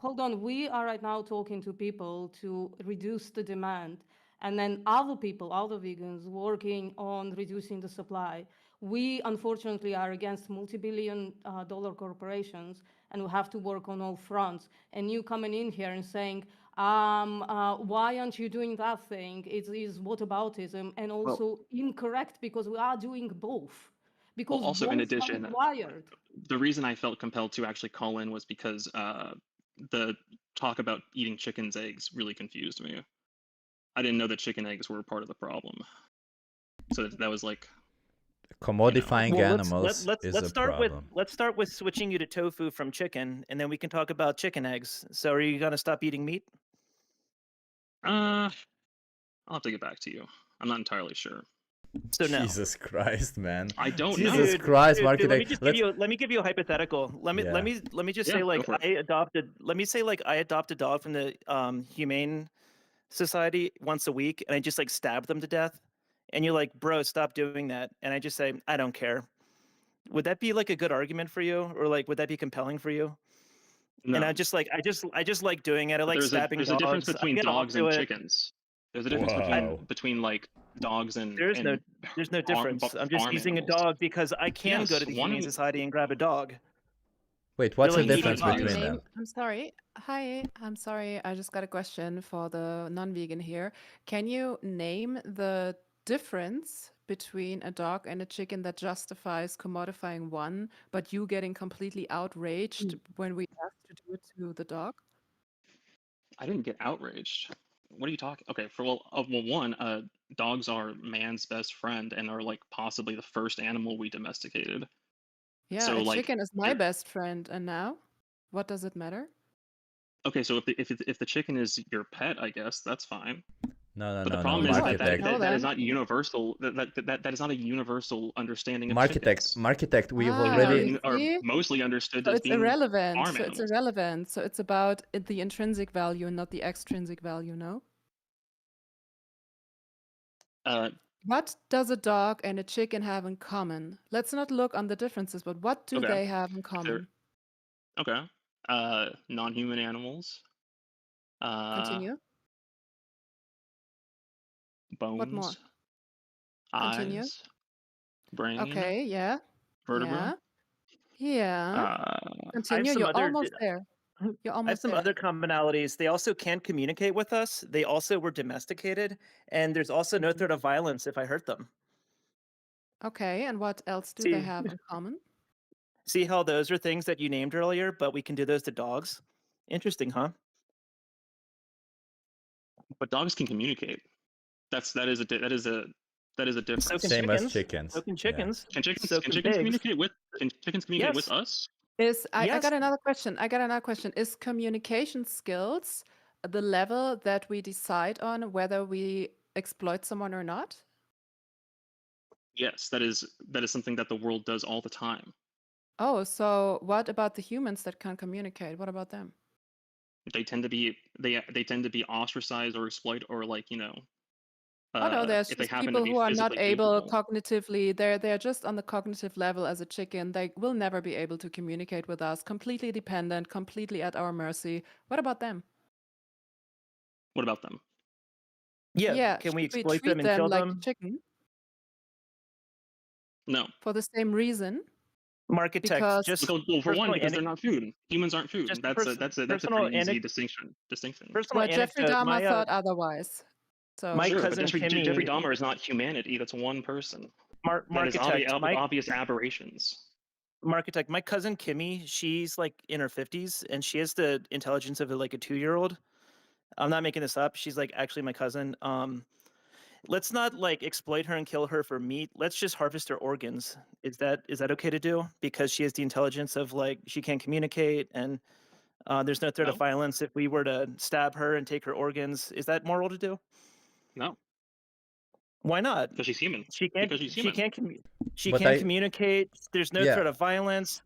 Hold on, we are right now talking to people to reduce the demand, and then other people, other vegans, working on reducing the supply. We unfortunately are against multi-billion dollar corporations, and we have to work on all fronts. And you coming in here and saying, why aren't you doing that thing? It is whataboutism, and also incorrect because we are doing both. Because also, in both are addition, required. the reason I felt compelled to actually call in was because the talk about eating chicken's eggs really confused me. I didn't know that chicken eggs were part of the problem. So that was like Commodifying Well, animals is a problem. Let's start with switching you to tofu from chicken, and then we can talk about chicken eggs. So, are you gonna stop eating meat? I'll have to get back to you. I'm not entirely sure. So no. Jesus Christ, man. I don't know. Jesus Christ, Dude, let me Markitect. just give you. Let me give you a hypothetical. Let me just Yeah, say go like for it. I adopted. Let me say like I adopt a dog from the Humane Society once a week, and I just like stab them to death. And you're like, bro, stop doing that. And I just say, I don't care. Would that be like a good argument for you, or like would that be compelling for you? And No. I just like like doing it. I like There's stabbing there's dogs. a difference I between get dogs onto and it. chickens. There's a difference Wow. between like dogs and There's no farm- difference. I'm just farm using animals. a dog because I can go Yes, to the one Humane of- Society and grab a dog. Wait, what's the They're like difference eating between bugs. them? I'm sorry. Hi, I'm sorry. I just got a question for the non-vegan here. Can you name the difference between a dog and a chicken that justifies commodifying one, but you getting completely outraged when we have to do it to the dog? I didn't get outraged. What are you talking? Okay, well, one, dogs are man's best friend and are like possibly the first animal we domesticated. Yeah, So a like, chicken is my best friend, and now? What does it matter? okay, so if the chicken is your pet, I guess that's fine. No, But the no, problem no, is Markitect. that is not universal. That is not a universal understanding of Markitect, chickens. Markitect, we've Ah, already. you Are see? mostly understood So as it's being irrelevant. farm So it's animals. irrelevant. So it's about the intrinsic value and not the extrinsic value, no? What does a dog and a chicken have in common? Let's not look on the differences, but what do Okay. they have in They're- common? Okay. Non-human animals. Continue. Bones. What more? Continue. Eyes. Brain. Okay, yeah. Vertebra. Yeah. Yeah. Uh, Continue. some You're other- almost there. You're I have almost some there. other commonalities. They also can communicate with us. They also were domesticated, and there's also no threat of violence if I hurt them. Okay, and what else do See- they have in common? See how those are things that you named earlier, but we can do those to dogs? Interesting, huh? But dogs can communicate. That is a difference. So can Same as chickens. chickens. So can Yeah. chickens. Can chickens So can can chickens pigs. communicate with Yes. us? I Yes. got another question. Is communication skills the level that we decide on whether we exploit someone or not? Yes, that is something that the world does all the time. Oh, so what about the humans that can't communicate? What about them? They tend to be ostracized or exploited, or like, you know, Oh no, there's if they just happen to people be who are not physically able capable. cognitively. They're just on the cognitive level as a chicken. They will never be able to communicate with us. Completely dependent, completely at our mercy. What about them? What about them? Yeah. Yeah, Can we should we exploit them treat and them kill like them? chicken No. for the same reason? Marketect. Because Just Well, for one, personal because they're not food. Humans aren't food. just That's a personal pretty easy anec- distinction. personal well, Jeffrey anecdote. Dahmer thought otherwise. So my Sure, but cousin Jeffrey Kimmy. Dahmer is not humanity. That's one person. That is Marketect. obvious aberrations. Marketect. My cousin Kimmy, she's like in her 50s and she has the intelligence of like a 2-year-old. I'm not making this up. She's like actually my cousin. Let's not like exploit her and kill her for meat. Let's just harvest her organs. Is that okay to do? Because she has the intelligence of like she can communicate and there's no threat of No. violence if we were to stab her and take her organs. Is that moral to do? No, Why not? because she's human. She can't. Because she's She human. can't. She But can I- communicate. There's no Yeah. threat of violence.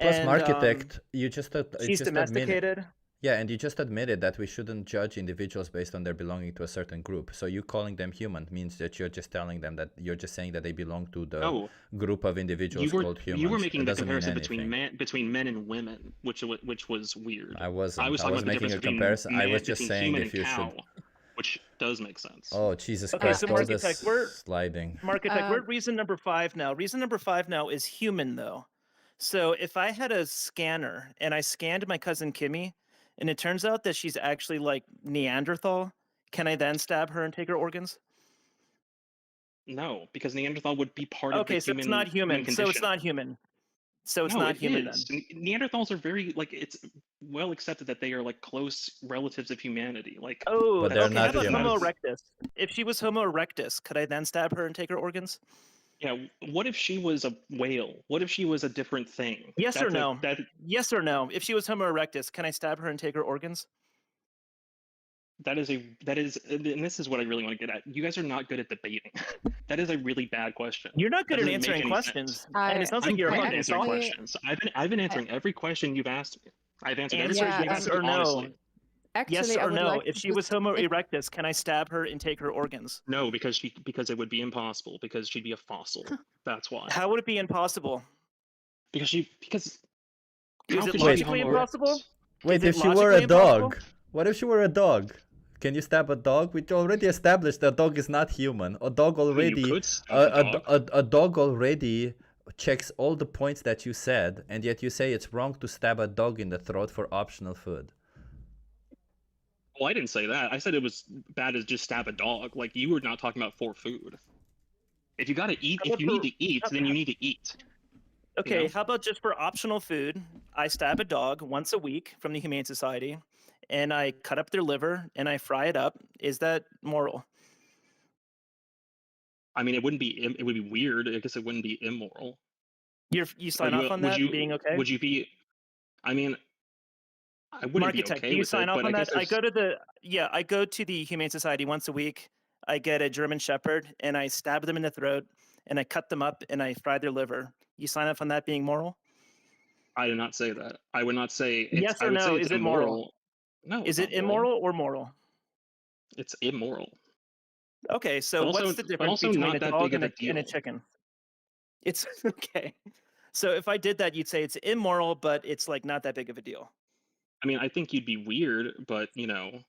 Plus, and, Marketect, you just she's just admitted. domesticated. Yeah, and you just admitted that we shouldn't judge individuals based on their belonging to a certain group. So you calling them human means that you're just telling them that you're just saying that they belong to the No. group of individuals called humans. You were making It the doesn't mean comparison between anything. men and women, which was weird. I wasn't. I was I talking was about the making difference a between comparison. I man- was just between saying human if you and cow, should. which does make sense. Oh Jesus Okay, Christ! so all this Marketect, we're sliding. Marketect. We're at reason number 5 now. Reason number 5 now is human though. So if I had a scanner and I scanned my cousin Kimmy, and it turns out that she's actually like Neanderthal, can I then stab her and take her organs? No, because Neanderthal would be part of the Okay, so human. it's not human. So it's condition. not human. So it's No, not it human is. then. Neanderthals are very like it's well accepted that they are like close relatives of humanity. Like Oh, But they're okay. not How about humans. Homo erectus? If she was Homo erectus, could I then stab her and take her organs? yeah, what if she was a whale? What if she was a different thing? Yes or That's a- no? that Yes or no? If she was Homo erectus, can I stab her and take her organs? that is and this is what I really want to get at. You guys are not good at debating. That is a really bad question. You're not good That at doesn't make answering any questions, sense. and it sounds like I'm you're great at fucking answering soft. questions. I've been answering every question you've asked me. I've answered every Answer question you've yes asked me or no. honestly. Yes Actually, I or would no? like If to she was just Homo erectus, can I stab her and take her organs? No, because it would be impossible because she'd be a fossil. That's why. How would it be impossible? Because Is how it could she be logically Homo impossible? Wait, Is if it she were a logically impossible? dog, what if she were a dog? Can you stab a dog? We already established that dog is not human. A dog already, could stab a dog already checks all the points that you said, and yet you say it's wrong to stab a dog in the throat for optional food. Well, I didn't say that. I said it was bad to just stab a dog. Like you were not talking about for food. If you gotta eat, How if you about need to eat, then you need to eat. Okay, know? how about just for optional food, I stab a dog once a week from the Humane Society, and I cut up their liver and I fry it up. Is that moral? I mean, it would be weird. I guess it wouldn't be immoral. You sign off on that being okay? Would you be? I mean, I wouldn't be Marketect, okay do you with sign it, off but on I guess that? I go to the Humane Society once a week. I get a German Shepherd and I stab them in the throat and I cut them up and I fry their liver. You sign off on that being moral? I did not say that. I would not say. Yes I or would say no? it's Is it moral? No. Is it's it not moral. immoral or moral? It's immoral. Okay, so But also- what's the but difference also between not a that dog big and of a a deal. chicken? It's okay. So if I did that, you'd say it's immoral, but it's like not that big of a deal. I mean, I think you'd be weird, but you know,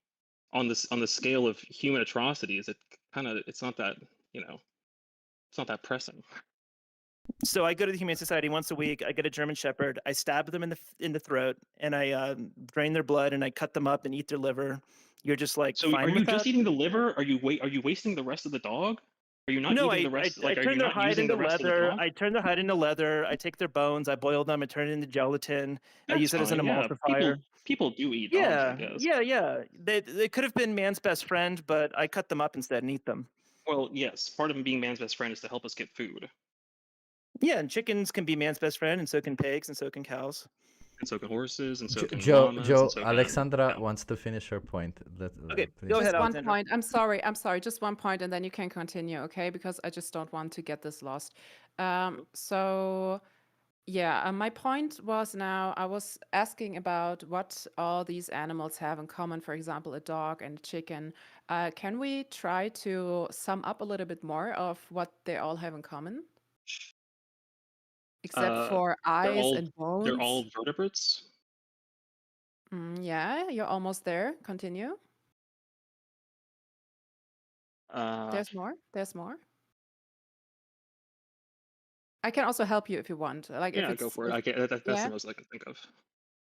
on the scale of human atrocities, it's not that it's not that pressing. So I go to the Humane Society once a week. I get a German Shepherd. I stab them in the throat, and I drain their blood, and I cut them up and eat their liver. You're just like So fine are you with just that? eating the liver? Are you wasting the rest of the dog? Are you not No, eating the I rest? Like, are you turn their not hide using into the rest of the leather. dog? I turn their hide into leather. I take their bones. I boil them. I turn it into gelatin. I That's use it as an fine. Yeah, emulsifier. people do eat dogs, I guess. Yeah. They could have been man's best friend, but I cut them up instead and eat them. Well, yes. Part of being man's best friend is to help us get food, Yeah, and chickens can be man's best friend, and so can pigs, and so can cows. and so can horses, and so can Joe, llamas, and so can Alexandra wants to finish her point. Okay, please. go ahead, Just one Alexandra. point. I'm sorry. Just one point, and then you can continue, okay? Because I just don't want to get this lost. So, yeah, my point was now I was asking about what all these animals have in common. For example, a dog and a chicken. Can we try to sum up a little bit more of what they all have in common, except for eyes and they're all bones? vertebrates. Yeah, you're almost there. Continue. There's more. There's more. I can also help you if you want. Like if Yeah, go it's for it. That's yeah. the most I can think of.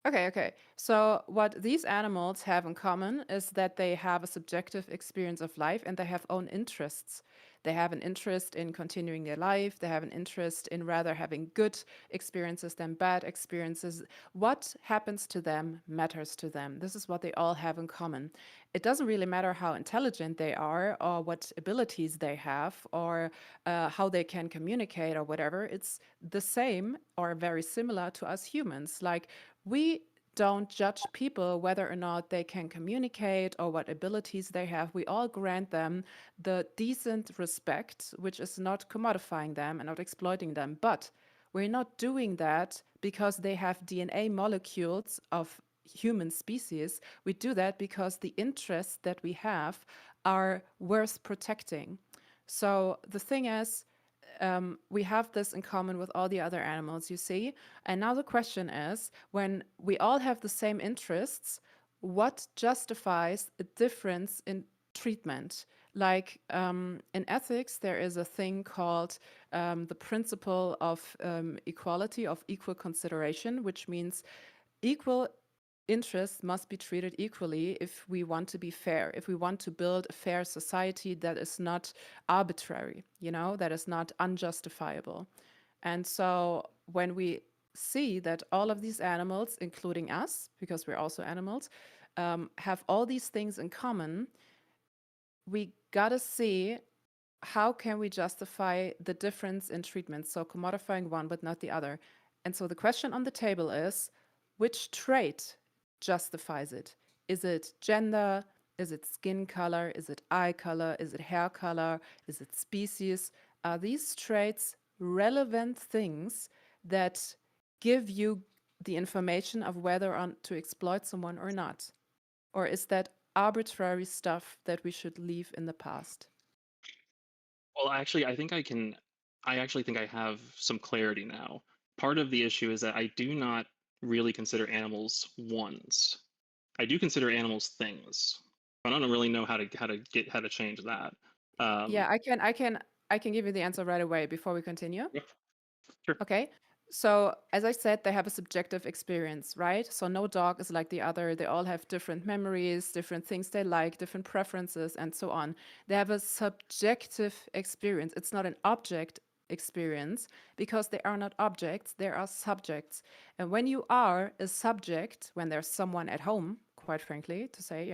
Okay. So what these animals have in common is that they have a subjective experience of life and they have own interests. They have an interest in continuing their life. They have an interest in rather having good experiences than bad experiences. What happens to them matters to them. This is what they all have in common. It doesn't really matter how intelligent they are or what abilities they have or how they can communicate or whatever. It's the same or very similar to us humans. Like we don't judge people whether or not they can communicate or what abilities they have. We all grant them the decent respect, which is not commodifying them and not exploiting them. But we're not doing that because they have DNA molecules of human species. We do that because the interests that we have are worth protecting. So the thing is, we have this in common with all the other animals, you see. And now the question is, when we all have the same interests, what justifies a difference in treatment? Like in ethics, there is a thing called the principle of equality, of equal consideration, which means equal interests must be treated equally if we want to be fair, if we want to build a fair society that is not arbitrary, that is not unjustifiable. And so when we see that all of these animals, including us, because we're also animals, have all these things in common, we gotta see how can we justify the difference in treatment, so commodifying one but not the other. And so the question on the table is, which trait justifies it? Is it gender? Is it skin color? Is it eye color? Is it hair color? Is it species? Are these traits relevant things that give you the information of whether to exploit someone or not? Or is that arbitrary stuff that we should leave in the past? Well, actually, I actually think I have some clarity now. Part of the issue is that I do not really consider animals ones. I do consider animals things. I don't really know how to change that. Yeah, I can give you the answer right away before we continue. Yeah, sure. Okay. So as I said, they have a subjective experience, right? So no dog is like the other. They all have different memories, different things they like, different preferences, and so on. They have a subjective experience. It's not an object experience because they are not objects, they are subjects. And when you are a subject, when there's someone at home, quite frankly, to say,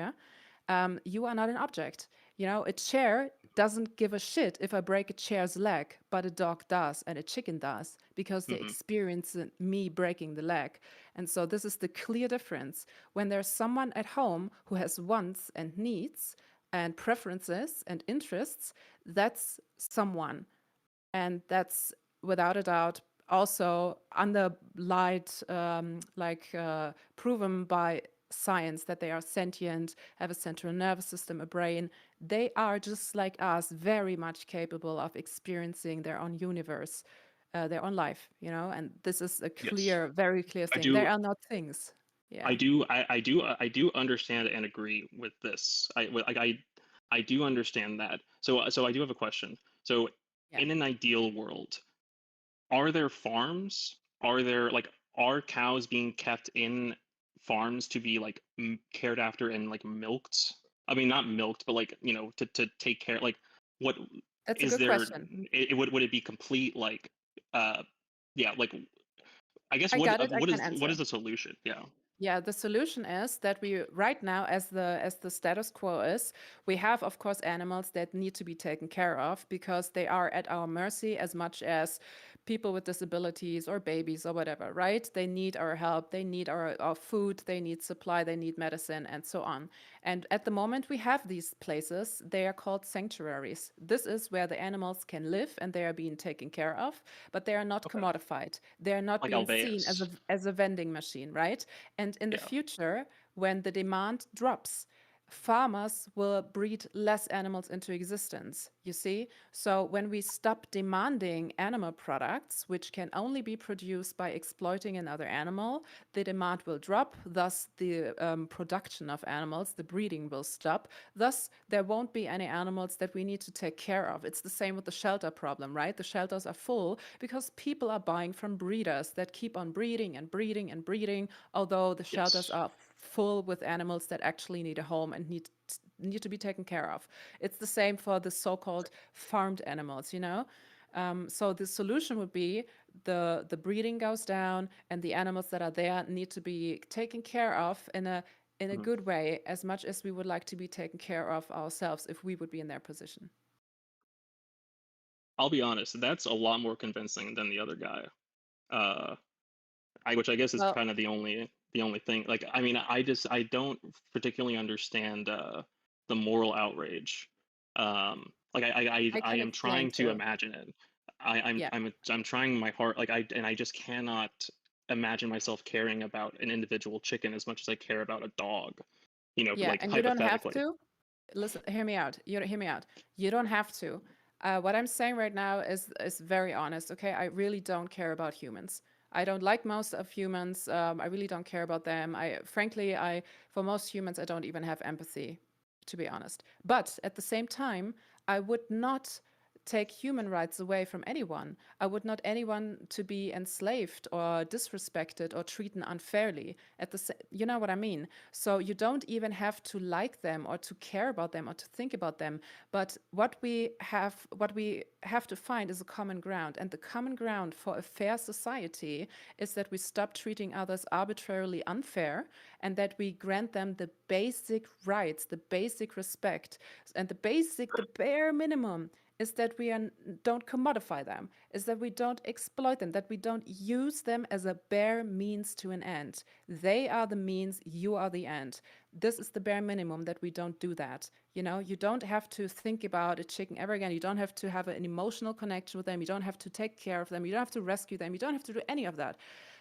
you are not an object. A chair doesn't give a shit if I break a chair's leg, but a dog does and a chicken does because they experience me breaking the leg. And so this is the clear difference. When there's someone at home who has wants and needs and preferences and interests, that's someone. And that's without a doubt also underlined, proven by science that they are sentient, have a central nervous system, a brain. They are just like us, very much capable of experiencing their own universe, their own life, and this is a clear, very clear thing. They are not things. Yeah. I do understand and agree with this. I do understand that. So I do have a question. So in an ideal world, are there farms? Are cows being kept in farms to be cared after and milked? I mean, not milked, but to take care. What That's a is good there question. would it be complete like yeah, like I guess I got it. I what can is what answer. is the solution? Yeah. Yeah, the solution is that we right now, as the status quo is, we have of course animals that need to be taken care of because they are at our mercy as much as people with disabilities or babies or whatever, right? They need our help, they need our food, they need supply, they need medicine, and so on. And at the moment we have these places, they are called sanctuaries. This is where the animals can live and they are being taken care of, but they are not commodified. They are not Like being seen Alveus. as a vending machine, right? And in the Yeah. future, when the demand drops, farmers will breed less animals into existence, you see? So when we stop demanding animal products, which can only be produced by exploiting another animal, the demand will drop, thus the production of animals, the breeding will stop, thus there won't be any animals that we need to take care of. It's the same with the shelter problem, right? The shelters are full because people are buying from breeders that keep on breeding and breeding and breeding, although the shelters Yes. are full with animals that actually need a home and need to be taken care of. It's the same for the so-called farmed animals, you know? So the solution would be the breeding goes down and the animals that are there need to be taken care of in a good way, as much as we would like to be taken care of ourselves if we would be in their position. I'll be honest, that's a lot more convincing than the other guy. Which I guess is Well, kind of the only thing. Like, I mean, I don't particularly understand the moral outrage. Like I can am explain trying to too. imagine it. I'm Yeah. I'm trying my heart. Like I just cannot imagine myself caring about an individual chicken as much as I care about a dog. You know, Yeah, like and you don't have hypothetically. to. Listen, hear me out. You hear me out. You don't have to. What I'm saying right now is very honest. Okay, I really don't care about humans. I don't like most of humans. I really don't care about them. Frankly, for most humans, I don't even have empathy, to be honest. But at the same time, I would not take human rights away from anyone. I would not anyone to be enslaved or disrespected or treated unfairly. You know what I mean? So you don't even have to like them or to care about them or to think about them. But what we have to find is a common ground. And the common ground for a fair society is that we stop treating others arbitrarily unfair and that we grant them the basic rights, the basic respect, and the bare minimum is that we don't commodify them, is that we don't exploit them, that we don't use them as a bare means to an end. They are the means, you are the end. This is the bare minimum, that we don't do that. You know, you don't have to think about a chicken ever again. You don't have to have an emotional connection with them. You don't have to take care of them. You don't have to rescue them. You don't have to do any of that.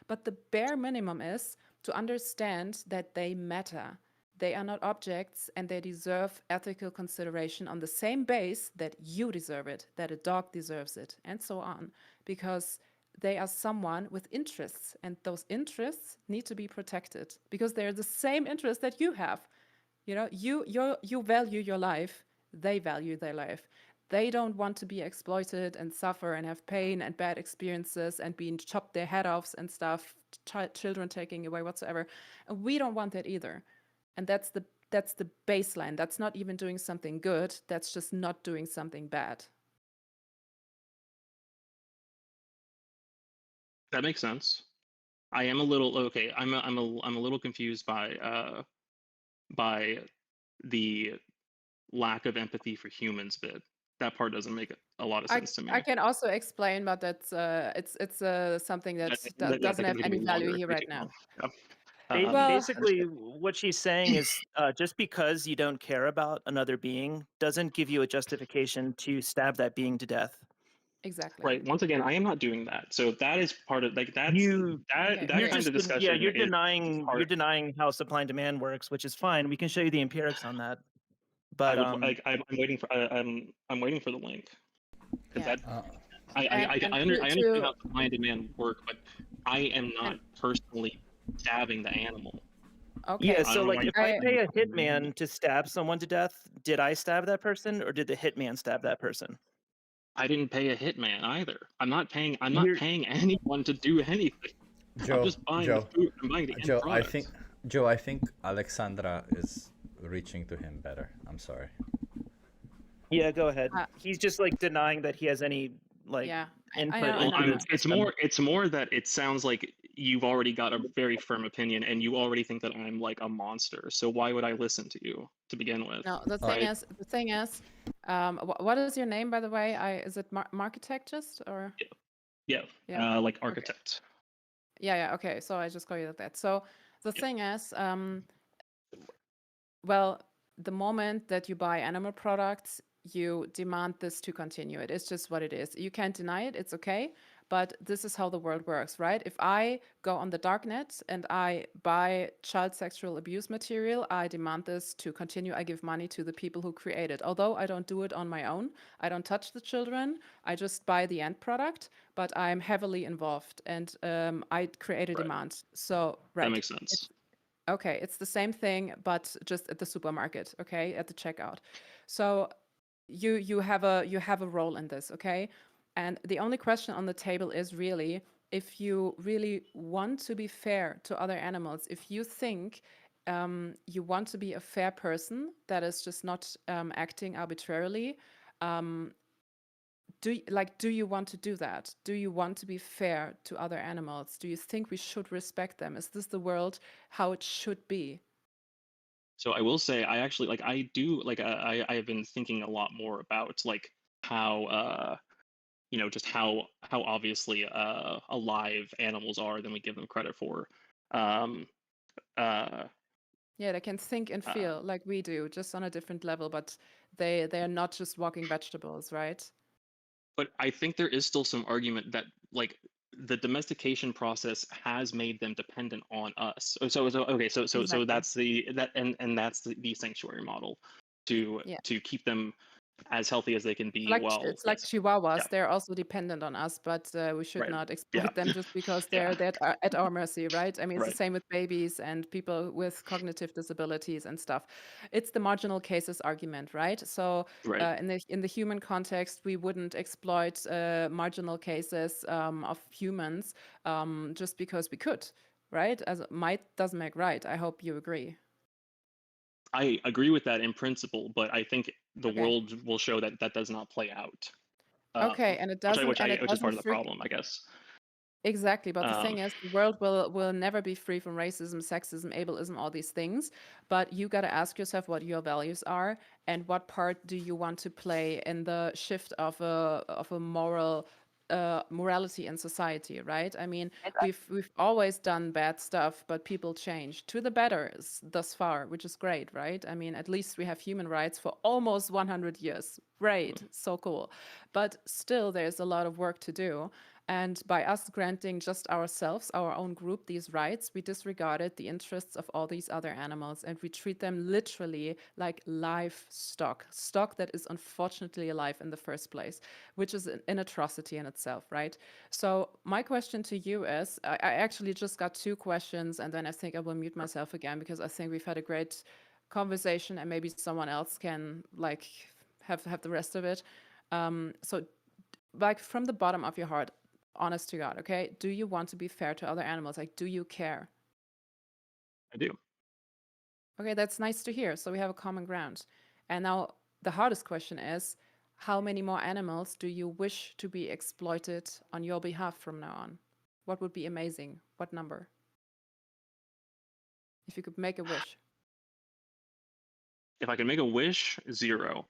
But the bare minimum is to understand that they matter. They are not objects and they deserve ethical consideration on the same base that you deserve it, that a dog deserves it, and so on. Because they are someone with interests, and those interests need to be protected because they're the same interests that you have. You know, you value your life, they value their life. They don't want to be exploited and suffer and have pain and bad experiences and being chopped their head off and stuff, children taking away whatsoever. And we don't want that either. And that's the baseline. That's not even doing something good. That's just not doing something bad. That makes sense. I am a little okay. I'm a little confused by the lack of empathy for humans bit. That part doesn't make a lot of sense to me. I can also explain, but that's it's something that doesn't have any value here right now. Basically, what she's saying is just because you don't care about another being doesn't give you a justification to stab that being to death. Exactly. Right. Once again, I am not doing that. So that is part of like that's that kind of discussion. Yeah, you're denying how supply and demand works, which is fine. We can show you the empirics on that. But I'm waiting for I'm waiting for the link. Yeah. I understand how supply and demand work, but I am not personally stabbing the animal. Okay. Yeah, so like if I pay a hitman to stab someone to death, did I stab that person or did the hitman stab that person? I didn't pay a hitman either. I'm not paying anyone to do anything. I'm just buying the food. I'm buying the end product. I think Alexandra is reaching to him better. I'm sorry. Yeah, go ahead. Uh, He's just like denying that he has any like yeah, I input know, I into know. the It's system. more that it sounds like you've already got a very firm opinion and you already think that I'm like a monster. So why would I listen to you to begin with? No, the Right? thing is, what is your name, by the way? Is it Marketectist or? Yeah. Yeah. Like Okay. architect. Yeah. Okay. So I just call you that. So the thing is, well, the moment that you buy animal products, you demand this to continue. It is just what it is. You can't deny it. It's okay. But this is how the world works, right? If I go on the darknet and I buy child sexual abuse material, I demand this to continue. I give money to the people who create it. Although I don't do it on my own, I don't touch the children. I just buy the end product, but I'm heavily involved and I create a demand. So, right. That makes sense. Okay, it's the same thing, but just at the supermarket, okay, at the checkout. So you have a role in this, okay? And the only question on the table is really if you really want to be fair to other animals, if you think you want to be a fair person that is just not acting arbitrarily, do you want to do that? Do you want to be fair to other animals? Do you think we should respect them? Is this the world how it should be? So I will say I actually like I do like I have been thinking a lot more about like how you know just how obviously alive animals are than we give them credit for. Um Yeah, they can think and feel like we do, just on a different level, but they're not just walking vegetables, right? But I think there is still some argument that like the domestication process has made them dependent on us. So okay, so Exactly. that's that's the sanctuary model to Yeah. keep them as healthy as they can be. It's like chihuahuas. They're also dependent on us, but we should Right. not exploit Yeah. them just because Yeah. they're at our mercy, right? I mean, it's the Right. same with babies and people with cognitive disabilities and stuff. It's the marginal cases argument, right? So Right. in the human context, we wouldn't exploit marginal cases of humans just because we could, right? As might doesn't make right. I hope you agree. I agree with that in principle, but I think the Okay. world will show that that does not play out. Okay, and it doesn't, Which is part doesn't of the problem, I guess. Exactly, but the Um, thing is, the world will never be free from racism, sexism, ableism, all these things. But you got to ask yourself what your values are and what part do you want to play in the shift of a moral morality in society, right? I mean, we've always done bad stuff, but people change to the better thus far, which is great, right? I mean, at least we have human rights for almost 100 years. Great, so cool. But still, there's a lot of work to do. And by us granting just ourselves, our own group, these rights, we disregarded the interests of all these other animals and we treat them literally like livestock, stock that is unfortunately alive in the first place, which is an atrocity in itself, right? So my question to you is, I actually just got 2 questions and then I think I will mute myself again because I think we've had a great conversation and maybe someone else can like have the rest of it. So like from the bottom of your heart, honest to God, okay? Do you want to be fair to other animals? Like, do you care? I do. Okay, that's nice to hear. So we have a common ground. And now the hardest question is, how many more animals do you wish to be exploited on your behalf from now on? What would be amazing? What number? If you could make a wish. If I can make a wish, 0.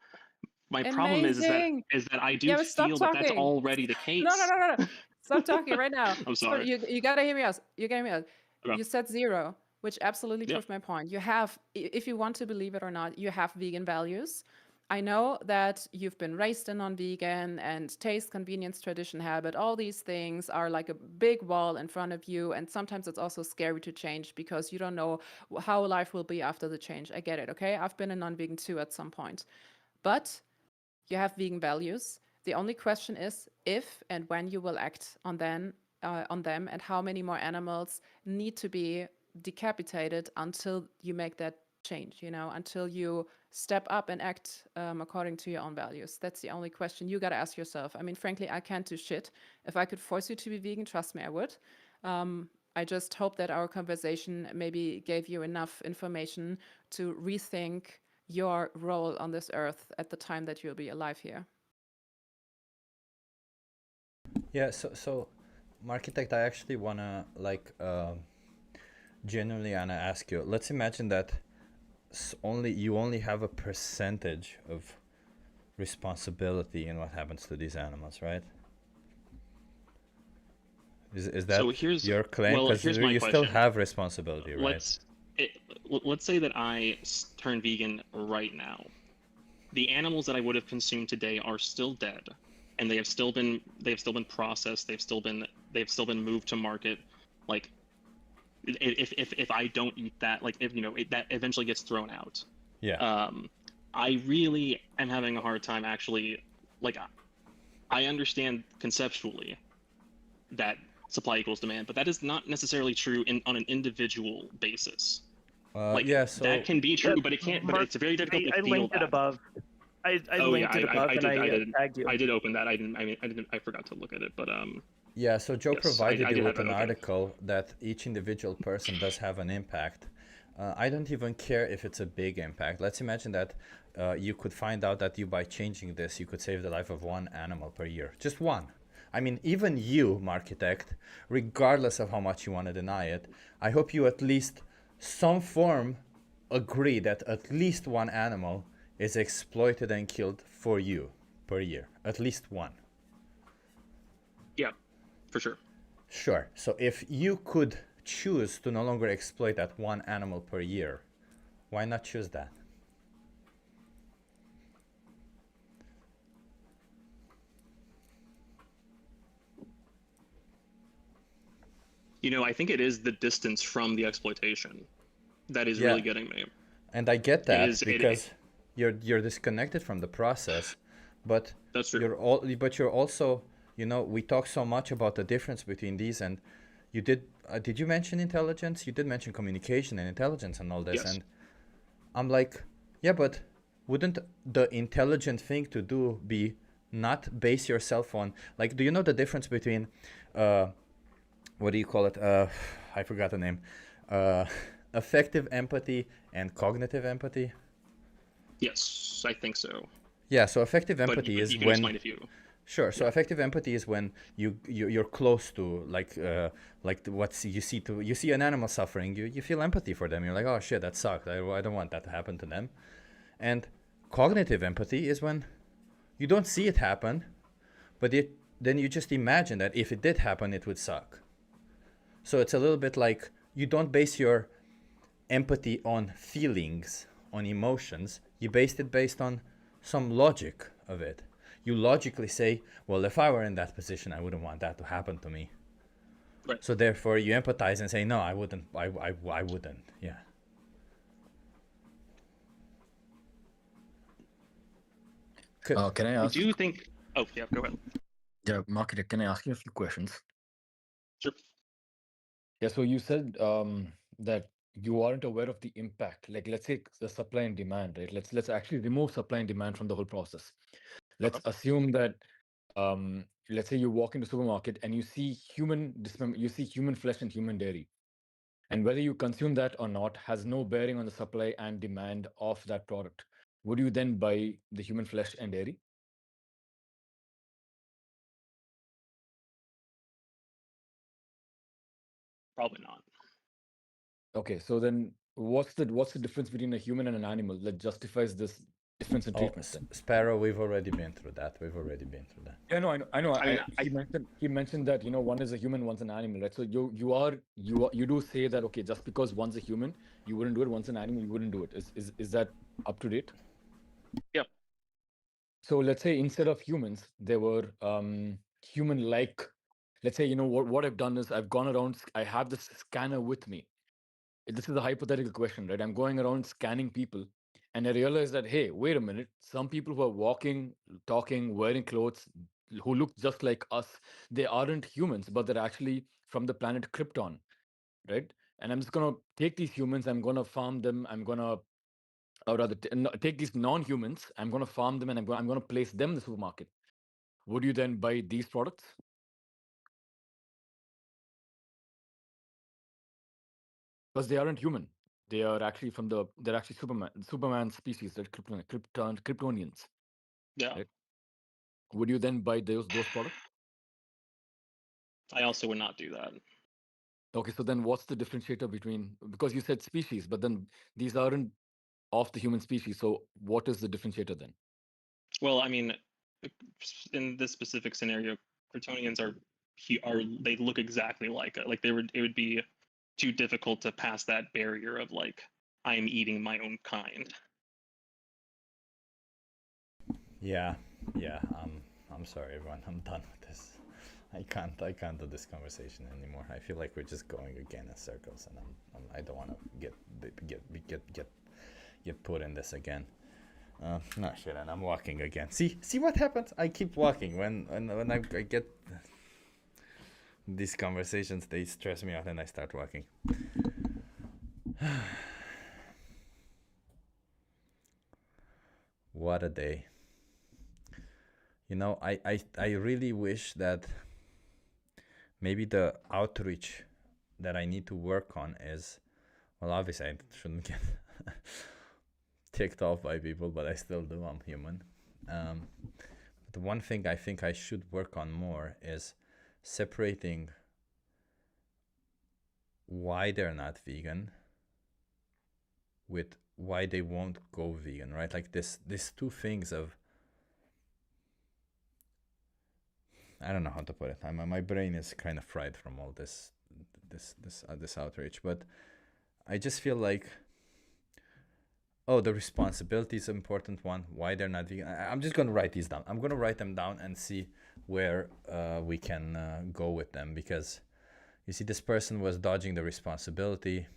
My problem Amazing. is that I do Yeah, but stop feel that that's talking. already the case. No. Stop talking right now. I'm sorry. You gotta hear me out. You gotta hear me out. Okay. You said 0, which absolutely Yeah. proved my point. You have, if you want to believe it or not, you have vegan values. I know that you've been raised in non-vegan and taste, convenience, tradition, habit, all these things are like a big wall in front of you. And sometimes it's also scary to change because you don't know how life will be after the change. I get it, okay? I've been a non-vegan too at some point. But you have vegan values. The only question is if and when you will act on them, and how many more animals need to be decapitated until you make that change, until you step up and act according to your own values. That's the only question you got to ask yourself. I mean, frankly, I can't do shit. If I could force you to be vegan, trust me, I would. I just hope that our conversation maybe gave you enough information to rethink your role on this earth at the time that you'll be alive here? Yeah, so Markitect, I actually wanna genuinely wanna ask you. Let's imagine that you only have a percentage of responsibility in what happens to these animals, right? Is that So here's your claim? well, Because here's my you still question. have responsibility, right? Let's say that I turn vegan right now. The animals that I would have consumed today are still dead, and they have still been processed. They've still been moved to market. Like, if I don't eat that, like if that eventually gets thrown out. Yeah. I really am having a hard time actually. Like, I understand conceptually that supply equals demand, but that is not necessarily true on an individual basis. Yeah, so that can be true, but it can't. But Mark, it's very difficult I to feel linked it that. above. I linked it above, and I tagged you. I did open that. I forgot to look at it, but Yeah, so Joe yes, provided I you did with have an it open. article that each individual person does have an impact. I don't even care if it's a big impact. Let's imagine that you could find out that by changing this, you could save the life of one animal per year. Just one. I mean, even you, Markitect, regardless of how much you want to deny it, I hope you at least some form agree that at least one animal is exploited and killed for you per year. At least one. Yeah, for sure. Sure. So if you could choose to no longer exploit that one animal per year, why not choose that? I think it is the distance from the exploitation that is Yeah. really getting me. And I get that is- it- because you're disconnected from the process, but That's true. you're also, we talk so much about the difference between these, and you did you mention intelligence? You did mention communication and intelligence and all this, Yes. and I'm like, yeah, but wouldn't the intelligent thing to do be not base yourself on, like, do you know the difference between what do you call it? I forgot the name. Affective empathy and cognitive empathy. Yes, I think so. Yeah, so affective But empathy is you can when. explain if you. Sure. So affective empathy is when you're close to you see an animal suffering, you feel empathy for them. You're like, oh shit, that sucked. I don't want that to happen to them. And cognitive empathy is when you don't see it happen, but then you just imagine that if it did happen, it would suck. So it's a little bit like you don't base your empathy on feelings, on emotions. You based it based on some logic of it. You logically say, well, if I were in that position, I wouldn't want that to happen to me. Right. So therefore, you empathize and say, no, I wouldn't. I wouldn't. Yeah. Can I ask? Do you think? Oh yeah, go ahead. Yeah, Marketer, can I ask you a few questions? Sure. Yeah, so you said that you aren't aware of the impact. Like, let's say the supply and demand, right? Let's actually remove supply and demand from the whole process. Let's assume that let's say you walk into the supermarket and you see human flesh and human dairy, and whether you consume that or not has no bearing on the supply and demand of that product. Would you then buy the human flesh and dairy? Probably not. Okay, so then what's the difference between a human and an animal that justifies this difference in treatment? Then? Sparrow, we've already been through that. Yeah, no, I know. I mean, He mentioned that one is a human, one's an animal, right? So you do say that okay, just because one's a human, you wouldn't do it. One's an animal, you wouldn't do it. Is that up to date? Yep. So let's say instead of humans, there were human-like. Let's say what I've done is I've gone around. I have this scanner with me. This is a hypothetical question, right? I'm going around scanning people, and I realize that, hey, wait a minute, some people who are walking, talking, wearing clothes, who look just like us, they aren't humans, but they're actually from the planet Krypton, right? And I'm just gonna take these humans, I'm gonna farm them, or rather, take these non-humans, I'm gonna farm them, and I'm gonna place them in the supermarket. Would you then buy these products? Because they aren't human. they are actually they're actually Superman species, right? Kryptonians. Yeah. Right? Would you then buy those products? I also would not do that. Okay, so then what's the differentiator between, because you said species, but then these aren't of the human species. So what is the differentiator then? Well, I mean, in this specific scenario, Kryptonians are they look exactly like it. Like it would be too difficult to pass that barrier of like I am eating my own kind. Yeah. I'm sorry, everyone. I'm done with this. I can't do this conversation anymore. I feel like we're just going again in circles, and I don't want to get put in this again. No shit, and I'm walking again. See what happens? I keep walking when I get these conversations. They stress me out, and I start walking. What a day. You know, I really wish that maybe the outreach that I need to work on is, well, obviously I shouldn't get ticked off by people, but I still do. I'm human. The one thing I think I should work on more is separating why they're not vegan with why they won't go vegan, right? Like these two things of, I don't know how to put it. My brain is kind of fried from all this outrage, but I just feel like, oh, the responsibility is an important one. Why they're not vegan? I'm just gonna write these down. I'm gonna write them down and see where we can go with them, because you see, this person was dodging the responsibility.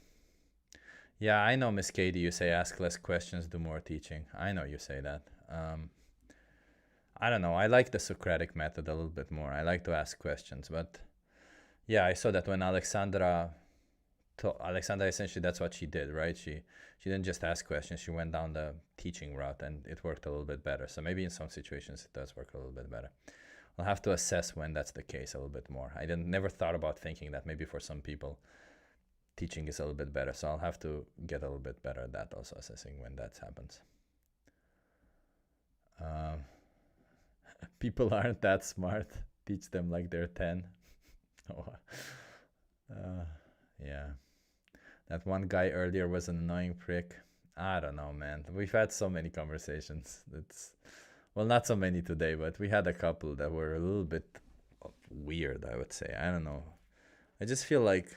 Yeah, I know, Miss Katie, you say ask less questions, do more teaching. I know you say that. I don't know. I like the Socratic method a little bit more. I like to ask questions, but yeah, I saw that when Alexandra essentially, that's what she did, right? She didn't just ask questions. She went down the teaching route, and it worked a little bit better. So maybe in some situations it does work a little bit better. I'll have to assess when that's the case a little bit more. I never thought about thinking that maybe for some people teaching is a little bit better. So I'll have to get a little bit better at that, also assessing when that happens. People aren't that smart. Teach them like they're 10. Yeah. That one guy earlier was an annoying prick. I don't know, man. We've had so many conversations. Well, not so many today, but we had a couple that were a little bit weird, I would say. I don't know. I just feel like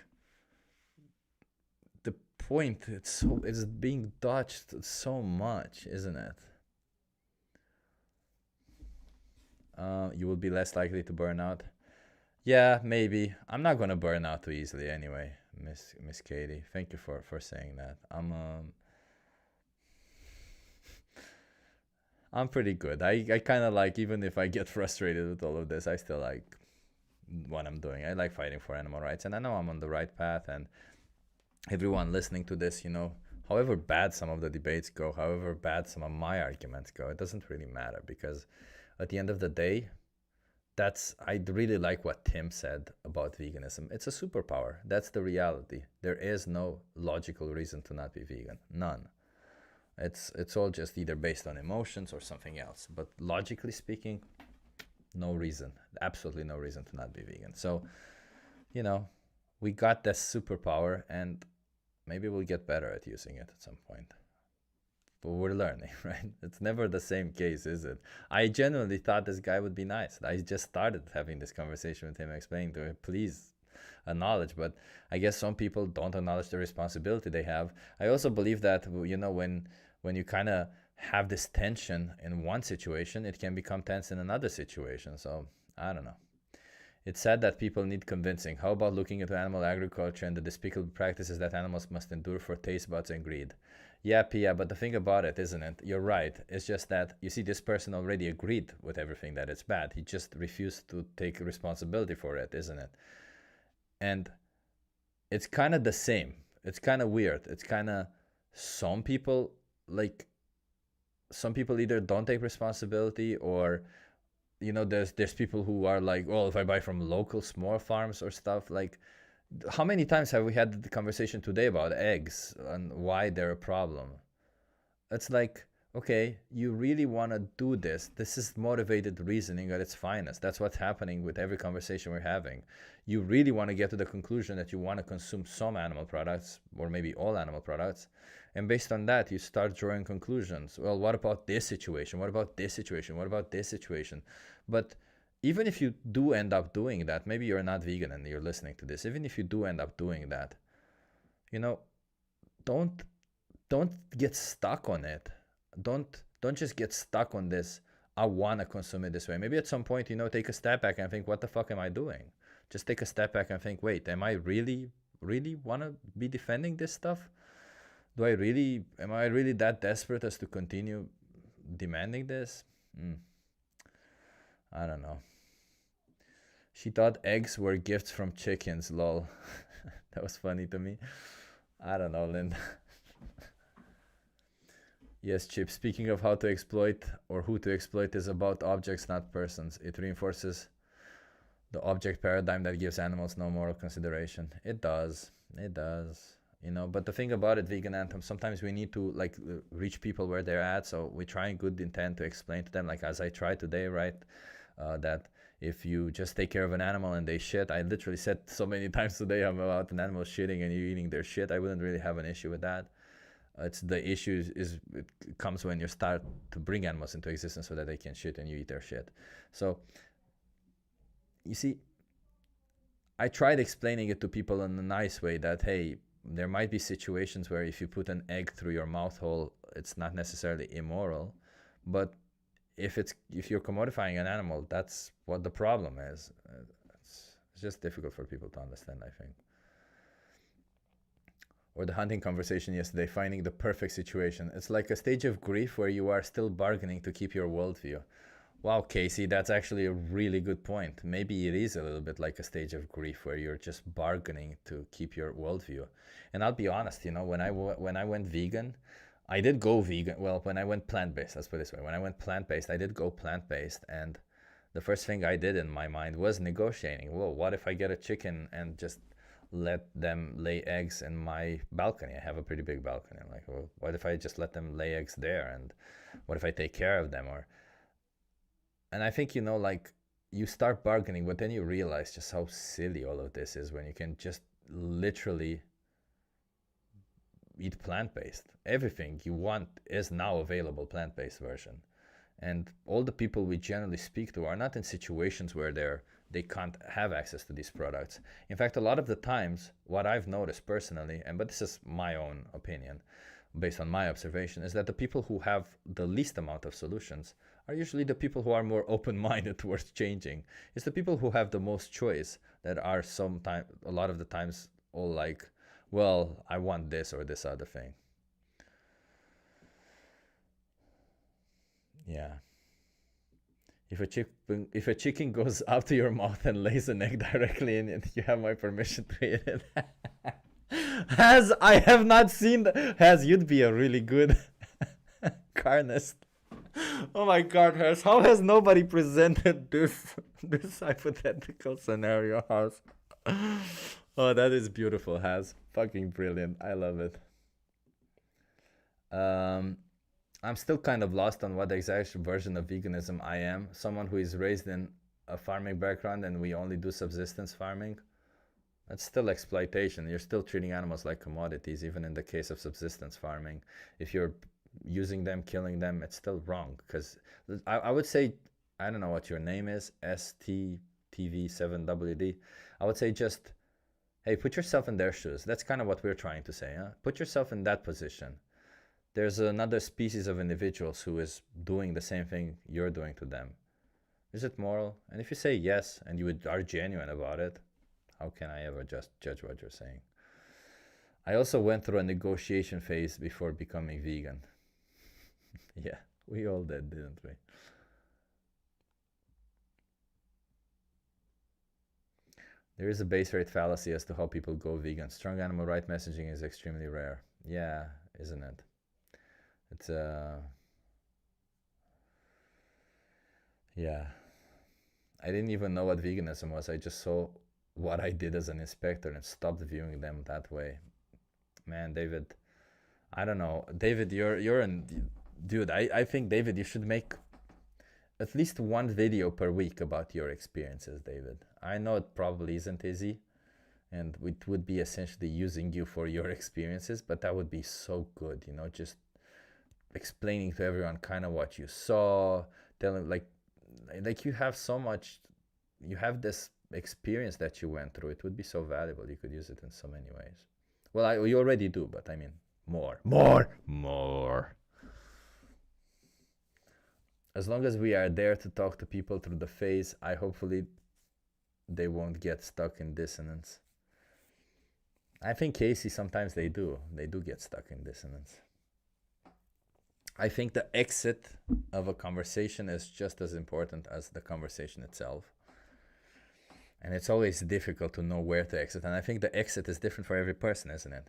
the point, it's being dodged so much, isn't it? You will be less likely to burn out. Yeah, maybe. I'm not gonna burn out too easily anyway, Miss Katie. Thank you for saying that. I'm pretty good. I kind of like, even if I get frustrated with all of this, I still like what I'm doing. I like fighting for animal rights, and I know I'm on the right path. And everyone listening to this, you know, however bad some of the debates go, however bad some of my arguments go, it doesn't really matter, because at the end of the day, I really like what Tim said about veganism. It's a superpower. That's the reality. There is no logical reason to not be vegan. None. It's all just either based on emotions or something else. But logically speaking, no reason. Absolutely no reason to not be vegan. So, you know, we got this superpower, and maybe we'll get better at using it at some point. But we're learning, right? It's never the same case, is it? I genuinely thought this guy would be nice. I just started having this conversation with him, explaining to him, please acknowledge. But I guess some people don't acknowledge the responsibility they have. I also believe that, you know, when you kind of have this tension in one situation, it can become tense in another situation. So I don't know. It's sad that people need convincing. How about looking into animal agriculture and the despicable practices that animals must endure for taste buds and greed? Yeah, Pia, but the thing about it, isn't it? You're right. It's just that, you see, this person already agreed with everything that it's bad. He just refused to take responsibility for it, isn't it? And it's kind of the same. It's kind of weird. It's kind of, some people either don't take responsibility, or, you know, there's people who are like, well, if I buy from local small farms or stuff, like, how many times have we had the conversation today about eggs and why they're a problem? It's like, okay, you really want to do this. This is motivated reasoning at its finest. That's what's happening with every conversation we're having. You really want to get to the conclusion that you want to consume some animal products, or maybe all animal products. And based on that, you start drawing conclusions. Well, what about this situation? What about this situation? What about this situation? But even if you do end up doing that, maybe you're not vegan and you're listening to this, even if you do end up doing that, you know, don't get stuck on it. Don't just get stuck on this, I want to consume it this way. Maybe at some point, you know, take a step back and think, what the fuck am I doing? Just take a step back and think, wait, am I really want to be defending this stuff? Am I really that desperate as to continue demanding this? I don't know. She thought eggs were gifts from chickens, lol. That was funny to me. I don't know, Linda. Yes, Chip, speaking of how to exploit or who to exploit is about objects, not persons. It reinforces the object paradigm that gives animals no moral consideration. It does. It does. You know, but the thing about it, Vegan Anthem, sometimes we need to like reach people where they're at. So we try in good intent to explain to them, like as I tried today, right? That if you just take care of an animal and they shit, I literally said so many times today I'm about an animal shitting and you eating their shit. I wouldn't really have an issue with that. It's the issue is it comes when you start to bring animals into existence so that they can shit and you eat their shit. So you see, I tried explaining it to people in a nice way that, hey, there might be situations where if you put an egg through your mouth hole, it's not necessarily immoral, but if you're commodifying an animal, that's what the problem is. It's just difficult for people to understand, I think. Or the hunting conversation yesterday, finding the perfect situation. It's like a stage of grief where you are still bargaining to keep your worldview. Wow, Casey, that's actually a really good point. Maybe it is a little bit like a stage of grief where you're just bargaining to keep your worldview. And I'll be honest, you know, when I went vegan, I did go vegan. Well, when I went plant-based, let's put it this way. When I went plant-based, I did go plant-based. And the first thing I did in my mind was negotiating. Well, what if I get a chicken and just let them lay eggs in my balcony? I have a pretty big balcony. I'm like, well, what if I just let them lay eggs there? And what if I take care of them? And I think, you know, like you start bargaining, but then you realize just how silly all of this is when you can just literally eat plant-based. Everything you want is now available plant-based version. And all the people we generally speak to are not in situations where they can't have access to these products. In fact, a lot of the times, what I've noticed personally, but this is my own opinion, based on my observation, is that the people who have the least amount of solutions are usually the people who are more open-minded towards changing. It's the people who have the most choice that are a lot of the times all like, well, I want this or this other thing. Yeah. If a chicken goes up to your mouth and lays an egg directly in it, you have my permission to eat it. Has I have not seen that. Has, you'd be a really good carnist. Oh my God, Has, how has nobody presented this hypothetical scenario, Has? Oh, that is beautiful, Has. Fucking brilliant. I love it. I'm still kind of lost on what the exact version of veganism I am. Someone who is raised in a farming background and we only do subsistence farming. That's still exploitation. You're still treating animals like commodities, even in the case of subsistence farming. If you're using them, killing them, it's still wrong. Because I would say, I don't know what your name is, STTV7WD. I would say just, hey, put yourself in their shoes. That's kind of what we're trying to say. Huh? Put yourself in that position. There's another species of individuals who is doing the same thing you're doing to them. Is it moral? And if you say yes, and you are genuine about it, how can I ever just judge what you're saying? I also went through a negotiation phase before becoming vegan. Yeah, we all did, didn't we? There is a base rate fallacy as to how people go vegan. Strong animal rights messaging is extremely rare. Yeah, isn't it? It's yeah. I didn't even know what veganism was. I just saw what I did as an inspector and stopped viewing them that way. Man, David, I don't know. David, you're an dude. I think, David, you should make at least one video per week about your experiences, David. I know it probably isn't easy, and it would be essentially using you for your experiences, but that would be so good, you know, just explaining to everyone kind of what you saw, telling like you have so much, you have this experience that you went through. It would be so valuable. You could use it in so many ways. Well, you already do, but I mean, more. As long as we are there to talk to people through the phase, hopefully they won't get stuck in dissonance. I think Casey, sometimes they do get stuck in dissonance. I think the exit of a conversation is just as important as the conversation itself. And it's always difficult to know where to exit. And I think the exit is different for every person, isn't it?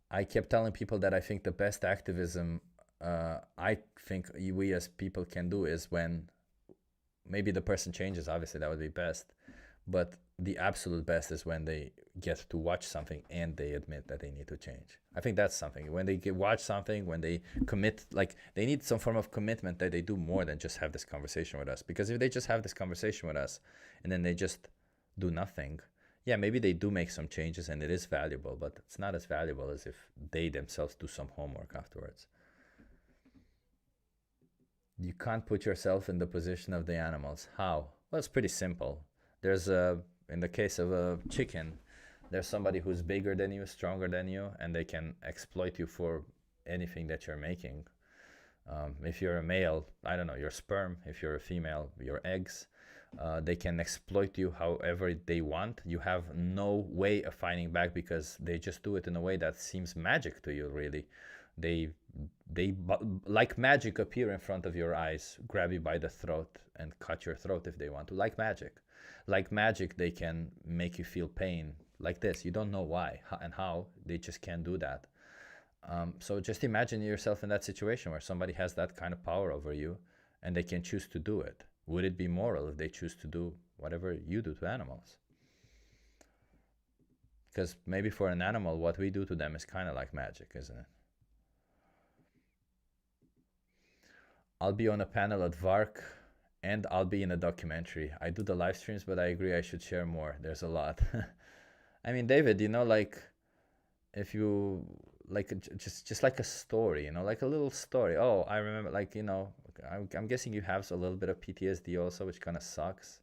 I kept telling people that I think the best activism I think we as people can do is when maybe the person changes. Obviously, that would be best. But the absolute best is when they get to watch something and they admit that they need to change. I think that's something. When they watch something, when they commit, like they need some form of commitment that they do more than just have this conversation with us. Because if they just have this conversation with us and then they just do nothing, yeah, maybe they do make some changes and it is valuable, but it's not as valuable as if they themselves do some homework afterwards. You can't put yourself in the position of the animals. How? Well, it's pretty simple. There's in the case of a chicken, there's somebody who's bigger than you, stronger than you, and they can exploit you for anything that you're making. If you're a male, I don't know, your sperm. If you're a female, your eggs. They can exploit you however they want. You have no way of fighting back because they just do it in a way that seems magic to you, really. They like magic appear in front of your eyes, grab you by the throat and cut your throat if they want to, like magic. Like magic, they can make you feel pain like this. You don't know why and how, they just can't do that. So just imagine yourself in that situation where somebody has that kind of power over you and they can choose to do it. Would it be moral if they choose to do whatever you do to animals? Because maybe for an animal, what we do to them is kind of like magic, isn't it? I'll be on a panel at VARC and I'll be in a documentary. I do the live streams, but I agree I should share more. There's a lot. I mean, David, you know, like if you like just like a story, you know, like a little story. Oh, I remember, like, you know, I'm guessing you have a little bit of PTSD also, which kind of sucks.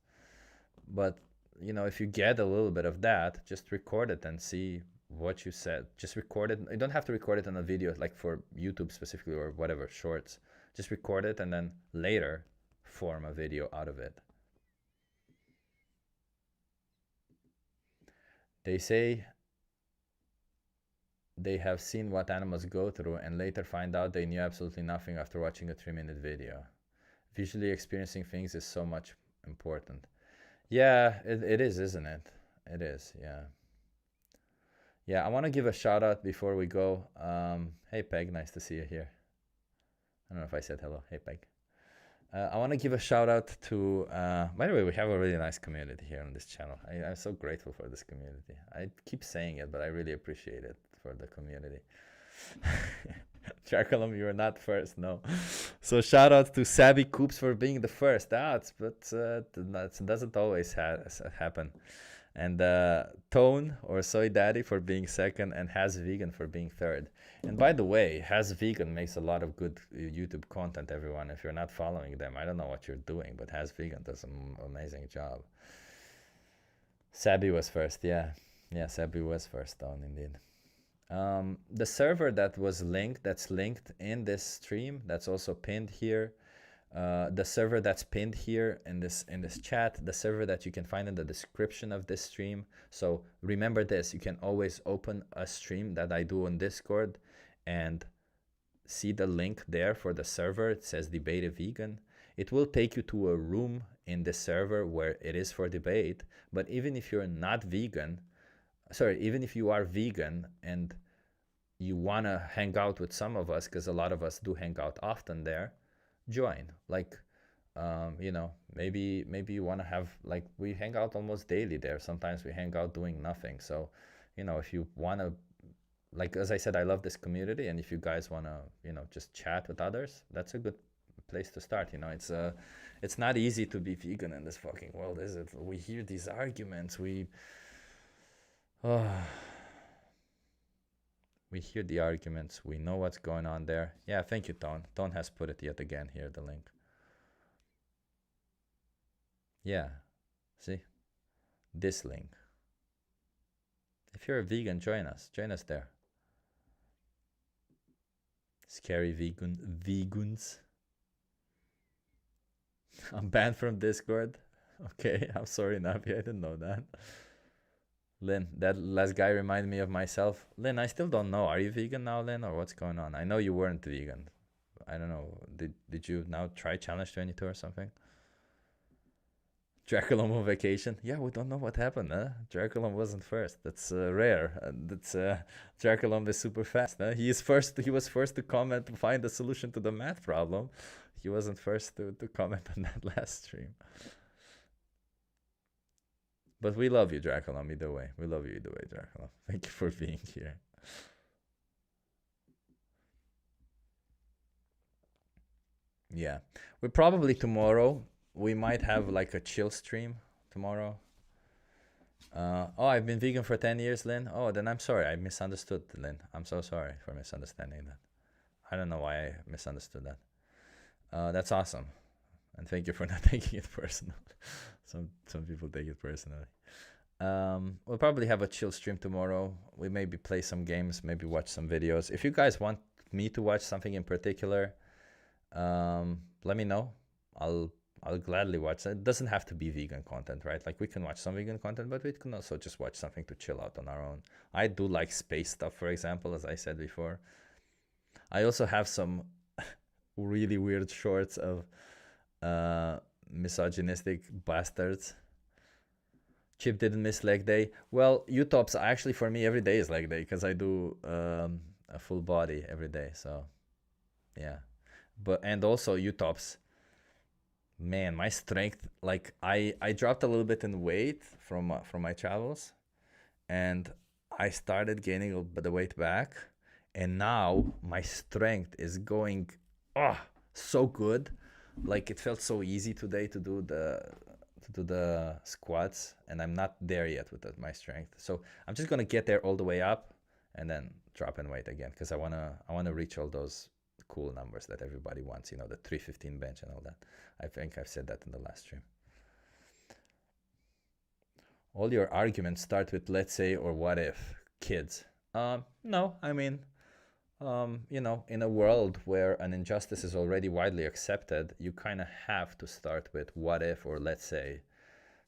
But, you know, if you get a little bit of that, just record it and see what you said. Just record it. You don't have to record it on a video, like for YouTube specifically or whatever, shorts. Just record it and then later form a video out of it. They say they have seen what animals go through and later find out they knew absolutely nothing after watching a 3-minute video. Visually experiencing things is so much important. Yeah, it is, isn't it? It is, yeah. Yeah, I want to give a shout out before we go. Hey, Peg, nice to see you here. I don't know if I said hello. Hey, Peg. I want to give a shout out to, by the way, we have a really nice community here on this channel. I'm so grateful for this community. I keep saying it, but I really appreciate it for the community. Charcolum, you were not first, no. So shout out to Sabby Coops for being the first. That doesn't always happen. And Tone or Soy Daddy for being second, and Has Vegan for being third. And by the way, Has Vegan makes a lot of good YouTube content, everyone. If you're not following them, I don't know what you're doing, but Has Vegan does an amazing job. Sabby was first, yeah. Yeah, Sabby was first, Tone, indeed. The server that's linked in this stream, that's also pinned here. The server that's pinned here in this chat, the server that you can find in the description of this stream. So remember this, you can always open a stream that I do on Discord and see the link there for the server. It says Debate a Vegan. It will take you to a room in the server where it is for debate. But even if you're not vegan, even if you are vegan and you want to hang out with some of us, because a lot of us do hang out often there, join. Like, you know, maybe you want to have, like, we hang out almost daily there. Sometimes we hang out doing nothing. So, you know, if you want to, like, as I said, I love this community, and if you guys want to, you know, just chat with others, that's a good place to start. You know, it's not easy to be vegan in this fucking world, is it? We hear these arguments, we hear the arguments, we know what's going on there. Yeah, thank you, Tone. Tone has put it yet again here, the link. Yeah, see, this link. If you're a vegan, join us there. Scary vegans. I'm banned from Discord. Okay, I'm sorry, Navi, I didn't know that. Lynn, that last guy reminded me of myself. Lynn, I still don't know. Are you vegan now, Lynn, or what's going on? I know you weren't vegan. I don't know. Did you now try Challenge 22 or something? Draculum on vacation. Yeah, we don't know what happened, huh? Draculum wasn't first. That's rare. That's Draculum is super fast, huh? He was first to comment to find the solution to the math problem. He wasn't first to comment on that last stream. But we love you, Draculum, either way. We love you either way, Draculum. Thank you for being here. Yeah. We probably tomorrow, we might have like a chill stream tomorrow. Oh, I've been vegan for 10 years, Lynn. Oh, then I'm sorry. I misunderstood, Lynn. I'm so sorry for misunderstanding that. I don't know why I misunderstood that. That's awesome. And thank you for not taking it personal. Some people take it personally. We'll probably have a chill stream tomorrow. We maybe play some games, maybe watch some videos. If you guys want me to watch something in particular, let me know. I'll gladly watch it. It doesn't have to be vegan content, right? Like, we can watch some vegan content, but we can also just watch something to chill out on our own. I do like space stuff, for example, as I said before. I also have some really weird shorts of misogynistic bastards. Chip didn't miss leg day. Well, Utops, actually for me every day is leg day because I do a full body every day. So yeah, and also Utops, man, my strength, like I dropped a little bit in weight from my travels, and I started gaining a bit of weight back, and now my strength is going so good. Like, it felt so easy today to do the squats, and I'm not there yet with my strength. So I'm just gonna get there all the way up and then drop in weight again, because I wanna reach all those cool numbers that everybody wants, you know, the 315 bench and all that. I think I've said that in the last stream. All your arguments start with let's say or what if. Kids. No, I mean, you know, in a world where an injustice is already widely accepted, you kind of have to start with what if or let's say,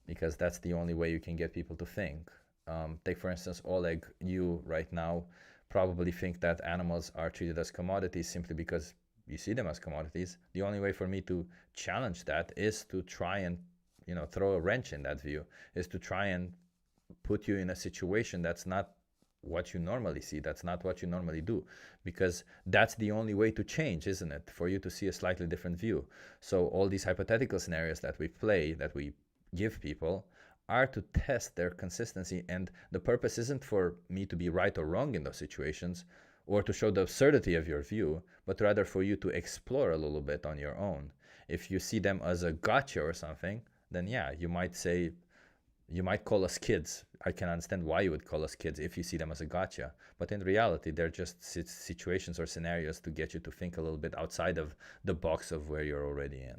because that's the only way you can get people to think. Take, for instance, Oleg, you right now probably think that animals are treated as commodities simply because you see them as commodities. The only way for me to challenge that is to try and, you know, throw a wrench in that view, is to try and put you in a situation that's not what you normally see, that's not what you normally do, because that's the only way to change, isn't it? For you to see a slightly different view. So all these hypothetical scenarios that we play, that we give people, are to test their consistency, and the purpose isn't for me to be right or wrong in those situations or to show the absurdity of your view, but rather for you to explore a little bit on your own. If you see them as a gotcha or something, then yeah, you might say, you might call us kids. I can understand why you would call us kids if you see them as a gotcha. But in reality, they're just situations or scenarios to get you to think a little bit outside of the box of where you're already in.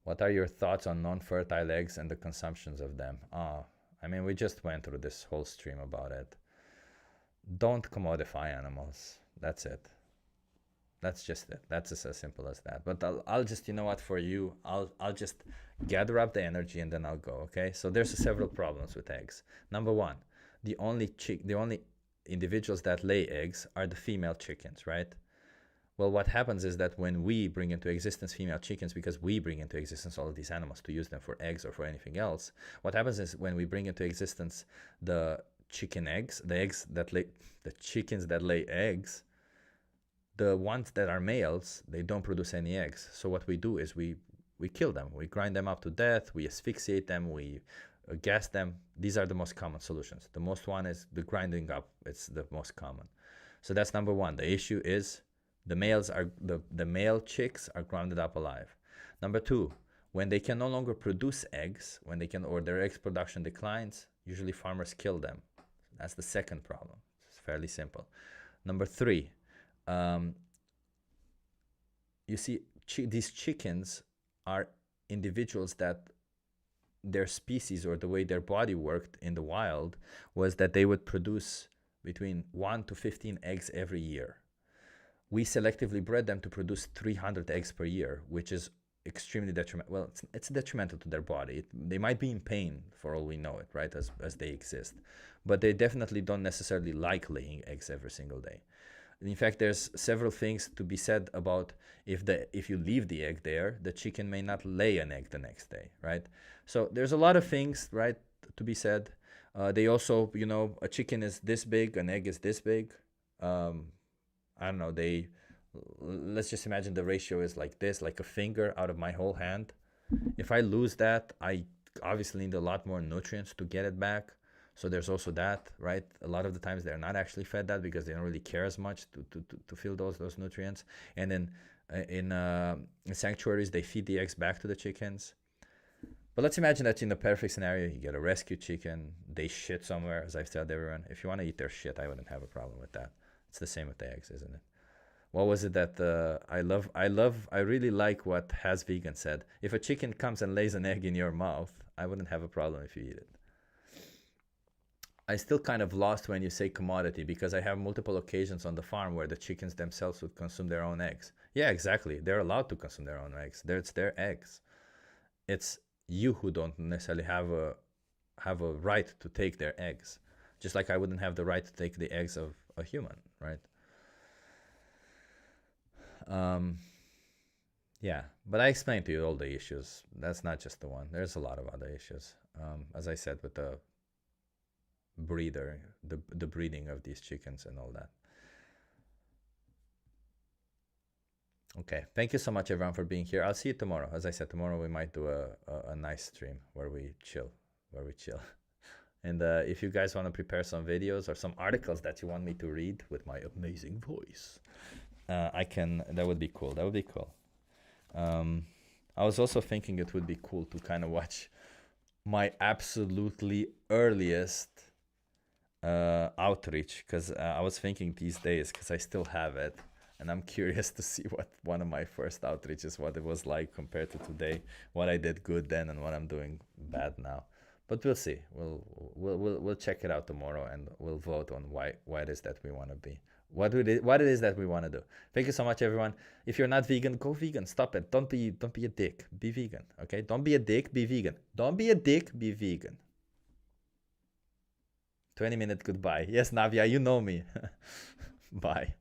What are your thoughts on non-fertile eggs and the consumptions of them? I mean, we just went through this whole stream about it. Don't commodify animals. That's it. That's just it. That's just as simple as that. But I'll just, you know what, for you, I'll just gather up the energy and then I'll go, okay? So there's several problems with eggs. Number one, the only individuals that lay eggs are the female chickens, right? Well, what happens is that when we bring into existence female chickens, because we bring into existence all of these animals to use them for eggs or for anything else, what happens is when we bring into existence the chicken eggs, the chickens that lay eggs, the ones that are males, they don't produce any eggs. So what we do is we kill them. We grind them up to death. We asphyxiate them. We gas them. These are the most common solutions. The most one is the grinding up. It's the most common. So that's number one. The issue is the male chicks are grounded up alive. Number two, when they can no longer produce eggs, when they can, or their eggs production declines, usually farmers kill them. That's the second problem. It's fairly simple. Number three, you see, these chickens are individuals that their species or the way their body worked in the wild was that they would produce between 1 to 15 eggs every year. We selectively bred them to produce 300 eggs per year, which is extremely detrimental. Well, it's detrimental to their body. They might be in pain for all we know it, right, as they exist. But they definitely don't necessarily like laying eggs every single day. In fact, there's several things to be said about if you leave the egg there, the chicken may not lay an egg the next day, right? So there's a lot of things, right, to be said. They also, you know, a chicken is this big, an egg is this big. I don't know, let's just imagine the ratio is like this, like a finger out of my whole hand. If I lose that, I obviously need a lot more nutrients to get it back. So there's also that, right? A lot of the times they're not actually fed that because they don't really care as much to fill those nutrients. And then in sanctuaries, they feed the eggs back to the chickens. But let's imagine that in the perfect scenario, you get a rescue chicken, they shit somewhere, as I've told everyone. If you want to eat their shit, I wouldn't have a problem with that. It's the same with the eggs, isn't it? What was it that I really like what Has Vegan said. If a chicken comes and lays an egg in your mouth, I wouldn't have a problem if you eat it. I still kind of lost when you say commodity because I have multiple occasions on the farm where the chickens themselves would consume their own eggs. Yeah, exactly. They're allowed to consume their own eggs. It's their eggs. It's you who don't necessarily have a right to take their eggs. Just like I wouldn't have the right to take the eggs of a human, right? Yeah, but I explained to you all the issues. That's not just the one. There's a lot of other issues. As I said, with the breeder, the breeding of these chickens and all that. Okay, thank you so much everyone for being here. I'll see you tomorrow. As I said, tomorrow we might do a nice stream where we chill. And if you guys want to prepare some videos or some articles that you want me to read with my amazing voice, I can. That would be cool. I was also thinking it would be cool to kind of watch my absolutely earliest outreach, because I was thinking these days, because I still have it, and I'm curious to see what one of my first outreaches, what it was like compared to today, what I did good then and what I'm doing bad now. But we'll see. We'll check it out tomorrow, and we'll vote on why it is that we want to be, what it is that we want to do. Thank you so much, everyone. If you're not vegan, go vegan. Stop it. Don't be a dick. Be vegan. Okay? Don't be a dick. Be vegan. Don't be a dick. Be vegan. 20-minute goodbye. Yes, Navia, you know me. Bye.